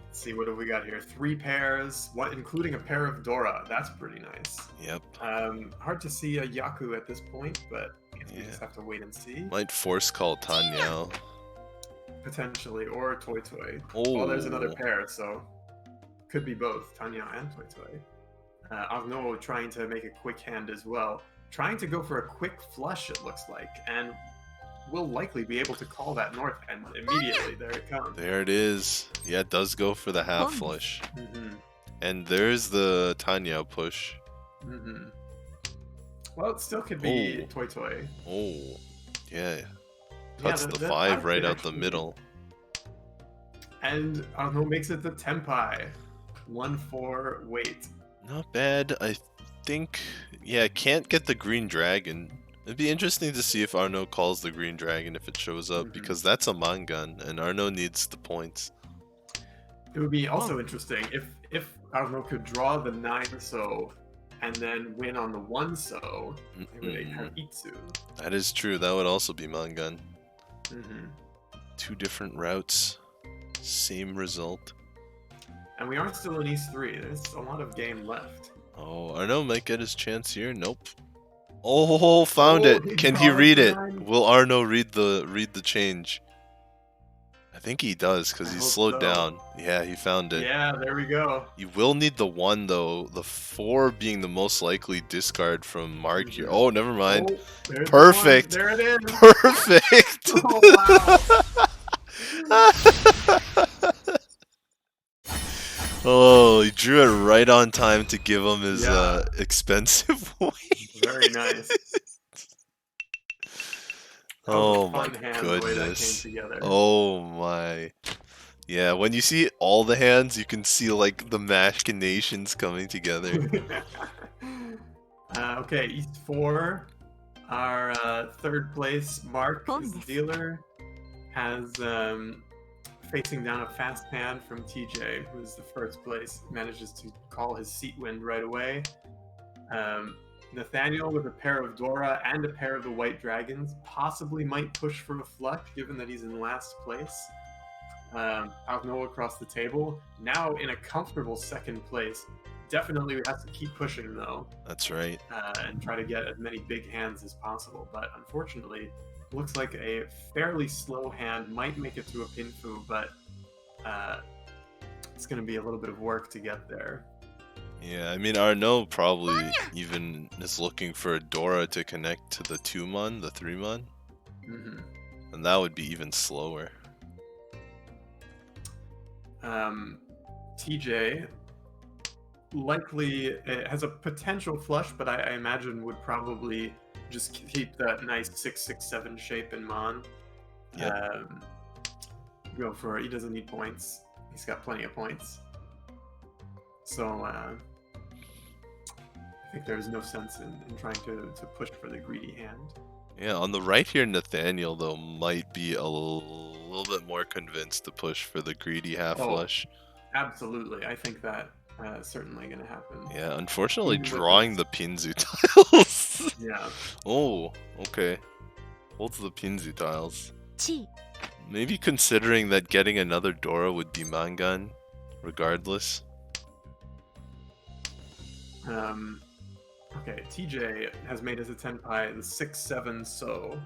Let's see, what have we got here? 3 pairs, one including a pair of Dora. That's pretty nice. Yep. Hard to see a Yaku at this point, but I guess we Yeah. just have to wait and see. Might force call Tanyao. Potentially, or Toy Toy. Oh. Well, there's another pair, so could be both Tanya and Toy Toy. Arnaud trying to make a quick hand as well. Trying to go for a quick flush, it looks like, and will likely be able to call that north end immediately. There it comes. There it is. Yeah, it does go for the half flush. Mm-hmm. And there's the Tanyao push. Mm-hmm. Well, it still could be Oh. Toy Toy. Oh, yeah. Yeah, Cuts the 5 right out the middle. And Arnaud makes it to Tenpai. 1-4 wait. Not bad. I think, yeah, can't get the green dragon. It'd be interesting to see if Arnaud calls the green dragon if it shows up, because that's a Mangan, and Arnaud needs the points. It would be also interesting if Arnaud could draw the 9-so and then win on the 1-so. They would have Itsu. That is true. That would also be Mangan. Mm-hmm. 2 different routes, same result. And we aren't still in East 3. There's a lot of game left. Oh, Arnaud might get his chance here. Nope. Oh, found Oh, it. he Can he draws read it? 9. Will Arnaud read the change? I think he does, because I he's hope slowed so. down. Yeah, he found it. Yeah, there we go. You will need the 1 though. The 4 being the most likely discard from Mark here. Mhm. Oh, never mind. Oh, there's the Perfect. 1. There it is. Perfect. Oh, he drew it right on time to give him his Yeah. expensive weight. Very nice. Oh Fun my hand, the way that came goodness. together. Oh my. Yeah, when you see all the hands, you can see like the machinations coming together. Okay, East 4. Our third place, Mark, is the dealer, has facing down a fast hand from TJ, who is the first place, manages to call his seat wind right away. Nathaniel with a pair of Dora and a pair of the White Dragons possibly might push for a flush, given that he's in last place. Arnaud across the table, now in a comfortable second place. Definitely has to keep pushing though. That's right. And try to get as many big hands as possible. But unfortunately, looks like a fairly slow hand might make it to a pinfu, but it's going to be a little bit of work to get there. Yeah, I mean Arnaud probably even is looking for a Dora to connect to the 2-mon, the 3-mon. Mm-hmm. And that would be even slower. TJ likely has a potential flush, but I imagine would probably just keep that nice 6-6-7 shape in Mon. Yep. Go for it. He doesn't need points. He's got plenty of points. So I think there's no sense in trying to push for the greedy hand. Yeah, on the right here, Nathaniel, though, might be a little bit more convinced to push for the greedy half flush. Absolutely. I think that certainly going to happen. Yeah, unfortunately, drawing the Pinzu tiles. Yeah. Oh, okay. Holds the Pinzu tiles. Maybe considering that getting another Dora would be Mangan, regardless. Okay, TJ has made his Tenpai the 6-7 so.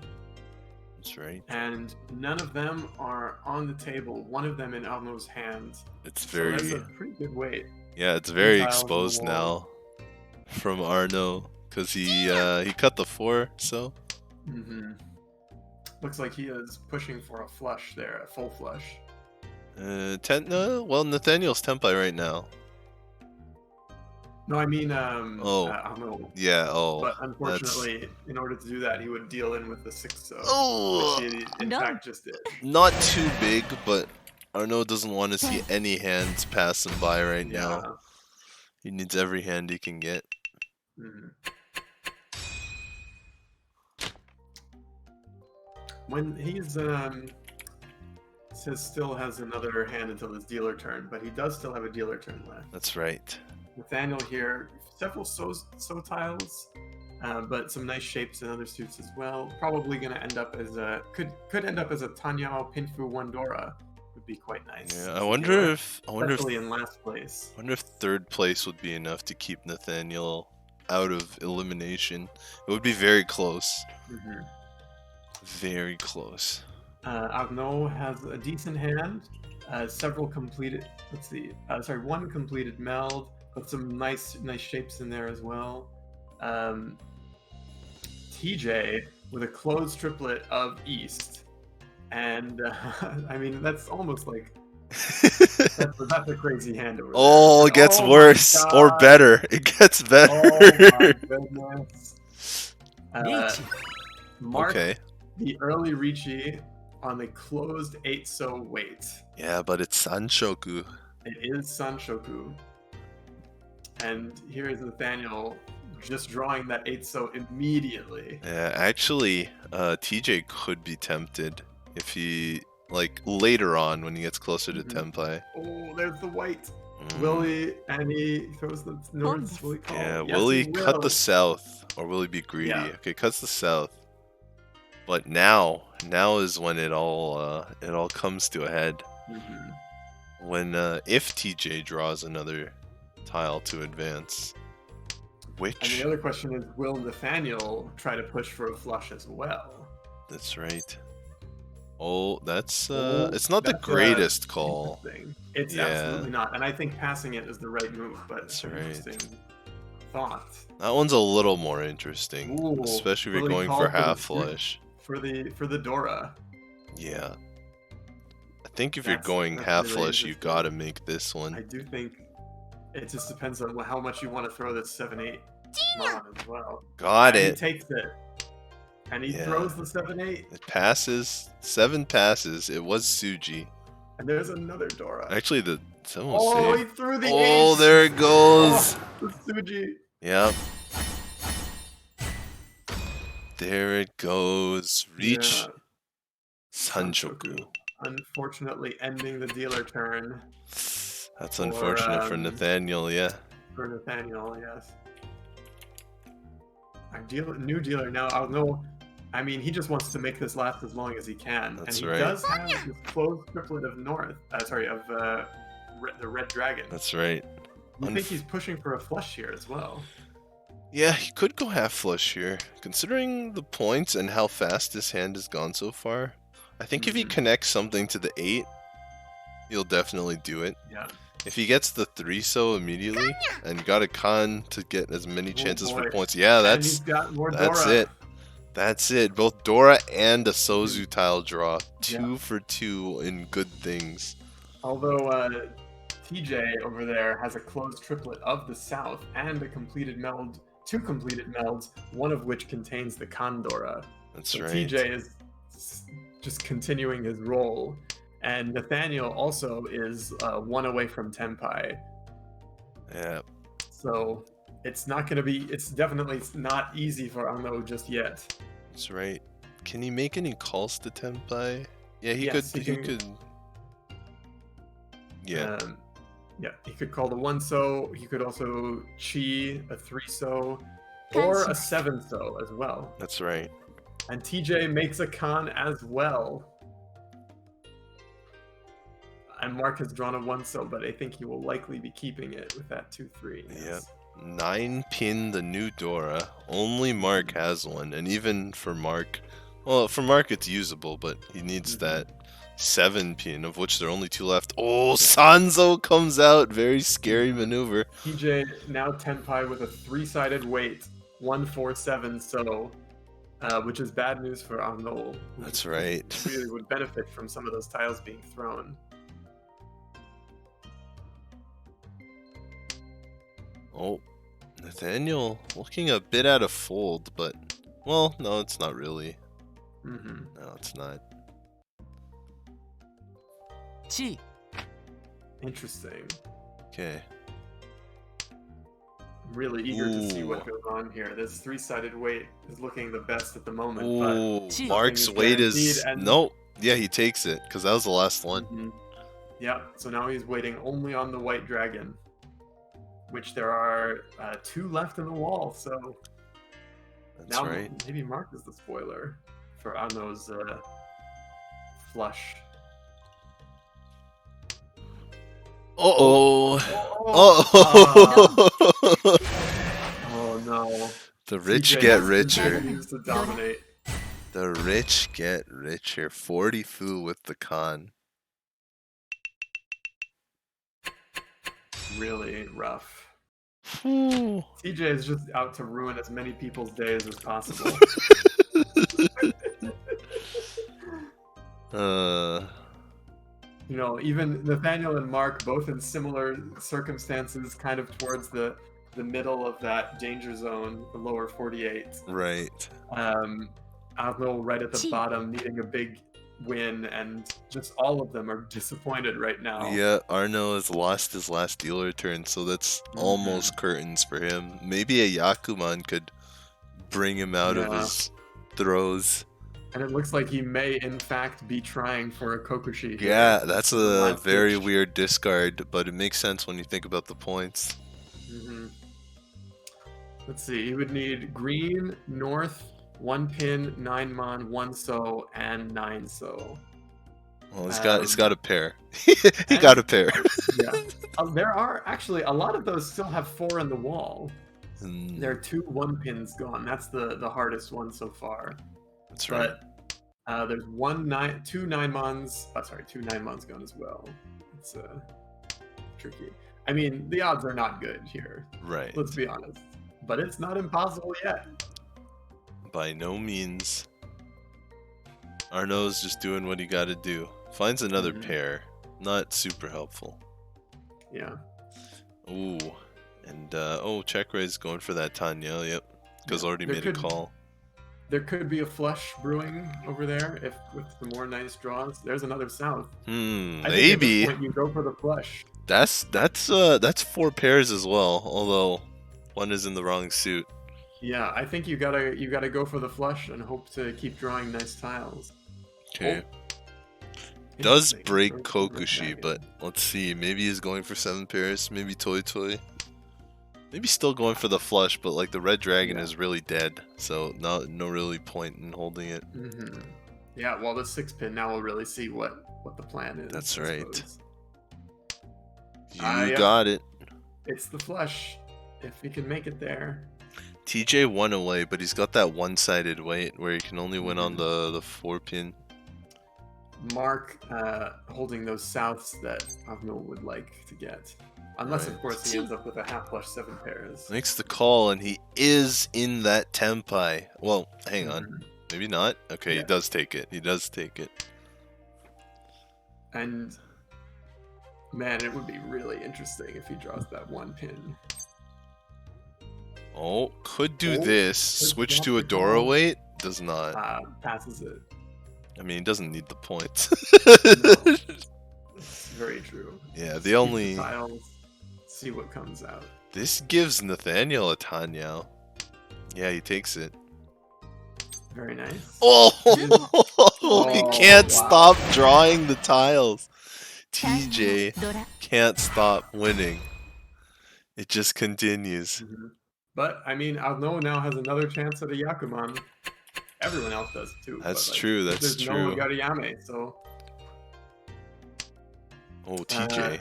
That's right. And none of them are on the table. One of them in Arnaud's hand. It's very. So that's a pretty good weight. Yeah, it's very exposed now from Arnaud because he cut the 4 so. Mm-hmm. Looks like he is pushing for a flush there, a full flush. Well, Nathaniel's Tenpai right now. No, I mean, Arnaud. Yeah, But unfortunately, in order to do that, he would deal in with the 6-0. Oh! Which he, in fact, just did. Not too big, but Arnaud doesn't want to see any hands pass him by right now. He needs every hand he can get. Mm-hmm. When he's still has another hand until his dealer turn, but he does still have a dealer turn left. That's right. Nathaniel here, several so tiles, but some nice shapes and other suits as well. Probably going to end up as a could end up as a Tanyao Pinfu Wandora. Would be quite nice. Yeah, I wonder if in last place. I wonder if 3rd place would be enough to keep Nathaniel out of elimination. It would be very close. Mm-hmm. Very close. Arnaud has a decent hand. Several completed. Let's see. One completed meld, but some nice shapes in there as well. TJ with a closed triplet of East, and I mean that's almost like that's a crazy hand over there. It gets worse or better. It gets better. Oh my goodness. Mark, the early Riichi on the closed 8-so weight. Yeah, but it's Sanshoku. It is Sanshoku. And here is Nathaniel just drawing that 8-so immediately. Yeah, actually, TJ could be tempted if he, like, later on when he gets closer to Tenpai. Oh, there's the white. Willie, and he throws the north. Will he call? Yeah, yes, will he cut the south, or will he be greedy? Yeah. Okay, cuts the south. But now is when it all comes to a head. Mm-hmm. When if TJ draws another tile to advance, which. And the other question is, will Nathaniel try to push for a flush as well? That's right. Oh, that's it's not the greatest call. It's absolutely not, and I think passing it is the right move. But that's an right. Interesting thought. That one's a little more interesting, Ooh, especially if you're going for half flush. For the Dora. Yeah. I think if you're going half really flush, you gotta make this one. I do think it just depends on how much you want to throw this 7-8 Mon as well. Got and it. He takes it. And he throws the 7-8. It passes. 7 passes. It was Suji. And there's another Dora. Actually, someone Oh, he saved. threw the Oh, ace! there it goes. Oh, the Suji. Yep. There it goes. Reach. Yeah. Sanchoku. Unfortunately, ending the dealer turn. That's unfortunate for Nathaniel, yeah. For Nathaniel, yes. Our new dealer now, I'll know. I mean, he just wants to make this last as long as he can. That's and he right. does have this closed triplet of the Red Dragon. That's right. I think he's pushing for a flush here as well. Yeah, he could go half flush here. Considering the points and how fast his hand has gone so far, I think if he connects something to the 8, he'll definitely do it. Yeah. If he gets the 3-so immediately and got a con to get as many chances for points, yeah, and he's got more that's Dora. it. That's it. Both Dora and a Sozu tile draw. 2 for 2 in good things. Although TJ over there has a closed triplet of the South and a completed meld, 2 completed melds, one of which contains the Condora. That's so right. TJ is just continuing his role. And Nathaniel also is 1 away from Tenpai. Yeah. So it's not going to be, it's definitely not easy for Ano just yet. That's right. Can he make any calls to Tenpai? Yeah, he Yes, could. He could. Yeah. Yeah, he could call the 1-so. He could also Chi a 3-so or a 7-so as well. That's right. And TJ makes a con as well. And Mark has drawn a 1-so, but I think he will likely be keeping it with that 2-3. Yep. 9 pin the new Dora. Only Mark has one, and even for Mark, well, for Mark it's usable, but he needs that 7 pin, of which there are only 2 left. Oh, Sanzo comes out. Very scary maneuver. TJ now Tenpai with a 3-sided weight, 1-4-7 so, which is bad news for Ano. That's right. He really would benefit from some of those tiles being thrown. Oh, Nathaniel looking a bit out of fold, but, well, no, it's not really. No, it's not. Chi. Interesting. Okay. I'm really eager to see what goes on here. This 3-sided weight is looking the best at the moment. Oh, but Mark's weight is... Nope. Yeah, he takes it, because that was the last one. Yeah, so now he's waiting only on the white dragon, which there are 2 left in the wall, so... That's now right. Maybe Mark is the spoiler for Ano's flush. Uh-oh. Oh no. The rich TJ get has richer. continues to dominate. The rich get richer. 40 fu with the con. Really rough. TJ is just out to ruin as many people's days as possible. You know, even Nathaniel and Mark, both in similar circumstances, kind of towards the middle of that danger zone, the lower 48. Right. Ano right at the bottom, needing a big win, and just all of them are disappointed right now. Yeah, Arno has lost his last dealer turn, so that's almost curtains for him. Maybe a Yakuman could bring him out of his throes. And it looks like he may, in fact, be trying for a Kokushi here. Yeah, that's a very weird discard, but it makes sense when you think about the points. Let's see, he would need green, north, 1 pin, 9 mon, 1-so, and 9-so. Well, he's got a pair. He got a pair. Yeah. There are actually a lot of those still have 4 in the wall. There are 2 1 pins gone. That's the hardest one so far. That's right. But there's 2 9-mons. Sorry, 2 9-mons gone as well. It's tricky. I mean, the odds are not good here. Right. Let's be honest. But it's not impossible yet. By no means. Arno's just doing what he got to do. Finds another pair. Not super helpful. Yeah. Ooh. And, check raise going for that Tanya. Yep. Because already made a call. there could be a flush brewing over there if with the more nice draws. There's another south. I think at Maybe. this point you go for the flush. That's 4 pairs as well, although one is in the wrong suit. Yeah, I think you gotta go for the flush and hope to keep drawing nice tiles. Okay. Oh. Does Interesting. break Very Kokushi, dragon. but let's see. Maybe he's going for 7 pairs. Maybe Toy Toy. Maybe still going for the flush, but like the red dragon Yeah. is really dead, so no really point in holding it. Yeah, well, the 6-pin now we'll really see what the plan is. That's I right. suppose. You Yep. got it. It's the flush. If he can make it there. TJ won away, but he's got that one-sided weight where he can only win on the 4-pin. Mark holding those souths that Avno would like to get. Unless, of course, he ends up with a half flush 7 pairs. Makes the call, and he is in that Tempai. Well, hang on. Maybe not. Okay, Yeah. he does take it. He does take it. And, man, it would be really interesting if he draws that 1 pin. Oh, could do Oh, this. could Switch drop to a the call. Dora weight? Does not. Passes it. I mean, he doesn't need the points. No. It's very true. Yeah, Keep the only... tiles, see what comes out. This gives Nathaniel a Tanyao. Yeah, he takes it. Very nice. Oh! Oh, He can't wow. stop drawing the tiles. TJ ドラ can't stop winning. It just continues. But, I mean, Avno now has another chance at a Yakuman. Everyone else does too. That's but, like, true, that's there's true. no Gariyame, so Oh, TJ.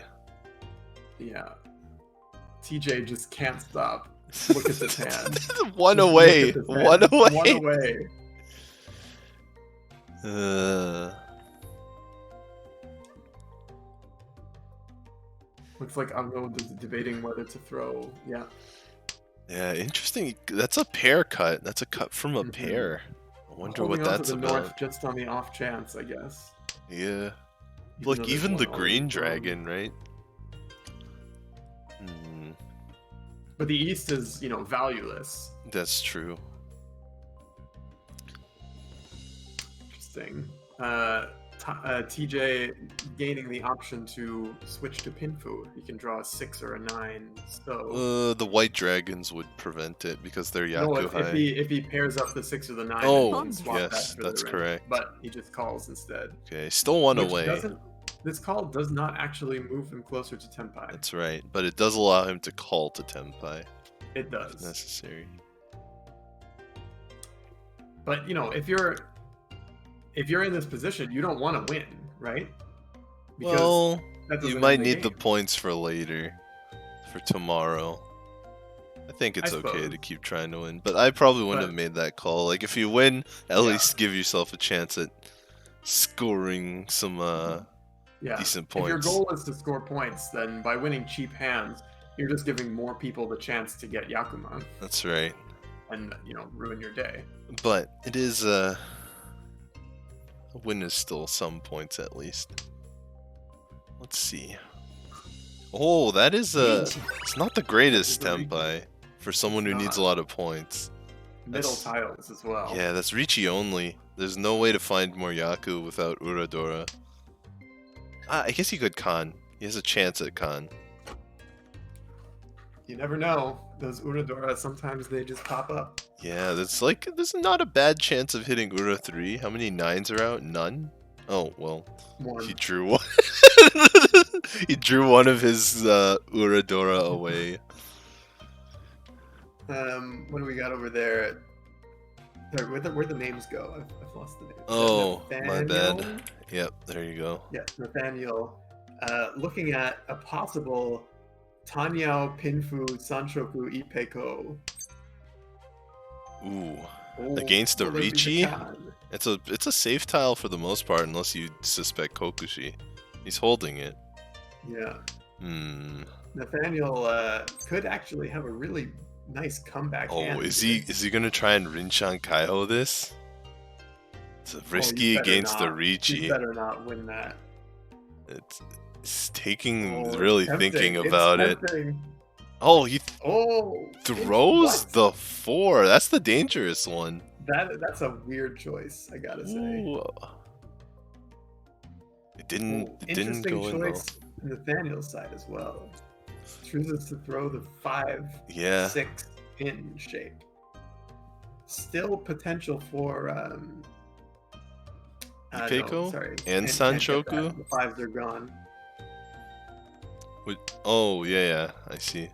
yeah. TJ just can't stop. Look at this hand. One Just away. look at this One hand. away. One away. Looks like Avno is debating whether to throw. Yeah. Yeah, interesting. That's a pair cut. That's a cut from a Mhm. pair. I wonder Holding what on to that's the about. north just on the off chance, I guess. Yeah. Even Like, though there's even one the already green thrown. dragon, right? Hmm, But the east is, valueless. that's true. Interesting. TJ gaining the option to switch to Pinfu. He can draw a 6 or a 9. So The white dragons would prevent it because they're no, if Yakuhai. he pairs up the 6 or the 9, Oh, then he can swap yes, that for that's the red. correct. But he just calls instead. Okay, still one Which away. This call does not actually move him closer to Tenpai. That's right, but it does allow him to call to Tenpai It if does. necessary. But if you're in this position, you don't want to win, right? Well, that you doesn't might end the need the game. points for later, for tomorrow. I think it's okay suppose. to keep trying to win, but I probably wouldn't But- have made that call. Like, if you win, at Yeah. least give yourself a chance at scoring some Yeah. decent If your points. goal is to score points, then by winning cheap hands, you're just giving more people the chance to get Yakuman That's right. and ruin your day. But it is a win is still some points at least. Let's see. Oh, that is it's not the greatest That is a Tenpai for someone who It's needs a not. lot of points. Middle That's- tiles as well. Yeah, that's Riichi only. There's no way to find more Yaku without Uradora. I guess he could Khan. He has a chance at Khan. You never know. Those Uradora, sometimes they just pop up. Yeah, there's not a bad chance of hitting Ura 3. How many 9s are out? None? Oh, well, One. he drew one. He drew one of his Uradora away. What do we got over there? Where'd the names go? I've lost the names. Oh, my bad. Nathaniel? Yep, there you go. Yeah, Nathaniel. Looking at a possible Tanyao, Pinfu, Sanshoku, Ipeko. Ooh. Oh, Against a will there be the Riichi? Khan? It's a safe tile for the most part, unless you suspect Kokushi. He's holding it. Yeah. Hmm. Nathaniel could actually have a really nice comeback. Oh, hand is here. he gonna try and Rinchan Kaiho this? It's Oh, risky you better against the not. You Riichi. better not win that. It's taking Oh, really tempting. thinking It's about it. tempting. Oh, he Oh, throws what? the 4. That's the dangerous one. That's a weird choice, I gotta say. Ooh. It didn't Interesting go in though. choice on Nathaniel's side as well. Chooses to throw the 5, Yeah. 6 in shape. Still potential for Ipeko no, sorry. and Can't get Sanshoku? that. The 5s are gone. Oh, yeah, I see.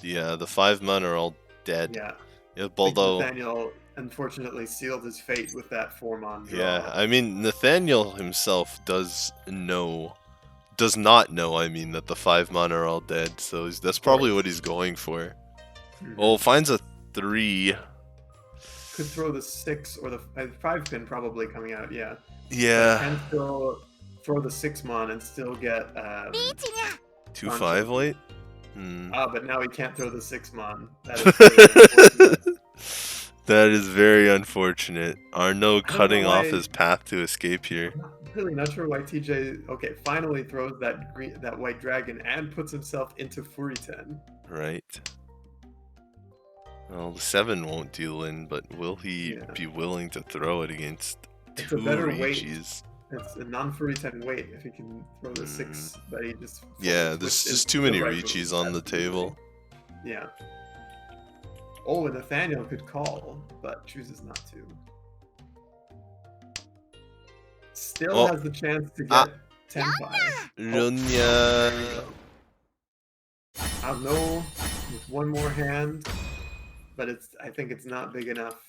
Yeah, the 5 men are all dead. Yeah. Yeah, I think although, Nathaniel unfortunately sealed his fate with that 4-mon draw. yeah, I mean, Nathaniel himself does not know, I mean, that the 5 men are all dead, so that's probably what he's going for. Oh, finds a 3. Could throw the 6 or the 5 pin probably coming out, yeah. Yeah. But can still throw the 6-mon and still get 2-5 late? but now he can't throw the 6-mon. That is really unfortunate. That is very unfortunate. Arno cutting know off why- his path to escape here. I'm really not sure why TJ finally throws that white dragon and puts himself into Furiten. Right. Well, the 7 won't deal in, but will he be willing to throw it against It's 2 a better Riichis? It's a non-Furiten weight if he can throw the 6 that he just Yeah, folds, there's which is just too many the right Riichis move, on the absolutely. table. Yeah. Oh, and Nathaniel could call, but chooses not to. Still has the chance to get 10-5. Runya. I'll know with one more hand, but I think it's not big enough.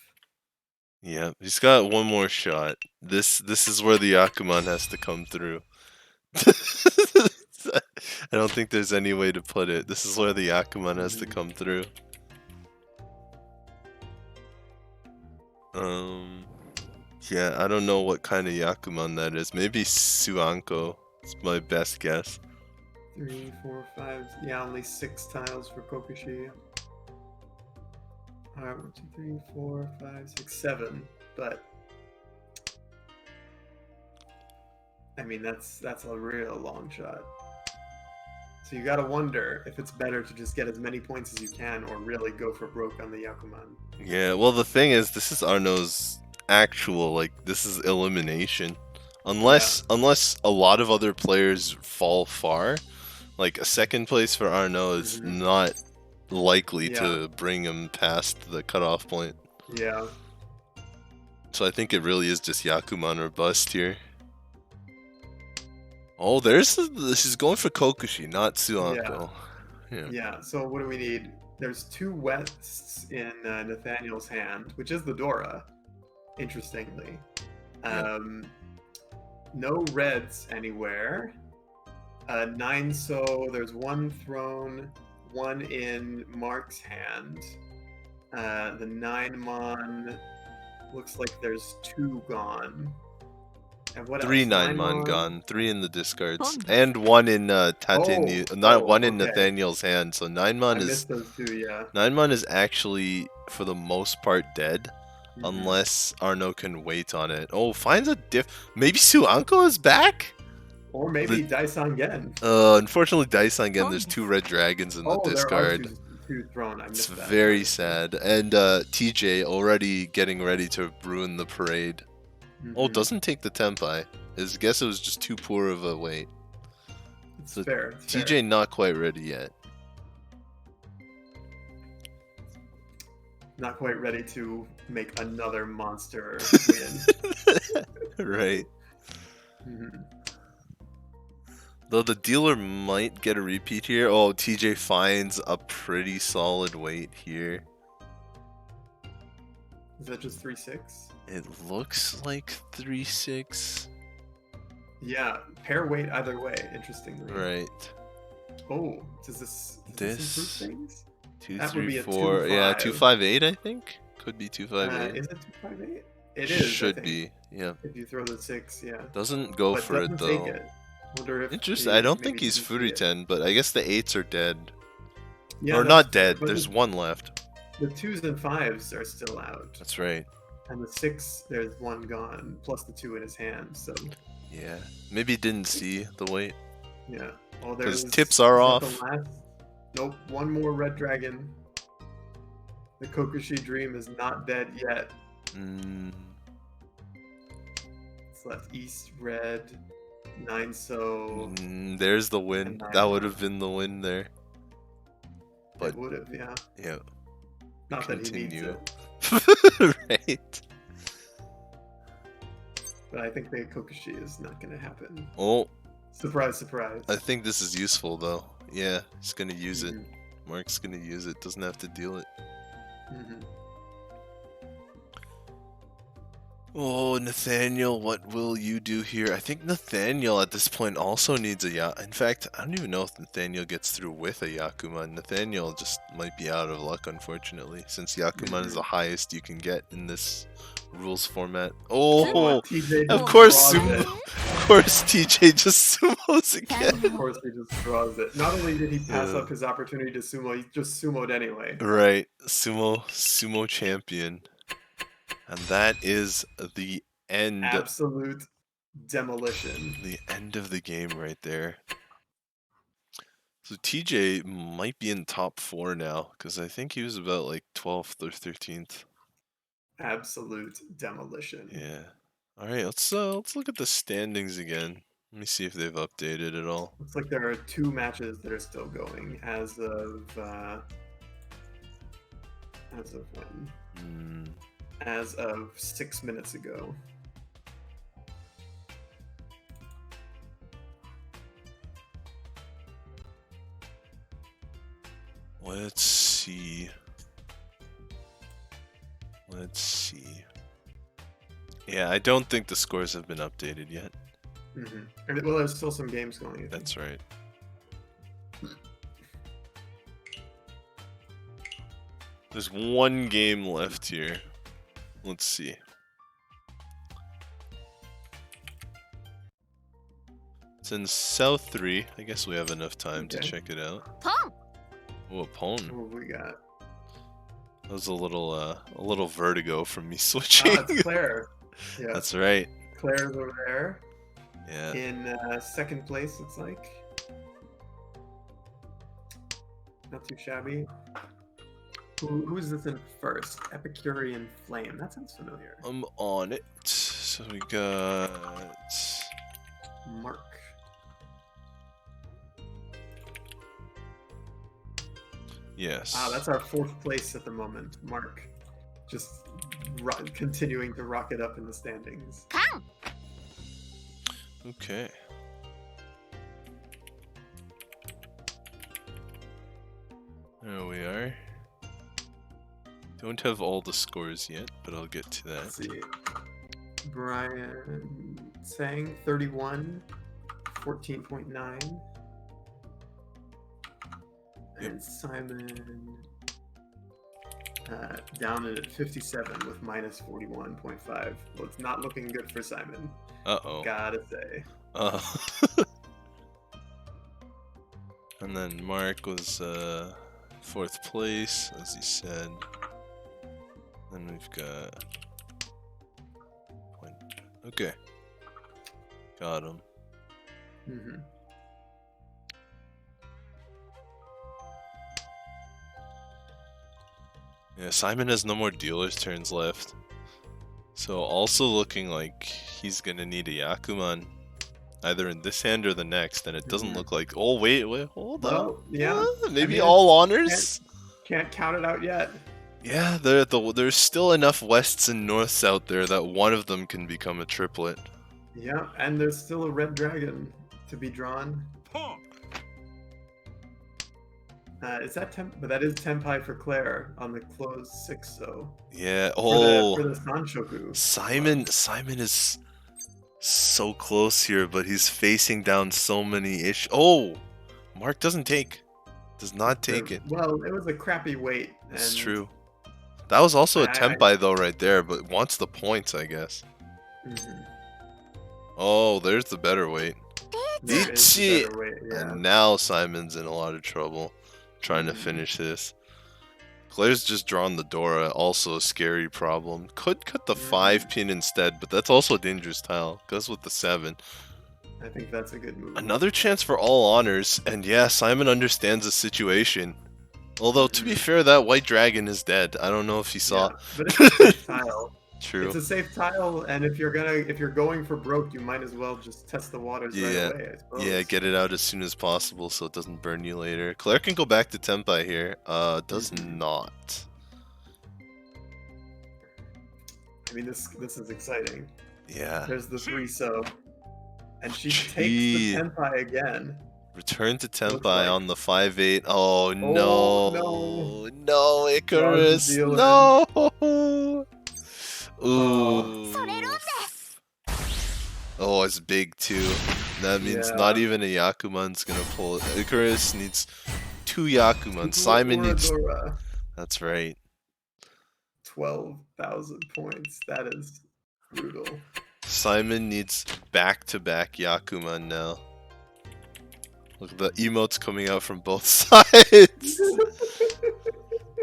Yeah, he's got one more shot. This is where the Yakuman has to come through. I don't think there's any way to put it. This is where the Yakuman has to come through. Yeah, I don't know what kind of Yakuman that is. Maybe Suanko. It's my best guess. 3, 4, 5. Yeah, only 6 tiles for Kokushi. 1, 2, 3, 4, 5, 6, 7. But I mean, that's a real long shot. So you gotta wonder if it's better to just get as many points as you can, or really go for broke on the Yakuman. Yeah, well, the thing is, this is Arno's actual, like, this is elimination. Unless a lot of other players fall far, like a second place for Arno is not likely to bring him past the cutoff point. Yeah. So I think it really is just Yakuman or bust here. Oh, she's going for Kokushi, not Suanko. Yeah, so what do we need? There's 2 Wests in Nathaniel's hand, which is the Dora, interestingly. No reds anywhere. 9 so, there's 1 thrown, 1 in Mark's hand. The 9-mon, looks like there's 2 gone. And what 3 else? 9-mon gone, 3 in the discards, and 1 in one in Nathaniel's hand. So 9-mon I is missed those 2, yeah. 9-mon is actually for the most part dead, unless Arno can wait on it. Oh, finds a maybe Suanko is back, or maybe Daisangen. Unfortunately, Daisangen. There's 2 red dragons in the discard. There are 2 thrown. I missed It's that. very sad, and TJ already getting ready to ruin the parade. Oh, doesn't take the Tempai. I guess it was just too poor of a weight. It's fair. TJ not quite ready yet. Not quite ready to make another monster win. Right. Though the dealer might get a repeat here. Oh, TJ finds a pretty solid weight here. Is that just 3-6? It looks like 3-6. Yeah, pair weight either way, interestingly. Right. Oh, does this improve things? 2, That 3, would be a 4. 2-5. Yeah, 258, I think. Could be 258. Is it 258? It is. Should be. Yeah. If you throw the 6, yeah. Doesn't go But for it doesn't though. take it. Wonder if Interesting. I don't think he's Furiten, but I guess the 8s are dead. Yeah, or not dead. There's 1 left. The 2s and 5s are still out. That's right. And the 6, there's 1 gone, plus the 2 in his hand. So yeah, maybe didn't see the weight. Yeah. Oh, Because there's tips are is that off. the last? Nope. One more red dragon. The Kokushi dream is not dead yet. Mm, It's left east red, 9 so. there's the win. And That nine would more. have been the win there. But It would have, yeah. yeah, Not that he needs continue. it, Right. but I think the Kokushi is not going to happen. Oh, Surprise, surprise. I think this is useful though. Yeah, he's gonna use it. Mhm, Mark's gonna use it. Doesn't have to deal it. mhm. Oh, Nathaniel, what will you do here? I think Nathaniel at this point also needs a In fact, I don't even know if Nathaniel gets through with a Yakuman. Nathaniel just might be out of luck, unfortunately, since Yakuman is the highest you can get in this rules format. Oh, TJ of just course, draws sumo. it. Of course, TJ just sumos again. Of course, he just draws it. Not only did he pass Yeah. up his opportunity to sumo, he just sumoed anyway. Right, sumo champion. And that is the end. Absolute demolition. The end of the game right there. So TJ might be in top 4 now, because I think he was about like 12th or 13th. Absolute demolition. Yeah. All right, let's look at the standings again. Let me see if they've updated at all. Looks like there are 2 matches that are still going as of when? As of 6 minutes ago. Let's see. Let's see. Yeah, I don't think the scores have been updated yet. Mm-hmm. Well, there's still some games going. That's right. There's one game left here. Let's see. It's in South 3. I guess we have enough time to check it out. Pong. Oh, a pawn. What have we got? That was a little vertigo from me switching. Ah, it's Claire. Yeah, That's right. Claire's over there. Yeah. In second place, it's like. Not too shabby. Who is this in first? Epicurean Flame. That sounds familiar. I'm on it. So we got Mark. yes. Ah, that's our 4th place at the moment. Mark. Just continuing to rocket up in the standings. Pong. Okay. There we are. Don't have all the scores yet, but I'll get to that. Let's see. Brian Sang, 31, 14.9. And Simon down at 57 with minus 41.5. Well, it's not looking good for Simon. Uh-oh. Gotta say. And then Mark was 4th place, as he said. Then we've got... Okay. Got him. Mm-hmm. Yeah, Simon has no more dealer's turns left. So also looking like he's gonna need a Yakuman. Either in this hand or the next, and it doesn't look like... Oh, wait, hold on. Well, yeah. Maybe I mean, all honors? Can't count it out yet. Yeah, there's still enough wests and norths out there that one of them can become a triplet. Yeah, and there's still a red dragon to be drawn. Is that but that is Tenpai for Claire on the closed 6, so. Yeah. For Oh, the Sanshoku. Simon is so close here, but he's facing down so many issues. Oh, Mark does not take it. Well, it was a crappy weight. It's and true. That was also a I- Tenpai though right there, but wants the points, I guess. Mhm. Oh, there's the better weight. There is a Riichi! better weight, yeah. And now Simon's in a lot of trouble trying to finish this. Claire's just drawn the Dora, also a scary problem. Could cut the 5 pin instead, but that's also a dangerous tile. Goes with the 7. I think that's a good move. Another chance for all honors, and yeah, Simon understands the situation. Although, to be fair, that white dragon is dead. I don't know if you saw. Yeah, but it's a safe tile. True. It's a safe tile, and if you're going for broke, you might as well just test the waters right away, I suppose. Yeah, get it out as soon as possible so it doesn't burn you later. Claire can go back to Tempai here. Does not. I mean, this is exciting. Yeah. There's the 3-so. And she takes the Tenpai again. Return to Tempai on the 5-8. Oh no. No, Icarus. No. Ooh. Oh, it's big too. That means not even a Yakuman's gonna pull it. Icarus needs 2 Yakuman. Simon needs. That's right. 12,000 points. That is brutal. Simon needs back-to-back Yakuman now. Look at the emotes coming out from both sides.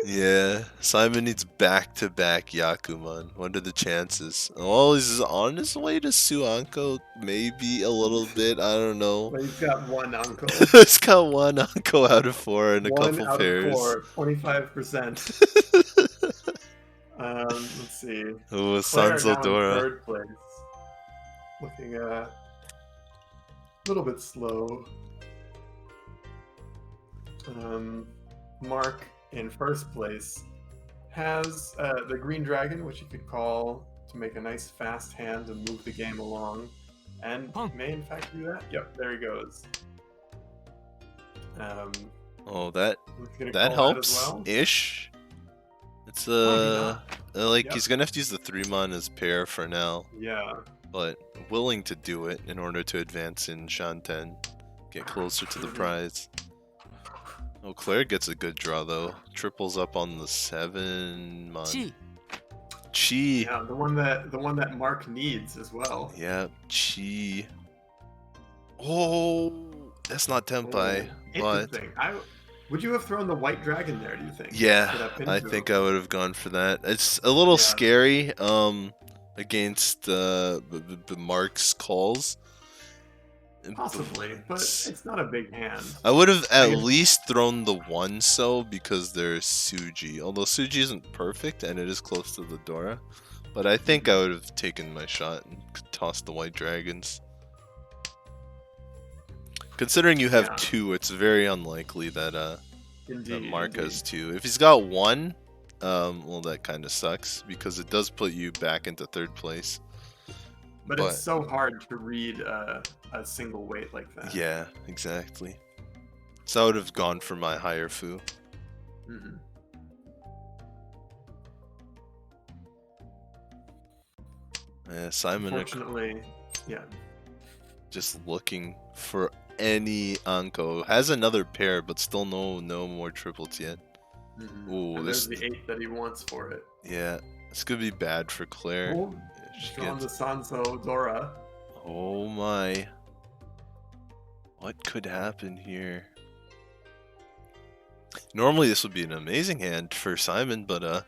Yeah, Simon needs back-to-back Yakuman. What are the chances? Well, he's on his way to Suanko, maybe a little bit. I don't know. But he's got one uncle. He's got one uncle out of 4 and a couple One out pairs. of 4, 25%. Let's see. Oh, Sanzodora. Third place. Looking a little bit slow. Mark in first place has the green dragon, which he could call to make a nice fast hand and move the game along, and may in fact do that. Yep, there he goes. Oh, that helps ish. It's like he's gonna have to use the 3-mon as pair for now. Yeah. But willing to do it in order to advance in Shanten, get closer to the prize. Oh, Claire gets a good draw though. Triples up on the 7-mon. Chi. Yeah, the one that Mark needs as well. Yeah, Chi. Oh, that's not Tempai. Interesting. Would you have thrown the white dragon there, do you think? Yeah, I think I would have gone for that. It's a little scary against the Mark's calls. Possibly, but it's not a big hand. I would have at least thrown the 1-so because there's Suji. Although Suji isn't perfect and it is close to the Dora. But I think I would have taken my shot and tossed the white dragons. Considering you have 2, it's very unlikely that that Mark has 2. If he's got 1, well, that kind of sucks because it does put you back into 3rd place. But it's so hard to read a single weight like that. Yeah, exactly. So I would have gone for my higher Fu. Yeah, Simon. Unfortunately, just looking for any Anko. Has another pair, but still no more triplets yet. Ooh, there's the 8 that he wants for it. Yeah, it's gonna be bad for Claire. Drawn the Sanso Dora. Oh my. What could happen here? Normally this would be an amazing hand for Simon, but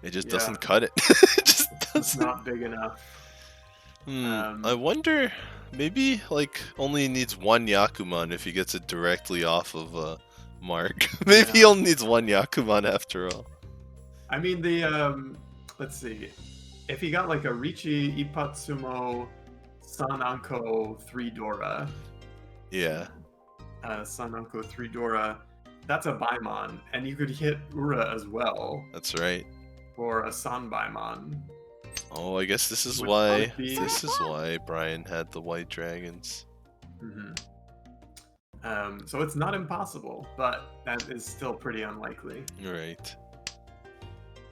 it just doesn't cut it. It just doesn't. It's not big enough. I wonder, maybe like only needs 1 Yakuman if he gets it directly off of Mark. Maybe he only needs 1 Yakuman after all. I mean let's see. If he got like a Riichi, Ipatsumo, San Anko 3 Dora. Yeah. San Anko 3 Dora, that's a Baimon, and you could hit Ura as well. That's right. For a San Baimon. Oh, I guess this is why Brian had the white dragons. So it's not impossible, but that is still pretty unlikely. Right.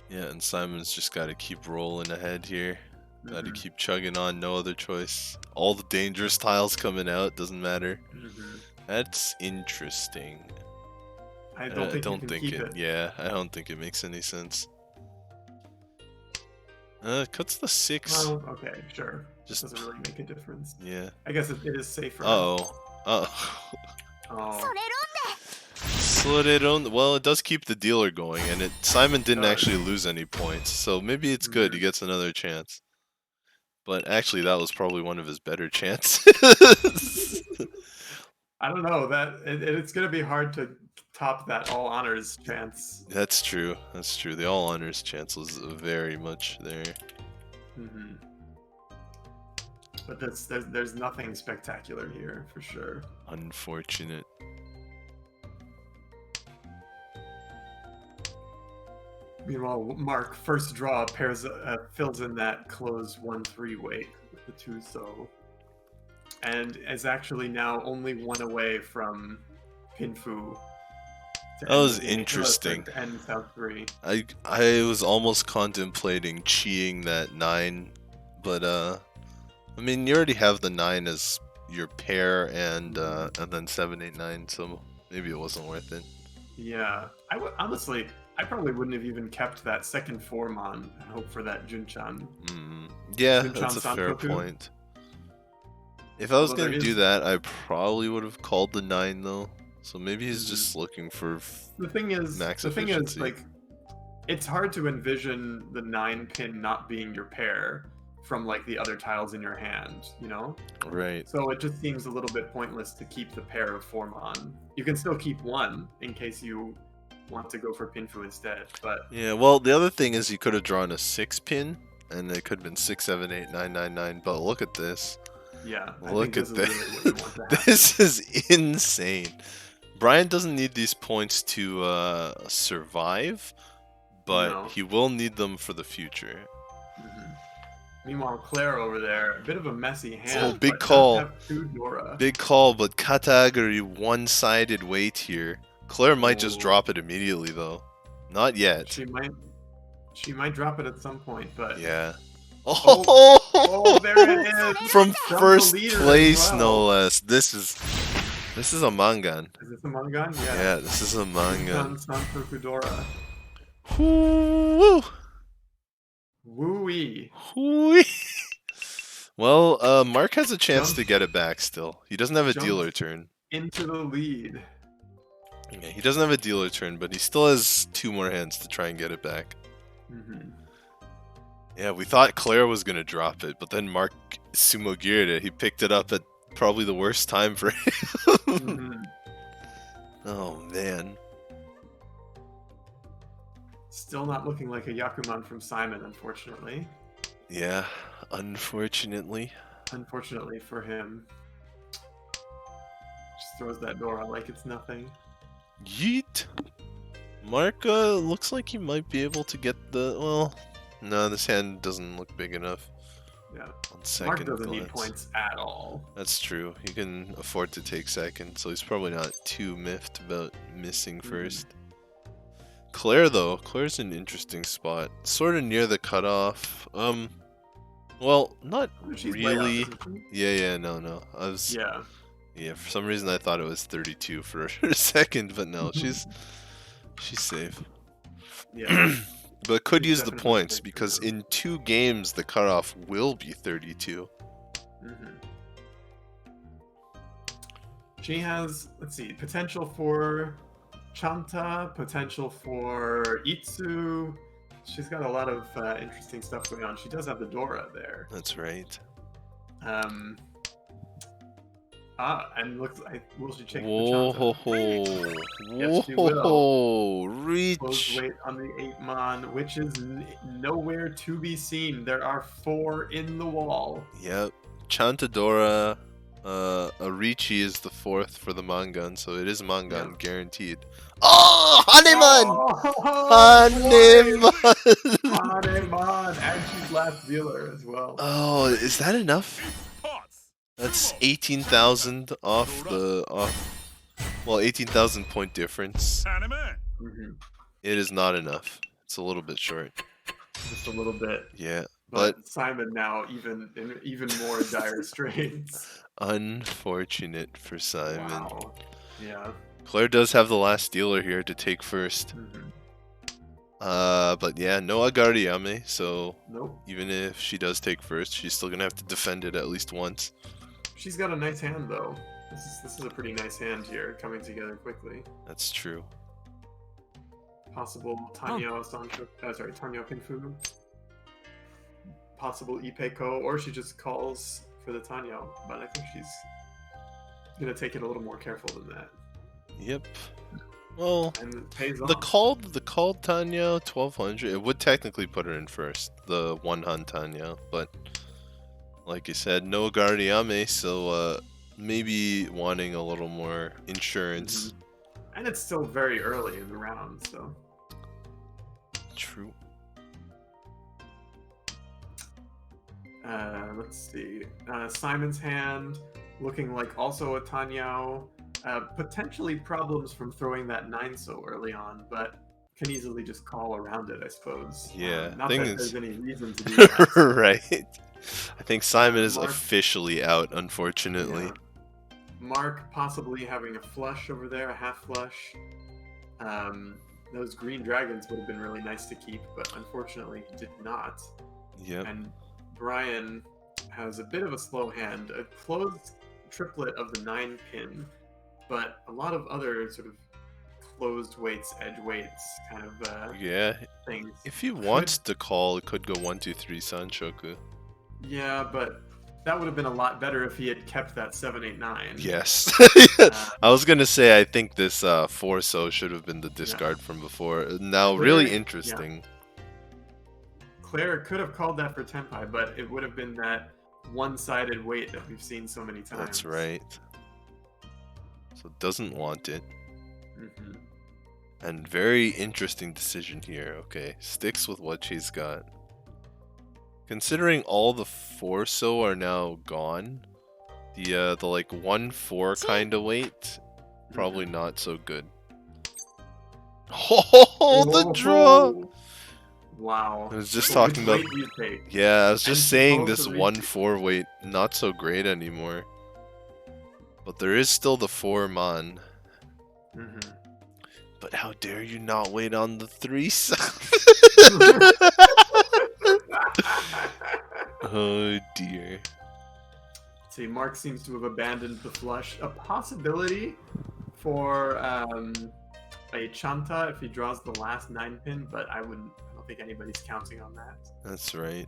Yeah, and Simon's just got to keep rolling ahead here. Got to keep chugging on, no other choice. All the dangerous tiles coming out, doesn't matter. That's interesting. I don't think it. Yeah, I don't think it makes any sense. Cuts the 6. Oh, okay, sure. Just doesn't really make a difference. Yeah. I guess it is safer. Oh. Well, it does keep the dealer going, and Simon didn't actually lose any points, so maybe it's good. He gets another chance. But actually, that was probably one of his better chances. I don't know that it's gonna be hard to top that all honors chance. That's true. That's true. The all honors chance was very much there. Hmm. But there's nothing spectacular here for sure. Unfortunate. Meanwhile, Mark first draw fills in that close 1-3 weight with the 2-so, and is actually now only one away from Pinfu. That was interesting. To end South 3. I was almost contemplating cheating that 9, but I mean, you already have the 9 as your pair and then 7, 8, 9, so maybe it wasn't worth it. Yeah, honestly, I probably wouldn't have even kept that second 4-mon and hope for that Junchan. Yeah, Junchan that's a fair Santoku. point. If I was going to do that, I probably would have called the 9 though. So maybe he's just looking for the thing is, efficiency. like, it's hard to envision the 9-pin not being your pair from like the other tiles in your hand, you know? Right. So it just seems a little bit pointless to keep the pair of 4-mon. You can still keep one in case you want to go for Pinfu instead, but yeah. Well, the other thing is you could have drawn a 6-pin, and it could have been 6, 7, 8, 9, 9, 9. But look at this. Yeah. Look at this. Really what you want to happen. This is insane. Brian doesn't need these points to survive, but he will need them for the future. Meanwhile, Claire over there, a bit of a messy hand. Oh, big call. Dora. Big call, but Katagiri one-sided weight here. Claire might just drop it immediately, though. Not yet. She might drop it at some point, but yeah. Oh, there it is. From first place, no less. This is a mangan. Is this a mangan? Yeah. Yeah, this is a mangan. Dora. Woo! Woo-wee. Woo-wee. Well, Mark has a chance to get it back still. He doesn't have a dealer turn. Into the lead. Yeah, he doesn't have a dealer turn, but he still has 2 more hands to try and get it back. Yeah, we thought Claire was going to drop it, but then Mark sumo-geared it. He picked it up at probably the worst time for him. Oh, man. Still not looking like a Yakuman from Simon, unfortunately. Yeah, unfortunately. Unfortunately for him. Just throws that Dora like it's nothing. Yeet! Mark looks like he might be able to get the... Well, no, this hand doesn't look big enough. Yeah. On second Mark doesn't glance. need points at all. That's true. He can afford to take second, so he's probably not too miffed about missing first. Claire, though. Claire's an interesting spot. Sort of near the cutoff. Well, not really. Yeah, no. I was... Yeah, for some reason I thought it was 32 for a second, but no, she's safe. Yeah. But could use the points, because in 2 games the cutoff will be 32. She has, let's see, potential for Chanta, potential for Itsu. She's got a lot of interesting stuff going on. She does have the Dora there. That's right. And looks like, will she check the Chanta? Yes, she will. Riichi. Close weight on the 8-mon, which is nowhere to be seen. There are 4 in the wall. Yep. Chantadora, Riichi is the 4th for the mangan, so it is mangan guaranteed. Oh, Haneman! Haneman! And she's last dealer as well. Oh, is that enough? That's 18,000 off the well, 18,000 point difference. It is not enough. It's a little bit short. Just a little bit. Yeah, but Simon now in even more dire straits. Unfortunate for Simon. Wow. Yeah. Claire does have the last dealer here to take first. But yeah, no Agariyame, so even if she does take first, she's still gonna have to defend it at least once. She's got a nice hand though. This is a pretty nice hand here, coming together quickly. That's true. Possible Tanyo Sancho, Tanyo Pinfu. possible Ipeiko, or she just calls for the Tanyo. But I think she's gonna take it a little more careful than that. Yep. Well, And it pays the off. called Tanya 1200. It would technically put her in first, the one Han Tanya, but like you said, no Guardiame, so maybe wanting a little more insurance. And it's still very early in the round, so. True. Let's see. Simon's hand, looking like also a Tanyao. Potentially problems from throwing that 9 so early on, but can easily just call around it, I suppose. Yeah, Not thing that is- there's any reason to do that. So. Right. I think Simon is Mark- officially out, unfortunately. Yeah. Mark possibly having a flush over there, a half flush. Those green dragons would have been really nice to keep, but unfortunately he did not. Yep. And Brian has a bit of a slow hand, a closed triplet of the 9 pin, but a lot of other sort of closed weights, edge weights kind of Yeah. things. If he wants to call, it could go 1, 2, 3 Sanshoku. Yeah, but that would have been a lot better if he had kept that 7, 8, 9. Yes. I was gonna say, I think this 4 so should have been the discard from before. Now, really Claire- interesting. Claire could have called that for Tenpai, but it would have been that one-sided weight that we've seen so many times. That's right. So doesn't want it. Mhm. And very interesting decision here. Okay, sticks with what she's got. Considering all the 4 so are now gone, the like 1-4 kind of weight, probably not so good. Oh, the draw! Wow. I was just Which talking about. weight do you take? Yeah, I was just And saying this supposedly- 1-4 weight not so great anymore. But there is still the 4 man. Mhm. But how dare you not wait on the 3 Oh dear. See, Mark seems to have abandoned the flush. A possibility for a Chanta if he draws the last 9 pin, but I don't think anybody's counting on that. That's right.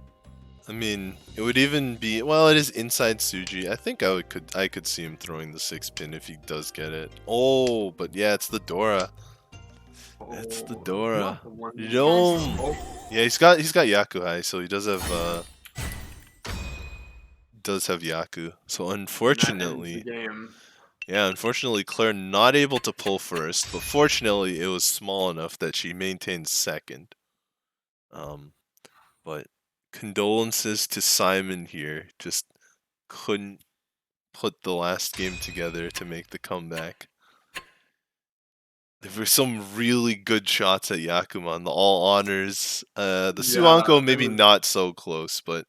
I mean, it would even be, well, it is inside Suji. I think I could see him throwing the 6 pin if he does get it. Oh, but yeah, it's the Dora. It's the Dora. not the one- Yom. Oh, Yeah, he's got Yakuhai, so he does have Yaku. So and that ends unfortunately, the game. yeah, unfortunately Claire not able to pull first, but fortunately it was small enough that she maintained second. But condolences to Simon here. Just couldn't put the last game together to make the comeback. There were some really good shots at Yakuman, the all honors. The Yeah, Suanko maybe it was- not so close, but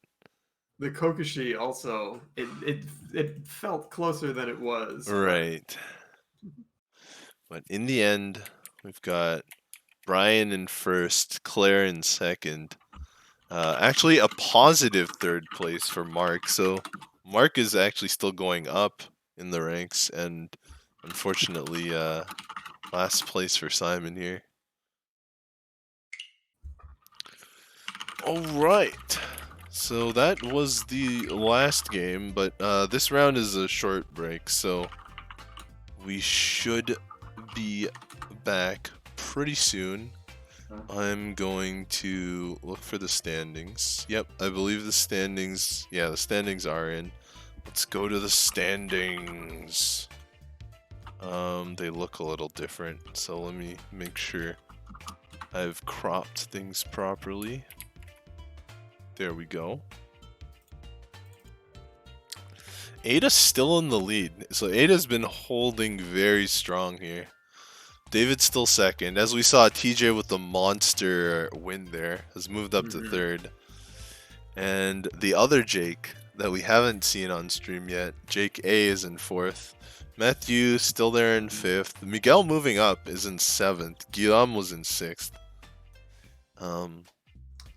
The Kokushi also, it felt closer than it was. but- right. But in the end, we've got Brian in first, Claire in second. Actually, a positive third place for Mark. So Mark is actually still going up in the ranks, and unfortunately, last place for Simon here. All right. So that was the last game, but this round is a short break, so we should be back pretty soon. I'm going to look for the standings. Yep, I believe the standings. Yeah, the standings are in. Let's go to the standings. They look a little different, so let me make sure I've cropped things properly. There we go. Ada's still in the lead, so Ada's been holding very strong here. David's still second. As we saw, TJ with the monster win there has moved up to third. And the other Jake that we haven't seen on stream yet, Jake A, is in fourth. Matthew still there in fifth. Miguel moving up is in seventh. Guillaume was in sixth.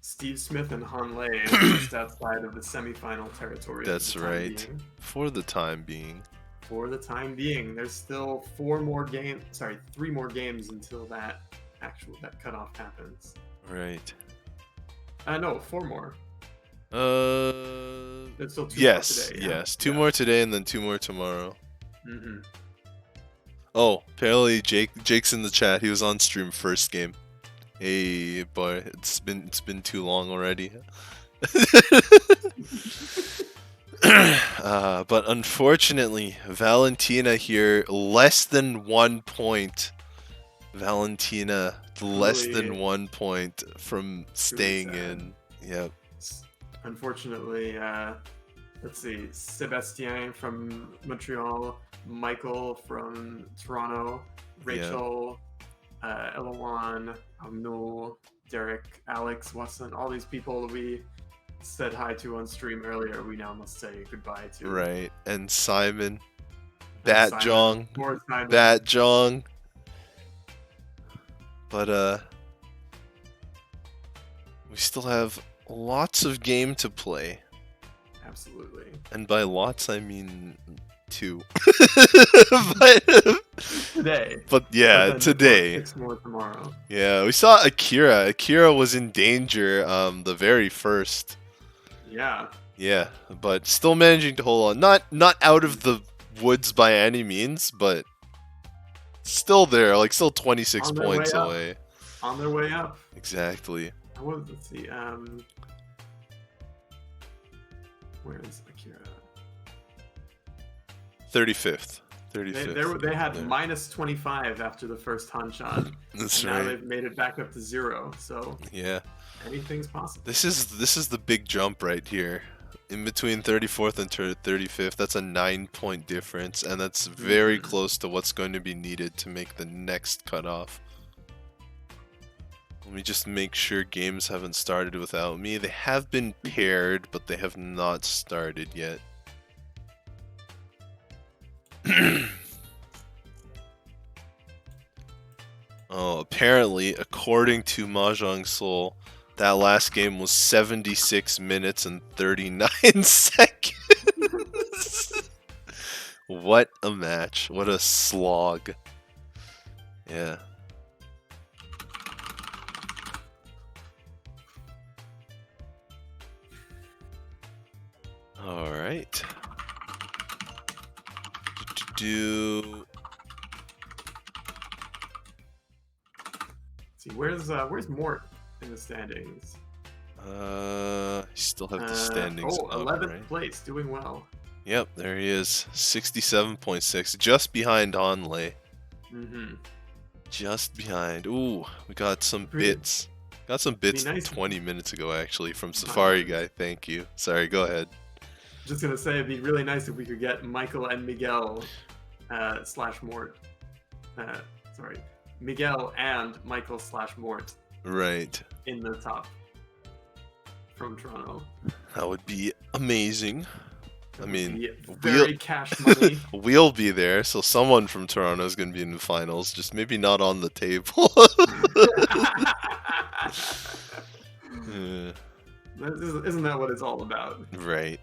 Steve Smith and Han Lei are just outside of the semifinal territory. That's for the time right. being. For the time being. For the time being, there's still 3 more games until that cutoff happens. Right. No, 4 more. There's still 2 more Yes, today. Yeah? yes. 2 more today and then 2 more tomorrow. Mm-hmm. Oh, apparently Jake's in the chat. He was on stream first game. Hey, boy, it's been too long already. But unfortunately, Valentina here, less than 1 point. Valentina, less Really- than 1 point from staying sad. in. Yep. Unfortunately, let's see, Sebastien from Montreal, Michael from Toronto, Rachel, Elawan, Amnul, Derek, Alex, Watson, all these people we said hi to on stream earlier, we now must say goodbye to. Right. And Simon. And Bat Jong. More Simon. Bat Jong. But we still have lots of game to play. Absolutely. And by lots I mean 2. Today. But yeah, But then today. 6 more tomorrow. Yeah, we saw Akira. Akira was in danger the very first. Yeah. Yeah, but still managing to hold on. Not out of the woods by any means, but still there, like still 26 On their points way up. away. On their way up. Exactly. Let's see. Where is Akira? 35th. 35th. They had there. minus 25 after the first Hanshan. That's Now right. they've made it back up to 0. So Yeah. anything's possible. This is the big jump right here. In between 34th and 35th, that's a 9-point difference, and that's very close to what's going to be needed to make the next cutoff. Let me just make sure games haven't started without me. They have been paired, but they have not started yet. Oh, apparently, according to Mahjong Soul, that last game was 76 minutes and 39 seconds. What a match. What a slog. Yeah. All right. Do See, where's Mort in the standings? still have the standings up, 11th right? place, doing well. Yep, there he is. 67.6, just behind Onlay. Mm-hmm. Just behind. Ooh, we got some Pretty- bits. Got some bits nice. 20 minutes ago, actually, from Safari Guy. Thank you. Sorry, go ahead. Just gonna say it'd be really nice if we could get Michael and Miguel slash Mort. Sorry, Miguel and Michael slash Mort Right. in the top from Toronto. That would be amazing. That I would mean, be very cash money. We'll be there, so someone from Toronto is going to be in the finals, just maybe not on the table. Isn't that what it's all about? Right.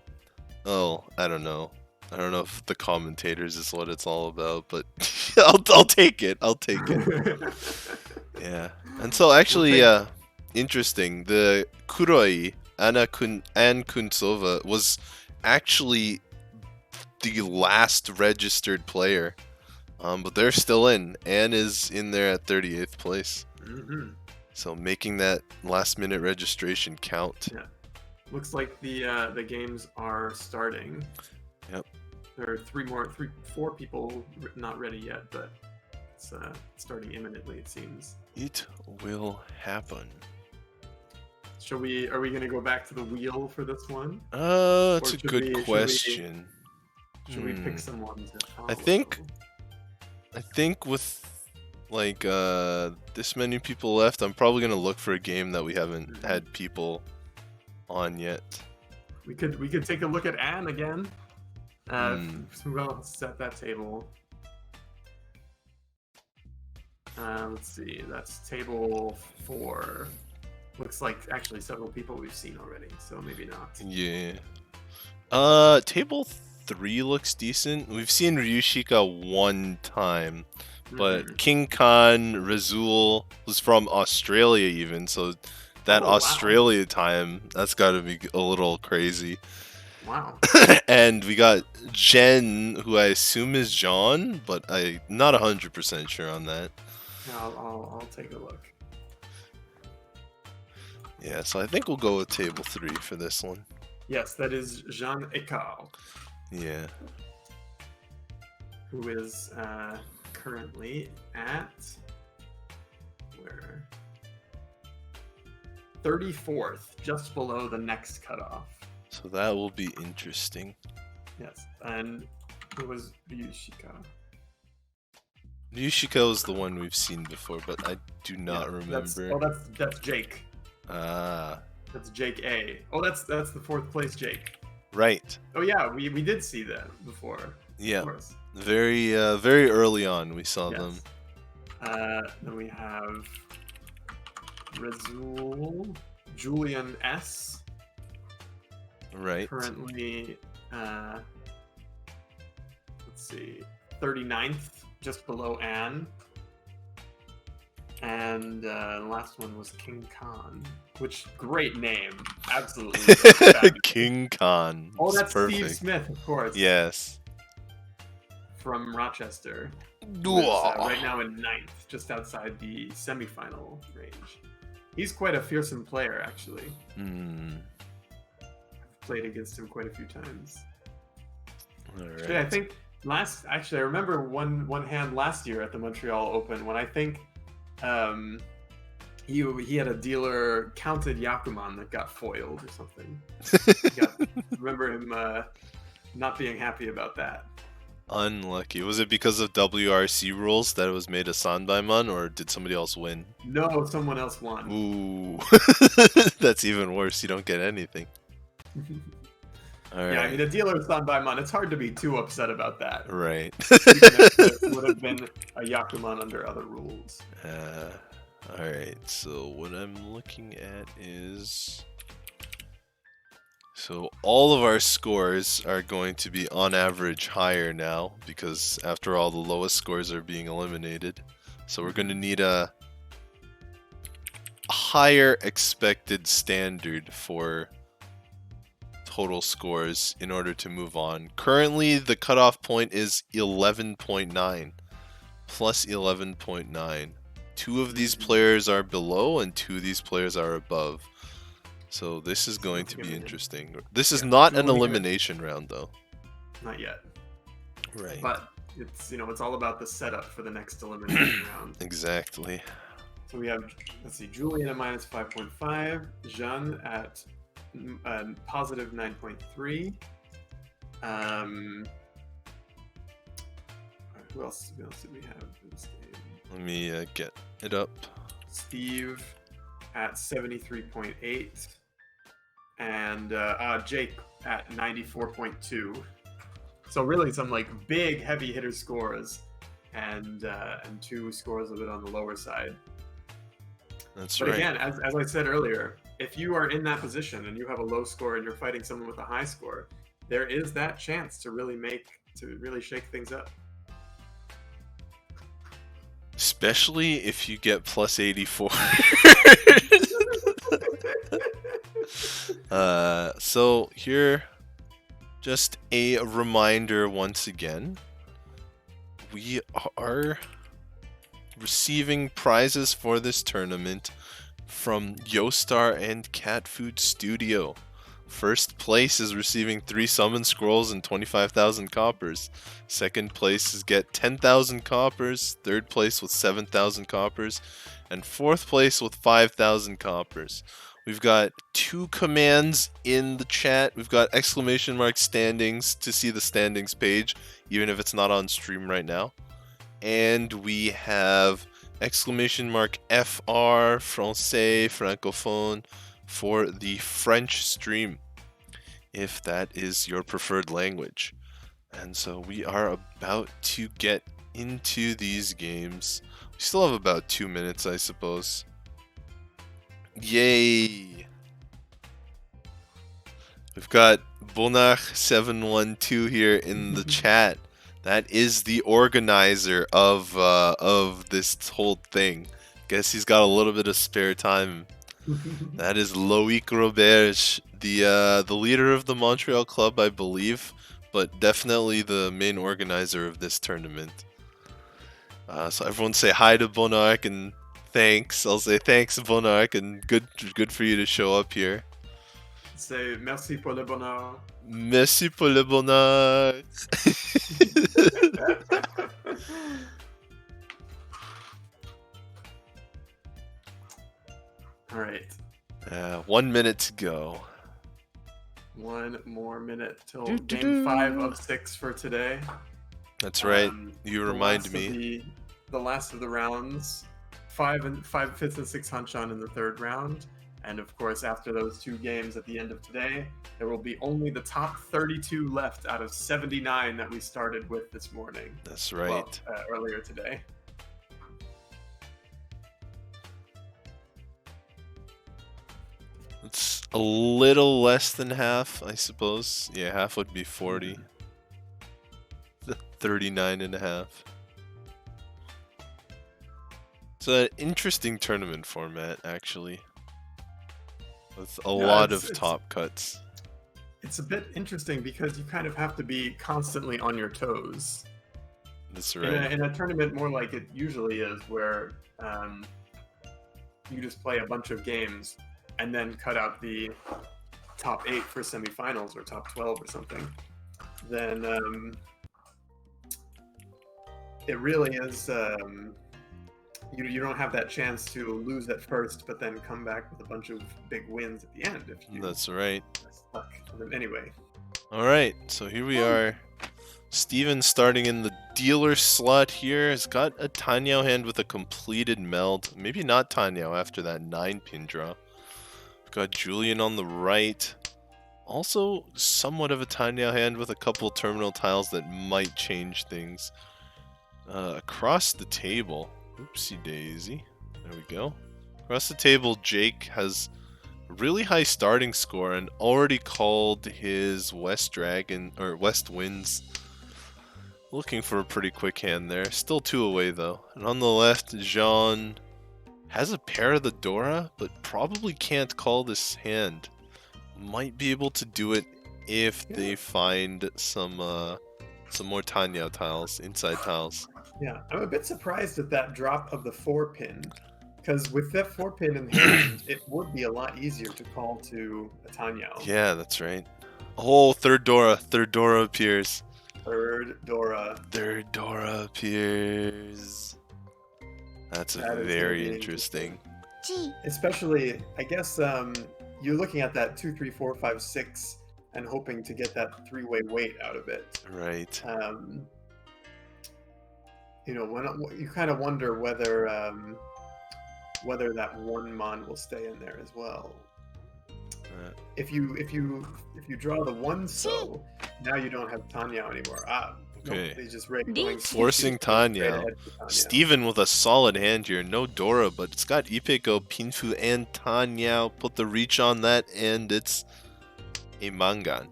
Oh, I don't know. I don't know if the commentators is what it's all about, but I'll take it. I'll take it. Yeah. And so actually, interesting. The Kuroi, Anne Kuntsova, was actually the last registered player. But they're still in. Anne is in there at 38th place. Mm-hmm. So making that last minute registration count. Yeah. Looks like the games are starting. Yep. There are 4 people not ready yet, but it's starting imminently, it seems. It will happen. Are we going to go back to the wheel for this one? That's a should good we- question. Should we pick someone to follow? I think with like this many people left, I'm probably gonna look for a game that we haven't had people on yet. We could take a look at Anne again. Well, set that table. Let's see. That's table 4. Looks like actually several people we've seen already, so maybe not. Yeah. Table 3 looks decent. We've seen Ryushika one time, but King Khan, Razul was from Australia even, so that Oh, wow. Australia time, that's got to be a little crazy. Wow. And we got Jen, who I assume is John, but I'm not 100% sure on that. Yeah, I'll take a look. Yeah, so I think we'll go with table 3 for this one. Yes, that is Jean Ecart, Yeah. who is currently at where 34th, just below the next cutoff. So that will be interesting. Yes, and who was Ryushika? Yushiko is the one we've seen before, but I do not remember. That's Jake. Ah, That's Jake A. Oh, that's the 4th place Jake. right. Oh yeah, we did see that before. Yeah, Of course. very early on we saw Yes. them. Then we have Razul, Julian S. Right. Currently, let's see, 39th, just below Anne. And the last one was King Khan, which great name, absolutely. fabulous. King Khan. Oh, It's that's perfect. Steve Smith, of course. Yes. From Rochester. Who is, right now in 9th, just outside the semifinal range. He's quite a fearsome player, actually. Hmm. I've played against him quite a few times. All Actually, I right. think I remember one hand last year at the Montreal Open when I think he had a dealer counted Yakuman that got foiled or something. Remember him not being happy about that. Unlucky. Was it because of WRC rules that it was made a Sanbaimon, or did somebody else win? No, someone else won. Ooh. That's even worse. You don't get anything. All right. Yeah, I mean, a dealer Sanbaimon, it's hard to be too upset about that. Right. Even if it would have been a Yakuman under other rules. Alright, so what I'm looking at is... So all of our scores are going to be on average higher now, because after all, the lowest scores are being eliminated. So we're going to need a higher expected standard for total scores in order to move on. Currently, the cutoff point is 11.9, plus 11.9. 2 of these players are below and 2 of these players are above. So this is going to be interesting. This is not an elimination round though. Not yet. Right. But it's it's all about the setup for the next elimination round. Exactly. So we have, let's see, Julian at minus 5.5, Jean at positive 9.3. Who else did we have in this game? Let me get it up. Steve at 73.8, and Jake at 94.2. So really some like big heavy hitter scores, and 2 scores a bit on the lower side. That's But right. again, as I said earlier, if you are in that position and you have a low score and you're fighting someone with a high score, there is that chance to really shake things up. Especially if you get plus 84. So here, just a reminder once again, we are receiving prizes for this tournament from Yostar and Cat Food Studio. First place is receiving 3 summon scrolls and 25,000 coppers. Second place is get 10,000 coppers. Third place with 7,000 coppers. And fourth place with 5,000 coppers. We've got 2 commands in the chat. We've got ! standings to see the standings page, even if it's not on stream right now. And we have ! FR, Francais, Francophone, for the French stream, if that is your preferred language. And so we are about to get into these games. We still have about 2 minutes, I suppose. Yay! We've got Bonach712 here in the chat. That is the organizer of this whole thing. Guess he's got a little bit of spare time That is Loic Roberge, the leader of the Montreal club, I believe, but definitely the main organizer of this tournament. So everyone say hi to Bonark and thanks. I'll say thanks, Bonark, and good for you to show up here. Say merci pour le bonheur. Merci pour le Bonark. All right. 1 minute to go. 1 more minute till game 5 of 6 for today. That's right. You remind me. The last of the rounds. 5 fifths and 6 Hanchan in the third round. And of course, after those 2 games at the end of today, there will be only the top 32 left out of 79 that we started with this morning. That's right. Well, earlier today. It's a little less than half, I suppose. Yeah, half would be 40. 39 and a half. It's an interesting tournament format, actually. With a lot of top cuts. It's a bit interesting because you kind of have to be constantly on your toes. That's right. In a tournament more like it usually is, where you just play a bunch of games and then cut out the top 8 for semifinals or top 12 or something, then it really is, you don't have that chance to lose at first, but then come back with a bunch of big wins at the end. If you That's right. Stuck. Anyway. Alright, so here we are. Steven starting in the dealer slot here has got a Tanyao hand with a completed meld. Maybe not Tanyao after that 9-pin draw. We've got Julian on the right. Also somewhat of a Tanyao hand with a couple terminal tiles that might change things. Across the table. Oopsie daisy. There we go. Across the table, Jake has a really high starting score and already called his West Dragon or West Winds. Looking for a pretty quick hand there. Still 2 away though. And on the left, Jean has a pair of the Dora, but probably can't call this hand. Might be able to do it if they find some more Tanyao tiles, inside tiles. Yeah, I'm a bit surprised at that drop of the 4-pin, because with that 4-pin in hand, it would be a lot easier to call to a Tanyao. Yeah, that's right. Oh, third Dora appears. Third Dora appears. That very interesting. Especially, I guess, you're looking at that 2, 3, 4, 5, 6, and hoping to get that 3-way weight out of it. Right. You know, when you kind of wonder whether that 1 mon will stay in there as well. If you draw the 1 so, now you don't have Tanyao anymore. Okay. Nope, they just going forcing Tanyao. Steven with a solid hand here. No Dora, but it's got Ipeko, Pinfu, and Tanyao. Put the reach on that, and it's a Mangan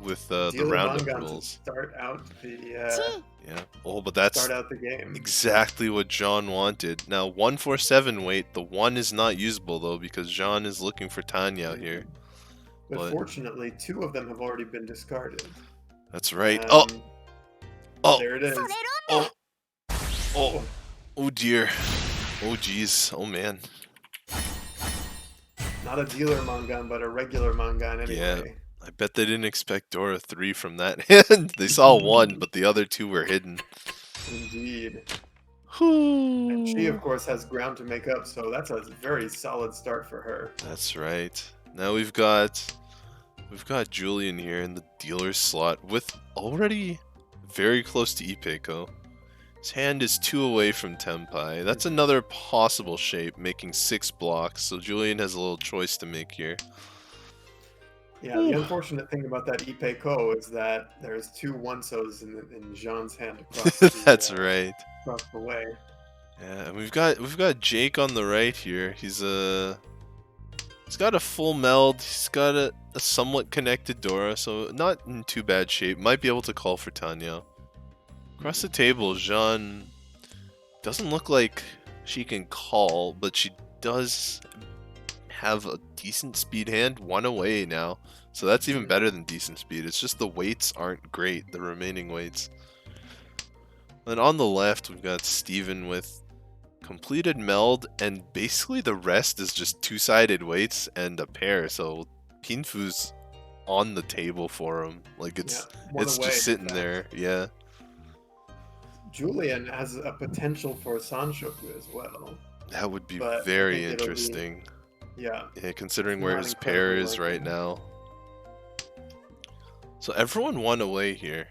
with the roundup rules. Start out the yeah. Oh, but that's start out the game. Exactly what John wanted. Now 147 weight. The 1 is not usable though because John is looking for Tanyao here. But fortunately, 2 of them have already been discarded. That's right. There it is. Oh dear. Oh geez. Oh man. Not a dealer Mangan, but a regular Mangan anyway. Yeah. I bet they didn't expect Dora 3 from that hand. They saw 1, but the other 2 were hidden. Indeed. And she, of course, has ground to make up, so that's a very solid start for her. That's right. Now we've got Julian here in the dealer's slot with already very close to Ipeko. His hand is 2 away from Tenpai. That's another possible shape, making 6 blocks, so Julian has a little choice to make here. Yeah, the unfortunate thing about that Ipeko is that there's 2 1-sos in Jean's hand across the, That's right. Across the way. Yeah, and we've got Jake on the right here. He's got a full meld. He's got a somewhat connected Dora, so not in too bad shape. Might be able to call for Tanyao. Across the table, Jean doesn't look like she can call, but she does have a decent speed hand, 1 away now. So that's even better than decent speed. It's just the weights aren't great, the remaining weights. Then on the left, we've got Steven with completed meld, and basically the rest is just two-sided weights and a pair. So Pinfu's on the table for him. Like it's just sitting there. Yeah. Julian has a potential for Sanshoku as well. That would be very interesting. Yeah, considering where his pair is right now. So everyone 1 away here.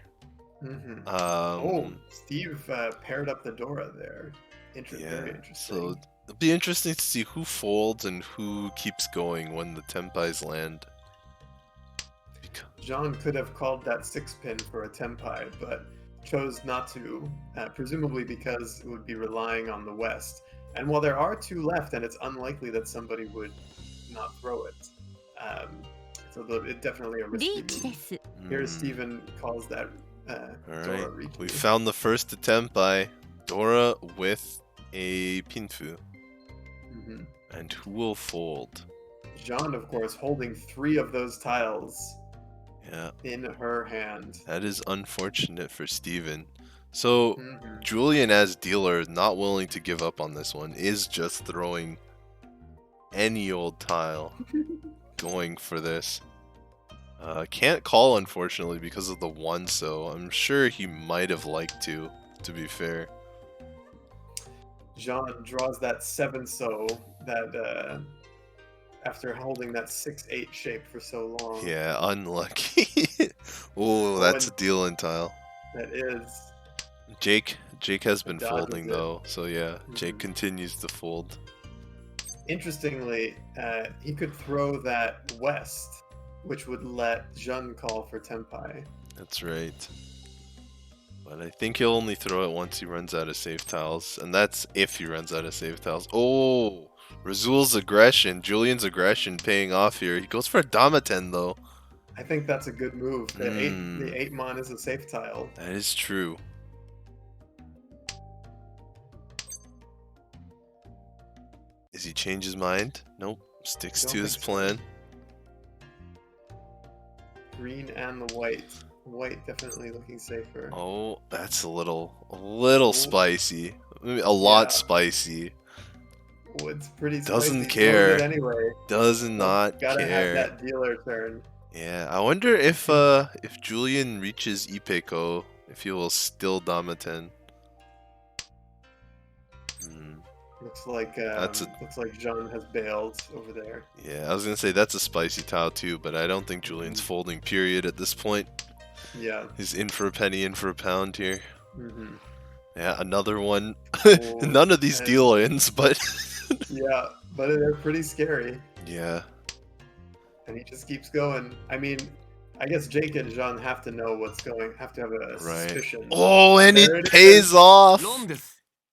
Steve paired up the Dora there. Very interesting. So it'll be interesting to see who folds and who keeps going when the Tempais land. Jean could have called that 6-pin for a Tempai, but chose not to, presumably because it would be relying on the West. And while there are 2 left, and it's unlikely that somebody would not throw it, so it's definitely a risky move. Here Steven calls that Dora Riichi. We found the first attempt by Dora with a Pinfu. And who will fold? Jean, of course, holding 3 of those tiles in her hand. That is unfortunate for Steven. So Julian as dealer is not willing to give up on this one, is just throwing any old tile going for this. Can't call unfortunately because of the 1, so I'm sure he might have liked to be fair. Jean draws that 7 so that after holding that 6-8 shape for so long. Yeah, unlucky. Oh, that's a dealing tile. That is. Jake has been folding though, so yeah, Jake continues to fold. Interestingly, he could throw that West, which would let Jean call for Tempai. That's right. But I think he'll only throw it once he runs out of safe tiles, and that's if he runs out of safe tiles. Oh, Razul's aggression, Julian's aggression paying off here. He goes for a Damaten though. I think that's a good move. The 8 mon is a safe tile. That is true. Does he change his mind? Nope. Sticks to his plan. Green and the white. White definitely looking safer. Oh, that's a little spicy. A lot spicy. Oh, it's pretty spicy. Doesn't care. Anyway. Does not Gotta care. have that dealer turn. Yeah, I wonder if Julian reaches Ipeko, if he will still Damaten. Looks like Jean has bailed over there. Yeah, I was gonna say that's a spicy tile too, but I don't think Julian's folding. Period at this point. Yeah, he's in for a penny, in for a pound here. Yeah, another one. Oh, None of these deal-ins, but yeah, but they're pretty scary. Yeah. And he just keeps going. I mean, I guess Jake and Jean have to know what's going. Have to have a suspicion. Oh, and it pays off.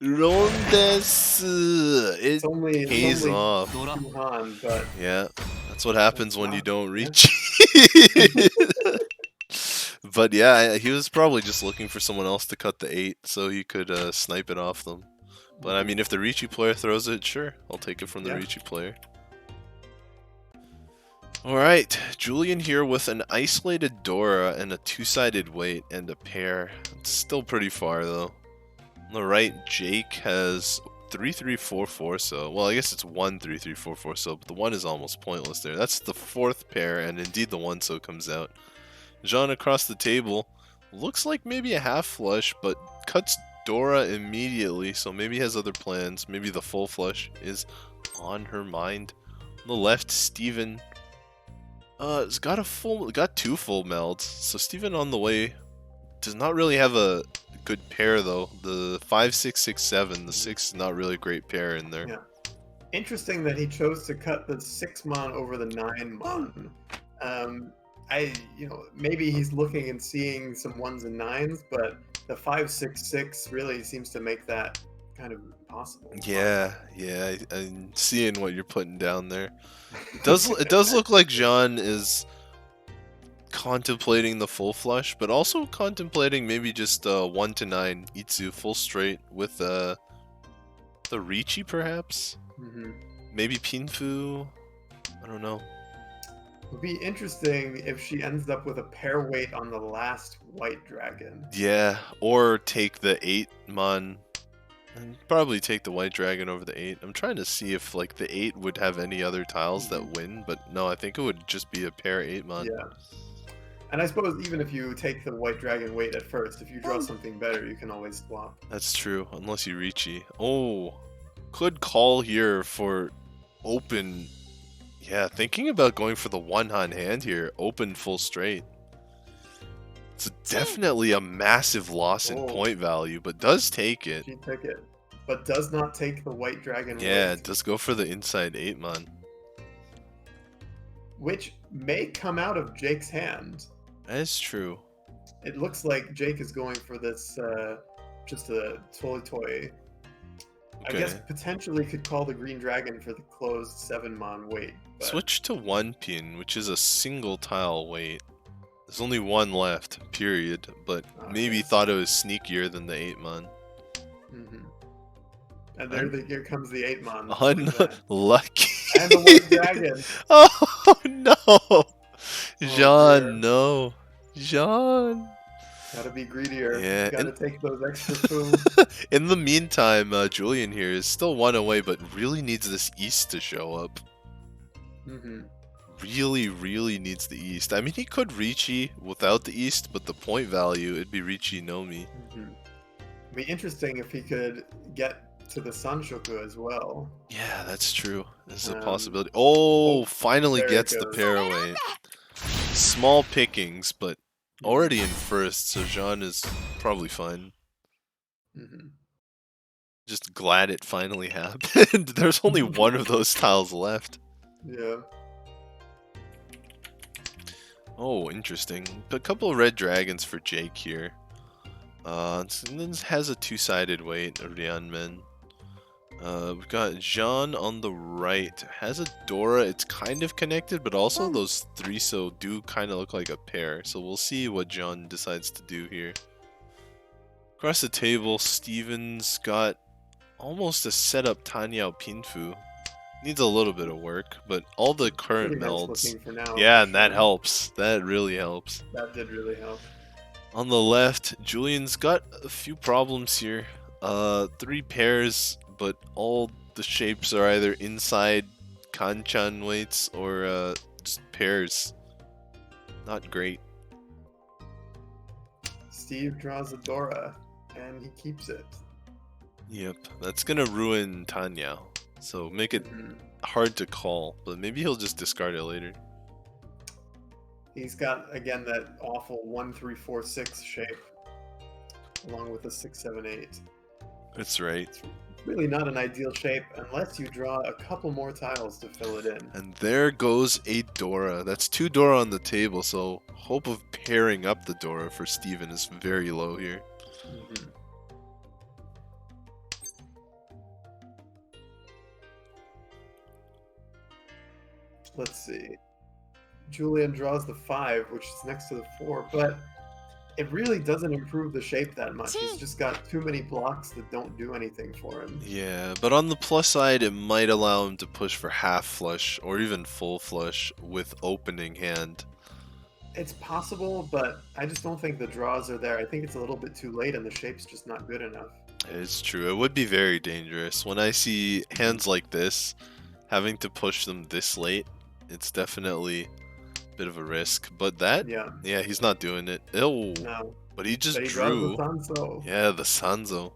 Rondes. It only pays off. Han, but yeah, that's what happens when you don't reach. But yeah, he was probably just looking for someone else to cut the 8 so he could snipe it off them. But I mean, if the Riichi player throws it, sure, I'll take it from the Riichi player. Alright, Julian here with an isolated Dora and a 2-sided weight and a pair. It's still pretty far though. On the right, Jake has 3-3-4-4 so. Well, I guess it's 1-3-3-4-4 so, but the 1 is almost pointless there. That's the 4th pair, and indeed the 1 so comes out. Jean across the table looks like maybe a half flush, but cuts Dora immediately, so maybe has other plans. Maybe the full flush is on her mind. On the left, Steven has got 2 full melds, so Steven on the way does not really have a good pair though. The 5-6-6-7, the 6 is not really a great pair in there. Yeah. Interesting that he chose to cut the 6 mon over the 9 mon. Maybe he's looking and seeing some 1s and 9s, but the 5-6-6 really seems to make that kind of impossible. Yeah, I'm seeing what you're putting down there. It does look like Jean is contemplating the full flush, but also contemplating maybe just 1-9 Itsu full straight with the Riichi perhaps. Maybe Pinfu. I don't know. It would be interesting if she ends up with a pair weight on the last white dragon. Yeah, or take the 8-mon. And probably take the white dragon over the 8. I'm trying to see if like the 8 would have any other tiles that win, but no, I think it would just be a pair 8-mon. Yeah. And I suppose even if you take the white dragon weight at first, if you draw something better, you can always swap. That's true, unless you Riichi. Oh, could call here for open. Yeah, thinking about going for the 1-han hand here, open full straight. It's definitely a massive loss in point value, but does take it. She took it, but does not take the white dragon Yeah, weight. it does go for the inside 8-mon. Which may come out of Jake's hand. That is true. It looks like Jake is going for this, just a toy. Okay. I guess potentially could call the green dragon for the closed 7-mon weight. But... Switch to 1 pin, which is a single tile weight. There's only one left, period, but maybe thought it was sneakier than the 8-mon. And here comes the 8-mon. Unlucky. And the white dragon. Oh no! Jean, no. Jean. Gotta be greedier. Yeah, Gotta take those extra food. In the meantime, Julian here is still 1 away, but really needs this east to show up. Really needs the east. I mean, he could Riichi without the east, but the point value, it'd be Riichi no mi. It'd be interesting if he could get to the Sanshoku as well. Yeah, that's true. This is a possibility. Oh, finally gets the pair away. Small pickings, but already in first, so Jean is probably fine. Just glad it finally happened. There's only one of those tiles left. Yeah. Oh, interesting. A couple of red dragons for Jake here. This has a 2-sided weight, Rianmen. We've got Jean on the right. Has a Dora. It's kind of connected, but also those 3 so do kind of look like a pair. So we'll see what Jean decides to do here. Across the table, Steven's got almost a setup Tanyao Pinfu. Needs a little bit of work, but all the current melds. Yeah, and that helps. That really helps. That did really help. On the left, Julian's got a few problems here. 3 pairs, but all the shapes are either inside Kanchan weights or just pairs. Not great. Steve draws a Dora, and he keeps it. Yep, that's gonna ruin Tanya. So make it hard to call, but maybe he'll just discard it later. He's got, again, that awful 1, 3, 4, 6 shape, along with the 6, 7, 8. That's right. It's really not an ideal shape unless you draw a couple more tiles to fill it in. And there goes a Dora. That's 2 Dora on the table, so hope of pairing up the Dora for Steven is very low here. Let's see. Julian draws the 5, which is next to the 4, but it really doesn't improve the shape that much. He's just got too many blocks that don't do anything for him. Yeah, but on the plus side, it might allow him to push for half flush or even full flush with opening hand. It's possible, but I just don't think the draws are there. I think it's a little bit too late and the shape's just not good enough. It's true. It would be very dangerous. When I see hands like this, having to push them this late, it's definitely a bit of a risk. But that, yeah, he's not doing it. Oh, no. But he just but he drew. Draws the Sanzo. Yeah, the Sanzo.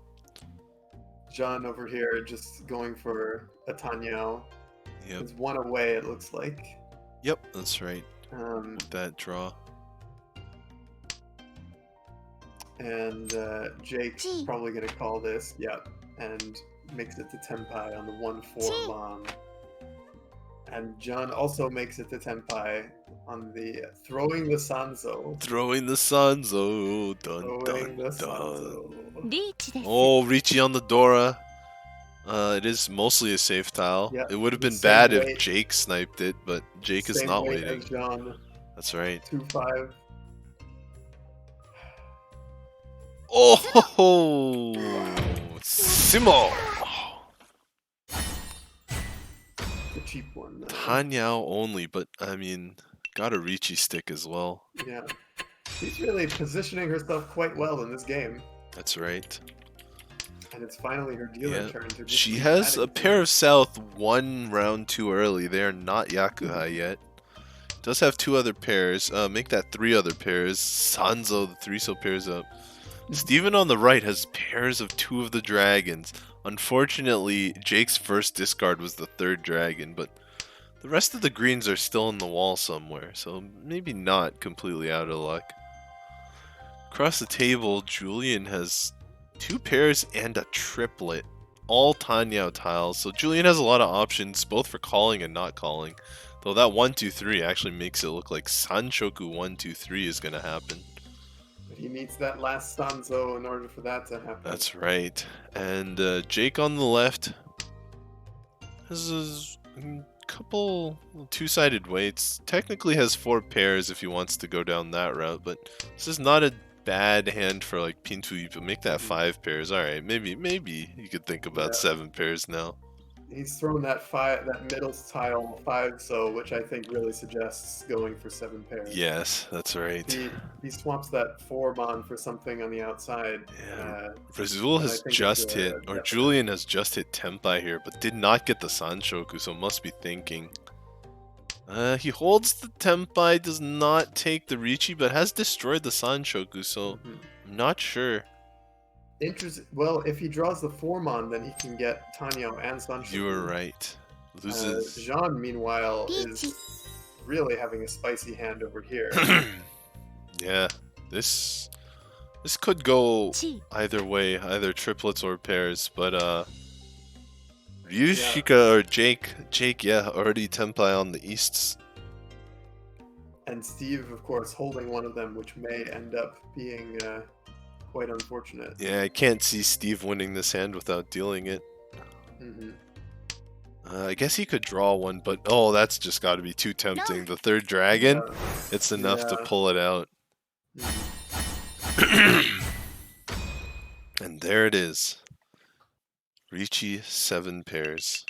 John over here just going for a Tanyao. Yep. He's 1 away, it looks like. Yep, that's right. With that draw. And Jake's probably going to call this, and makes it to Tenpai on the 1-4 Mon. And John also makes it to Tenpai on the Throwing the Sanzo. Throwing the Sanzo. Dun, dun, dun. Oh, Riichi on the Dora. It is mostly a safe tile. Yep, it would have been bad if Jake sniped it, but Jake is not waiting. As John. That's right. 2-5. Oh, Simo. The cheap one. Tanyao only, but I mean, got a Riichi stick as well. Yeah. She's really positioning herself quite well in this game. That's right. And it's finally her dealer turn to just She keep has adding a to pair it. of South one round too early. They are not Yakuhai yet. Does have 2 other pairs. Make that 3 other pairs. Sanzo, the 3 so pairs up. Steven on the right has pairs of 2 of the dragons. Unfortunately, Jake's first discard was the 3rd dragon, but the rest of the greens are still in the wall somewhere, so maybe not completely out of luck. Across the table, Julian has 2 pairs and a triplet. All Tanyao tiles, so Julian has a lot of options, both for calling and not calling. Though that 1-2-3 actually makes it look like Sanshoku 1-2-3 is going to happen. But he needs that last Sanzo in order for that to happen. That's right. And Jake on the left has a couple 2-sided weights. Technically has 4 pairs if he wants to go down that route, but this is not a bad hand for like Pintu, but make that 5 pairs. Alright, maybe you could think about 7 pairs now. He's thrown that middle tile 5 so, which I think really suggests going for 7 pairs. Yes, that's right. He swaps that 4-mon for something on the outside. Yeah. Razul has just hit, or Julian has just hit Tenpai here, but did not get the Sanshoku, so must be thinking. He holds the Tenpai, does not take the Riichi, but has destroyed the Sanshoku, so I'm not sure. Well, if he draws the 4-mon, then he can get Tanyao and Sanshoku. You were right. Loses. Jean, meanwhile, is really having a spicy hand over here. Yeah, this could go either way, either triplets or pairs, but Ryushika or Jake, yeah, already Tenpai on the easts. And Steve, of course, holding one of them, which may end up being quite unfortunate. Yeah, I can't see Steve winning this hand without dealing it. I guess he could draw one, but oh, that's just got to be too tempting. The 3rd dragon, it's enough to pull it out. And there it is. Riichi 7 pairs.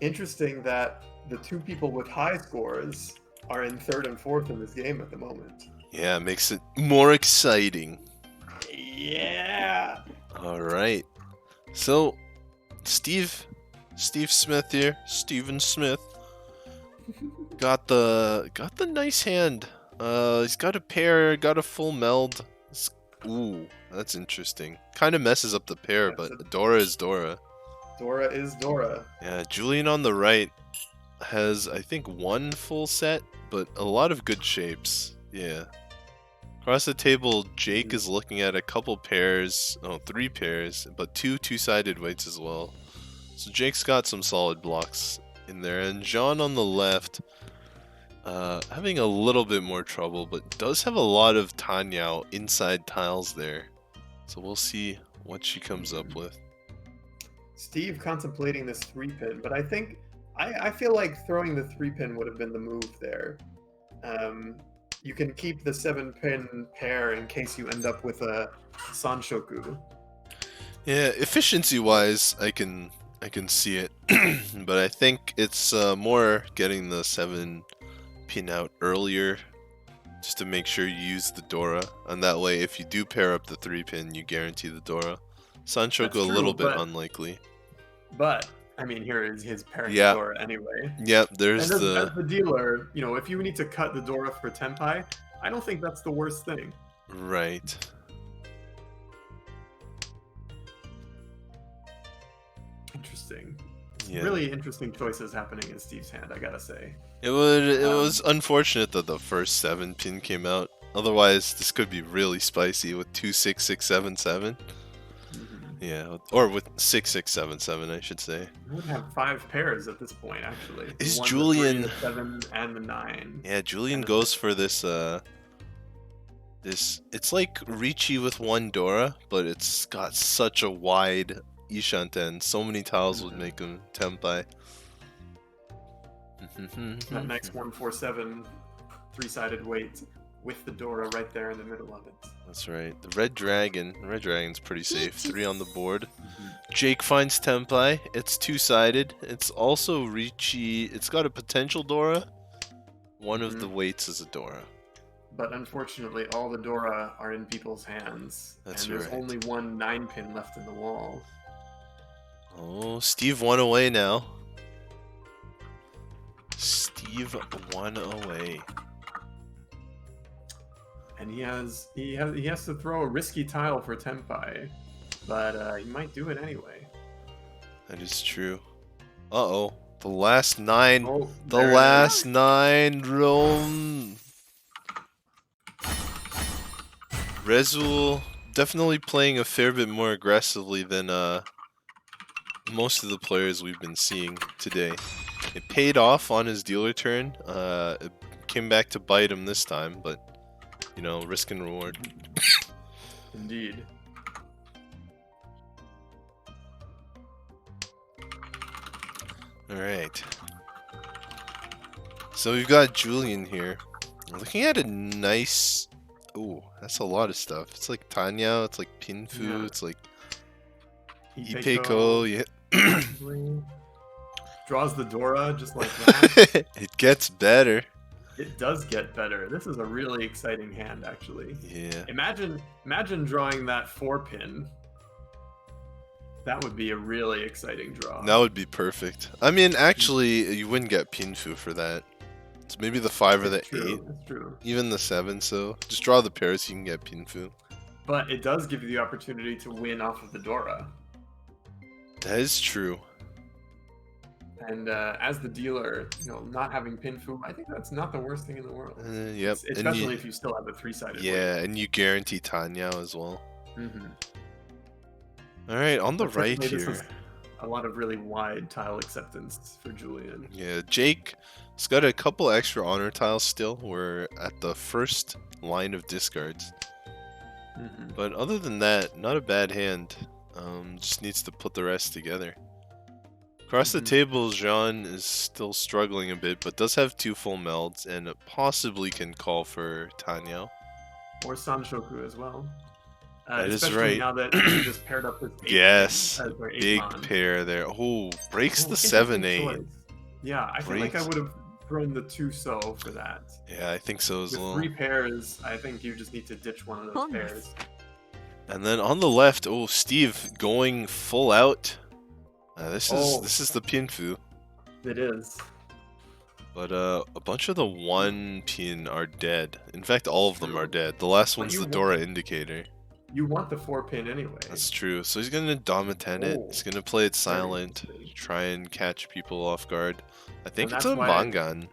Interesting that the 2 people with high scores are in 3rd and 4th in this game at the moment. Yeah, makes it more exciting. Yeah. All right. So, Steve Smith here, Steven Smith, got the nice hand. He's got a pair, got a full meld. Ooh, that's interesting. Kind of messes up the pair, but Dora is Dora. Dora is Dora. Yeah, Julian on the right has, I think, 1 full set, but a lot of good shapes. Yeah. Across the table, Jake is looking at a couple pairs, 3 pairs, but 2 2-sided weights as well. So Jake's got some solid blocks in there, and Jean on the left, having a little bit more trouble, but does have a lot of Tanyao inside tiles there. So we'll see what she comes up with. Steve contemplating this 3-pin, but I think I feel like throwing the 3-pin would have been the move there. You can keep the 7-pin pair in case you end up with a Sanshoku. Yeah, efficiency-wise, I can see it, but I think it's more getting the 7-pin out earlier, just to make sure you use the Dora, and that way, if you do pair up the 3-pin, you guarantee the Dora. Sanshoku a little bit unlikely. But I mean, here is his pairing Dora anyway. Yep, there's as the dealer, you know, if you need to cut the Dora for Tenpai, I don't think that's the worst thing. Right. Interesting. Yeah. Really interesting choices happening in Steve's hand, I gotta say. It was unfortunate that the first 7-pin came out. Otherwise, this could be really spicy with 2 6 6 7 7. Yeah, or with 6 6 7 7, I should say. We would have 5 pairs at this point, actually. Is Julian the 7 and the 9? Yeah, Julian goes for this. It's like Riichi with 1 Dora, but it's got such a wide Ishanten. So many tiles would make him Tenpai. That next 1 4 7 3-sided weight with the Dora right there in the middle of it. That's right. The Red Dragon. The Red Dragon's pretty safe. Riichi. 3 on the board. Jake finds Tempai. It's two-sided. It's also Riichi. It's got a potential Dora. One of the weights is a Dora. But unfortunately, all the Dora are in people's hands. That's and there's right. only one 9-pin left in the wall. Oh, Steve 1 away now. Steve 1 away. And he has to throw a risky tile for Tempai. But he might do it anyway. That is true. Uh-oh. The last 9. Oh, The there it last is. 9 roam. Rezul definitely playing a fair bit more aggressively than most of the players we've been seeing today. It paid off on his dealer turn. It came back to bite him this time, but you know, risk and reward. Indeed. Alright. So we've got Julian here. Looking at a nice... Ooh, that's a lot of stuff. It's like Tanya, it's like Pinfu, Yeah. it's like Ipeko, Ipeko, yeah. possibly. Draws the Dora just like that. It gets better. It does get better. This is a really exciting hand, actually. Yeah. Imagine drawing that 4-pin. That would be a really exciting draw. That would be perfect. I mean, actually, you wouldn't get Pinfu for that. It's maybe the 5 or the It's true. 8. It's true. Even the 7, so just draw the pairs so you can get Pinfu. But it does give you the opportunity to win off of the Dora. That is true. And as the dealer, you know, not having Pinfu, I think that's not the worst thing in the world. Yep. Especially if you still have a 3-sided Yeah, and you guarantee Tanya as well. Mm-hmm. Alright, on the right This here. is a lot of really wide tile acceptance for Julian. Yeah, Jake's got a couple extra honor tiles still. We're at the first line of discards. Mm-hmm. But other than that, not a bad hand. Just needs to put the rest together. Across the table, Jean is still struggling a bit, but does have 2 full melds and possibly can call for Tanya. Or Sanshoku as well. That is especially right. now that he just paired up with 8. Yes, sorry, 8 big mon. pair there. Oh, breaks Oh, the interesting 7-8. choice. Yeah, I feel like I Breaks. would have thrown the 2-so for that. Yeah, I think so as With well. 3 pairs, I think you just need to ditch one of those Bonus. pairs. And then on the left, oh, Steve going full out. This Oh. is the Pinfu. It is. But a bunch of the 1 pin are dead. In fact, all of them True. are dead. The last But one's you the want- Dora indicator. You want the 4-pin anyway. That's true. So he's gonna Domaten it. Oh. He's gonna play it Very silent, interesting. try and catch people off guard. I think And it's a that's why- Mangan.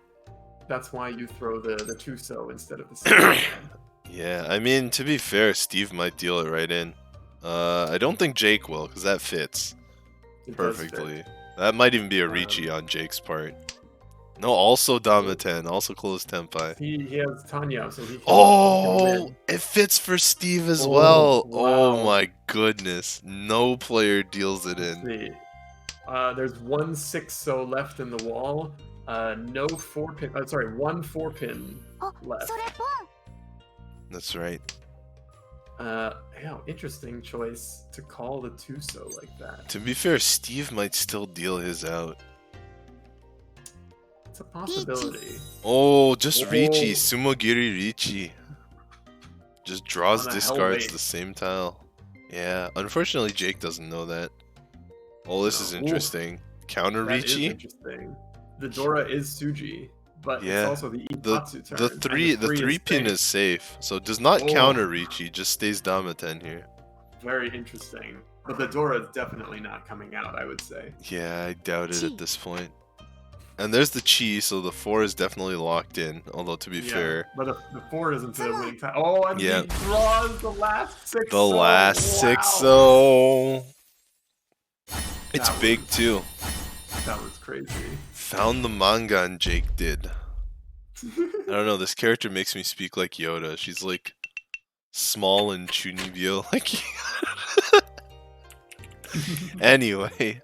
That's why you throw the 2-so instead of the 7. Yeah, I mean, to be fair, Steve might deal it right in. I don't think Jake will, because that fits It does fit. perfectly. That might even be a Riichi on Jake's part. No, also Domaten, also close Tempai. He has Tanya, so he can Oh, win. it fits for Steve as Oh, well. wow. Oh my goodness. No player deals it Let's in. see. There's 1 6-so left in the wall. No 4-pin. Sorry, 1 4-pin あ、 left. それポン That's right. Yeah, interesting choice to call the 2-so like that. To be fair, Steve might still deal his out. It's a possibility. Oh, just Oh. Riichi. Sumogiri Riichi. Just draws On a hell discards bait. the same tile. Yeah, unfortunately Jake doesn't know that. Oh, this is No. interesting. Counter That is Riichi? interesting. The Dora is Suji, but Yeah. it's also the Ipatsu turn. The and 3 pin safe. is safe, so it does not Oh. counter Riichi, just stays Domaten here. Very interesting. But the Dora is definitely not coming out, I would say. Yeah, I doubt it Chi. at this point. And there's the Chi, so the 4 is definitely locked in, although to be fair, But the 4 isn't the winning time. Oh, and Yeah. he draws the last 6. the last 6 so it's That big was- too. That was crazy. Found the Mangan Jake did. I don't know, this character makes me speak like Yoda. She's like small and Chunibyo like Anyway.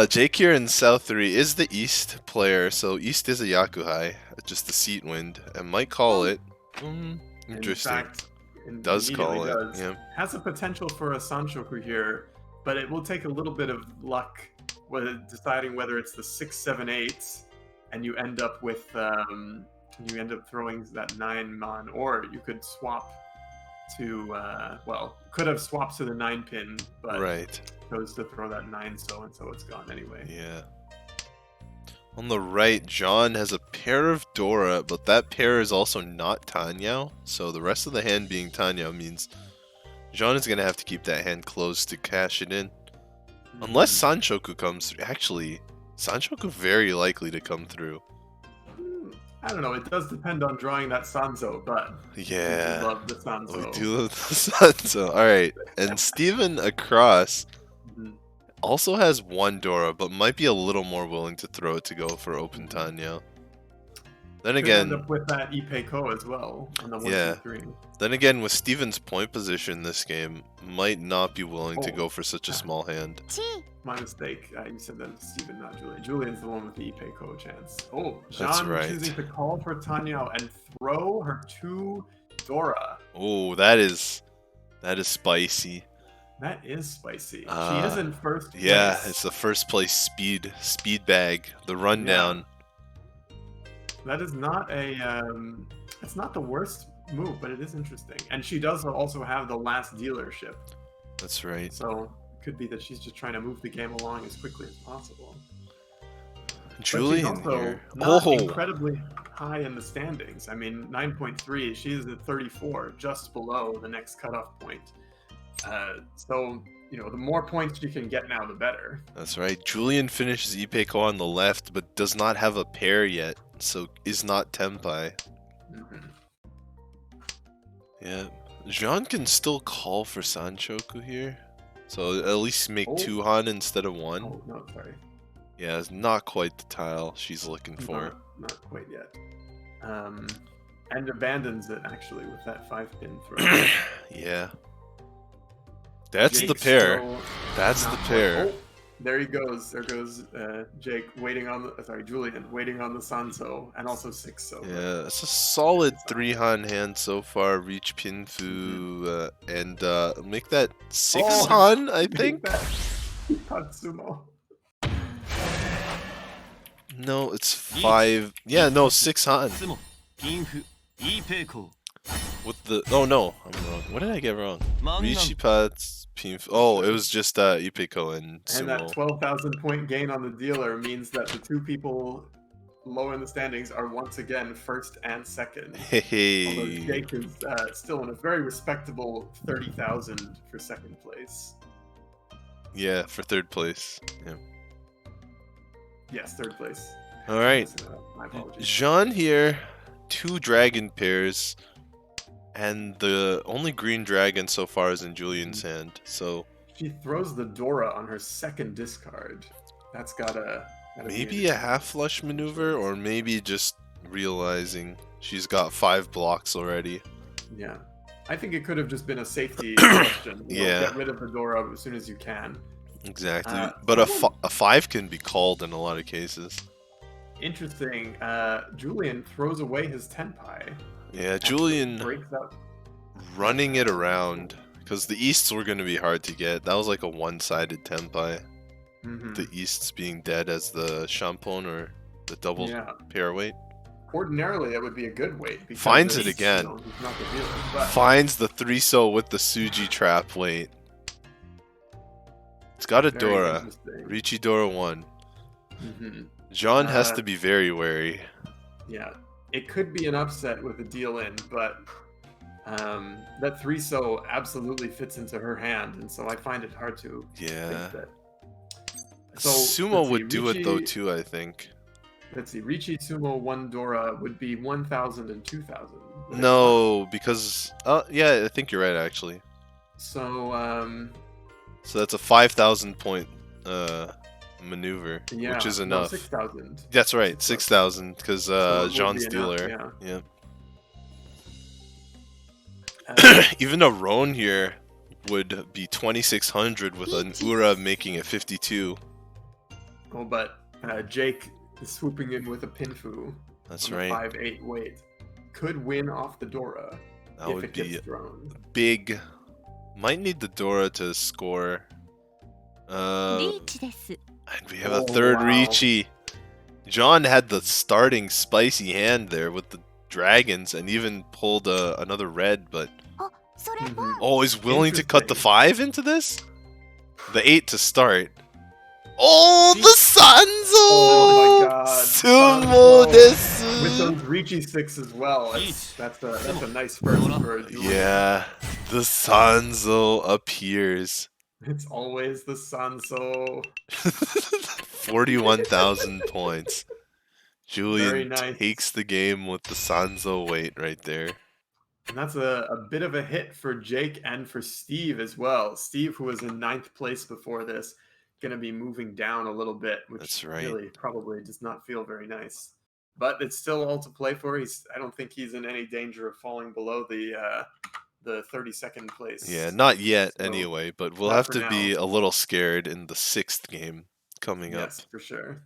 Jake here in South 3 is the East player, so East is a Yakuhai, just the seat wind, and might call it. Interesting. In fact, Does immediately call it. does. Yeah. Has a potential for a Sanshoku here, but it will take a little bit of luck deciding whether it's the 6, 7, 8, and you end up with you end up throwing that 9 mon, or you could swap to could have swapped to the 9 pin, but Right. chose to throw that 9 so and so it's gone anyway. Yeah. On the right, John has a pair of Dora, but that pair is also not Tanyao, so the rest of the hand being Tanyao means John is going to have to keep that hand closed to cash it in. Unless Sanshoku comes through. Actually, Sanshoku very likely to come through. I don't know, it does depend on drawing that Sanzo, but Yeah. we love the Sanzo. We do love the Sanzo. Alright, and Steven across also has 1 Dora, but might be a little more willing to throw it to go for open Tanya. Then Could again, end up with that Ipeiko as well on the 1, yeah. 2, 3. Then again, with Steven's point position this game, might not be willing to Oh. go for such a small hand. My mistake. You said that it's Steven, not Julian. Julian's the one with the Ipeiko chance. Oh, That's Jean right. choosing to call for Tanya and throw her 2 Dora. Oh, that is spicy. That is spicy. She is in first place. Yeah, it's the first place speed bag, the rundown. That is not a it's not the worst move, but it is interesting. And she does also have the last dealership. That's right. So it could be that she's just trying to move the game along as quickly as possible. Julian but she's also here. not incredibly high in the standings. I mean, 9.3. She's at 34, just below the next cutoff point. So, you know, the more points she can get now, the better. That's right. Julian finishes Ipeiko on the left, but does not have a pair yet, so is not Tenpai. Yeah. Jean can still call for Sanshoku here. So at least make 2 Han instead of 1. Oh, no, sorry. Yeah, it's not quite the tile she's looking for. Not quite yet. And abandons it, actually, with that 5-pin throw. Yeah. That's the pair. That's the pair. Oh, there he goes. There goes Jake waiting on the... Julian waiting on the Sanso, and also 6 so. Yeah, it's a solid 3 Han hand so far. Reach Pinfu and make that 6 Han, I think. Katsumo. No, it's 5. Yeah, no, 6 Han. With the... Oh, no. I'm wrong. What did I get wrong? Riichi Pats, Pinfu... Oh, it was just Ipeiko and Sumo. And that 12,000 point gain on the dealer means that the 2 people low in the standings are once again first and second. Hey. Although Jake is still in a very respectable 30,000 for second place. Yeah, for 3rd place. Yeah. Yes, 3rd place. Alright. My apologies. Jean here, 2 dragon pairs, and the only green dragon so far is in Julian's hand, so... She throws the Dora on her 2nd discard. That's gotta maybe a half flush maneuver, or maybe just realizing she's got 5 blocks already. Yeah. I think it could have just been a safety question. Yeah. Get rid of the Dora as soon as you can. Exactly. But a 5 can be called in a lot of cases. Interesting. Julian throws away his Tenpai. Yeah, Julian breaks up. Running it around, because the Easts were going to be hard to get. That was like a one-sided Tenpai. The Easts being dead as the Shampon or the double pair weight. Ordinarily, that would be a good weight. Finds it again. He's not the dealer, but... Finds the 3-so with the Suji trap weight. It's got a Dora. Riichi Dora 1. John has to be very wary. Yeah. It could be an upset with a deal in, but that 3-so absolutely fits into her hand, and so I find it hard to think that. So, Sumo would do it though too, I think. Let's see, Riichi, Sumo, 1 Dora would be 1,000 and 2,000. No, because yeah, I think you're right actually. So so that's a 5,000 point maneuver, which is enough. No, 6,000. That's right, 6,000 because Jean's dealer. Yeah. Even a Roan here would be 2,600 with an Ura making it 52. Oh, but Jake is swooping in with a Pinfu. That's on right. 5-8 weight. could win off the Dora That if would it be gets thrown. big. Might need the Dora to score. リーチです And we have a Oh, third wow. Riichi. John had the starting spicy hand there with the dragons and even pulled another red, but あそれポン oh, he's willing to cut the Interesting. 5 into this? The 8 to start. Oh, the Sanzo! Oh my god. Sumo Sanzo. desu! With those Riichi 6 as well. That's a nice first for a duel. Yeah, the Sanzo appears. It's always the Sanso. 41,000 points. Julian Very nice. takes the game with the Sanzo weight right there. And that's a bit of a hit for Jake and for Steve as well. Steve, who was in 9th place before this, going to be moving down a little bit, which That's right. really probably does not feel very nice. But it's still all to play for. I don't think he's in any danger of falling below the 32nd place. Yeah, not yet So, anyway, but we'll not have for to be now. a little scared in the 6th game coming up. Yes, for sure.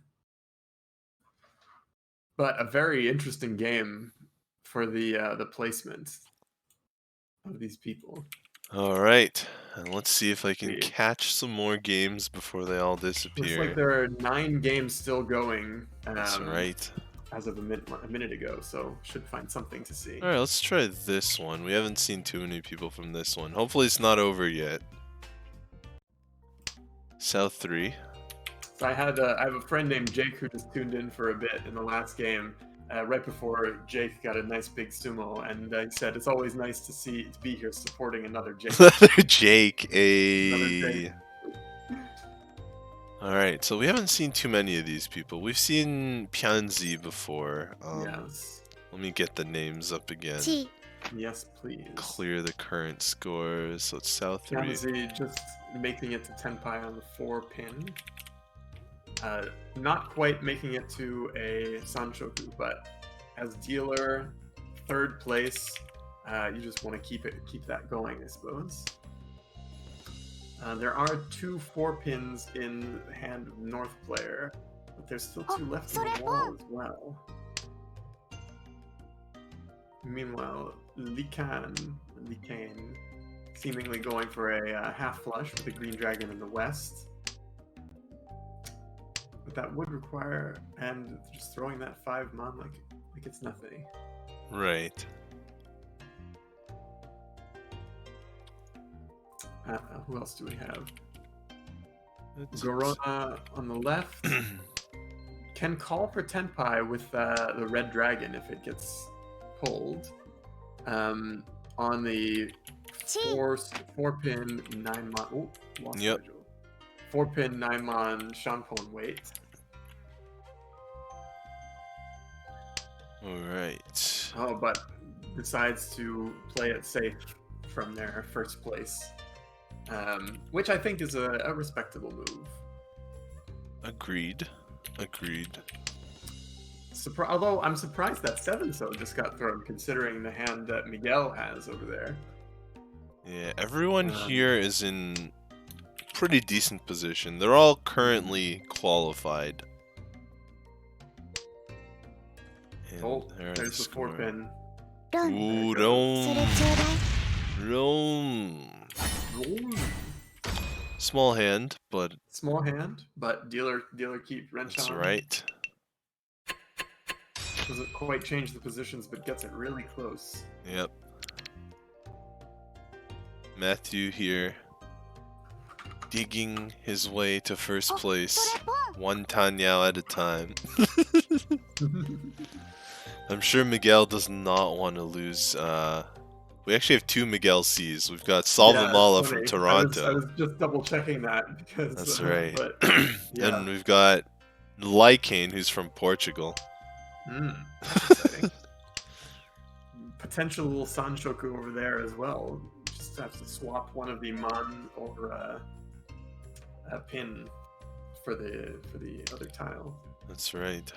But a very interesting game for the placement of these people. All right, and let's see if I can See. catch some more games before they all Looks like disappear. there are 9 games still going. That's right. As of a minute ago, so should find something to see. All right, let's try this one. We haven't seen too many people from this one. Hopefully it's not over yet. South 3. So I have a friend named Jake who just tuned in for a bit in the last game, right before Jake got a nice big sumo, and he said it's always nice to be here supporting another Jake. Another Jake. Another Jake. Alright, so we haven't seen too many of these people. We've seen Pianzi before. Yes. Let me get the names up again. チ Yes, please. Clear the current scores. So it's South 3. Kanzi just making it to Tenpai on the 4 pin. Not quite making it to a Sanshoku, but as dealer, 3rd place, you just want to keep that going, I suppose. There are 2 4 pins in the hand of North player, but there's still 2 left on the wall as well. Meanwhile, Likane seemingly going for a half flush with a green dragon in the west. But that would require, and just throwing that 5 mon like it's nothing. Right. Who else do we have? It's- Gorona on the left. Can call for Tenpai with the red dragon if it gets pulled. On the 4 pin 9 mon. Oh, lost Yep. schedule. 4 pin 9 mon Shanpon weight. Alright. Oh, but decides to play it safe from their 1st place. Which I think is a respectable move. Agreed. Although I'm surprised that 7-so just got thrown, considering the hand that Miguel has over there. Yeah, everyone here is in pretty decent position. They're all currently qualified. And There's the 4 pin. ロン Ooh, それ Rome. ちょうだい Rome. Small hand, but Small hand, but dealer keep wrench that's on. right. Doesn't quite change the positions, but gets it really close. Yep. Matthew here, digging his way to first そ place, れポン one Tanyao at a time. I'm sure Miguel does not want to lose. We actually have 2 Miguel C's. We've got Salvamala it's from funny. Toronto. I was just double checking that because That's right. But, yeah. And we've got Lycane, who's from Portugal. That's exciting. Potential little Sanshoku over there as well. Just have to swap one of the mon or a pin for the other tile. That's right.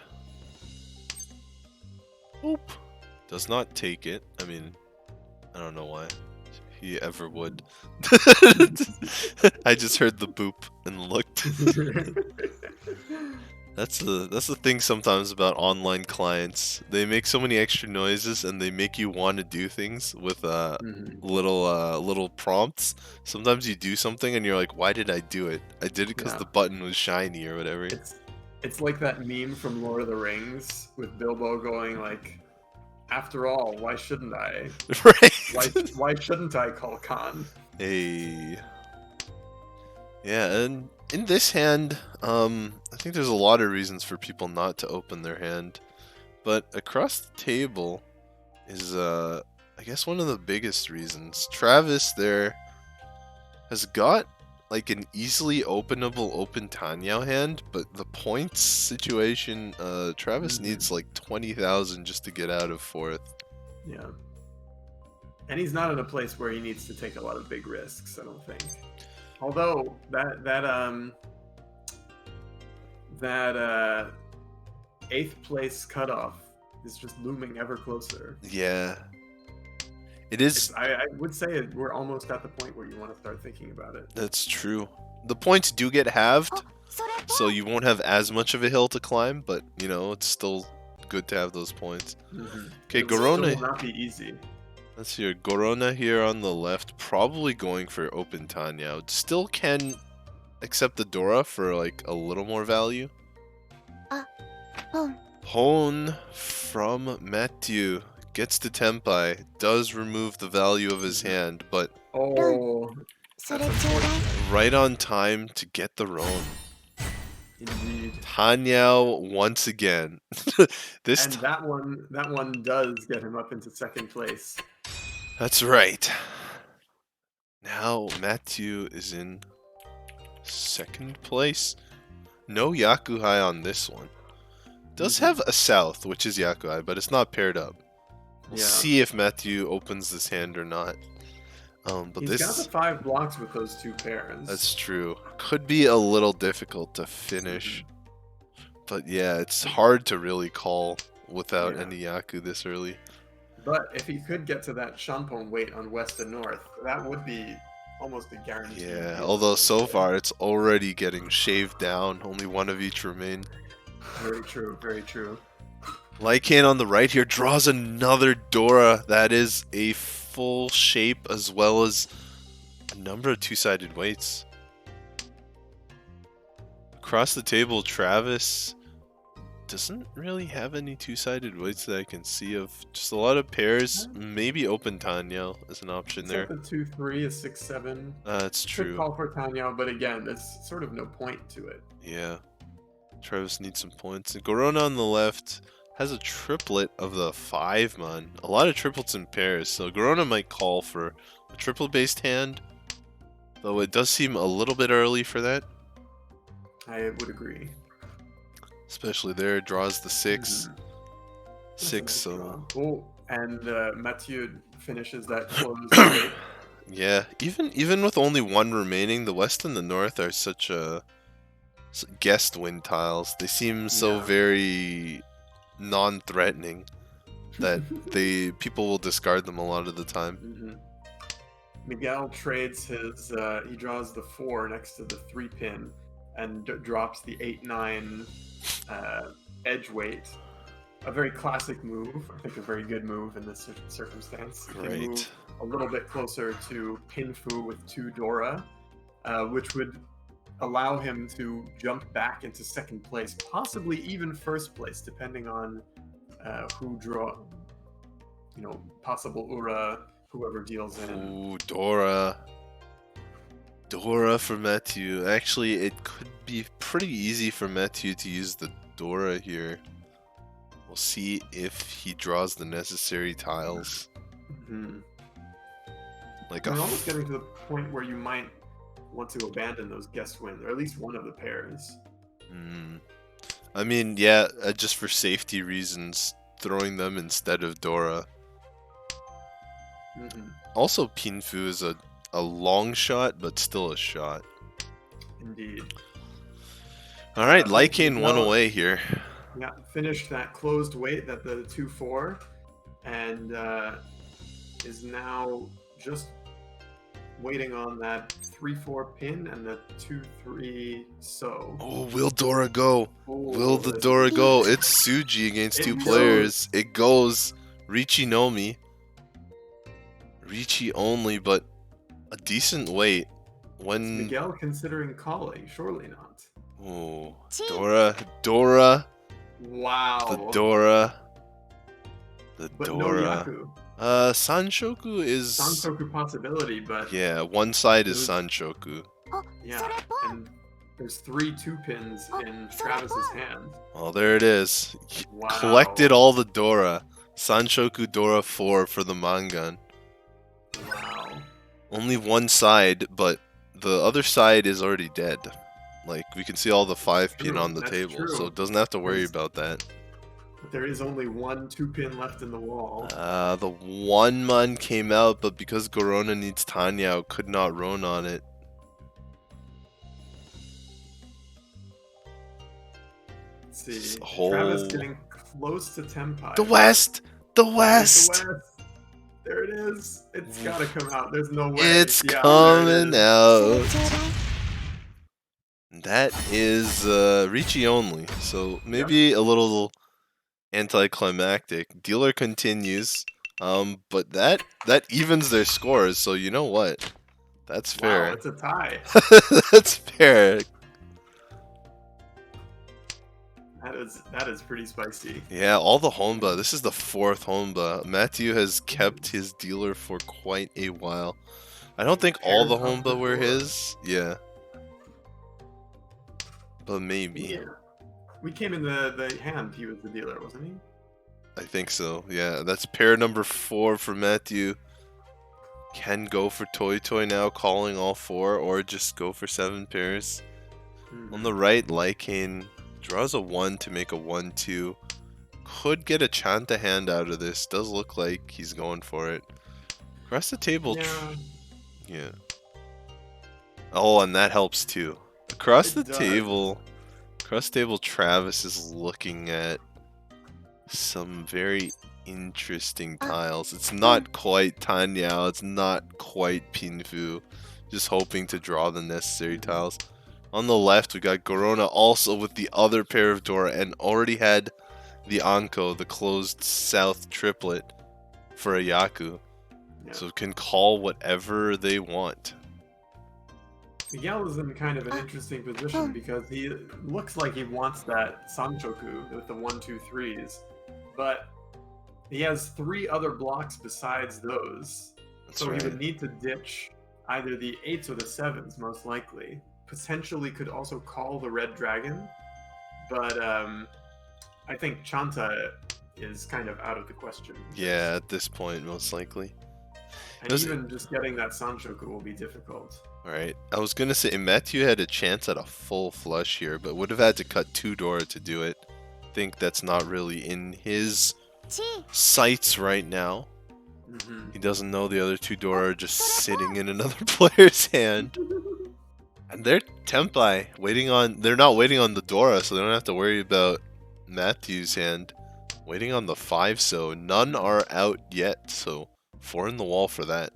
Oop. Does not take it. I mean, I don't know why he ever would. I just heard the boop and looked. That's the thing sometimes about online clients. They make so many extra noises and they make you want to do things with little prompts. Sometimes you do something and you're like, why did I do it? I did it because Yeah. the button was shiny or whatever. It's like that meme from Lord of the Rings with Bilbo going like, after all, why shouldn't I? Right. Why shouldn't I call Khan? Hey. Yeah, and in this hand, I think there's a lot of reasons for people not to open their hand. But across the table is, I guess one of the biggest reasons. Travis there has got like an easily openable open Tanyao hand, but the points situation, Travis needs like 20,000 just to get out of fourth. Yeah. And he's not in a place where he needs to take a lot of big risks, I don't think. Although that 8th place cutoff is just looming ever closer. Yeah. It is. I would say we're almost at the point where you want to start thinking about it. That's true. The points do get halved, それ so you won't have as much of a hill to climb, but you know, it's still good to have those points. Okay, It still will Gorona. not be easy. Let's hear Gorona here on the left, probably going for open Tanyao. Still can accept the Dora for like a little more value. 本 Hone from Matthew gets to Tenpai, does remove the value of his hand, but Oh, それちょうだい right on time to get the Roan. indeed. Tanyao once again. This And that one does get him up into 2nd place. That's right. Now Matthew is in 2nd place. No Yakuhai on this one. Does have a south, which is Yakuhai, but it's not paired up. We'll Yeah. see if Matthew opens this hand or not. But He's got the 5 blocks with those 2 pairs. that's true. Could be a little difficult to finish. But yeah, it's hard to really call without Yeah. any Yaku this early. But if he could get to that Shampong weight on West and North, that would be almost a guarantee. Yeah, although so far it's already getting shaved down. Only one of each remain. Very true, very true. Lycan on the right here draws another Dora. That is a full shape as well as a number of two-sided weights. Across the table, Travis doesn't really have any two-sided weights that I can see of. Just a lot of pairs. Maybe open Tanyao is an option there. Except the 2-3 is 6-7. That's Could true. call for Tanya, but again, there's sort of no point to it. Yeah. Travis needs some points. And Gorona on the left has a triplet of the 5-mon. A lot of triplets in pairs, so Gorona might call for a triplet-based hand. Though it does seem a little bit early for that. I would agree. Especially there, it draws the 6. Mhm. That's a 6, nice so... draw. Oh, and Mathieu finishes that closed weight. Yeah, even with only one remaining, the West and the North are such guest win tiles. They seem so Yeah. very non-threatening that people will discard them a lot of the time. Miguel trades his. He draws the 4 next to the 3 pin, and drops the 8-9 edge weight. A very classic move. I think a very good move in this circumstance. He can Right. move a little bit closer to Pinfu with 2 Dora, which would allow him to jump back into 2nd place, possibly even 1st place, depending on who draw. You know, possible Ura, whoever deals in. Ooh, Dora. Dora for Matthew. Actually, it could be pretty easy for Matthew to use the Dora here. We'll see if he draws the necessary tiles. Like We're almost getting to the point where you might want to abandon those guest wins, or at least one of the pairs. I mean, yeah, just for safety reasons, throwing them instead of Dora. Also, Pinfu is a long shot, but still a shot. Indeed. Alright, Lycan no. one away here. Yeah, finished that closed weight at the 2-4, and is now just waiting on that 3-4 pin and the 2-3 so. Oh, will Dora go? Will the this Dora is- go? It's Suji against It two goes. players. It goes. Riichi no Mi. Riichi only, but a decent weight. Is When Miguel considering calling? Surely not. oh, Dora, Wow. the Dora. But no Yaku. Sanshoku is Sansoku possibility, but yeah, one side is There's- Sanshoku. あ、 yeah. それポン And there's 3 2-pins in Travis's hand. Oh, there it is. Wow. Collected all the Dora. Sanshoku Dora 4 for the Mangan. Wow. Only one side, but the other side is already dead. Like, we can see all the 5-pin True, on the that's table, true. so it doesn't have to worry There's- about that. But there is only 1 2-pin left in the wall. The one man came out, but because Gorona needs Tanya, could not roan on it. Let's see. This whole- Travis getting close to Tempai. The West! The There's West! the West. There it is. It's gotta come out. There's no way. It's Yeah, there it coming is. それ out. ちょうだい That is Riichi only, so maybe a little anticlimactic. Dealer continues, but that evens their scores. So you know what? That's Wow, fair. it's a tie. That's fair. That is pretty spicy. Yeah, all the Honba. This is the 4th Honba. Matthew has kept his dealer for quite a while. I don't think all the Pairs off Honba were before. his. Yeah. But maybe. Yeah. We came in the hand. He was the dealer, wasn't he? I think so. Yeah, that's pair number 4 for Matthew. Can go for Toy Toy now, calling all 4, or just go for 7 pairs. On the right, Lycane draws a 1 to make a 1-2. Could get a Chanta hand out of this. Does look like he's going for it. Across the table. Yeah. Yeah. Oh, and that helps too. Across It the does. table. Across the table, Travis is looking at some very interesting tiles. It's not quite Tanyao. It's not quite Pinfu. Just hoping to draw the necessary tiles. On the left, we got Gorona also with the other pair of Dora and already had the Anko, the closed south triplet, for a Yaku. Yeah. So can call whatever they want. Miguel is in kind of an interesting position because he looks like he wants that Sanchoku with the 1-2-3s, but he has 3 other blocks besides those. That's So right. he would need to ditch either the 8s or the 7s, most likely. Potentially could also call the Red Dragon, but I think Chanta is kind of out of the question. Yeah, at this point, most likely. And Does- even just getting that Sanchoku will be difficult. Alright, I was gonna say Matthew had a chance at a full flush here, but would have had to cut 2 Dora to do it. Think that's not really in his チ sights right now. Mhm. He doesn't know the other 2 Dora are just sitting in another player's hand. And they're Tempai waiting on. They're not waiting on the Dora, so they don't have to worry about Matthew's hand. Waiting on the 5, so none are out yet. So 4 in the wall for that.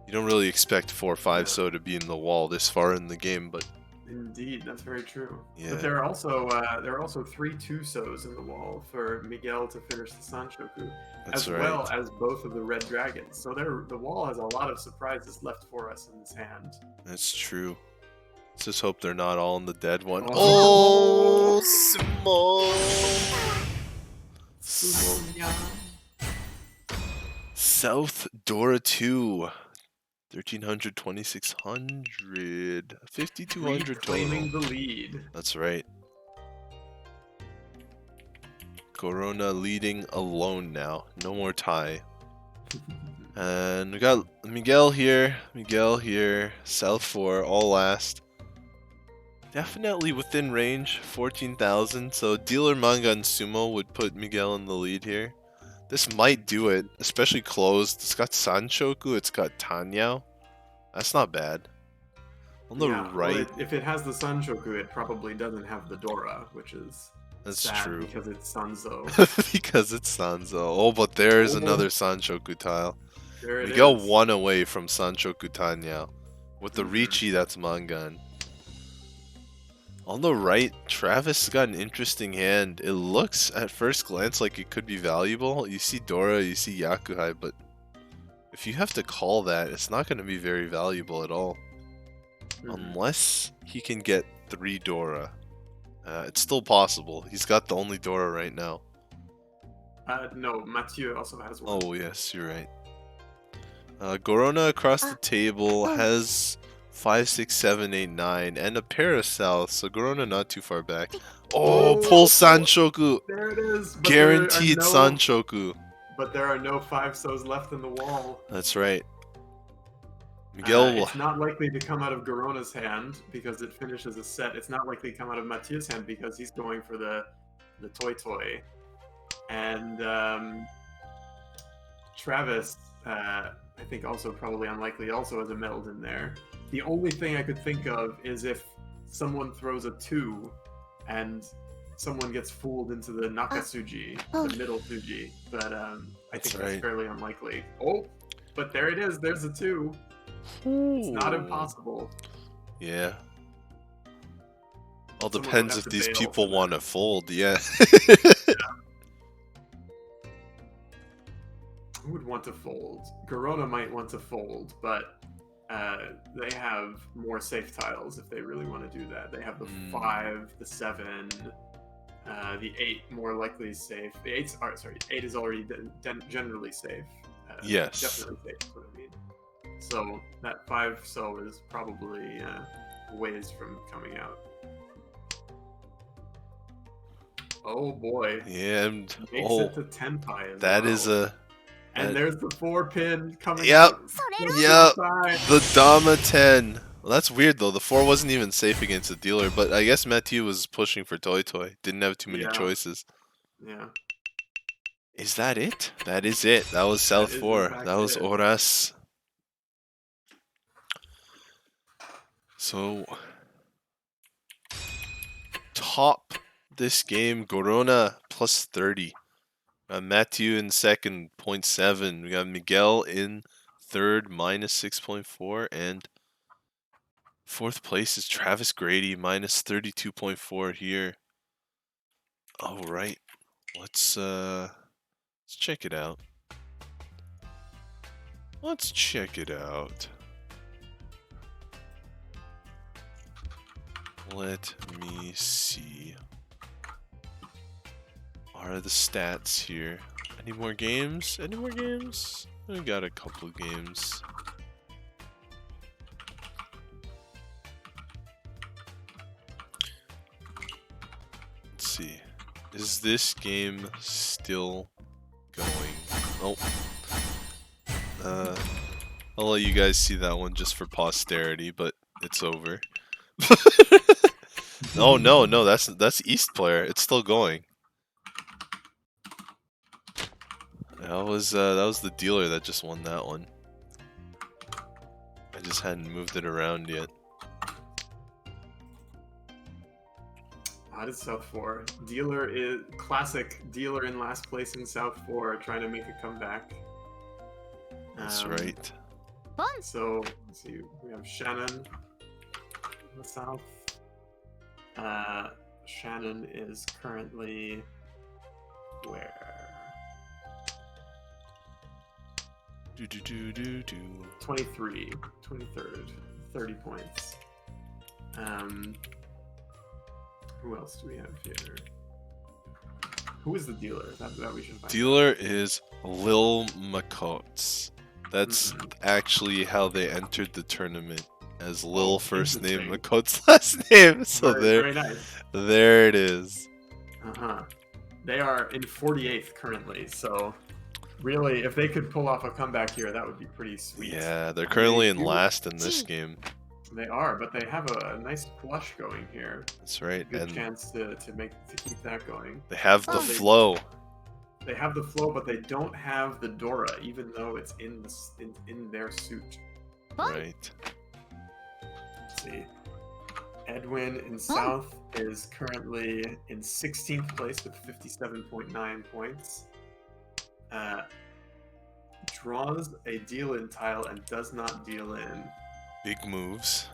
You don't really expect 4-5 so to be in the wall this far in the game, but Indeed, that's very true. Yeah. But there are also 3 2-sos in the wall for Miguel to finish the Sanchoku, that's as right. well as both of the Red Dragons. So the wall has a lot of surprises left for us in this hand. That's true. Let's just hope they're not all in the dead one. Oh. Oh, small. Yeah. South Dora 2. 1300, 2600, 5200 Claiming total. the lead. That's right. Corona leading alone now. No more tie. And we got Miguel here, South 4, all last. Definitely within range, 14,000. So dealer manga and sumo would put Miguel in the lead here. This might do it, especially closed. It's got Sanchoku, it's got Tanyao. That's not bad. On the Yeah, well, right, if it has the Sanchoku, it probably doesn't have the Dora, which is that's sad true. because it's Sanzo. Because it's Sanzo. Oh, but there's Oh. another Sanchoku tile. There it Miguel is. 1 away from Sanchoku Tanya. With the Mhm. Riichi, that's Mangan. On the right, Travis got an interesting hand. It looks at first glance like it could be valuable. You see Dora, you see Yakuhai, but if you have to call that, it's not going to be very valuable at all. Mhm. Unless he can get 3 Dora. It's still possible. He's got the only Dora right now. No, Mathieu also has one. Oh, yes, you're right. Gorona across the table has 5, 6, 7, 8, 9, and a pair of south, so Gorona not too far back. Oh, pull Sanchoku! There it is. But Guaranteed there are no, Sanchoku. But there are no 5-sos left in the wall. That's right. Miguel will... It's not likely to come out of Gorona's hand because it finishes a set. It's not likely to come out of Mathieu's hand because he's going for the toy. And Travis, I think also probably unlikely, also has a meld in there. The only thing I could think of is if someone throws a 2 and someone gets fooled into the Nakatsuji, the middle Tsuji. But I think that's fairly unlikely. Oh, but there it is. There's a 2. It's not impossible. Yeah. All depends if these people want to fold, yeah. Who would want to fold? Gorona might want to fold, but they have more safe tiles if they really want to do that. They have the 5, the 7, the 8 more likely safe. The 8 is already generally safe. Yes. Definitely safe, is what I mean. So that 5-so is probably ways from coming out. Oh boy. Yeah, and Makes it to Tenpai as that well. is a... And there's the 4-pin coming Yep. out. Yep. The Dama 10. Well, that's weird though. The 4 wasn't even safe against the dealer, but I guess Mathieu was pushing for Toy. Didn't have too many choices. Yeah. Is that it? That is it. That was South 4. That was Horas. So, top this game, Gorona plus 30. Mathieu in second, 0.7. We got Miguel in third, minus 6.4. And fourth place is Travis Grady, minus 32.4 here. All right. Let's check it out. Let's check it out. Let me see. Are the stats here? Any more games? Any more games? We got a couple of games. Let's see. Is this game still going? Oh. I'll let you guys see that one just for posterity, but it's over. Oh no, that's East player. It's still going. That was the dealer that just won that one. I just hadn't moved it around yet. That is South 4. Dealer is classic. Dealer in last place in South 4, trying to make a comeback. That's right. So let's see. We have Shannon in the South. Shannon is currently where? 23, 23rd, 30 points. Who else do we have here? Who is the dealer? That we should find Dealer is Lil Makots. That's actually how they entered the tournament, as Lil first name, Makots last name. So very nice. There it is. They are in 48th currently, so really, if they could pull off a comeback here, that would be pretty sweet. Yeah, they're currently in last in this game. They are, but they have a nice flush going here. That's right. Good chance to keep that going. They have the flow. They have the flow, but they don't have the Dora, even though it's in their suit. Right. Let's see. Edwin in South is currently in 16th place with 57.9 points. draws a deal in tile and does not deal in. Big moves.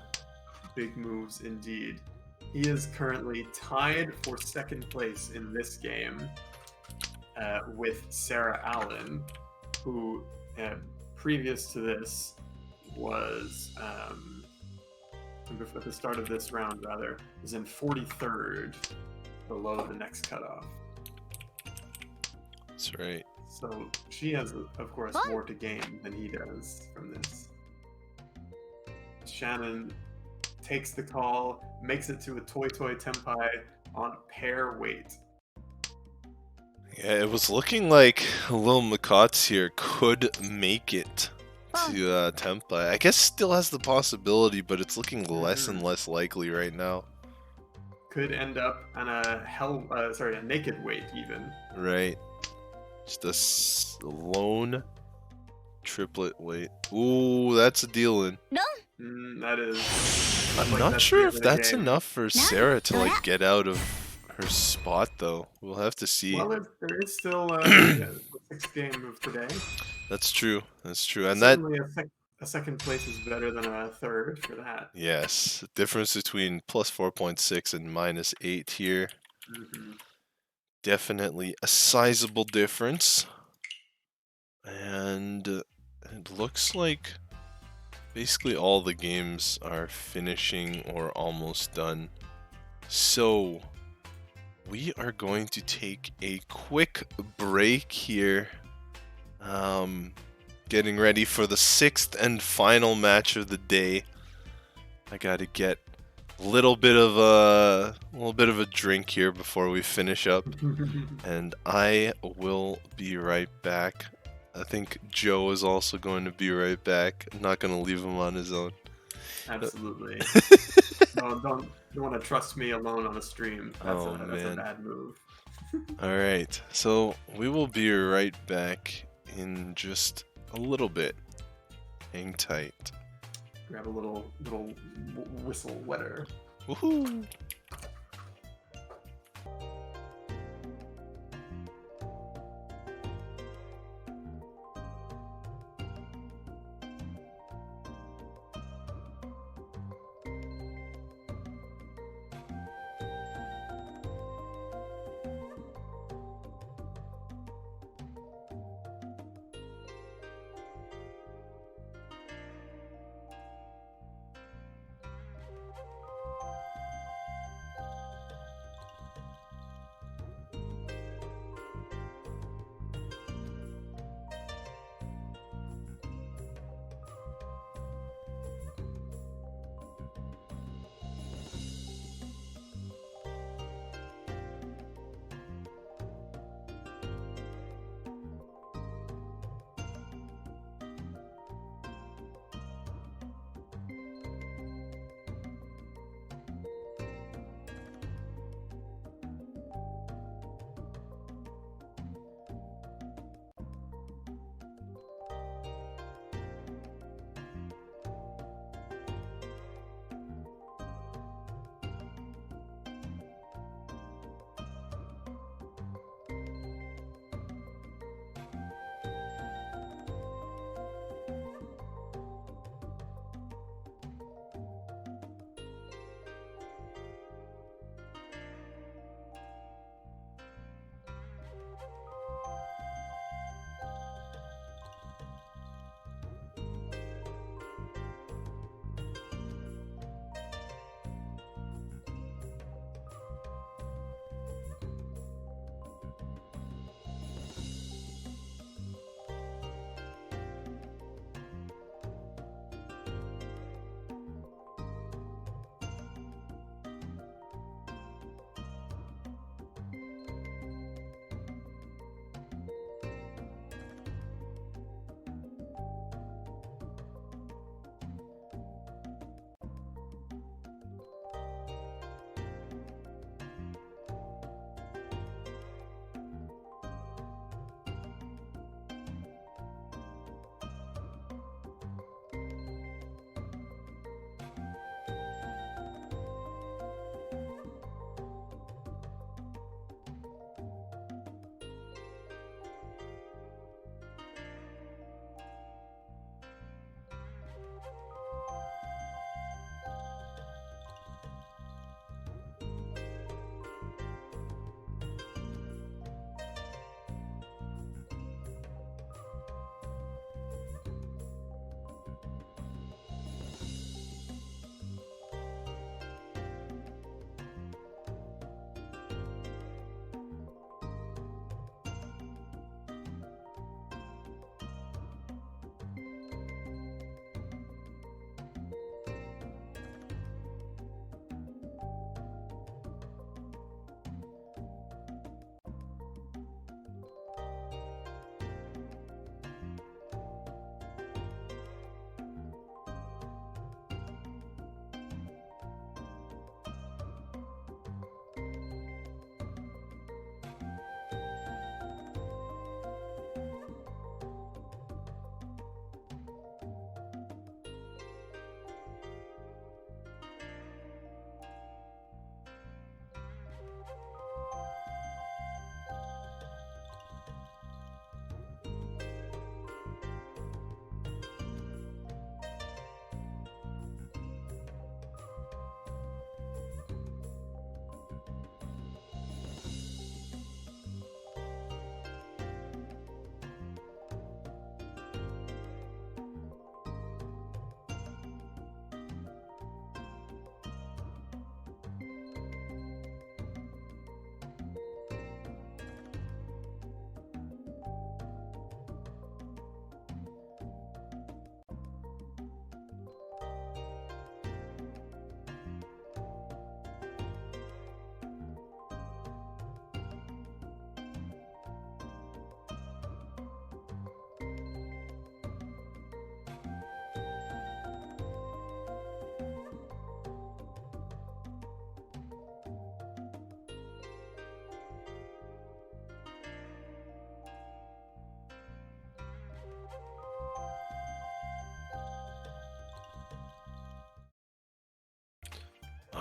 Big moves indeed. He is currently tied for second place in this game with Sarah Allen, who previous to this was at the start of this round rather is in 43rd, below the next cutoff. That's right. So she has, of course, more to gain than he does from this. Shannon takes the call, makes it to a Toy Tenpai on pair weight. Yeah, it was looking like Lil Makats here could make it to Tempai. I guess still has the possibility, but it's looking less and less likely right now. Could end up on a naked weight even. Right. Just a lone triplet weight. Ooh, that's a deal in. That is. I'm not sure if that's enough for Sarah to like get out of her spot, though. We'll have to see. Well, there is still the sixth game of today. That's true. That's true. And certainly a second place is better than a third for that. Yes, the difference between plus 4.6 and minus 8 here. Definitely a sizable difference. And it looks like basically all the games are finishing or almost done. So we are going to take a quick break here. Getting ready for the 6th and final match of the day. I gotta get a little bit of a drink here before we finish up, and I will be right back. I think Joe is also going to be right back. I'm not gonna leave him on his own. Absolutely. No, don't want to trust me alone on a stream. That's a bad move. All right, so we will be right back in just a little bit. Hang tight. Grab a little whistle wetter. Woohoo!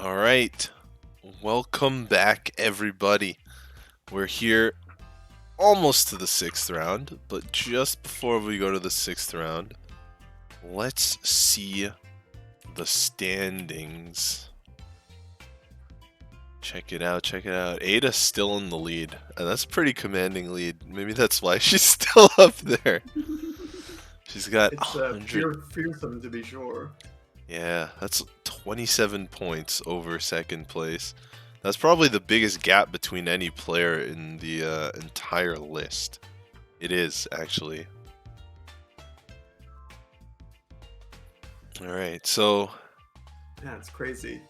All right. Welcome back, everybody. We're here almost to the 6th round, but just before we go to the 6th round, let's see the standings. Check it out, check it out. Ada's still in the lead, and that's a pretty commanding lead. Maybe that's why she's still up there. She's got It's 100. fearsome to be sure. Yeah, that's 27 points over second place. That's probably the biggest gap between any player in the entire list. It is, actually. Alright, so... Yeah, it's crazy.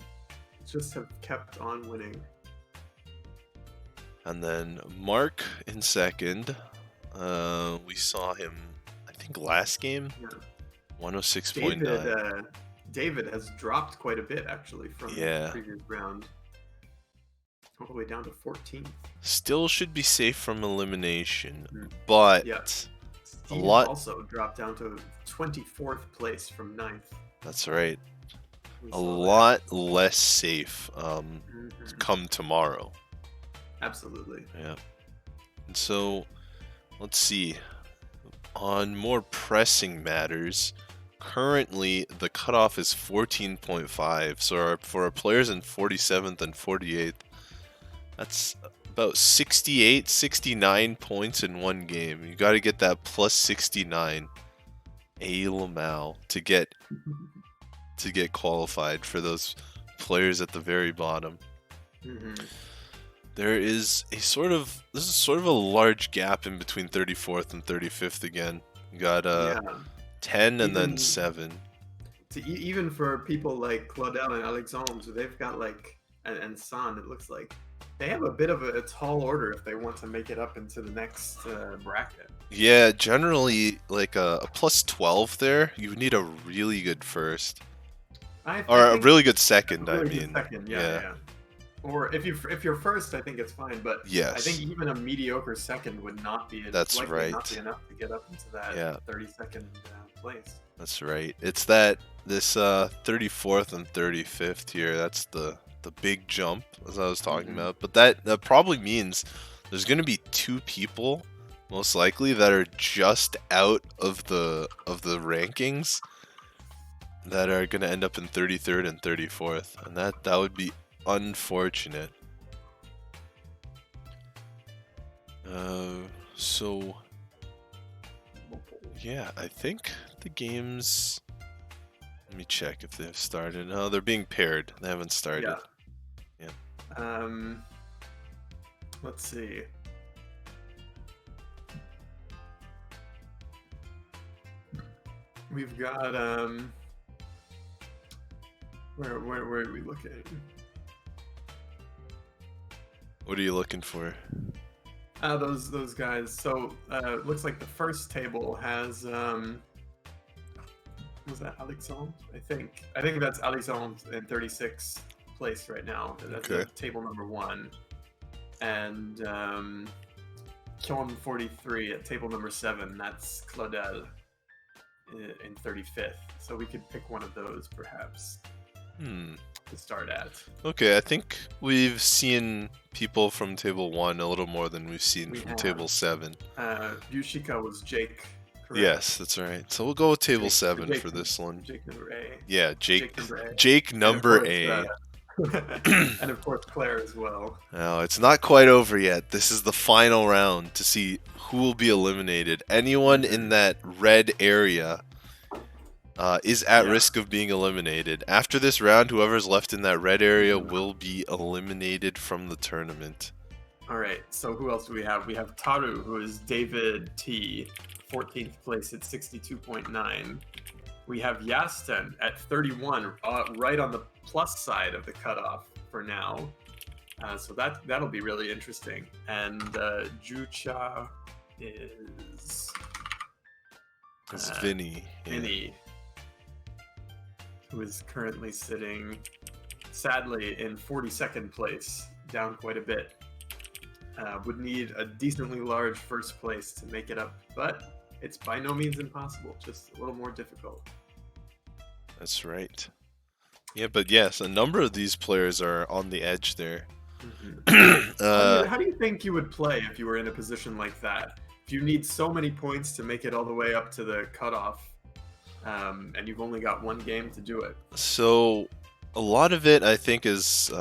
Just have kept on winning. And then Mark in second. We saw him, I think, last game? Yeah. 106.9. David has dropped quite a bit, actually, from Yeah. the previous round. All the way down to 14th. Still should be safe from elimination, Mm. but Yeah. a Steve lot... also dropped down to 24th place from 9th. That's right. We A saw that. lot less safe Mhm. come tomorrow. Absolutely. Yeah. And so, let's see. On more pressing matters, currently the cutoff is 14.5. So for our players in 47th and 48th, that's about 68, 69 points in one game. You got to get that plus 69 A Lamau to get qualified for those players at the very bottom. Mhm. There is this is sort of a large gap in between 34th and 35th again. You got Yeah. 10 and then Even- 7. Even for people like Claudel and Alexandre, they've got like and San, it looks like they have a bit of a tall order if they want to make it up into the next bracket. Yeah, generally like a plus 12 there. You need a really good first or a think really good second. a really I good mean, second, yeah. Or if you're first, I think it's fine. But Yes. I think even a mediocre second would not be That's likely right. not be enough to get up into that Yeah. 32nd place. That's right. It's that this 34th and 35th here. That's the big jump, as I was talking Mhm. about. But that probably means there's going to be 2 people, most likely, that are just out of the rankings that are going to end up in 33rd and 34th, and that would be unfortunate. So yeah, I think the games. Let me check if they've started. No, they're being paired. They haven't started. Let's see. We've got where are we looking? What are you looking for? Those guys. So it looks like the first table has was that Alexandre? I think that's Alexandre in 36th place right now. That's Okay. table number 1. And Kion 43 at table number 7. That's Claudel in 35th. So we could pick one of those perhaps to start at. Okay, I think we've seen people from table 1 a little more than we've seen We from have. table 7. Yushika was Jake. Correct? Yes, that's right. So we'll go with table Jake- 7 Jake- for this one. Jake number A. Yeah, Jake number A. Jake number And A. of course, and of course Claire as well. No, it's not quite over yet. This is the final round to see who will be eliminated. Anyone in that red area is at Yeah. risk of being eliminated. After this round, whoever's left in that red area will be eliminated from the tournament. All right, so who else do we have? We have Taru, who is David T, 14th place at 62.9. We have Yasten at 31, right on the plus side of the cutoff for now. So that'll be really interesting. And Jucha is It's Vinny. Yeah. Vinny, who is currently sitting, sadly, in 42nd place, down quite a bit. Would need a decently large first place to make it up, but it's by no means impossible, just a little more difficult. That's right. Yeah, but yes, a number of these players are on the edge there. How do you think you would play if you were in a position like that? If you need so many points to make it all the way up to the cutoff, and you've only got one game to do it. So, a lot of it, I think, is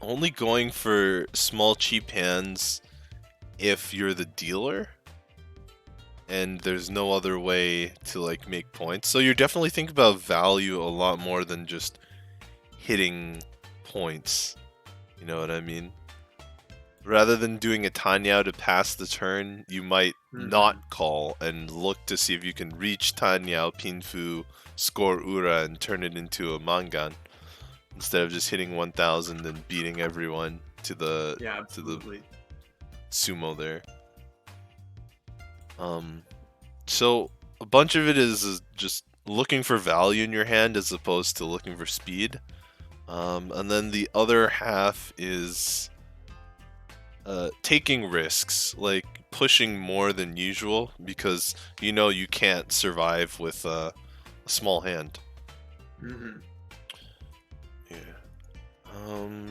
only going for small, cheap hands if you're the dealer, and there's no other way to like make points. So you're definitely thinking about value a lot more than just hitting points. You know what I mean? Rather than doing a Tanyao to pass the turn, you might not call and look to see if you can reach Tanyao, Pinfu, score Ura, and turn it into a Mangan. Instead of just hitting 1000 and beating everyone to the sumo there. So a bunch of it is just looking for value in your hand as opposed to looking for speed. And then the other half is taking risks, like pushing more than usual because you know you can't survive with a small hand. Yeah.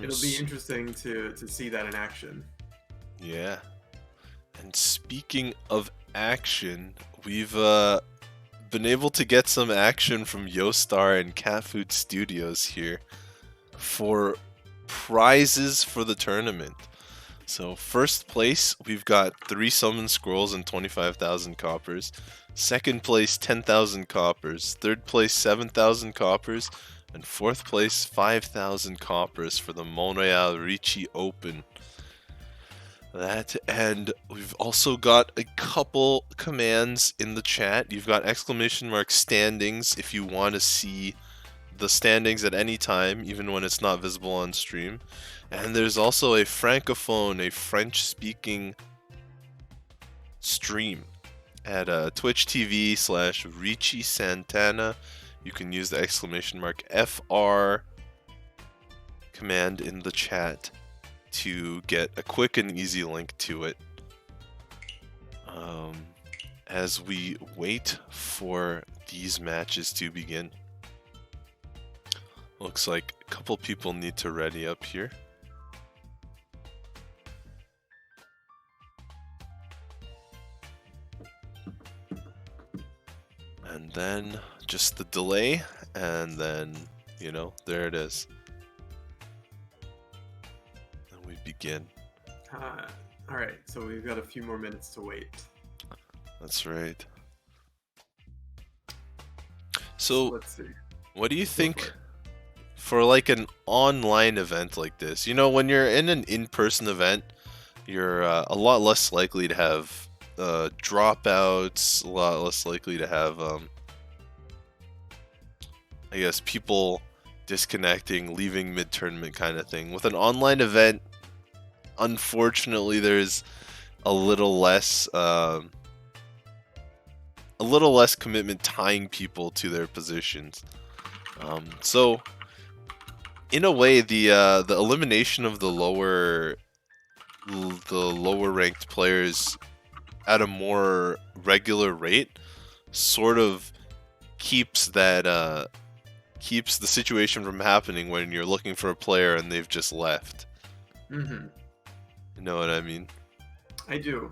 It'll be interesting to see that in action. Yeah. And speaking of action, we've been able to get some action from Yostar and Cat Food Studios here for prizes for the tournament. So first place, we've got 3 summon scrolls and 25,000 coppers. Second place, 10,000 coppers. Third place, 7,000 coppers. And fourth place, 5,000 coppers for the Montreal Riichi Open. That, and we've also got a couple commands in the chat. You've got ! standings if you want to see the standings at any time, even when it's not visible on stream. And there's also a francophone, a French-speaking stream at Twitch TV /Riichi Santana. You can use the ! FR command in the chat to get a quick and easy link to it. As we wait for these matches to begin. Looks like a couple people need to ready up here. And then just the delay, and then, you know, there it is. And we begin. Alright, so we've got a few more minutes to wait. That's right. So, let's see. What do you think for like an online event like this? You know, when you're in an in-person event, you're a lot less likely to have dropouts, a lot less likely to have, I guess, people disconnecting, leaving mid-tournament kind of thing. With an online event, unfortunately, there's a little less commitment tying people to their positions. So, in a way, the elimination of the lower ranked players at a more regular rate sort of keeps the situation from happening when you're looking for a player and they've just left. Mm-hmm. You know what I mean? I do.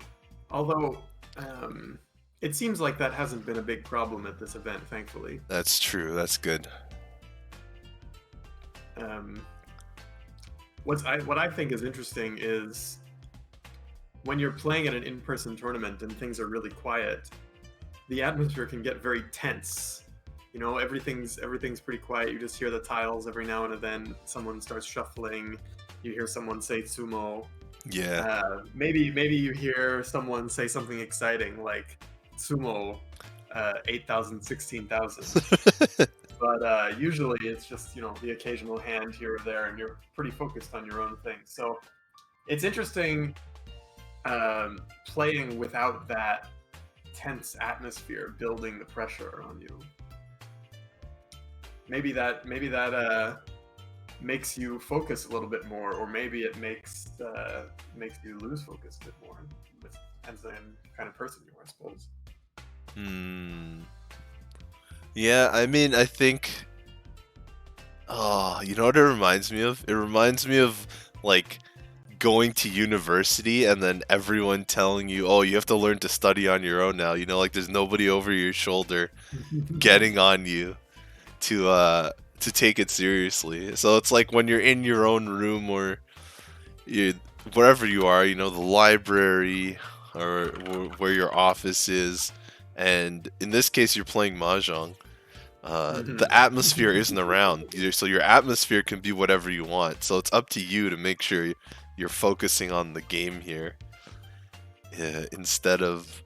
Although, it seems like that hasn't been a big problem at this event, thankfully. That's true. That's good. What I think is interesting is when you're playing at an in-person tournament and things are really quiet, the atmosphere can get very tense. You know, everything's pretty quiet. You just hear the tiles every now and then. Someone starts shuffling. You hear someone say sumo. Yeah. Maybe you hear someone say something exciting like sumo 8,000, 16,000. But usually it's just, you know, the occasional hand here or there, and you're pretty focused on your own thing. So it's interesting playing without that tense atmosphere building the pressure on you. Maybe that makes you focus a little bit more, or maybe it makes you lose focus a bit more. It depends on the kind of person you are, I suppose. Yeah, I mean, I think Oh, you know what it reminds me of? It reminds me of like going to university and then everyone telling you, "Oh, you have to learn to study on your own now." You know, like there's nobody over your shoulder getting on you to take it seriously. So it's like when you're in your own room or you wherever you are, you know, the library or where your office is, and in this case you're playing mahjong. The atmosphere isn't around, so your atmosphere can be whatever you want. So it's up to you to make sure you're focusing on the game here, instead of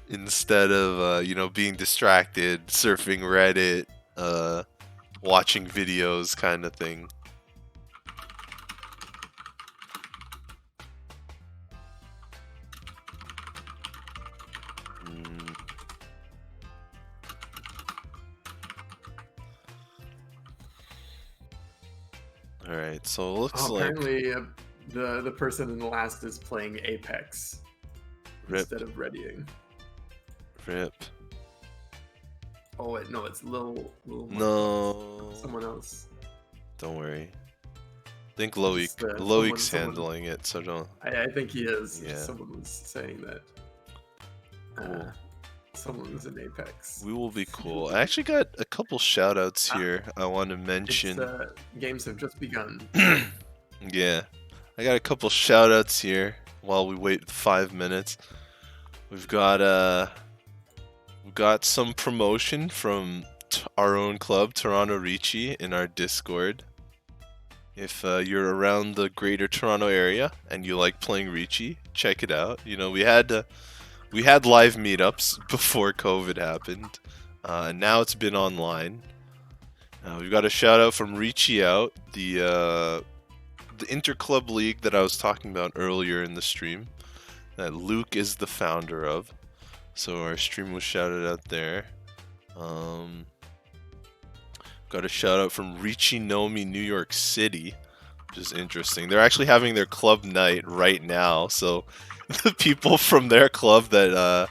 you know, being distracted, surfing Reddit, watching videos, kind of thing. All right, so it looks like apparently the person in the last is playing Apex Rip. instead of readying. Rip. Oh wait, no, it's Lil No. someone else. Don't worry. I think Just, Loic's someone- handling it, so don't. I think he is. Yeah. Someone was saying that. Cool. Someone was in Apex. We will be cool. I actually got a couple shout outs here I want to mention. Games have just begun. Yeah. I got a couple shout outs here while we wait 5 minutes. We've got some promotion from our own club, Toronto Riichi, in our Discord. If you're around the greater Toronto area and you like playing Riichi, check it out. You know, we had live meetups before COVID happened, and now it's been online. We've got a shout out from Riichi out, the interclub league that I was talking about earlier in the stream, that Luke is the founder of. So our stream was shouted out there. Got a shout out from Riichi Nomi, New York City, which is interesting. They're actually having their club night right now, so the people from their club that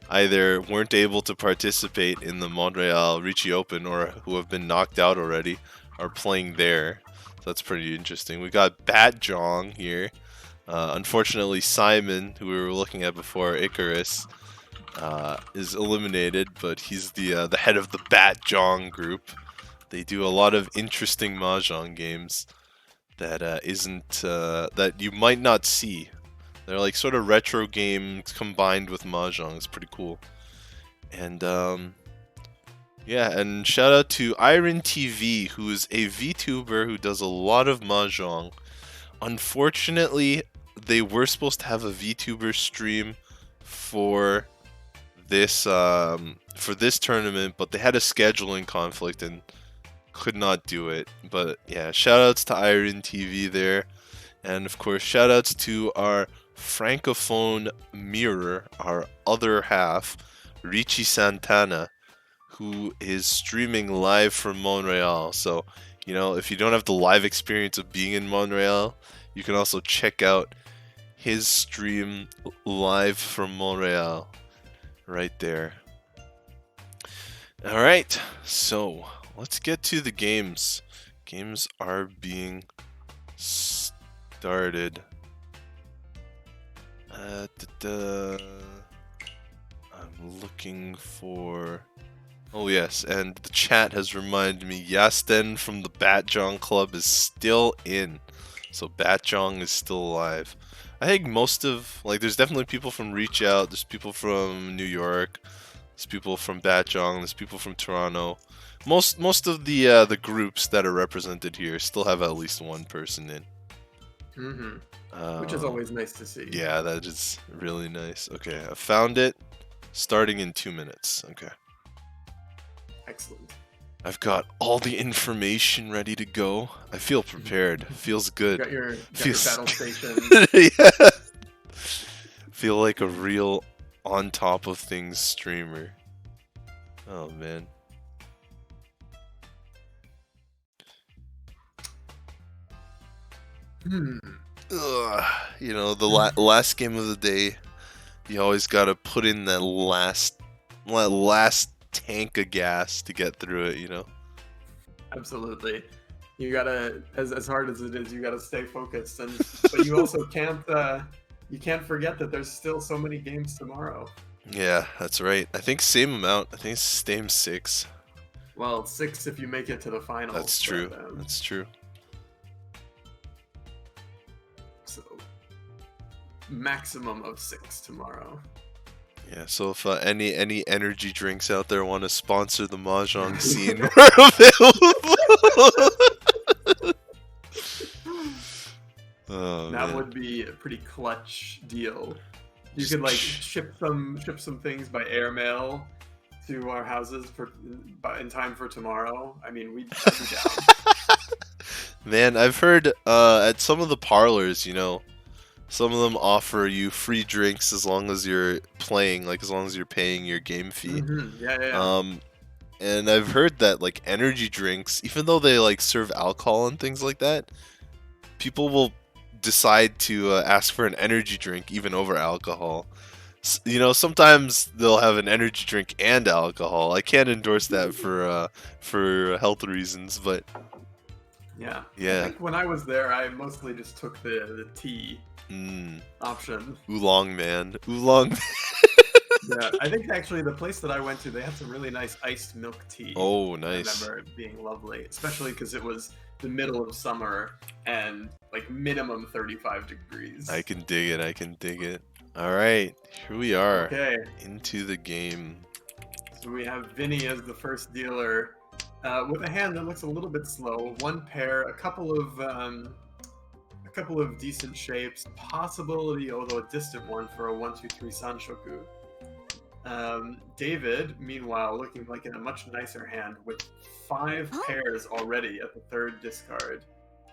either weren't able to participate in the Montreal Riichi Open or who have been knocked out already are playing there. So that's pretty interesting. We got Bat Jong here. Unfortunately, Simon, who we were looking at before, Icarus, is eliminated, but he's the head of the Bat Jong group. They do a lot of interesting mahjong games that that you might not see. They're like sort of retro games combined with mahjong. It's pretty cool. And yeah, and shout out to Iron TV, who is a VTuber who does a lot of mahjong. Unfortunately, they were supposed to have a VTuber stream for this tournament, but they had a scheduling conflict and could not do it. But yeah, shout outs to Iron TV there. And of course, shout outs to our Francophone mirror, our other half, Riichi Santana, who is streaming live from Montreal. So, you know, if you don't have the live experience of being in Montreal, you can also check out his stream live from Montreal right there. All right, so let's get to the games. Games are being started. I'm looking for... Oh yes, and the chat has reminded me, Yasten from the Batjong Club is still in. So Batjong is still alive. I think most of, like, there's definitely people from Reach Out, there's people from New York, there's people from Batjong, there's people from Toronto. Most of the groups that are represented here still have at least one person in. Which is always nice to see. Yeah, that is really nice. Okay, I found it. Starting in 2 minutes. Okay. Excellent. I've got all the information ready to go. I feel prepared. Feels good. Got your Feels battle station. Yeah. Feel like a real on top of things streamer. Oh man. Ugh. You know, the last game of the day, you always gotta put in that last tank of gas to get through it, you know? Absolutely. You gotta, as hard as it is, you gotta stay focused, but you also can't forget that there's still so many games tomorrow. Yeah, that's right. I think same amount. I think it's same 6. Well, 6 if you make it to the finals. That's true. But, That's true. so maximum of 6 tomorrow. Yeah, so if any energy drinks out there want to sponsor the Mahjong scene, we're available. Oh, That man. would be a pretty clutch deal. You could like ship some things by airmail to our houses in time for tomorrow. I mean, we'd be down. Man, I've heard at some of the parlors, you know, some of them offer you free drinks as long as you're playing, like as long as you're paying your game fee. Yeah. And I've heard that like energy drinks, even though they like serve alcohol and things like that, people will decide to ask for an energy drink even over alcohol. You know, sometimes they'll have an energy drink and alcohol. I can't endorse that for health reasons, but Yeah. yeah. I think when I was there, I mostly just took the tea option. Oolong man. Oolong. Yeah, I think actually the place that I went to, they had some really nice iced milk tea. Oh, nice. I remember it being lovely, especially because it was the middle of summer and like minimum 35 degrees. I can dig it. I can dig it. All right, here we are. Okay, Into the game. so we have Vinny as the first dealer with a hand that looks a little bit slow. One pair, a couple of decent shapes, possibility, although a distant one, for a 1-2-3 Sanshoku. David, meanwhile, looking like in a much nicer hand with 5 pairs already at the 3rd discard.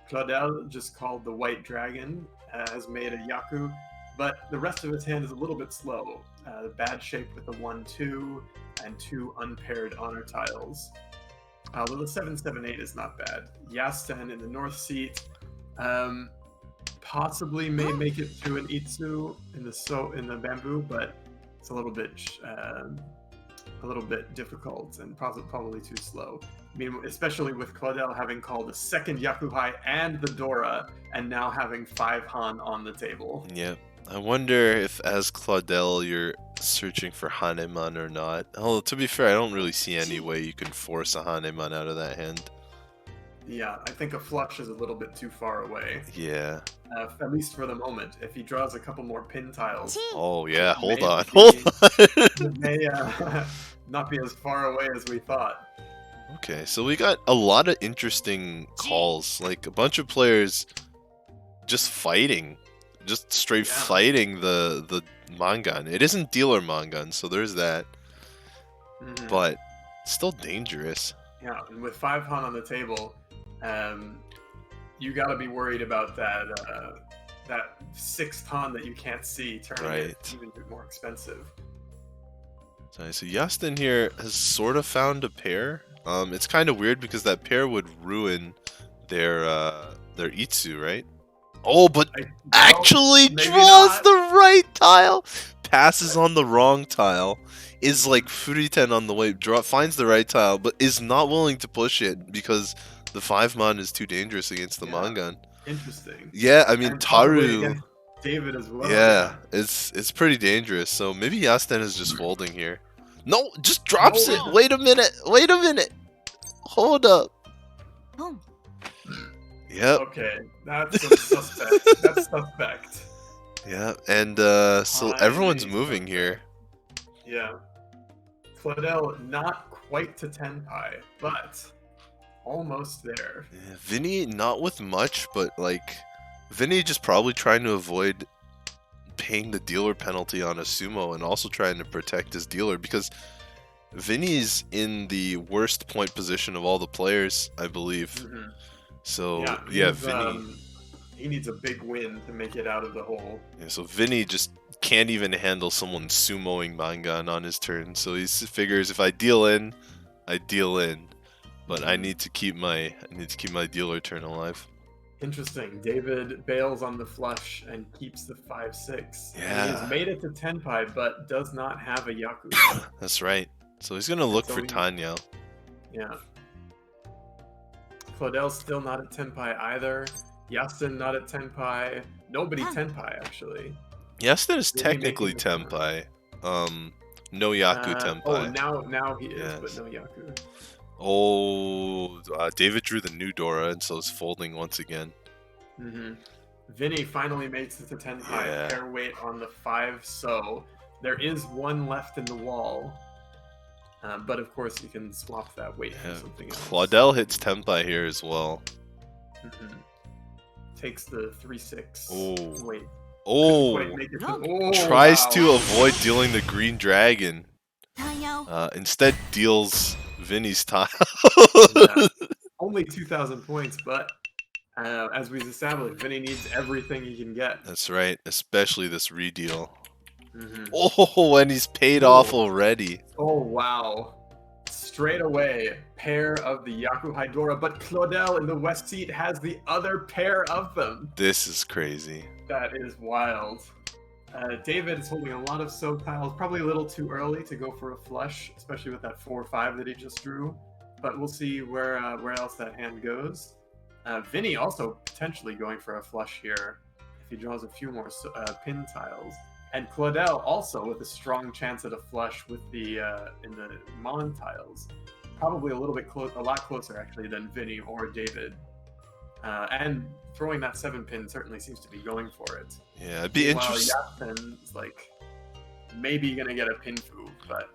Claudel, just called the White Dragon, has made a Yaku, but the rest of his hand is a little bit slow. Bad shape with a 1-2 and 2 unpaired honor tiles. Although the 7-7-8 is not bad. Yasten in the north seat, possibly may make it to an Itsu in the bamboo, but it's a little bit difficult and probably too slow. I mean, especially with Claudel having called the 2nd Yakuhai and the Dora, and now having 5 Han on the table. Yeah. I wonder if, as Claudel, you're searching for Haneman or not. Although, to be fair, I don't really see any way you can force a Haneman out of that hand. Yeah, I think a flush is a little bit too far away. Yeah. At least for the moment. If he draws a couple more pin tiles, Oh, yeah. Hold Maybe. on. Hold on. it may not be as far away as we thought. Okay, so we got a lot of interesting calls. Like, a bunch of players just fighting. Just straight fighting the Mangan. It isn't dealer Mangan, so there's that. But still dangerous. Yeah, and with 5 Han on the table, you got to be worried about that 6th Han that you can't see turning it even more expensive. So Yasten here has sort of found a pair. It's kind of weird because that pair would ruin their Itsu, right? Oh, but actually draws the right tile! Passes on the wrong tile. Is like Furiten on the way, finds the right tile, but is not willing to push it because the 5-man is too dangerous against the Mangan. Interesting. Yeah, I mean, and Taru... David as well. Yeah, it's pretty dangerous, so maybe Yasten is just folding here. No, just drops it! Wait a minute! Hold up! Yep. Okay, that's suspect. That's suspect. Yeah, and so everyone's moving here. Yeah. Claudel not quite to Tenpai, but almost there. Yeah, Vinny not with much, but like Vinny just probably trying to avoid paying the dealer penalty on a sumo and also trying to protect his dealer because Vinny's in the worst point position of all the players, I believe. So yeah, Vinny. He needs a big win to make it out of the hole. Yeah, so Vinny just can't even handle someone sumoing Mangan on his turn. So he figures if I deal in, I deal in, but I need to keep my dealer turn alive. Interesting. David bails on the flush and keeps the 5-6. Yeah. He has made it to Tenpai, but does not have a Yaku. That's right. So he's gonna look So for we- Tanya. Yeah. Claudel's still not at Tenpai either. Yasten not at Tenpai. Nobody Tenpai actually. Yasten is Really technically making the Tenpai. No Yaku Oh, Tenpai. now he is, Yes. but no Yaku. Oh, David drew the new Dora, and so it's folding once again. Mm-hmm. Vinny finally makes it to Tenpai. Yeah. Pair weight on the 5, so there is one left in the wall. But of course, you can swap that weight for something else. Claudel hits Tenpai here as well. Mm-hmm. Takes the 3/6 Oh. weight. Oh, Quite make it to- tries wow. to avoid dealing the green dragon. タイヤを Instead deals Vinny's tile. Yeah. Only 2,000 points, but as we've established, Vinny needs everything he can get. That's right, especially this redeal. Mm-hmm. Oh, and he's paid off already. Oh, wow. Straight away, pair of the Yaku Hydora, but Claudel in the west seat has the other pair of them. This is crazy. That is wild. David is holding a lot of soap tiles, probably a little too early to go for a flush, especially with that 4/5 that he just drew. But we'll see where else that hand goes. Vinny also potentially going for a flush here if he draws a few more pin tiles. And Claudel also with a strong chance at a flush with the in the Mon tiles. Probably a little bit a lot closer actually than Vinny or David. And throwing that 7-pin certainly seems to be going for it. Yeah, it'd be interesting. While Yasten's like maybe gonna get a pin foo, but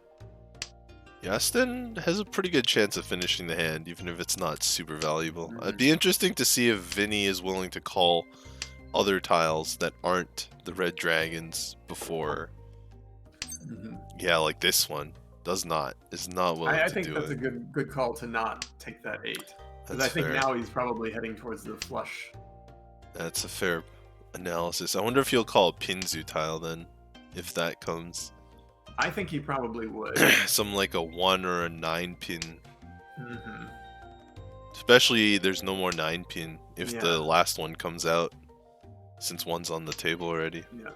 Yasten has a pretty good chance of finishing the hand, even if it's not super valuable. Mhm. It'd be interesting to see if Vinny is willing to call other tiles that aren't the red dragons before. Yeah, like this one is not willing I to think do that's it. a good call to not take that 8. Because That's I think fair. now he's probably heading towards the flush. That's a fair analysis. I wonder if he'll call a Pinzu tile then, if that comes. I think he probably would. Some like a 1 or a 9 pin. Mhm. Especially there's no more 9 pin if Yeah. the last one comes out, since one's on the table already. Yeah.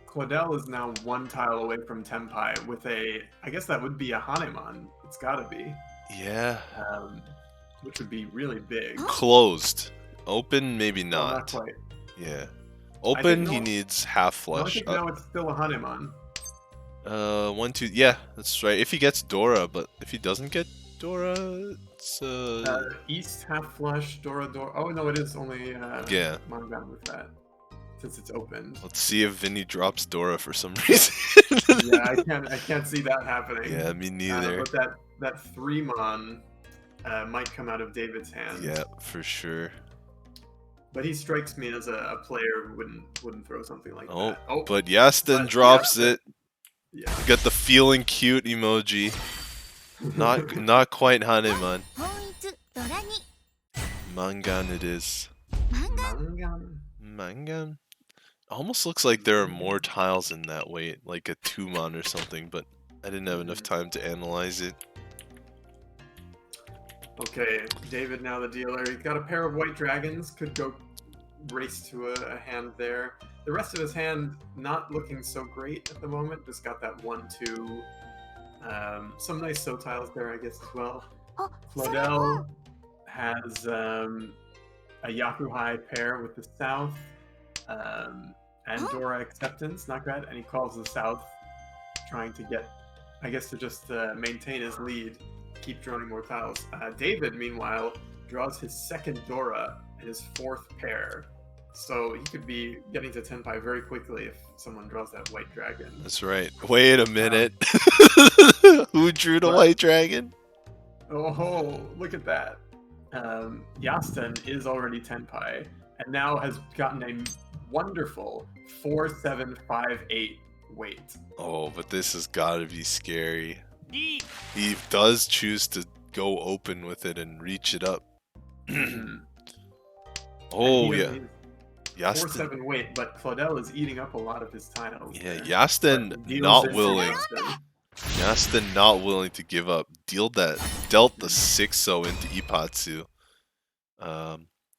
Claudel is now 1 tile away from Tenpai with I guess that would be a Hanemon. It's gotta be. Yeah. Which would be really big. Closed. Open, maybe Well, not. quite. Yeah. Open, think he no- needs half No, I flush. think now it's still a Hanemon. 1, 2. Yeah, that's right. If he gets Dora, but if he doesn't get Dora, it's East half flush, Dora. Oh no, it is only Yeah. Mangan with that, since it's opened. Let's see if Vinny drops Dora for some reason. Yeah, I can't see that happening. Yeah, me neither. But that 3-mon might come out of David's hand. Yeah, for sure. But he strikes me as a player who wouldn't throw something like Oh, that. but Yasten But drops Yasten- it. Yeah. Got the feeling cute emoji. Not quite Haneman. 本一ドラに Mangan it is. 漫画 Mangan. Mangan? Almost looks like there are more tiles in that weight, like a 2-mon or something, but I didn't have enough time to analyze it. Okay, David now the dealer. He's got a pair of white dragons. Could go race to a hand there. The rest of his hand not looking so great at the moment. Just got that 1/2. Some nice so tiles there, I guess, as well. あそれは Claudel has a Yakuhai pair with the south, and Dora acceptance, not bad. And he calls the south, trying to get, I guess, to just maintain his lead, keep drawing more tiles. David, meanwhile, draws his second Dora and his 4th pair. So he could be getting to Tenpai very quickly if someone draws that white dragon. That's right. Wait a minute. Who drew the What? white dragon? Oh, look at that. Yasten is already Tenpai, and now has gotten a wonderful 4-7-5-8 weight. Oh, but this has got to be scary. He does choose to go open with it and reach it up. Oh, And he yeah. is Yasten. 4-7 weight, but Claudel is eating up a lot of his tiles. Yeah, there. Yasten But deals not into willing. Yasten. Yasten not willing to give up. Dealt the 6-0 into Ipatsu.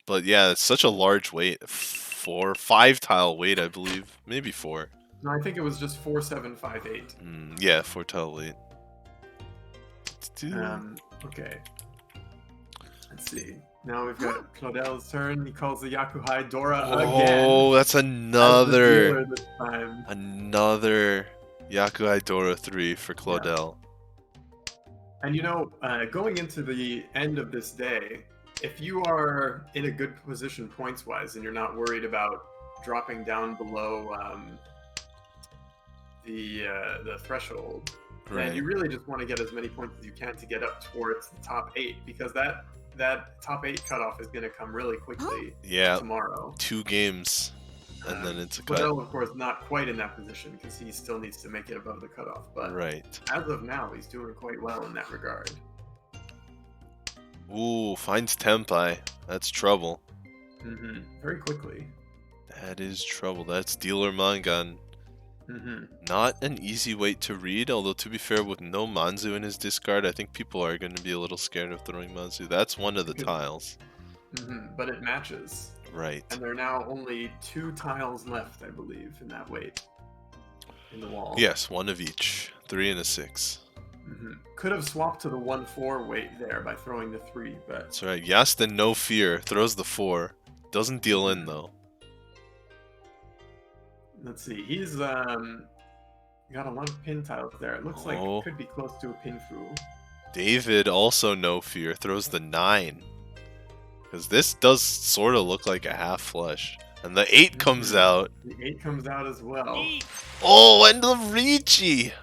But yeah, it's such a large weight. 5 tile weight, I believe. Maybe 4. No, I think it was just 4-7-5-8. Yeah, 4 tile weight. Okay. Let's see. Now we've got Claudel's turn. He calls the Yakuhai Dora again. Oh, that's As the another dealer this time. Yakuhai Dora 3 for Claudel. And you know, going into the end of this day, if you are in a good position points-wise and you're not worried about dropping down below the threshold, then you really just want to get as many points as you can to get up towards the top 8, because that top 8 cutoff is going to come really quickly tomorrow. 2 games, and then it's a cut. Claudel, of course, not quite in that position because he still needs to make it above the cutoff. But as of now, he's doing quite well in that regard. Ooh, finds Tempai. That's trouble. Very quickly. That is trouble. That's Dealer Mangan. Not an easy weight to read, although to be fair, with no Manzu in his discard, I think people are going to be a little scared of throwing Manzu. That's one of the tiles. But it matches. Right. And there are now only 2 tiles left, I believe, in that weight. In the wall. Yes, 1 of each. 3 and a 6. Could have swapped to the 1-4 weight there by throwing the 3, but... That's right. Yasten, no fear. Throws the 4. Doesn't deal in, though. Let's see. He's got a lot of pin tiles there. It looks like it could be close to a pinfu. David, also no fear. Throws the 9. Because this does sort of look like a half flush. And the 8 comes out. The 8 comes out as well. Oh, and the Riichi!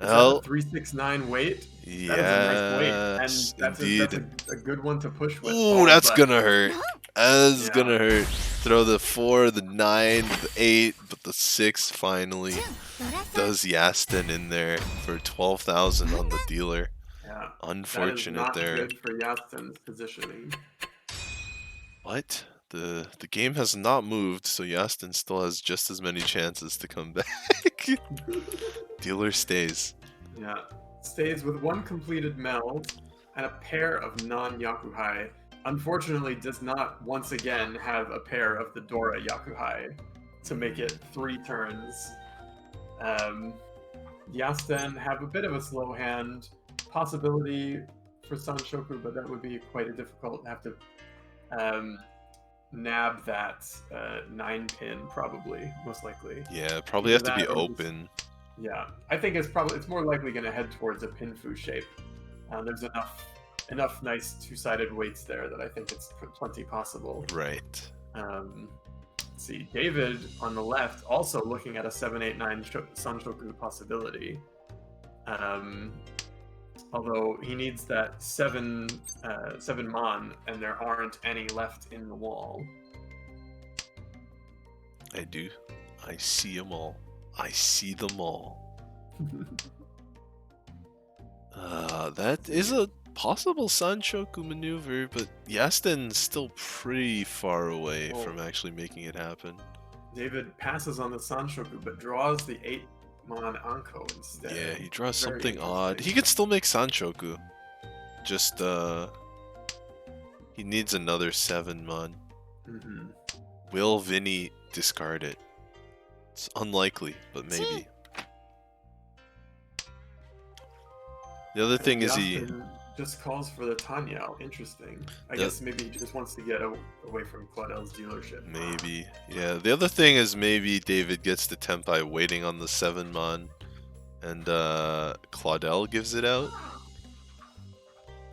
Oh, 369 weight. Yes, that is a nice weight, and indeed. That's a good one to push with. Ooh, that's gonna hurt. That's gonna hurt. Throw the 4, the 9, the 8, but the 6 finally does Yasten in there for 12,000 on the dealer. Yeah, unfortunate that is not there. good for Yasten's positioning. What? The game has not moved, so Yasten still has just as many chances to come back. Dealer stays. Yeah, stays with 1 completed meld and a pair of non-Yakuhai. Unfortunately, does not once again have a pair of the Dora Yakuhai to make it 3 turns. Yasten have a bit of a slow hand. Possibility for Sanshoku, but that would be quite a difficult. Have to nab that 9 pin probably, most likely. Yeah, probably have to be open. Yeah, I think it's more likely going to head towards a pinfu shape. There's enough nice 2-sided weights there that I think it's plenty possible. Right. Let's see, David on the left also looking at a 7-8-9 Sanshoku possibility. Although he needs that 7 mon, and there aren't any left in the wall. I do. I see them all. I see them all. That is a possible Sanshoku maneuver, but Yasten's still pretty far away from actually making it happen. David passes on the Sanshoku, but draws the 8 mon Anko instead. Yeah, he draws something odd. He could still make Sanshoku. Just, he needs another 7 mon. Will Vinny discard it? It's unlikely, but maybe. The other thing is he just calls for the Tanyao. Interesting. I guess maybe he just wants to get away from Claudel's dealership. Maybe. Yeah, the other thing is maybe David gets the Tempai waiting on the 7 mon, and Claudel gives it out.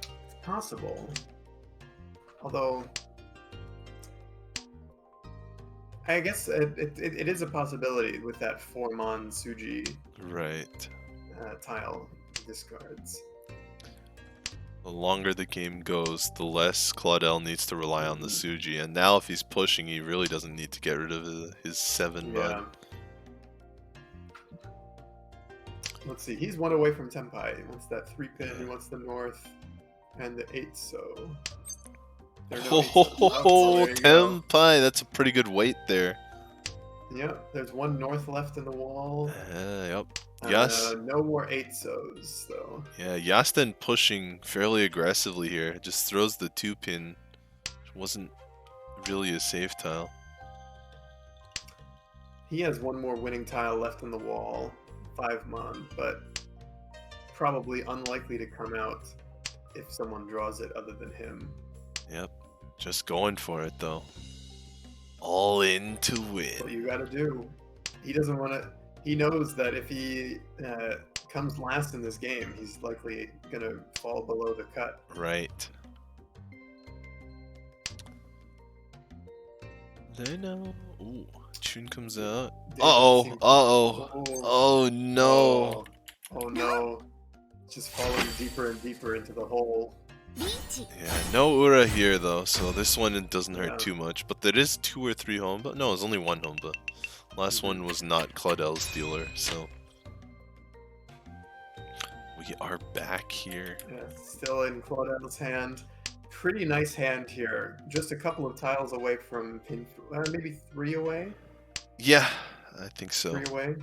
It's possible. Although, I guess it is a possibility with that 4 mon Suji tile discards. The longer the game goes, the less Claudel needs to rely on the Suji, and now if he's pushing, he really doesn't need to get rid of his 7 mon. Let's see, he's 1 away from Tempai. He wants that 3 pin, he wants the north, and the 8 so. Oh, Tempai! That's a pretty good weight there. Yep, there's 1 north left in the wall. Yep. Yes. No more 8-sos, though. Yeah, Yasten pushing fairly aggressively here. Just throws the 2 pin. Which wasn't really a safe tile. He has 1 more winning tile left in the wall. 5 mon, but probably unlikely to come out if someone draws it other than him. Yep. Just going for it though. All in to win. What you gotta do. He doesn't want to. He knows that if he comes last in this game, he's likely gonna fall below the cut. Right. They know. Ooh, Chun comes out. David Uh-oh. seems- Oh no. Oh no. Just falling deeper and deeper into the hole. Riichi. Yeah, no Ura here though, so this one it doesn't hurt Yeah. too much. But there is 2 or 3 Honba. No, it's only 1 Honba. Last one was not Claudel's dealer, so we are back here. Yeah, still in Claudel's hand. Pretty nice hand here. Just a couple of tiles away from pin, maybe 3 away. Yeah, I think so. 3 away,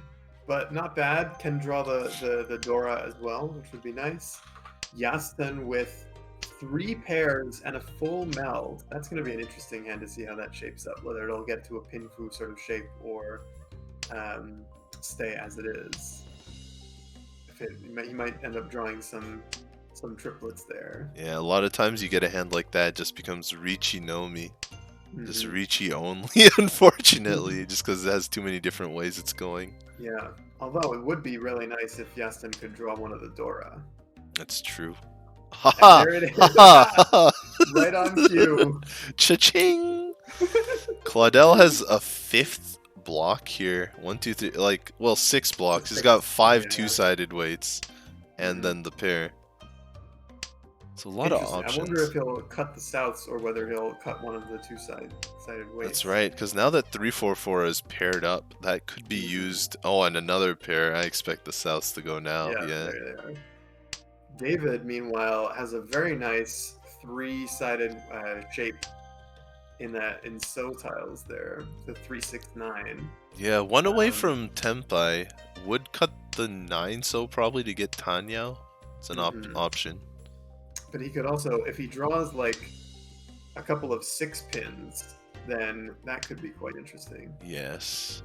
but not bad. Can draw the Dora as well, which would be nice. Yasten with 3 pairs and a full meld. That's going to be an interesting hand to see how that shapes up. Whether it'll get to a Pinfu sort of shape or stay as it is. He might end up drawing some triplets there. Yeah, a lot of times you get a hand like that, it just becomes Riichi no Mi. Just Mhm. Riichi only, unfortunately, just because it has too many different ways it's going. Yeah. Although it would be really nice if Yasten could draw one of the Dora. That's true. And Haha! there it is. Haha! Right on cue. Cha-ching! Claudel has a 5th block here. 1, 2, 3, like, well, 6 blocks. He's got 5 Yeah. two-sided weights, and Mhm. then the pair. It's a lot of Interesting. options. I wonder if he'll cut the souths or whether he'll cut one of the sided weights. That's right, because now that 344 is paired up, that could be used. Oh, and another pair. I expect the Souths to go now. Yeah, Yeah. there they are. David, meanwhile, has a very nice 3-sided shape in So tiles there. The 369. Yeah, one away Um, from Tempai would cut the 9 so probably to get Tanyao. It's an Mhm. option. But he could also, if he draws like a couple of 6 pins, then that could be quite interesting. Yes.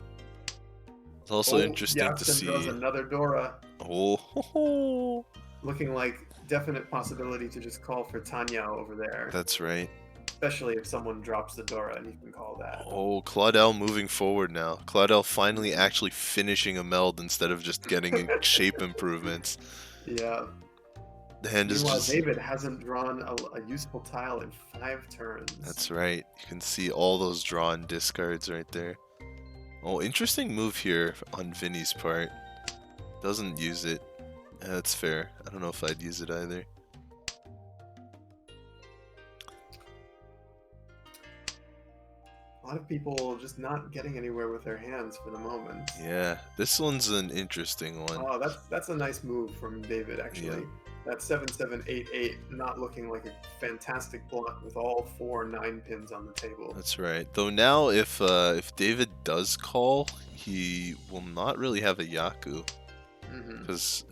It's also interesting to Yasten draws see. another Dora, Oh, looking like definite possibility to just call for Tanyao over there. that's right. Especially if someone drops the Dora and you can call that. Oh, Claudel moving forward now. Claudel finally actually finishing a meld instead of just getting shape improvements. Yeah. The hand is Meanwhile, just... David hasn't drawn a useful tile in 5 turns. That's right. You can see all those drawn discards right there. Oh, interesting move here on Vinny's part. Doesn't use it. That's fair. I don't know if I'd use it either. A lot of people just not getting anywhere with their hands for the moment. Yeah, this one's an interesting one. Oh, that's a nice move from David, actually. Yeah. That 7-7-8-8 not looking like a fantastic block with all 4 9 pins on the table. That's right. Though now, if David does call, he will not really have a Yaku, Mhm. because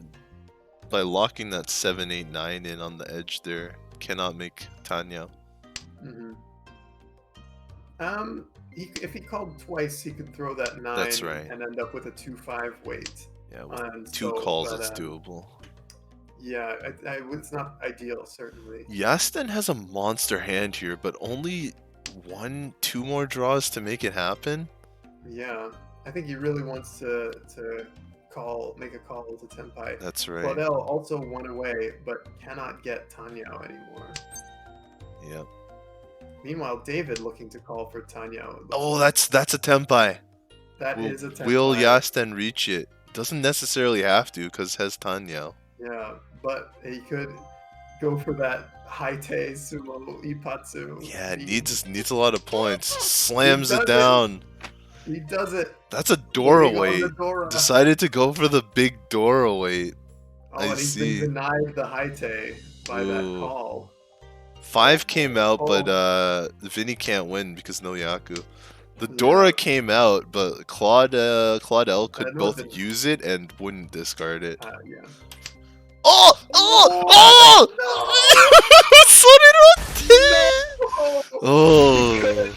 by locking that 7-8-9 in on the edge there, cannot make Tanya. Mhm. If he called twice, he could throw that 9 That's right. and end up with a 2-5 weight. Yeah, with And 2 so, calls, but, it's doable. Yeah, it's not ideal, certainly. Yasten has a monster hand here, but only 2 more draws to make it happen. Yeah, I think he really wants to make a call to Tenpai. That's right. Claudel also 1 away, but cannot get Tanyao anymore. Yep. Meanwhile, David looking to call for Tanyao. Oh, that's a Tempai. That is a Tenpai. Will Yasten reach it? Doesn't necessarily have to, because has Tanyao. Yeah, but he could go for that Haite Sumo Ipatsu. Yeah, it He- needs a lot of points. Slams does it it. down. He does it. That's a Dora Moving on weight. to Dora. Decided to go for the big Dora weight. Oh, I and he's see. been denied the Haite by that Ooh. call. 5 came out, Oh. but Vinny can't win because no Yaku. The Yeah. Dora came out, but Claudel could it both wasn't- use it and wouldn't discard it. Yeah. Oh! Oh! Oh! Oh!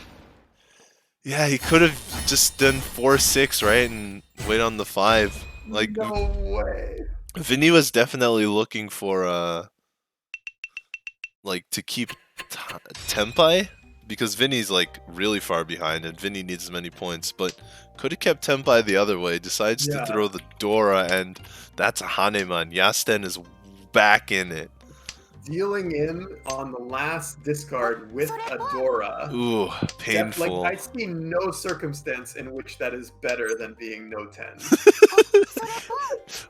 Yeah, he could have just done 4-6, right, and wait on the 5. Like, No way. Vinny was definitely looking for like to keep Tempai because Vinny's like really far behind and Vinny needs as many points, but could have kept Tempai the other way. Decides to Yeah. throw the Dora, and that's a Haneman. Yasten is back in it. Dealing in on the last discard with a Dora. Ooh, painful. Like, I see no circumstance in which that is better than being no 10.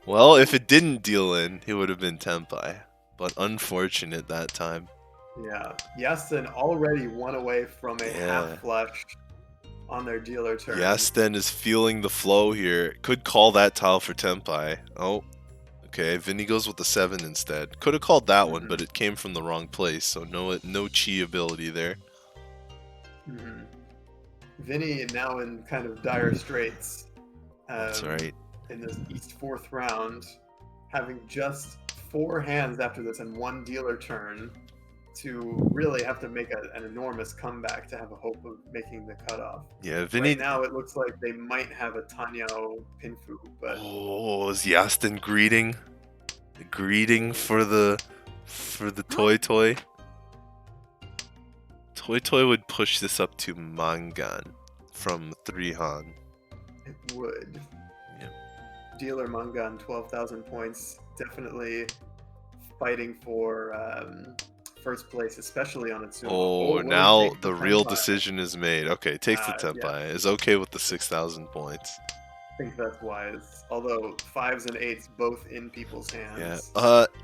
Well, if it didn't deal in, he would have been Tempai. But unfortunate that time. Yeah. Yasten already one away from a Yeah. half flush on their dealer turn. Yasten is feeling the flow here. Could call that tile for Tempai. Oh, okay. Vinny goes with the 7 instead. Could have called that one, but it came from the wrong place, so no chi ability there. Vinny now in kind of dire straits. That's right. In this East 4th round, having just 4 hands after this and 1 dealer turn to really have to make an enormous comeback to have a hope of making the cutoff. Yeah, Vinny. Right now it looks like they might have a Tanyao Pinfu, but oh, is Yasten greeting? Greeting for the Toy Toy. Toy Toy would push this up to Mangan from 3 Han. It would. Yep. Dealer Mangan, 12,000 points. Definitely fighting for first place, especially on its own. Oh, now the real decision is made. Okay, takes the Tempai. Yeah. Is okay with the 6,000 points. I think that's wise. Although 5s and 8s both in people's hands. Yeah.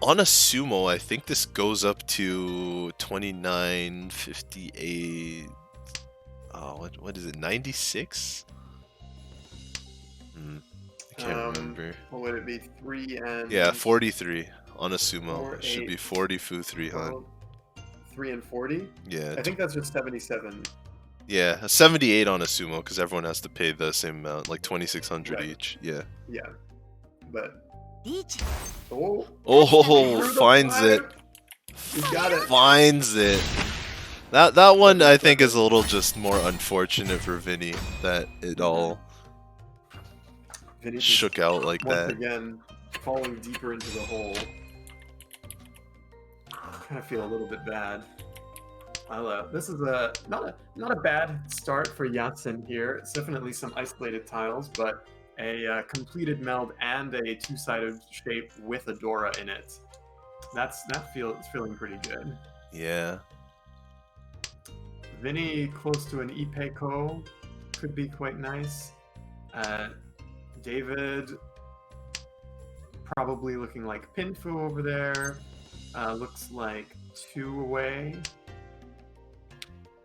On a sumo, I think this goes up to 29.58. Oh, what is it? 96? I can't remember. What would it be? 3 and... Yeah, 43 on a sumo. 4, It should 8, be 40 fu 3 Han. 3 and 40? Yeah. I think that's just 77. Yeah, 78 on a sumo because everyone has to pay the same amount, like 2,600 each. Yeah. Yeah. But... Riichi. Oh, finds it. You got it. Finds it. That one I think is a little just more unfortunate for Vinny that it all Vinny shook out like once that. again, falling deeper into the hole. I kind of feel a little bit bad. This is not a bad start for Yatsen here. It's definitely some isolated tiles, but a completed meld and a 2-sided shape with a Dora in it. It's feeling pretty good. Yeah. Vinny close to an Ipeiko could be quite nice. David probably looking like Pinfu over there. Looks like 2 away.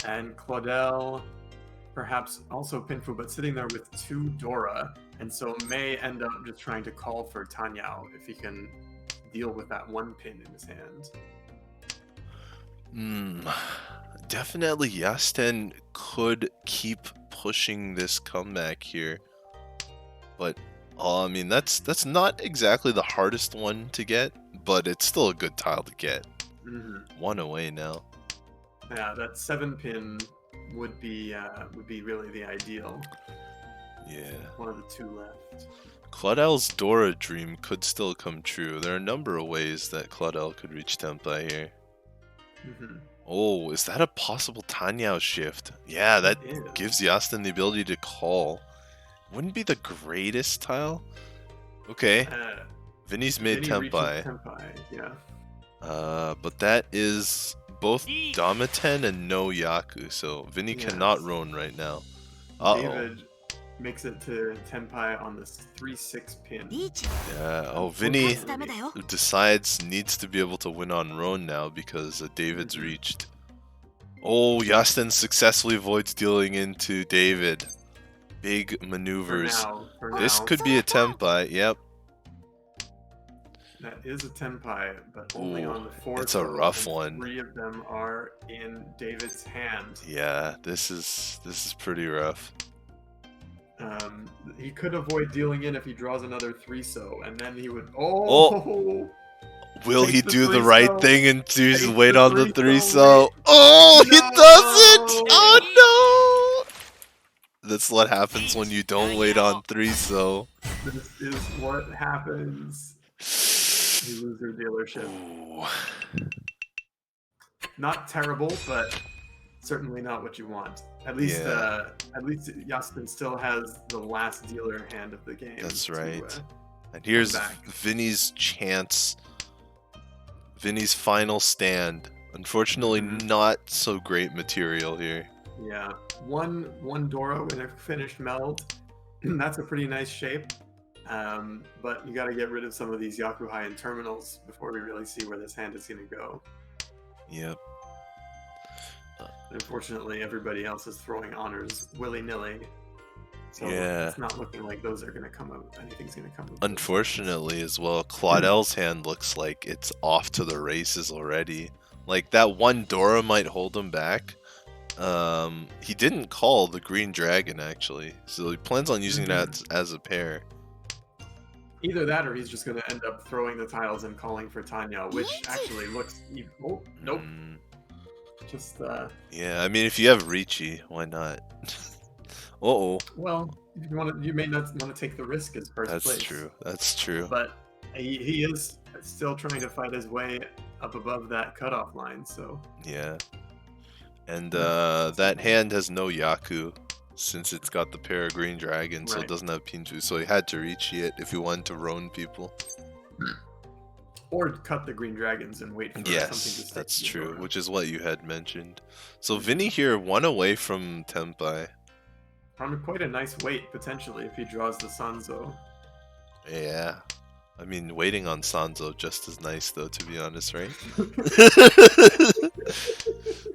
And Claudel, perhaps also Pinfu, but sitting there with 2 Dora, and so may end up just trying to call for Tanyao if he can deal with that 1 pin in his hand. Definitely Yasten could keep pushing this comeback here. But I mean that's not exactly the hardest one to get, but it's still a good tile to get. 1 away now. Yeah, that 7 pin would be really the ideal. Yeah. One of the 2 left. Claudel's Dora dream could still come true. There are a number of ways that Claudel could reach Tempai here. Oh, is that a possible Tanyao shift? Yeah, that gives Yasten the ability to call. Wouldn't be the greatest tile. Okay. Vinny's made Tempai. Yeah. But that is both Damaten and no Yaku, so Vinny cannot roan right now. David makes it to Tempai on this 3-6 pin. Yeah. Oh, Vinny needs to be able to win on roan now because David's reached. Oh, Yasten successfully avoids dealing into David. Big maneuvers. For this now. could be a Tempai. Yep. That is a Tempai, but only on the 4th. It's a rough one. 3 of them are in David's hand. Yeah, this is pretty rough. He could avoid dealing in if he draws another 3-so, and then he would. Will he do the right thing and choose Takes wait the on the 3-so. 3-so? Oh, he No! doesn't! Oh no! That's what happens when you don't wait on 3-so. This is what happens. You lose your dealership. Ooh. Not terrible, but certainly not what you want. At least Yaspen still has the last dealer hand of the game. That's to, right. And here's Vinny's chance. Vinny's final stand. Unfortunately, not so great material here. Yeah, one Doro in a finished meld. That's a pretty nice shape. But you got to get rid of some of these Yakuhai and terminals before we really see where this hand is going to go. Yep. Unfortunately, everybody else is throwing honors willy-nilly. So it's not looking like those are going to come out. Anything's going to come out. Unfortunately, as well, Claudel's hand looks like it's off to the races already. Like, that one Dora might hold him back. He didn't call the green dragon, actually. So he plans on using that as a pair. Either that, or he's just going to end up throwing the tiles and calling for Tanya, which actually looks... Oh, nope. Just, Yeah, I mean, if you have Riichi, why not? Uh-oh. Well, you may not want to take the risk as first place. That's true. That's true. But he is still trying to fight his way up above that cutoff line, so... Yeah. And that hand has no Yaku, since it's got the pair of green dragons, so it doesn't have Pinju. So he had to Riichi it if he wanted to roan people. Or cut the green dragons and wait for something to stick. Yes, that's true, which is what you had mentioned. So Vinny here, 1 away from Tenpai. On quite a nice wait, potentially, if he draws the Sanzo. Yeah. I mean, waiting on Sanzo just as nice, though, to be honest, right?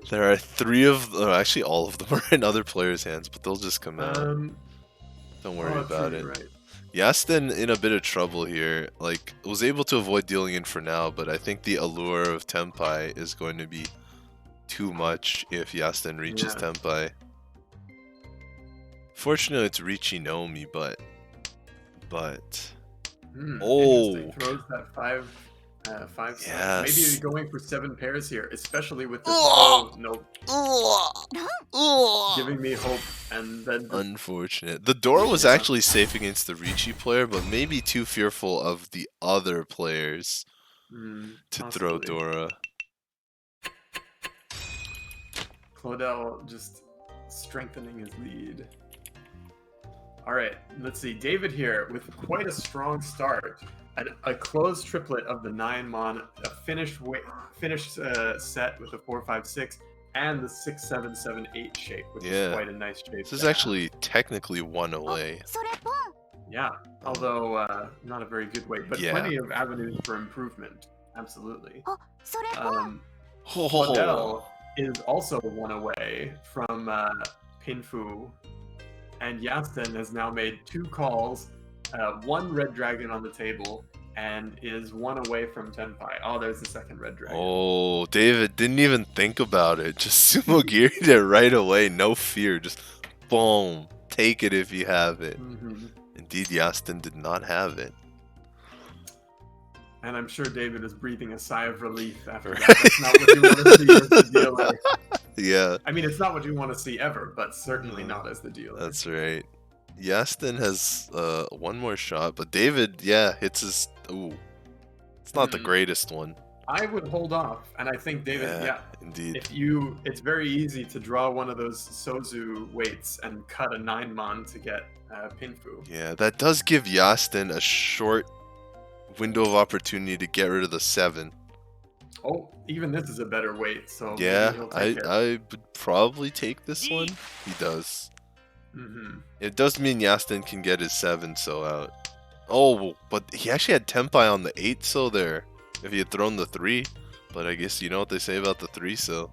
There are 3 of... actually, all of them are in other players' hands, but they'll just come out. Don't worry about it. Right. Yasten in a bit of trouble here. Like, was able to avoid dealing in for now, but I think the allure of Tenpai is going to be too much if Yasten reaches Tenpai. Fortunately, it's Riichi Nomi, but... Oh! Throws that 5 yes. Maybe going for 7 pairs here, especially with this... Oh, no. Giving me hope, and then... Unfortunate. The Dora was actually safe against the Riichi player, but maybe too fearful of the other players to throw Dora. Claudel just strengthening his lead. Alright, let's see. David here with quite a strong start. A closed triplet of the 9-mon, a finished set with a 4-5-6, and the 6-7-7-8 shape, which is quite a nice shape. This is actually technically 1 away. Yeah, although not a very good way, but plenty of avenues for improvement. Absolutely. Claudel is also 1 away from Pinfu, and Yasten has now made 2 calls, 1 red dragon on the table, and is 1 away from Tenpai. Oh, there's the second red dragon. Oh, David didn't even think about it. Just sumo geared it right away. No fear. Just boom. Take it if you have it. Indeed, Yasten did not have it. And I'm sure David is breathing a sigh of relief after that. That's not what you want to see as the dealer. Yeah. I mean, it's not what you want to see ever, but certainly not as the dealer. That's right. Yasten has 1 more shot, but David, hits his... Ooh. It's not the greatest one. I would hold off, and I think David, indeed. It's very easy to draw one of those Sozu weights and cut a 9-mon to get Pinfu. Yeah, that does give Yasten a short window of opportunity to get rid of the 7. Oh, even this is a better weight, so yeah, I would probably take this one. He does. It does mean Yasten can get his 7 so out. Oh, but he actually had Tenpai on the 8 so there. If he had thrown the 3. But I guess you know what they say about the 3 so.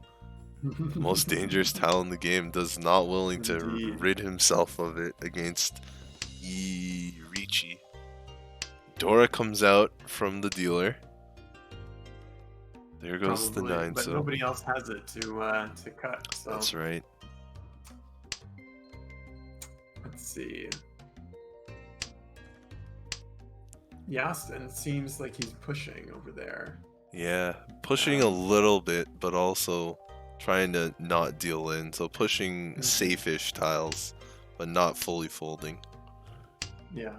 The most dangerous tile in the game, does not willing to rid himself of it against Riichi. Dora comes out from the dealer. There goes the 9. But nobody else has it to cut. So. That's right. Let's see. Yasten seems like he's pushing over there. Yeah, pushing a little bit, but also trying to not deal in. So pushing safe-ish tiles, but not fully folding. Yeah.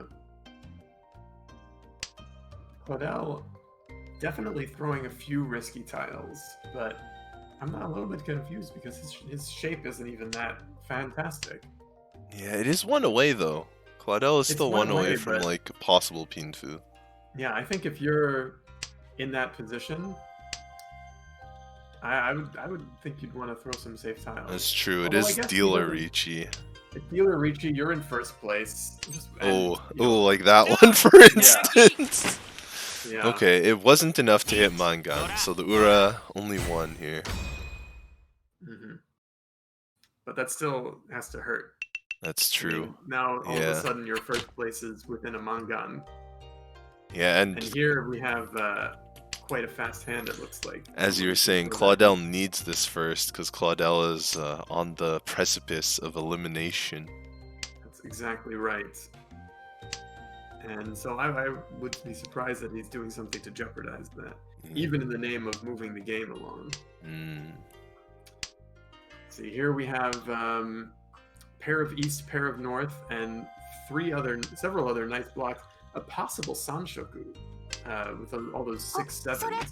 Claudel definitely throwing a few risky tiles, but I'm not a little bit confused because his shape isn't even that fantastic. Yeah, it is one away though. Claudel is It's still one one away away, from but- like possible Pinfu. Yeah, I think if you're in that position, I would think you'd want to throw some safe tiles. That's true. It Although I is guess he dealer doesn't- Riichi. If dealer Riichi, you're in first place. Like that one for instance. Yeah. Okay, it wasn't enough to hit Mangan, so the Ura only won here. Hmm. But that still has to hurt. That's I mean, true. now all of Yeah. a sudden your first place is within a Mangan. Yeah, And and here we have quite a fast hand, it looks like. as you were saying, Claudel needs this first because Claudel is on the precipice of elimination. That's exactly right. And so I would be surprised that he's doing something to jeopardize that, even in the name of moving the game along. See, here we have pair of east, pair of north, and several other nice blocks. A possible Sanshoku with all those 6/7s.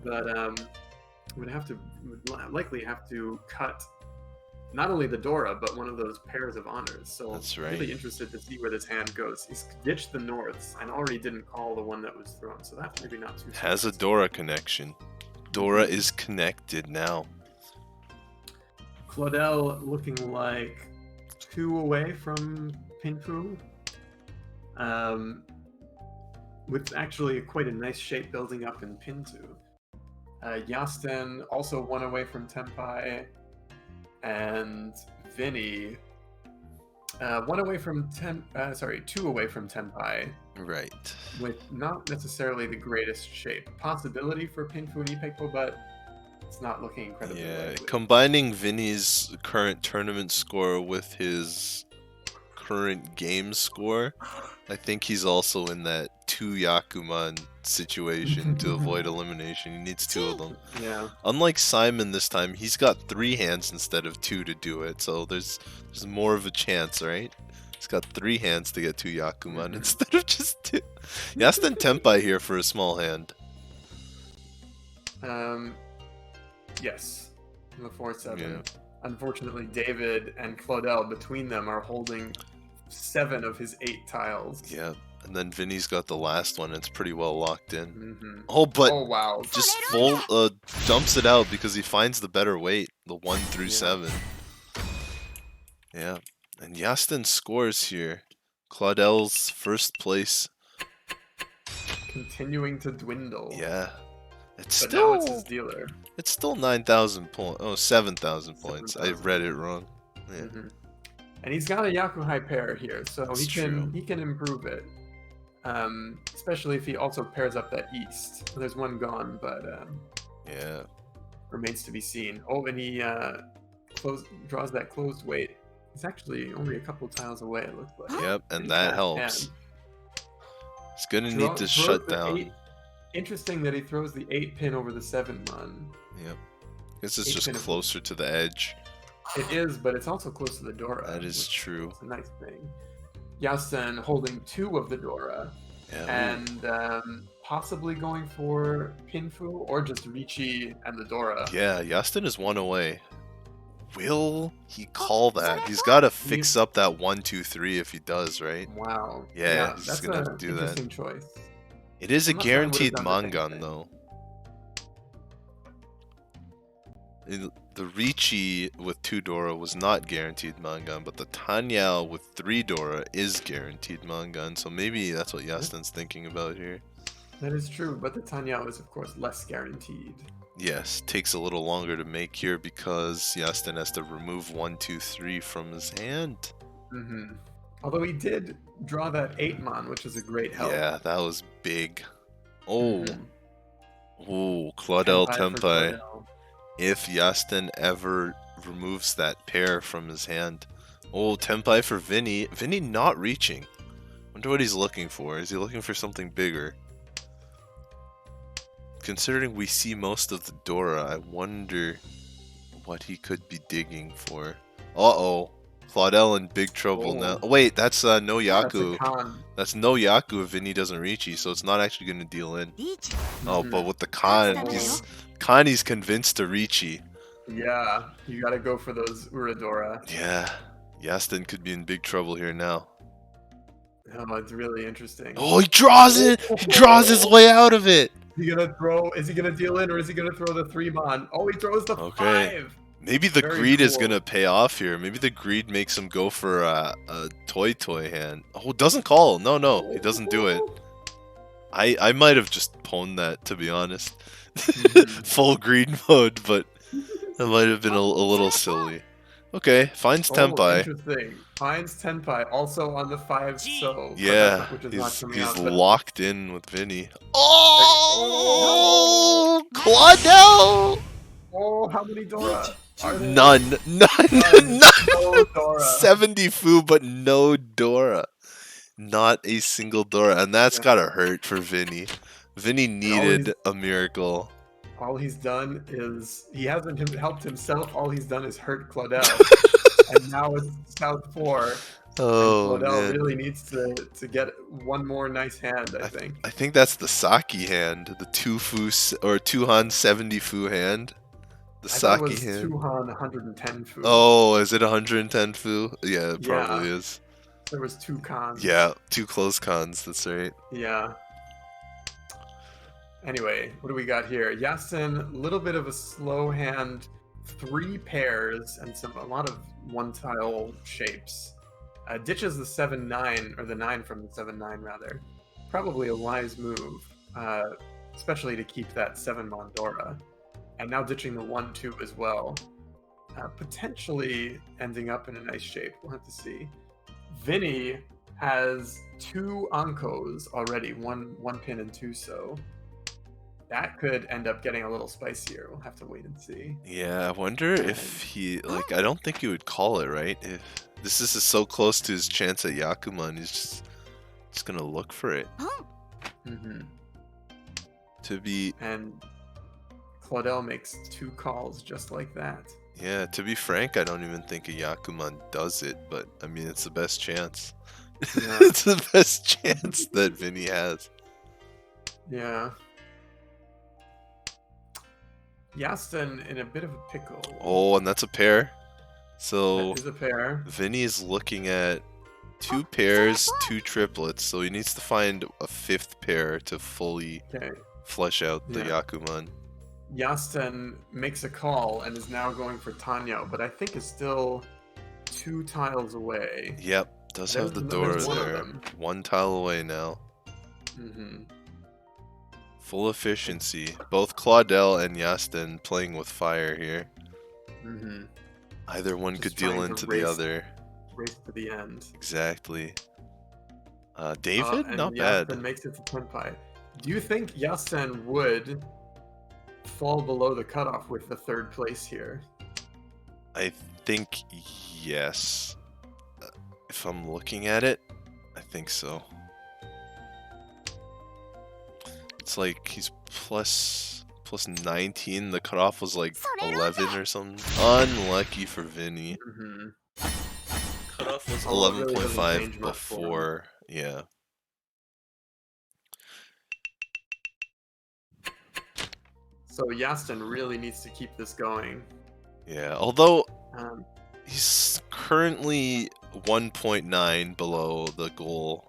But would likely have to cut not only the Dora, but one of those pairs of honors. So That's right. really interested to see where this hand goes. He's ditched the norths and already didn't call the one that was thrown, so that's maybe not too Has a fast. Dora connection. Dora is connected now. Claudel looking like 2 away from Pinfu. With actually quite a nice shape building up in Pintu. Yasten also 1 away from Tenpai, and Vinny 2 away from Tenpai, Right. with not necessarily the greatest shape. Possibility for Pinfu and Ipeko, but it's not looking incredibly Yeah, likely. combining Vinny's current tournament score with his current game score, I think he's also in that 2 Yakuman situation to avoid elimination. He needs 2 of them. Yeah. Unlike Simon this time, he's got 3 hands instead of 2 to do it, so there's more of a chance, right? He's got 3 hands to get 2 Yakuman instead of just 2. Yasten Tenpai here for a small hand. Yes. The 4/7. Yeah. Unfortunately, David and Claudel between them are holding 7 of his 8 tiles. Yeah, and then Vinny's got the last one. It's pretty well locked in. Mm-hmm. Oh, but Oh wow! just dumps it out because he finds the better weight, the 1 through 7. Yeah, and Yasten scores here. Claudel's first place. Continuing to dwindle. Yeah, it's But still now it's his dealer. it's still 9,000 points. Oh, 7,000 points. I 7,000. read it wrong. Yeah. Mm-hmm. And he's got a Yakuhai pair here, so That's he true. can improve it. Especially if he also pairs up that east. There's one gone, but Yeah. remains to be seen. Oh, and he draws that closed weight. He's actually only a couple tiles away, it looks like. Yep, and Pretty that fast helps. hand. He's gonna Throw- need to throws shut the down. 8. Interesting that he throws the 8 pin over the 7 mon. Yep. This is Eight just pin- closer to the edge. It is, but it's also close to the Dora. That is which true. is a nice thing. Yasen holding 2 of the Dora, Yeah. and possibly going for Pinfu or just Riichi and the Dora. Yeah, Yasten is 1 away. Will he call that? He's got to fix up that 1, 2, 3 if he does, right? Wow. Yeah, he's that's gonna an do that. interesting choice. It is a I'm not sure I would've guaranteed done the same Mangan, thing. though. The Riichi with 2 Dora was not guaranteed Mangan, but the Tanyao with 3 Dora is guaranteed Mangan, so maybe that's what Yasten's thinking about here. That is true, but the Tanyao is of course less guaranteed. Yes, takes a little longer to make here because Yasten has to remove 1, 2, 3 from his hand. Mm-hmm. Although he did draw that 8 mon, which is a great help. Yeah, that was big. Oh, Mhm. oh, Claudel for Tenpai. Claudel. If Yasten ever removes that pair from his hand. Oh, Tenpai for Vinny. Vinny not reaching. Wonder what he's looking for. Is he looking for something bigger? Considering we see most of the Dora, I wonder what he could be digging for. Uh-oh. Claudel in big trouble Oh. now. Oh, wait, that's no That's a Yaku. con. That's no Yaku if Vinny doesn't Riichi, so it's not actually going to deal in. リーチ Oh, but with the Khan, Connie's convinced to Riichi. Yeah, you gotta go for those Uradora. Yeah, Yasten could be in big trouble here now. Oh, it's really interesting. Oh, he draws it! He draws his way out of it! Is he gonna throw? Is he gonna deal in, or is he gonna throw the 3-mon? Oh, he throws the 5. Maybe the Very greed is cool. gonna pay off here. Maybe the greed makes him go for a toy hand. Oh, doesn't call. No, he doesn't do it. I might have just pwned that, to be honest. Full greed mode, but that might have been a little silly. Okay, finds Tenpai. Interesting. Finds Tenpai, also on the 5 so. Yeah, which is not coming he's out, but- locked in with Vinny. Oh, Claudel! Oh, how many Dora? Are there? None. No Dora. 70 Fu, but no Dora. Not a single Dora, and that's gotta hurt for Vinny. Vinny needed a miracle. All he's done is he hasn't helped himself. All he's done is hurt Claudel, and now it's South 4. Oh, and Claudel man. really needs to get one more nice hand. I think. I think that's the Saki hand, the 2 Fu or 2 Han 70 Fu hand. The I thought it Saki was hand. 2 Han 110 Fu. Oh, is it 110 Fu? Yeah, it probably is. There was 2 cons. Yeah, 2 close cons, that's right. Yeah. Anyway, what do we got here? Yasin, a little bit of a slow hand, 3 pairs, and a lot of one-tile shapes. Ditches the 7-9, or the 9 from the 7-9 rather. Probably a wise move, especially to keep that 7-mon Dora. And now ditching the 1-2 as well. Potentially ending up in a nice shape. We'll have to see. Vinny has 2 Ankos already, one pin and 2 so. That could end up getting a little spicier. We'll have to wait and see. Yeah, I wonder if he, like, I don't think he would call it, right? If this is so close to his chance at Yakuman, he's just gonna look for it. Mm-hmm. To be... And Claudel makes 2 calls just like that. Yeah, to be frank, I don't even think a Yakuman does it, but, I mean, it's the best chance. Yeah. It's the best chance that Vinny has. Yeah. Yasten in a bit of a pickle. Oh, and that's a pair. So That is a pair. Vinny is looking at 2 pairs, 2 triplets, so he needs to find a 5th pair to fully Okay. flesh out the Yeah. Yakuman. Yasten makes a call and is now going for Tanyo, but I think is still 2 tiles away. Yep, does There's have the there's Dora one of there. them. 1 tile away now. Mm-hmm. Full efficiency. Both Claudel and Yasten playing with fire here. Mm-hmm. Either one Just could deal trying to into race- the other. Race to the end. Exactly. David? And Not Yasten bad. makes it to Tenpai. Do you think Yasten would fall below the cutoff with the 3rd place here? I think yes. If I'm looking at it, I think so. It's like he's plus 19. The cutoff was like 11 or something. Unlucky for Vinny. Mm-hmm. Cutoff was Oh, it really doesn't 11.5 change much for him. before. Yeah. So Yasten really needs to keep this going. Yeah. Although Um, he's currently 1.9 below the goal.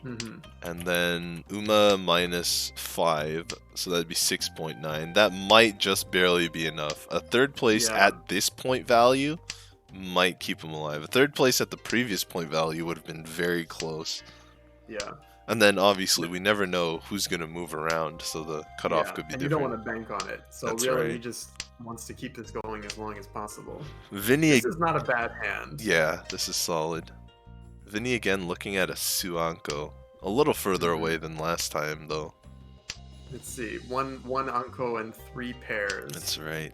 mhm. And then Uma minus 5, so that'd be 6.9. That might just barely be enough. A 3rd place Yeah. at this point value might keep him alive. A 3rd place at the previous point value would have been very close. Yeah. And then obviously we never know who's going to move around, so the cutoff Yeah, could be and different. you don't want to bank on it. So That's really, right. he just wants to keep this going as long as possible. Vinny, This is not a bad hand. yeah, this is solid. Vinny again looking at a Suanko. A little further away than last time, though. Let's see. One Anko and 3 pairs. That's right.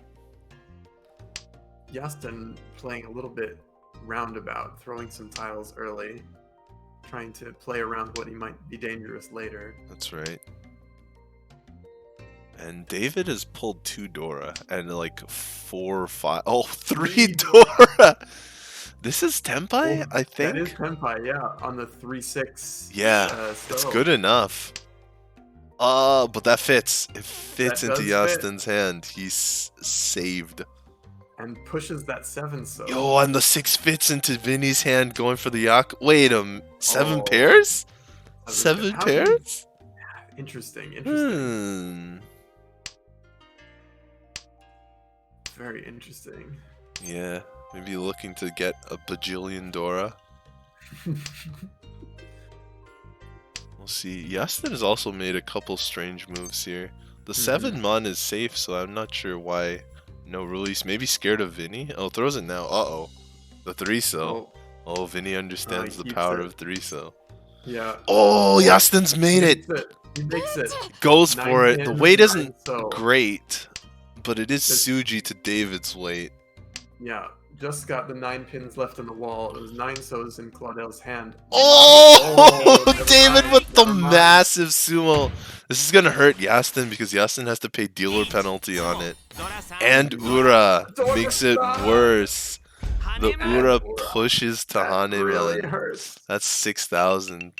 Yasten playing a little bit roundabout, throwing some tiles early, trying to play around what he might be dangerous later. That's right. And David has pulled 2 Dora and like 4 or 5. Oh, 3 Dora! This is Tenpai, Oh, I that is think. Tenpai, yeah, on the 3-6. Yeah, it's so good enough. But that fits. It fits That into does fit. Yastin's hand. He's saved. And pushes that 7 so. Yo, and the 6 fits into Vinny's hand going for the Yak. Wait, 7 Oh, pairs? seven 7 How did he- pairs? Interesting. Very interesting. Yeah, maybe looking to get a bajillion Dora. We'll see. Yastin has also made a couple strange moves here. The 7 Mon is safe, so I'm not sure why no release. Maybe scared of Vinny? Oh, throws it now. Uh-oh. The 3 so. Oh, Vinny understands the power of 3 so. Yeah. Oh, Yastin's made it! He makes it. Goes for it. The weight isn't so. great, but it is Suji to David's weight. Yeah. Just got the 9 pins left on the wall. It was 9 so's in Claudel's hand. Oh, David with the massive sumo. This is gonna hurt Yastin because Yastin has to pay dealer penalty on it. And Ura makes it worse. The Ura pushes Tahane really Man. hurts. That's 6,000.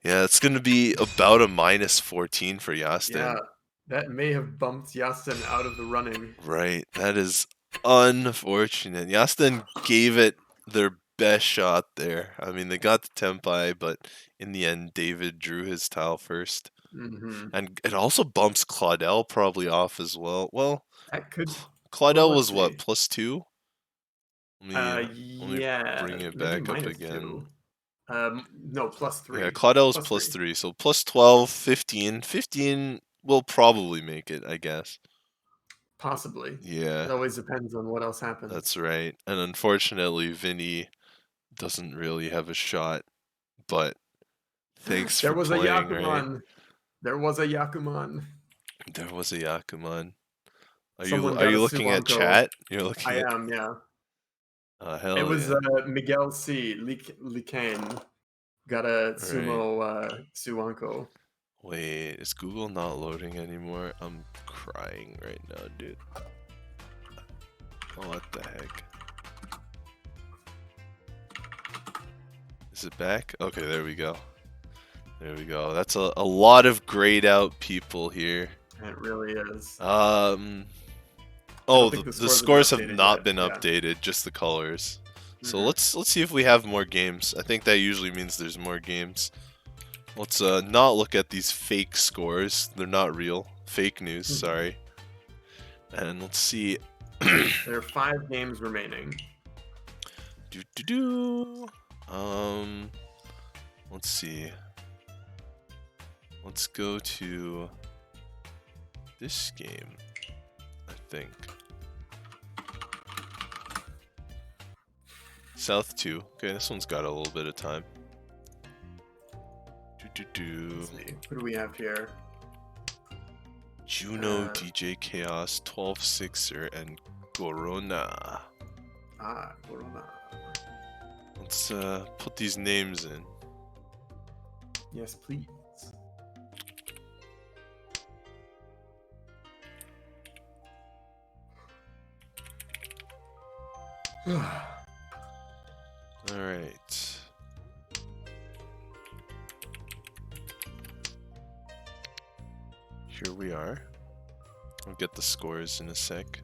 Yeah, it's gonna be about a -14 for Yastin. Yeah, that may have bumped Yastin out of the running. Right, that is unfortunate. Yastin gave it their best shot there. I mean, they got the Tenpai, but in the end, David drew his tile first. And it also bumps Claudel probably off as well. Well, that could. Claudel was what, +2? Let me yeah. bring it back up again. No, +3. Yeah, Claudel is +3, so +12, 15. 15 will probably make it, I guess. Possibly. Yeah. It always depends on what else happens. That's right. And unfortunately, Vinny doesn't really have a shot. But thanks for playing, right? There was a Yakuman. There was a Yakuman. Are Someone you looking at chat? You're looking I am, yeah. Hell it was yeah. Miguel C. Likane got a sumo Suwanko. Wait, is Google not loading anymore? I'm crying right now, dude. Oh, what the heck? Is it back? Okay, there we go. There we go. That's a lot of grayed out people here. It really is. Oh, the scores have not been updated, just the colors. So let's see if we have more games. I think that usually means there's more games. Let's not look at these fake scores. They're not real. Fake news, sorry. And let's see. There are 5 games remaining. Let's see. Let's go to this game, I think. South 2. Okay, this one's got a little bit of time. Let's see. What do we have here? Juno, DJ Chaos, 12-6er, and Corona. Corona. Let's put these names in. Yes, please. Alright. Here we are. I'll get the scores in a sec.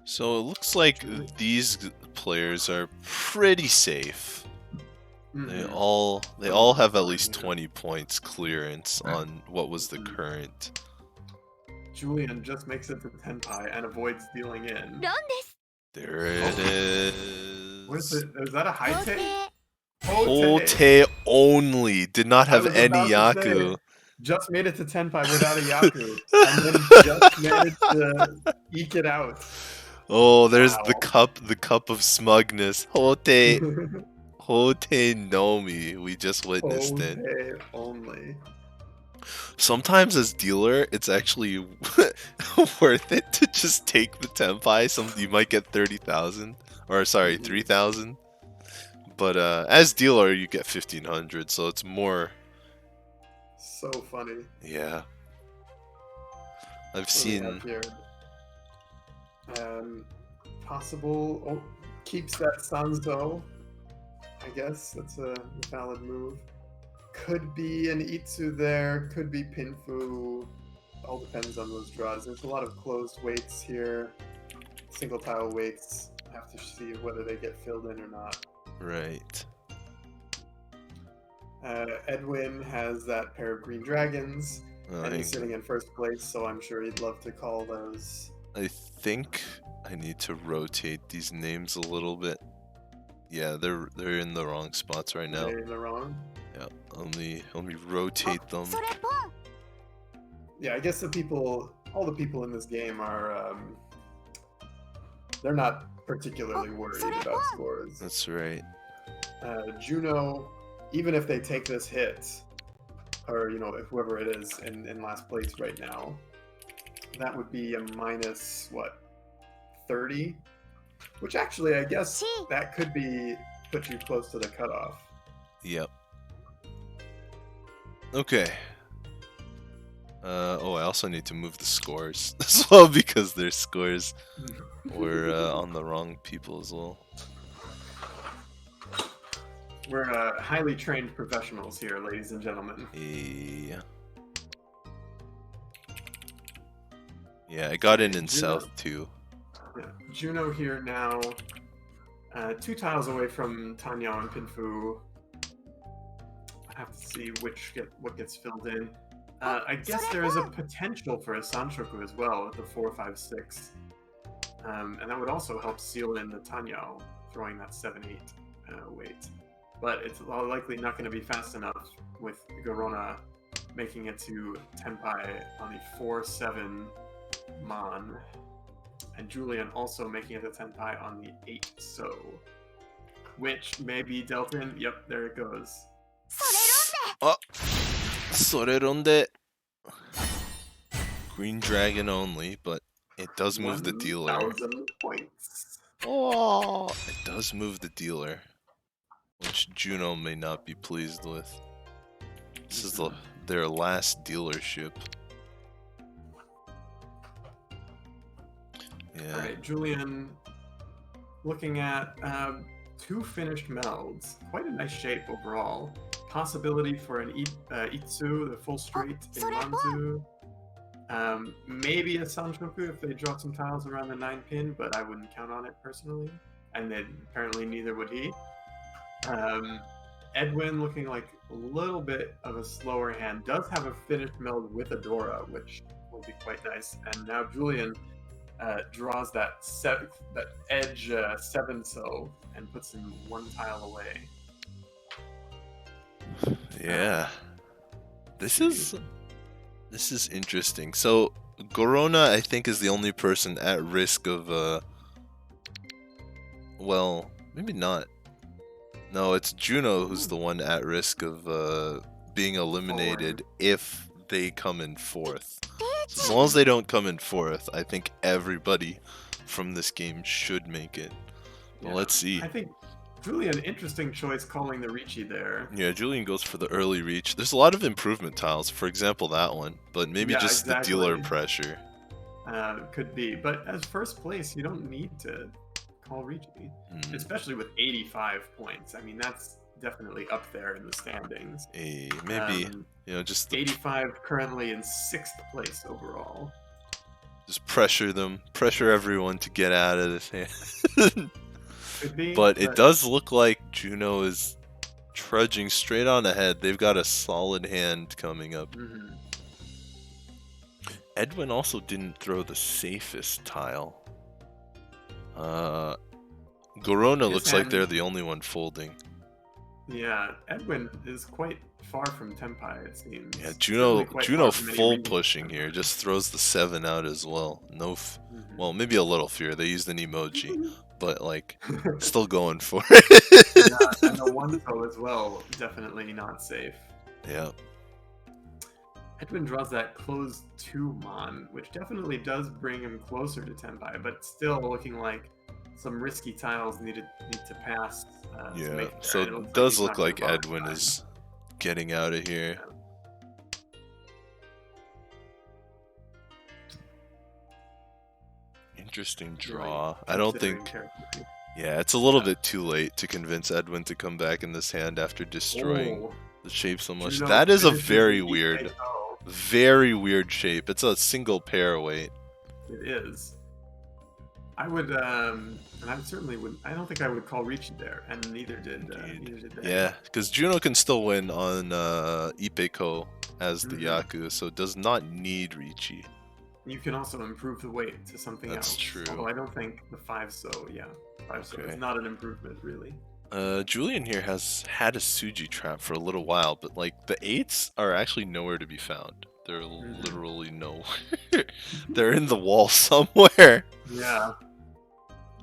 So it looks like these players are pretty safe. They all have at least 20 points clearance on what was the current. Julian just makes it to Tenpai and avoids dealing in. There it is. What is it? Is that a high take? Hote only. Did not have any Yaku. Just made it to Tenpai without a Yaku. And then just managed to eke it out. Oh, there's the cup of smugness. Hote Hote Nomi. We just witnessed it. Okay, only. Sometimes as dealer, it's actually worth it to just take the Tenpai. You might get 30,000. Or sorry, 3,000. But as dealer, you get 1,500, so it's more... So funny. Yeah. I've What do we seen... have here? Possible... Oh, keeps that Sanzo. I guess that's a valid move. Could be an Itsu there, could be Pinfu. All depends on those draws. There's a lot of closed weights here. Single tile weights. Have to see whether they get filled in or not. Right. Edwin has that pair of green dragons, and he's sitting in first place, so I'm sure he'd love to call those. I think I need to rotate these names a little bit. Yeah, they're in the wrong spots right now. They're in the wrong. Yeah, let me rotate them. Yeah, I guess all the people in this game are, they're not particularly worried about scores. That's right. Juno, even if they take this hit, or whoever it is in last place right now, that would be a minus what, 30, which actually I guess that could put you close to the cutoff. Yep. Okay. I also need to move the scores as well because their scores were on the wrong people as well. We're highly trained professionals here, ladies and gentlemen. Yeah, I got in South too. Yeah. Juno here now, 2 tiles away from Tanya and Pinfu. I have to see what gets filled in. I guess there is a potential for a Sanshoku as well with the 4, 5, 6. And that would also help seal in the Tanyo, throwing that 7, 8 weight. But it's likely not going to be fast enough with Garona making it to Tenpai on the 4, 7 Mon. And Julian also making it to Tenpai on the 8 So. Which may be dealt in. Yep, there it goes. Oh! Soreronde. Green dragon only, but it does move the dealer. 1,000 points. Oh! It does move the dealer, which Juno may not be pleased with. This is their last dealership. Yeah. Alright, Julian looking at 2 finished melds. Quite a nice shape overall. Possibility for an Itsu, the full straight in Manzu. Maybe a Sanshoku if they drop some tiles around the 9 pin, but I wouldn't count on it personally. And then apparently neither would he. Edwin looking like a little bit of a slower hand. Does have a finished meld with Adora, which will be quite nice. And now Julian draws that edge 7 so and puts him 1 tile away. Yeah. This is interesting. So Gorona, I think, is the only person at risk of well, maybe not. No, it's Juno who's the one at risk of being eliminated if they come in 4th. As long as they don't come in 4th, I think everybody from this game should make it. Well, Yeah. let's see. I think Julian, interesting choice calling the Riichi there. Yeah, Julian goes for the early reach. There's a lot of improvement tiles, for example that one, but maybe Yeah, just exactly. the dealer pressure. Could be, but as first place, you don't need to call Riichi, especially with 85 points. I mean, that's definitely up there in the standings. Maybe, just 85 currently in 6th place overall. Just pressure everyone to get out of this hand. Could be, but it does look like Juno is trudging straight on ahead. They've got a solid hand coming up. Edwin also didn't throw the safest tile. Gorona looks like they're the only one folding. Yeah, Edwin is quite far from Tenpai, it seems. Yeah, Juno full pushing here, just throws the 7 out as well. Well, maybe a little fear. They used an emoji, but like still going for it. Yeah, and the 1-0 as well, definitely not safe. Yeah. Edwin draws that closed 2 Mon, which definitely does bring him closer to Tenpai, but still looking like some risky tiles need to pass. To Yeah. make it So there. it does he's look not gonna like bother Edwin time. is getting out of here. Interesting draw. I don't Considering think. carefully. Yeah, it's a little bit too late to convince Edwin to come back in this hand after destroying Oh, the shape so much. Juno That is a finishes very the weird, EKO. very weird shape. It's a single pair weight. It is. I would, and I certainly would. I don't think I would call Riichi there, and neither did they. Yeah, because Juno can still win on Ipeko as the Mhm. Yaku, so it does not need Riichi. You can also improve the weight to something That's else. true. Although I don't think the 5-so, yeah, 5-so Okay. is not an improvement really. Julian here has had a Suji trap for a little while, but like the 8s are actually nowhere to be found. They're literally nowhere. They're in the wall somewhere. Yeah.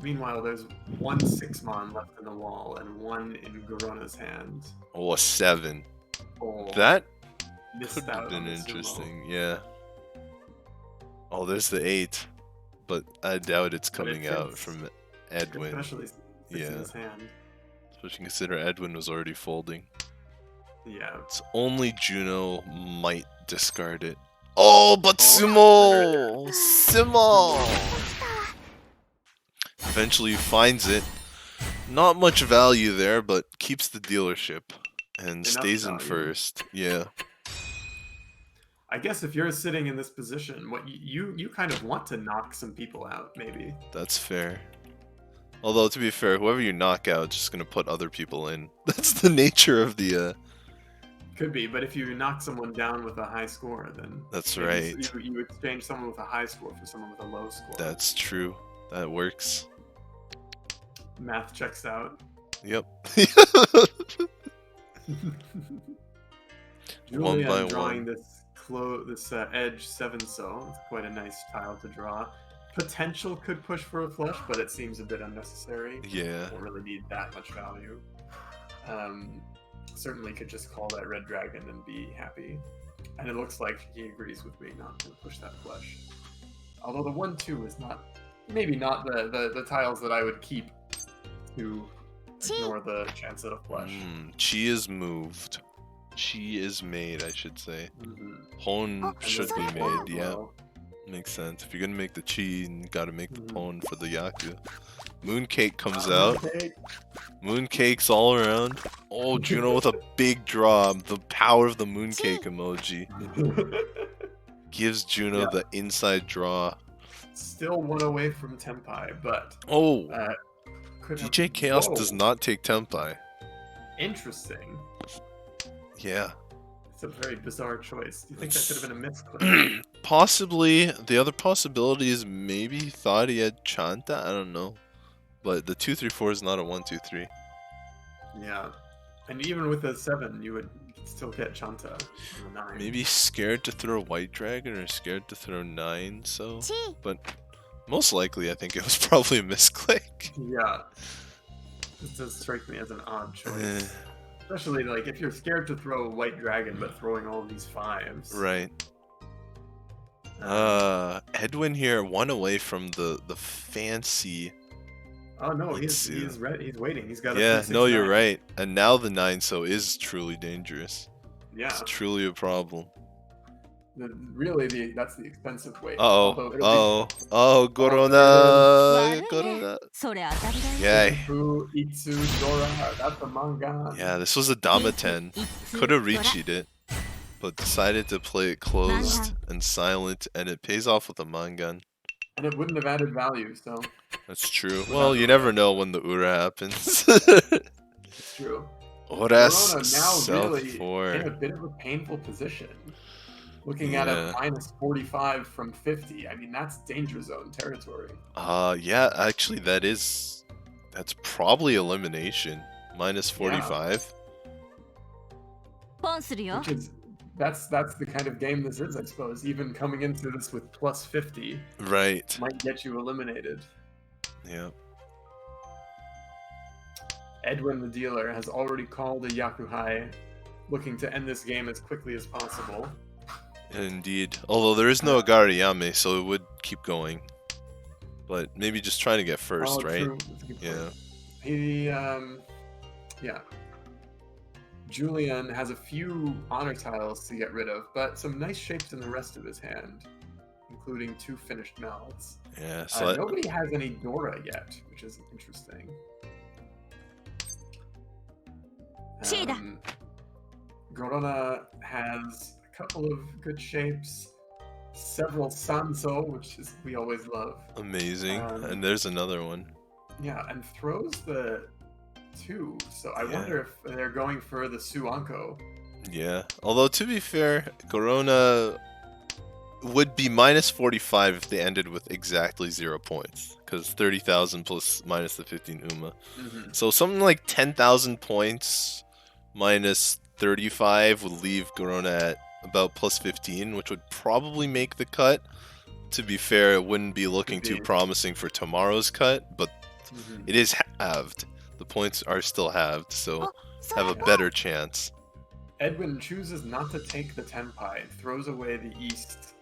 Meanwhile, there's 1 6-mon left in the wall and 1 in Gorona's hand. Oh, a 7. Oh, That missed could have out been on the sumo. interesting, yeah. Oh, there's the 8, but I doubt it's But it coming out fits. from Edwin. Especially sits Yeah. in his hand. Especially consider Edwin was already folding. Yeah. It's only Juno might discard it. Oh, but Oh, Sumo! Sumo! Eventually finds it. Not much value there, but keeps the dealership. And Enough stays in value. first. Yeah. I guess if you're sitting in this position, what you kind of want to knock some people out, maybe. That's fair. Although, to be fair, whoever you knock out is just going to put other people in. That's the nature of the... Could be, but if you knock someone down with a high score, then That's maybe right. You exchange someone with a high score for someone with a low score. That's true. That works. Math checks out. Yep. Julian by drawing one. this edge 7-so. It's quite a nice tile to draw. Potential could push for a flush, but it seems a bit unnecessary. Yeah. Don't really need that much value. Certainly could just call that red dragon and be happy. And it looks like he agrees with me not to push that flush. Although the 1-2 is maybe not the tiles that I would keep to ignore the chance at a flush. Chi is moved. Chi is made, I should say. Mm-hmm. Pawn should be made, yeah. Well, Makes sense. If you're gonna make the Chi, you gotta make the Mhm. pawn for the Yaku. Mooncake comes out. okay. Mooncakes all around. Oh, Juno with a big draw. The power of the mooncake emoji gives Juno the inside draw. Still 1 away from Tenpai, but Oh, could have... DJ Chaos Whoa, does not take Tenpai. Interesting. Yeah. It's a very bizarre choice. Do you think that could have been a misclick? Possibly. The other possibility is maybe he thought he had Chanta. I don't know. But the 2-3-4 is not a 1-2-3. Yeah. And even with a 7, you would still get Chanta on the 9. Maybe scared to throw White Dragon or scared to throw 9, so. ち But most likely, I think it was probably a misclick. Yeah. This does strike me as an odd Eh, choice. Especially like if you're scared to throw a White Dragon but throwing all these 5s. right. Edwin here, 1 away from the fancy. Oh no, he's Itsu. ready. He's waiting. He's got a Yeah, 3-6-9. no, you're right. And now the 9-so is truly dangerous. Yeah. It's truly a problem. Really, that's the expensive weight. Uh-oh. Although it'll be Oh, Corona. 悪いね Corona. それ当たりだよ Yay. Fu, Itsu, Dora, that's the manga. Yeah, this was a Dama 10. いつ Could have ドラ reached it, but decided to play it closed and silent, and it pays off with a mangan. And it wouldn't have added value, so That's true. Without Well, you Ura. never know when the Ura happens. it's true. Horas Corona now South really in a 4. bit of a painful position. Looking at Yeah. a minus 45 from 50, I mean, that's danger zone territory. Yeah, actually, that's probably elimination. Minus 45. ポンするよ Which is, that's the kind of game this is, I suppose. Even coming into this with plus 50 Right. might get you eliminated. Yeah. Edwin the dealer has already called a Yakuhai, looking to end this game as quickly as possible. Indeed. Although there is no Agariyame, so it would keep going. But maybe just trying to get first, right? True. That's a good point. Yeah. He, yeah. Julian has a few honor tiles to get rid of, but some nice shapes in the rest of his hand, including 2 finished mouths. Yeah. So nobody has any Dora yet, which is interesting. Gorona has a couple of good shapes, several Sanso, which is we always love. amazing. And there's another one. Yeah, and throws the 2. So I wonder if they're going for the Suanko. Yeah. Although to be fair, Corona would be minus 45 if they ended with exactly 0 points, because 30,000 plus minus the 15 Uma. So something like 10,000 points minus 35 would leave Corona at about plus 15, which would probably make the cut. To be fair, it wouldn't be looking too promising for tomorrow's cut, but it is halved. The points are still halved, so have a better chance. Edwin chooses not to take the Tenpai and throws away the East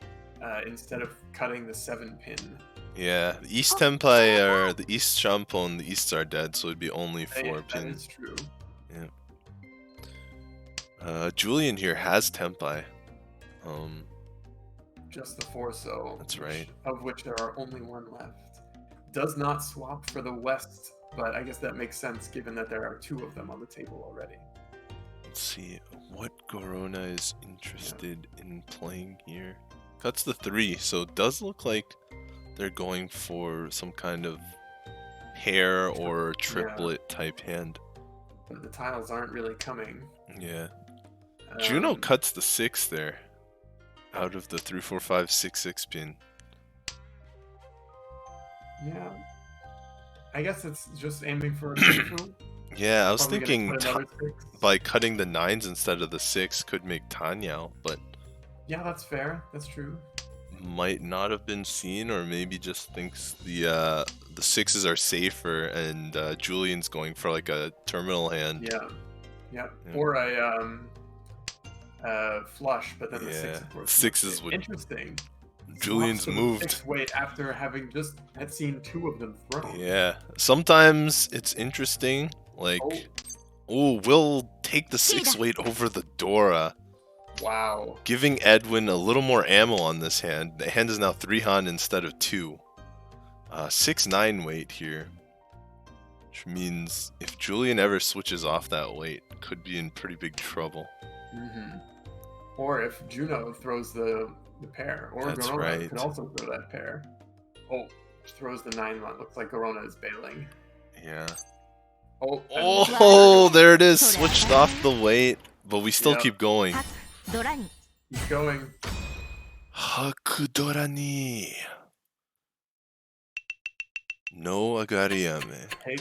instead of cutting the 7-pin. Yeah, the East Tenpai are the East Shampon, the Easts are dead, so it'd be only 4 That pins. is true. Yeah. Julian here has Tenpai. Just the 4 so. That's right. Of which there are only 1 left. Does not swap for the West, but I guess that makes sense given that there are 2 of them on the table already. Let's see what Corona is interested in playing here. Cuts the 3, so it does look like they're going for some kind of pair or triplet type hand. But the tiles aren't really coming. Yeah. Juno cuts the 6 there. Out of the 3, 4, 5, 6, 6 pin. Yeah. I guess it's just aiming for a Kung Yeah, I was Probably thinking gonna put another 6. by cutting the 9s instead of the 6 could make Tanyao, but Yeah, that's fair. That's true. might not have been seen, or maybe just thinks the 6s are safer and Julian's going for like a terminal hand. Yeah. Or a flush, but then the 6 of course. 6s would. Interesting. Julian's Swaps to the moved. 6 weight after having just had seen 2 of them thrown. Yeah, sometimes it's interesting. Like, oh, we'll take the 6 weight over the Dora, Wow. giving Edwin a little more ammo on this hand. The hand is now 3 Han instead of 2. 6-9 weight here, which means if Julian ever switches off that weight, could be in pretty big trouble. Or if Juno throws the pair, or That's Gorona right. could also throw that pair. Oh, throws the 9-1. Looks like Gorona is bailing. Yeah. Oh, Oh, there it is. Switched off the weight, but we still keep going. ドラに he's going. Hakudora ni. No Agariyame. Take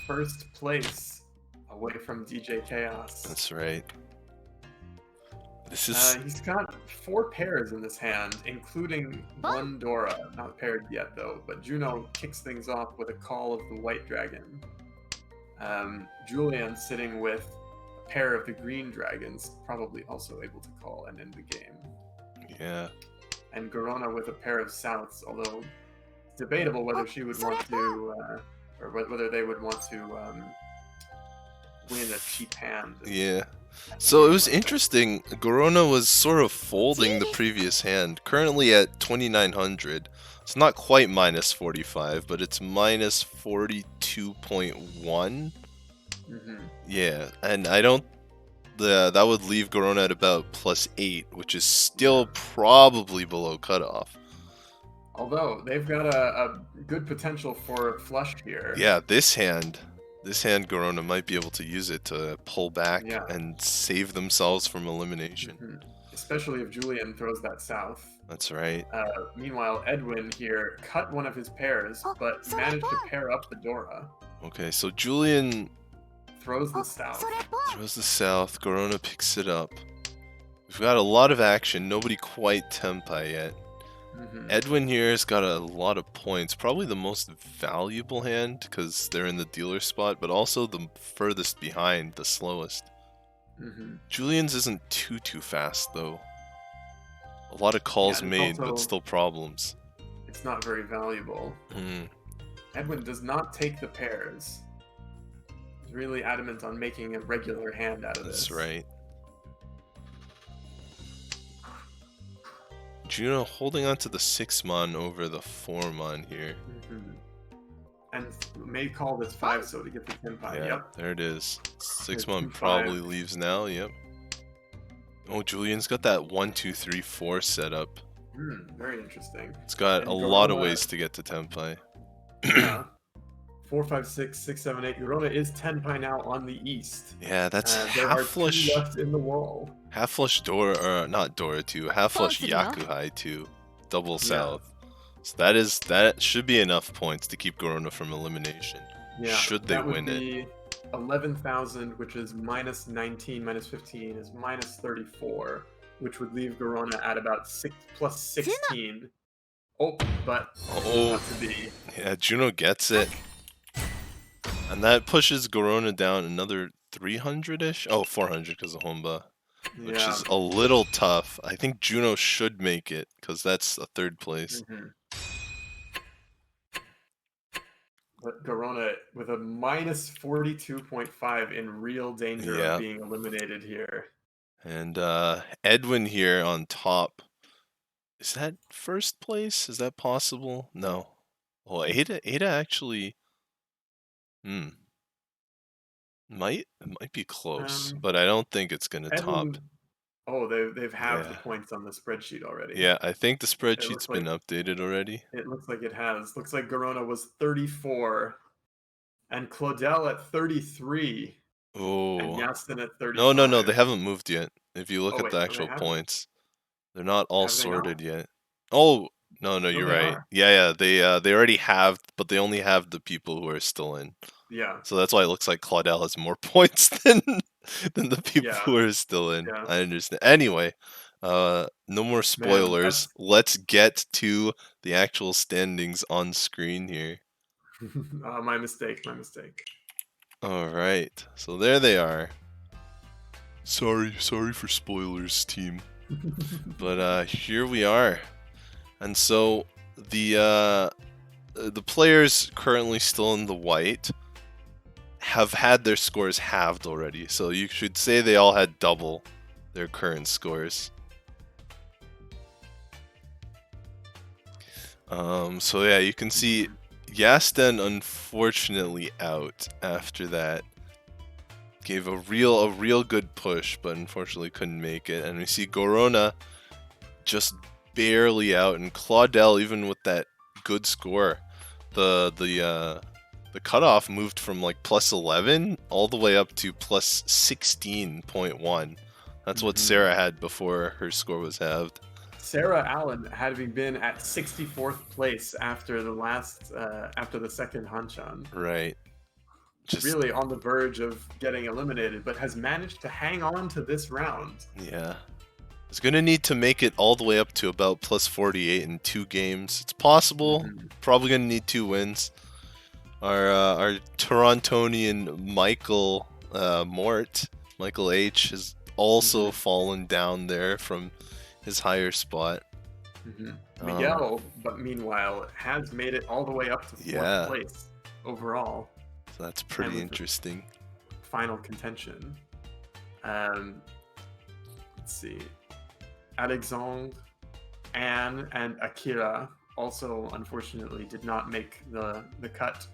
first place away from DJ Chaos. That's right. This is He's got 4 pairs in this hand, including 1 Dora. Not paired yet, though, but Juno kicks things off with a call of the White Dragon. Julian sitting with a pair of the Green Dragons, probably also able to call and end the game. yeah. And Gorona with a pair of Souths, although it's debatable whether she would want to, or whether they would want to win a cheap hand. Yeah. So it was interesting. Gorona was sort of folding the previous hand, currently at 2,900. It's not quite minus 45, but it's minus 42.1. Yeah, and I don't. That would leave Gorona at about plus 8, which is still probably below cutoff. Although they've got a good potential for flush here. Yeah, this hand, Gorona might be able to use it to pull back and save themselves from elimination. Especially if Julian throws that south. That's right. Meanwhile, Edwin here cut one of his pairs, but managed to pair up the Dora. Okay, so Julian Throws the south. throws the south. Gorona picks it up. We've got a lot of action. Nobody quite Tenpai yet. Edwin here has got a lot of points. Probably the most valuable hand because they're in the dealer spot, but also the furthest behind, the slowest. Julian's isn't too fast though. A lot of calls made, but still problems. It's not very valuable. Edwin does not take the pairs. He's really adamant on making a regular hand out of this. That's right. Juno holding on to the 6-mon over the 4-mon here. And may call this 5 so to get the 10-pi. Yeah, Yep. there it is. 6-mon probably leaves now. Yep. Oh, Julian's got that 1, 2, 3, 4 set up. Very interesting. It's got a lot of ways to get to 10-pi. Yeah. 4, 5, 6, 6, 7, 8. Corona is 10-pi now on the east. Yeah, that's there half are flush. 2 left in the wall. Half flush Dora, or not Dora 2. Half flush Yakuhai 2. Double south. So that should be enough points to keep Corona from elimination. Yeah, should they win it? 11,000, which is minus 19, minus 15 is minus 34, which would leave Garona at about 6 plus 16. Oh, but not to be. Yeah, Juno gets it. And that pushes Garona down another 300-ish? Oh, 400 because of Honba. Which is a little tough. I think Juno should make it because that's a 3rd place. But Garona with a minus 42.5 in real danger of being eliminated here. And Edwin here on top. Is that 1st place? Is that possible? No. Well, Ada actually... It might be close, but I don't think it's going to top. Oh, they've halved the points on the spreadsheet already. Yeah, I think the spreadsheet's been updated already. It looks like it has. Looks like Garona was 34, and Claudel at 33. Oh. And Yastin at 35. No, they haven't moved yet. If you look at the actual points, they're not all sorted yet. Oh, no, you're right. Yeah, they already have, but they only have the people who are still in. Yeah. So that's why it looks like Claudel has more points than the people who are still in. Yeah. I understand. Anyway, no more spoilers. Let's get to the actual standings on screen here. My mistake. All right. So there they are. Sorry for spoilers, team. But here we are. And so the players currently still in the white have had their scores halved already. So you should say they all had double their current scores. So yeah, you can see Yasten unfortunately out after that. Gave a real good push, but unfortunately couldn't make it. And we see Gorona just barely out, and Claudel, even with that good score, the cutoff moved from like plus 11 all the way up to plus 16.1. That's what Sarah had before her score was halved. Sarah Allen having been at 64th place after the second Hanchan. Right. Just really on the verge of getting eliminated, but has managed to hang on to this round. Yeah. It's going to need to make it all the way up to about plus 48 in 2 games. It's possible. Probably going to need 2 wins. Our Torontonian Michael Michael H, has also fallen down there from his higher spot. Miguel, but meanwhile, has made it all the way up to 4th place overall. So that's pretty interesting. Final contention. Let's see. Alexandre, Anne, and Akira also, unfortunately, did not make the cut.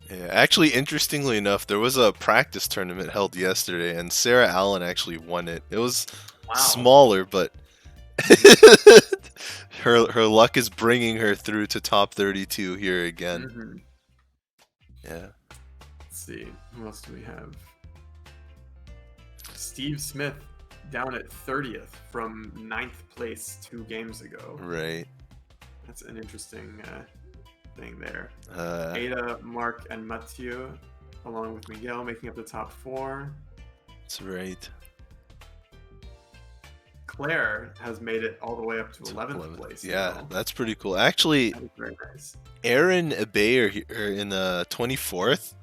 Yeah, actually, interestingly enough, there was a practice tournament held yesterday, and Sarah Allen actually won it. It was smaller, but her luck is bringing her through to top 32 here again. Yeah. Let's see. Who else do we have? Steve Smith down at 30th from 9th place 2 games ago. Right. That's an interesting thing there. Ada, Mark, and Mathieu, along with Miguel, making up the top 4. That's right. Claire has made it all the way up to 11th 11th. place. Yeah, now. that's pretty cool. Actually, That is very nice. Aaron Abayer here in the 24th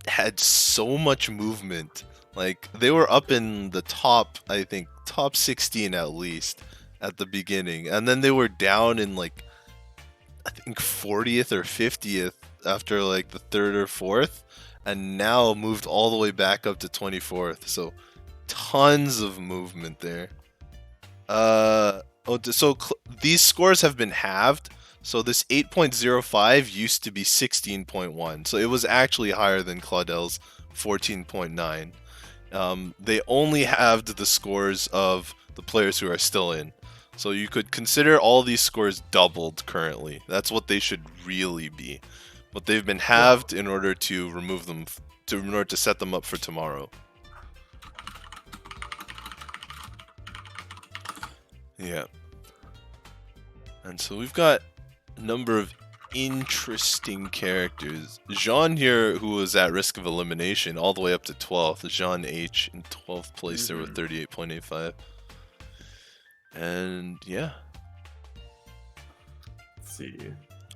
had so much movement. Like, they were up in the top, I think, top 16 at least at the beginning. And then they were down in, like, I think 40th or 50th after, like, the 3rd or 4th. And now moved all the way back up to 24th. So, tons of movement there. These scores have been halved. So this 8.05 used to be 16.1. So it was actually higher than Claudel's 14.9. They only halved the scores of the players who are still in. So you could consider all these scores doubled currently. That's what they should really be. But they've been halved in order to remove them, in order to set them up for tomorrow. Yeah. And so we've got a number of interesting characters. Jean here, who was at risk of elimination all the way up to 12th. Jean H in 12th place there with 38.85. And yeah. Let's see.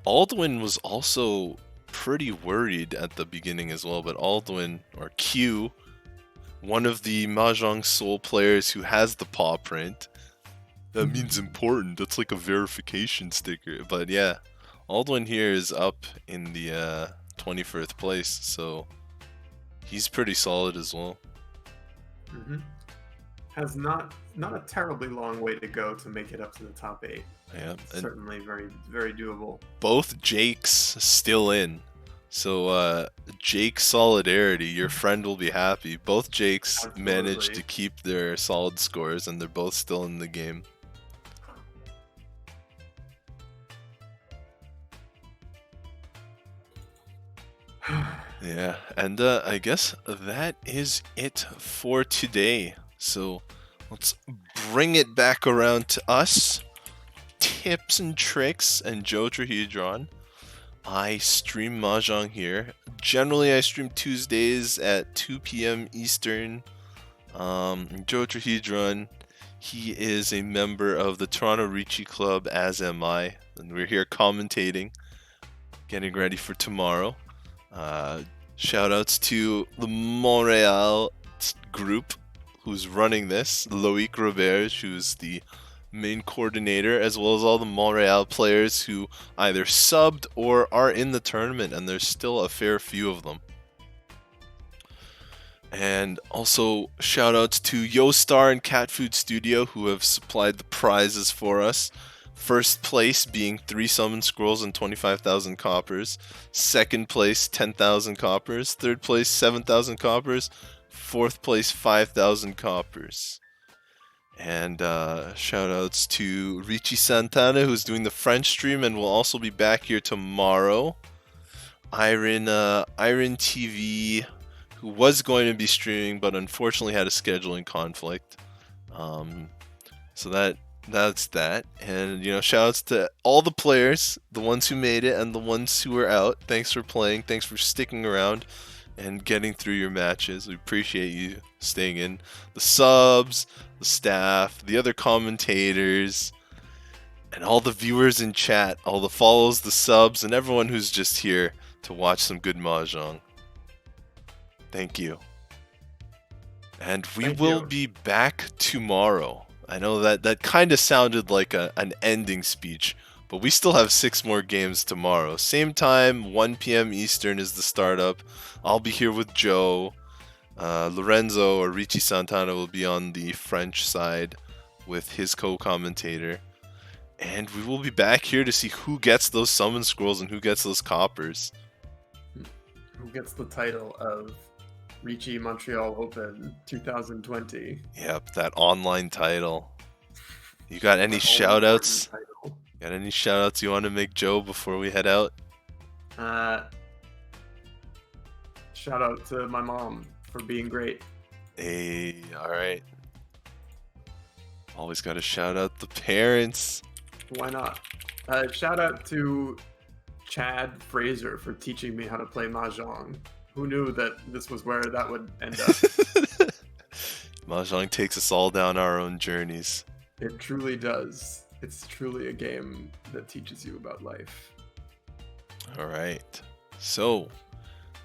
Aldwin was also pretty worried at the beginning as well, but Aldwin, or Q, one of the Mahjong Soul players who has the paw print. That means important. That's like a verification sticker. But yeah, Aldwin here is up in the 21st place, so he's pretty solid as well. Has not a terribly long way to go to make it up to the top 8. Yeah, and certainly very, very doable. Both Jakes still in. So Jake solidarity, your friend will be happy. Both Jakes managed to keep their solid scores, and they're both still in the game. Yeah, and I guess that is it for today. So let's bring it back around to us. Tips and Tricks and Jotrahedron. I stream Mahjong here. Generally, I stream Tuesdays at 2 p.m. Eastern. Jotrahedron, he is a member of the Toronto Riichi Club, as am I. And we're here commentating, getting ready for tomorrow. Shoutouts to the Montreal group who's running this, Loic Roberge, who's the main coordinator, as well as all the Montreal players who either subbed or are in the tournament, and there's still a fair few of them. And also shoutouts to YoStar and Cat Food Studio, who have supplied the prizes for us. First place being 3 summon scrolls and 25,000 coppers. Second place, 10,000 coppers. Third place, 7,000 coppers. Fourth place, 5,000 coppers. And shoutouts to Riichi Santana, who's doing the French stream and will also be back here tomorrow. Iron TV, who was going to be streaming but unfortunately had a scheduling conflict. So that's that. And shoutouts to all the players, the ones who made it and the ones who were out. Thanks for playing. Thanks for sticking around and getting through your matches. We appreciate you staying in. The subs, the staff, the other commentators, and all the viewers in chat, all the follows, the subs, and everyone who's just here to watch some good Mahjong. Thank you. And we will be back tomorrow. I know that kind of sounded like an ending speech, but we still have 6 more games tomorrow. Same time, 1 p.m. Eastern is the startup. I'll be here with Joe. Lorenzo or Riichi Santana will be on the French side with his co-commentator. And we will be back here to see who gets those summon scrolls and who gets those coppers. Who gets the title of Riichi Montreal Open 2020. Yep, that online title. You got any shout-outs? Got any shout-outs you want to make, Joe, before we head out? Shout out to my mom for being great. Hey, alright. Always got to shout out the parents. Why not? Shout out to Chad Fraser for teaching me how to play Mahjong. Who knew that this was where that would end up? Mahjong takes us all down our own journeys. It truly does. It's truly a game that teaches you about life. All right. So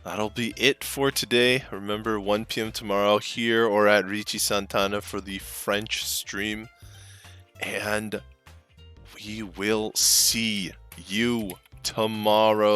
that'll be it for today. Remember, 1 p.m. tomorrow here or at Riichi Santana for the French stream. And we will see you tomorrow.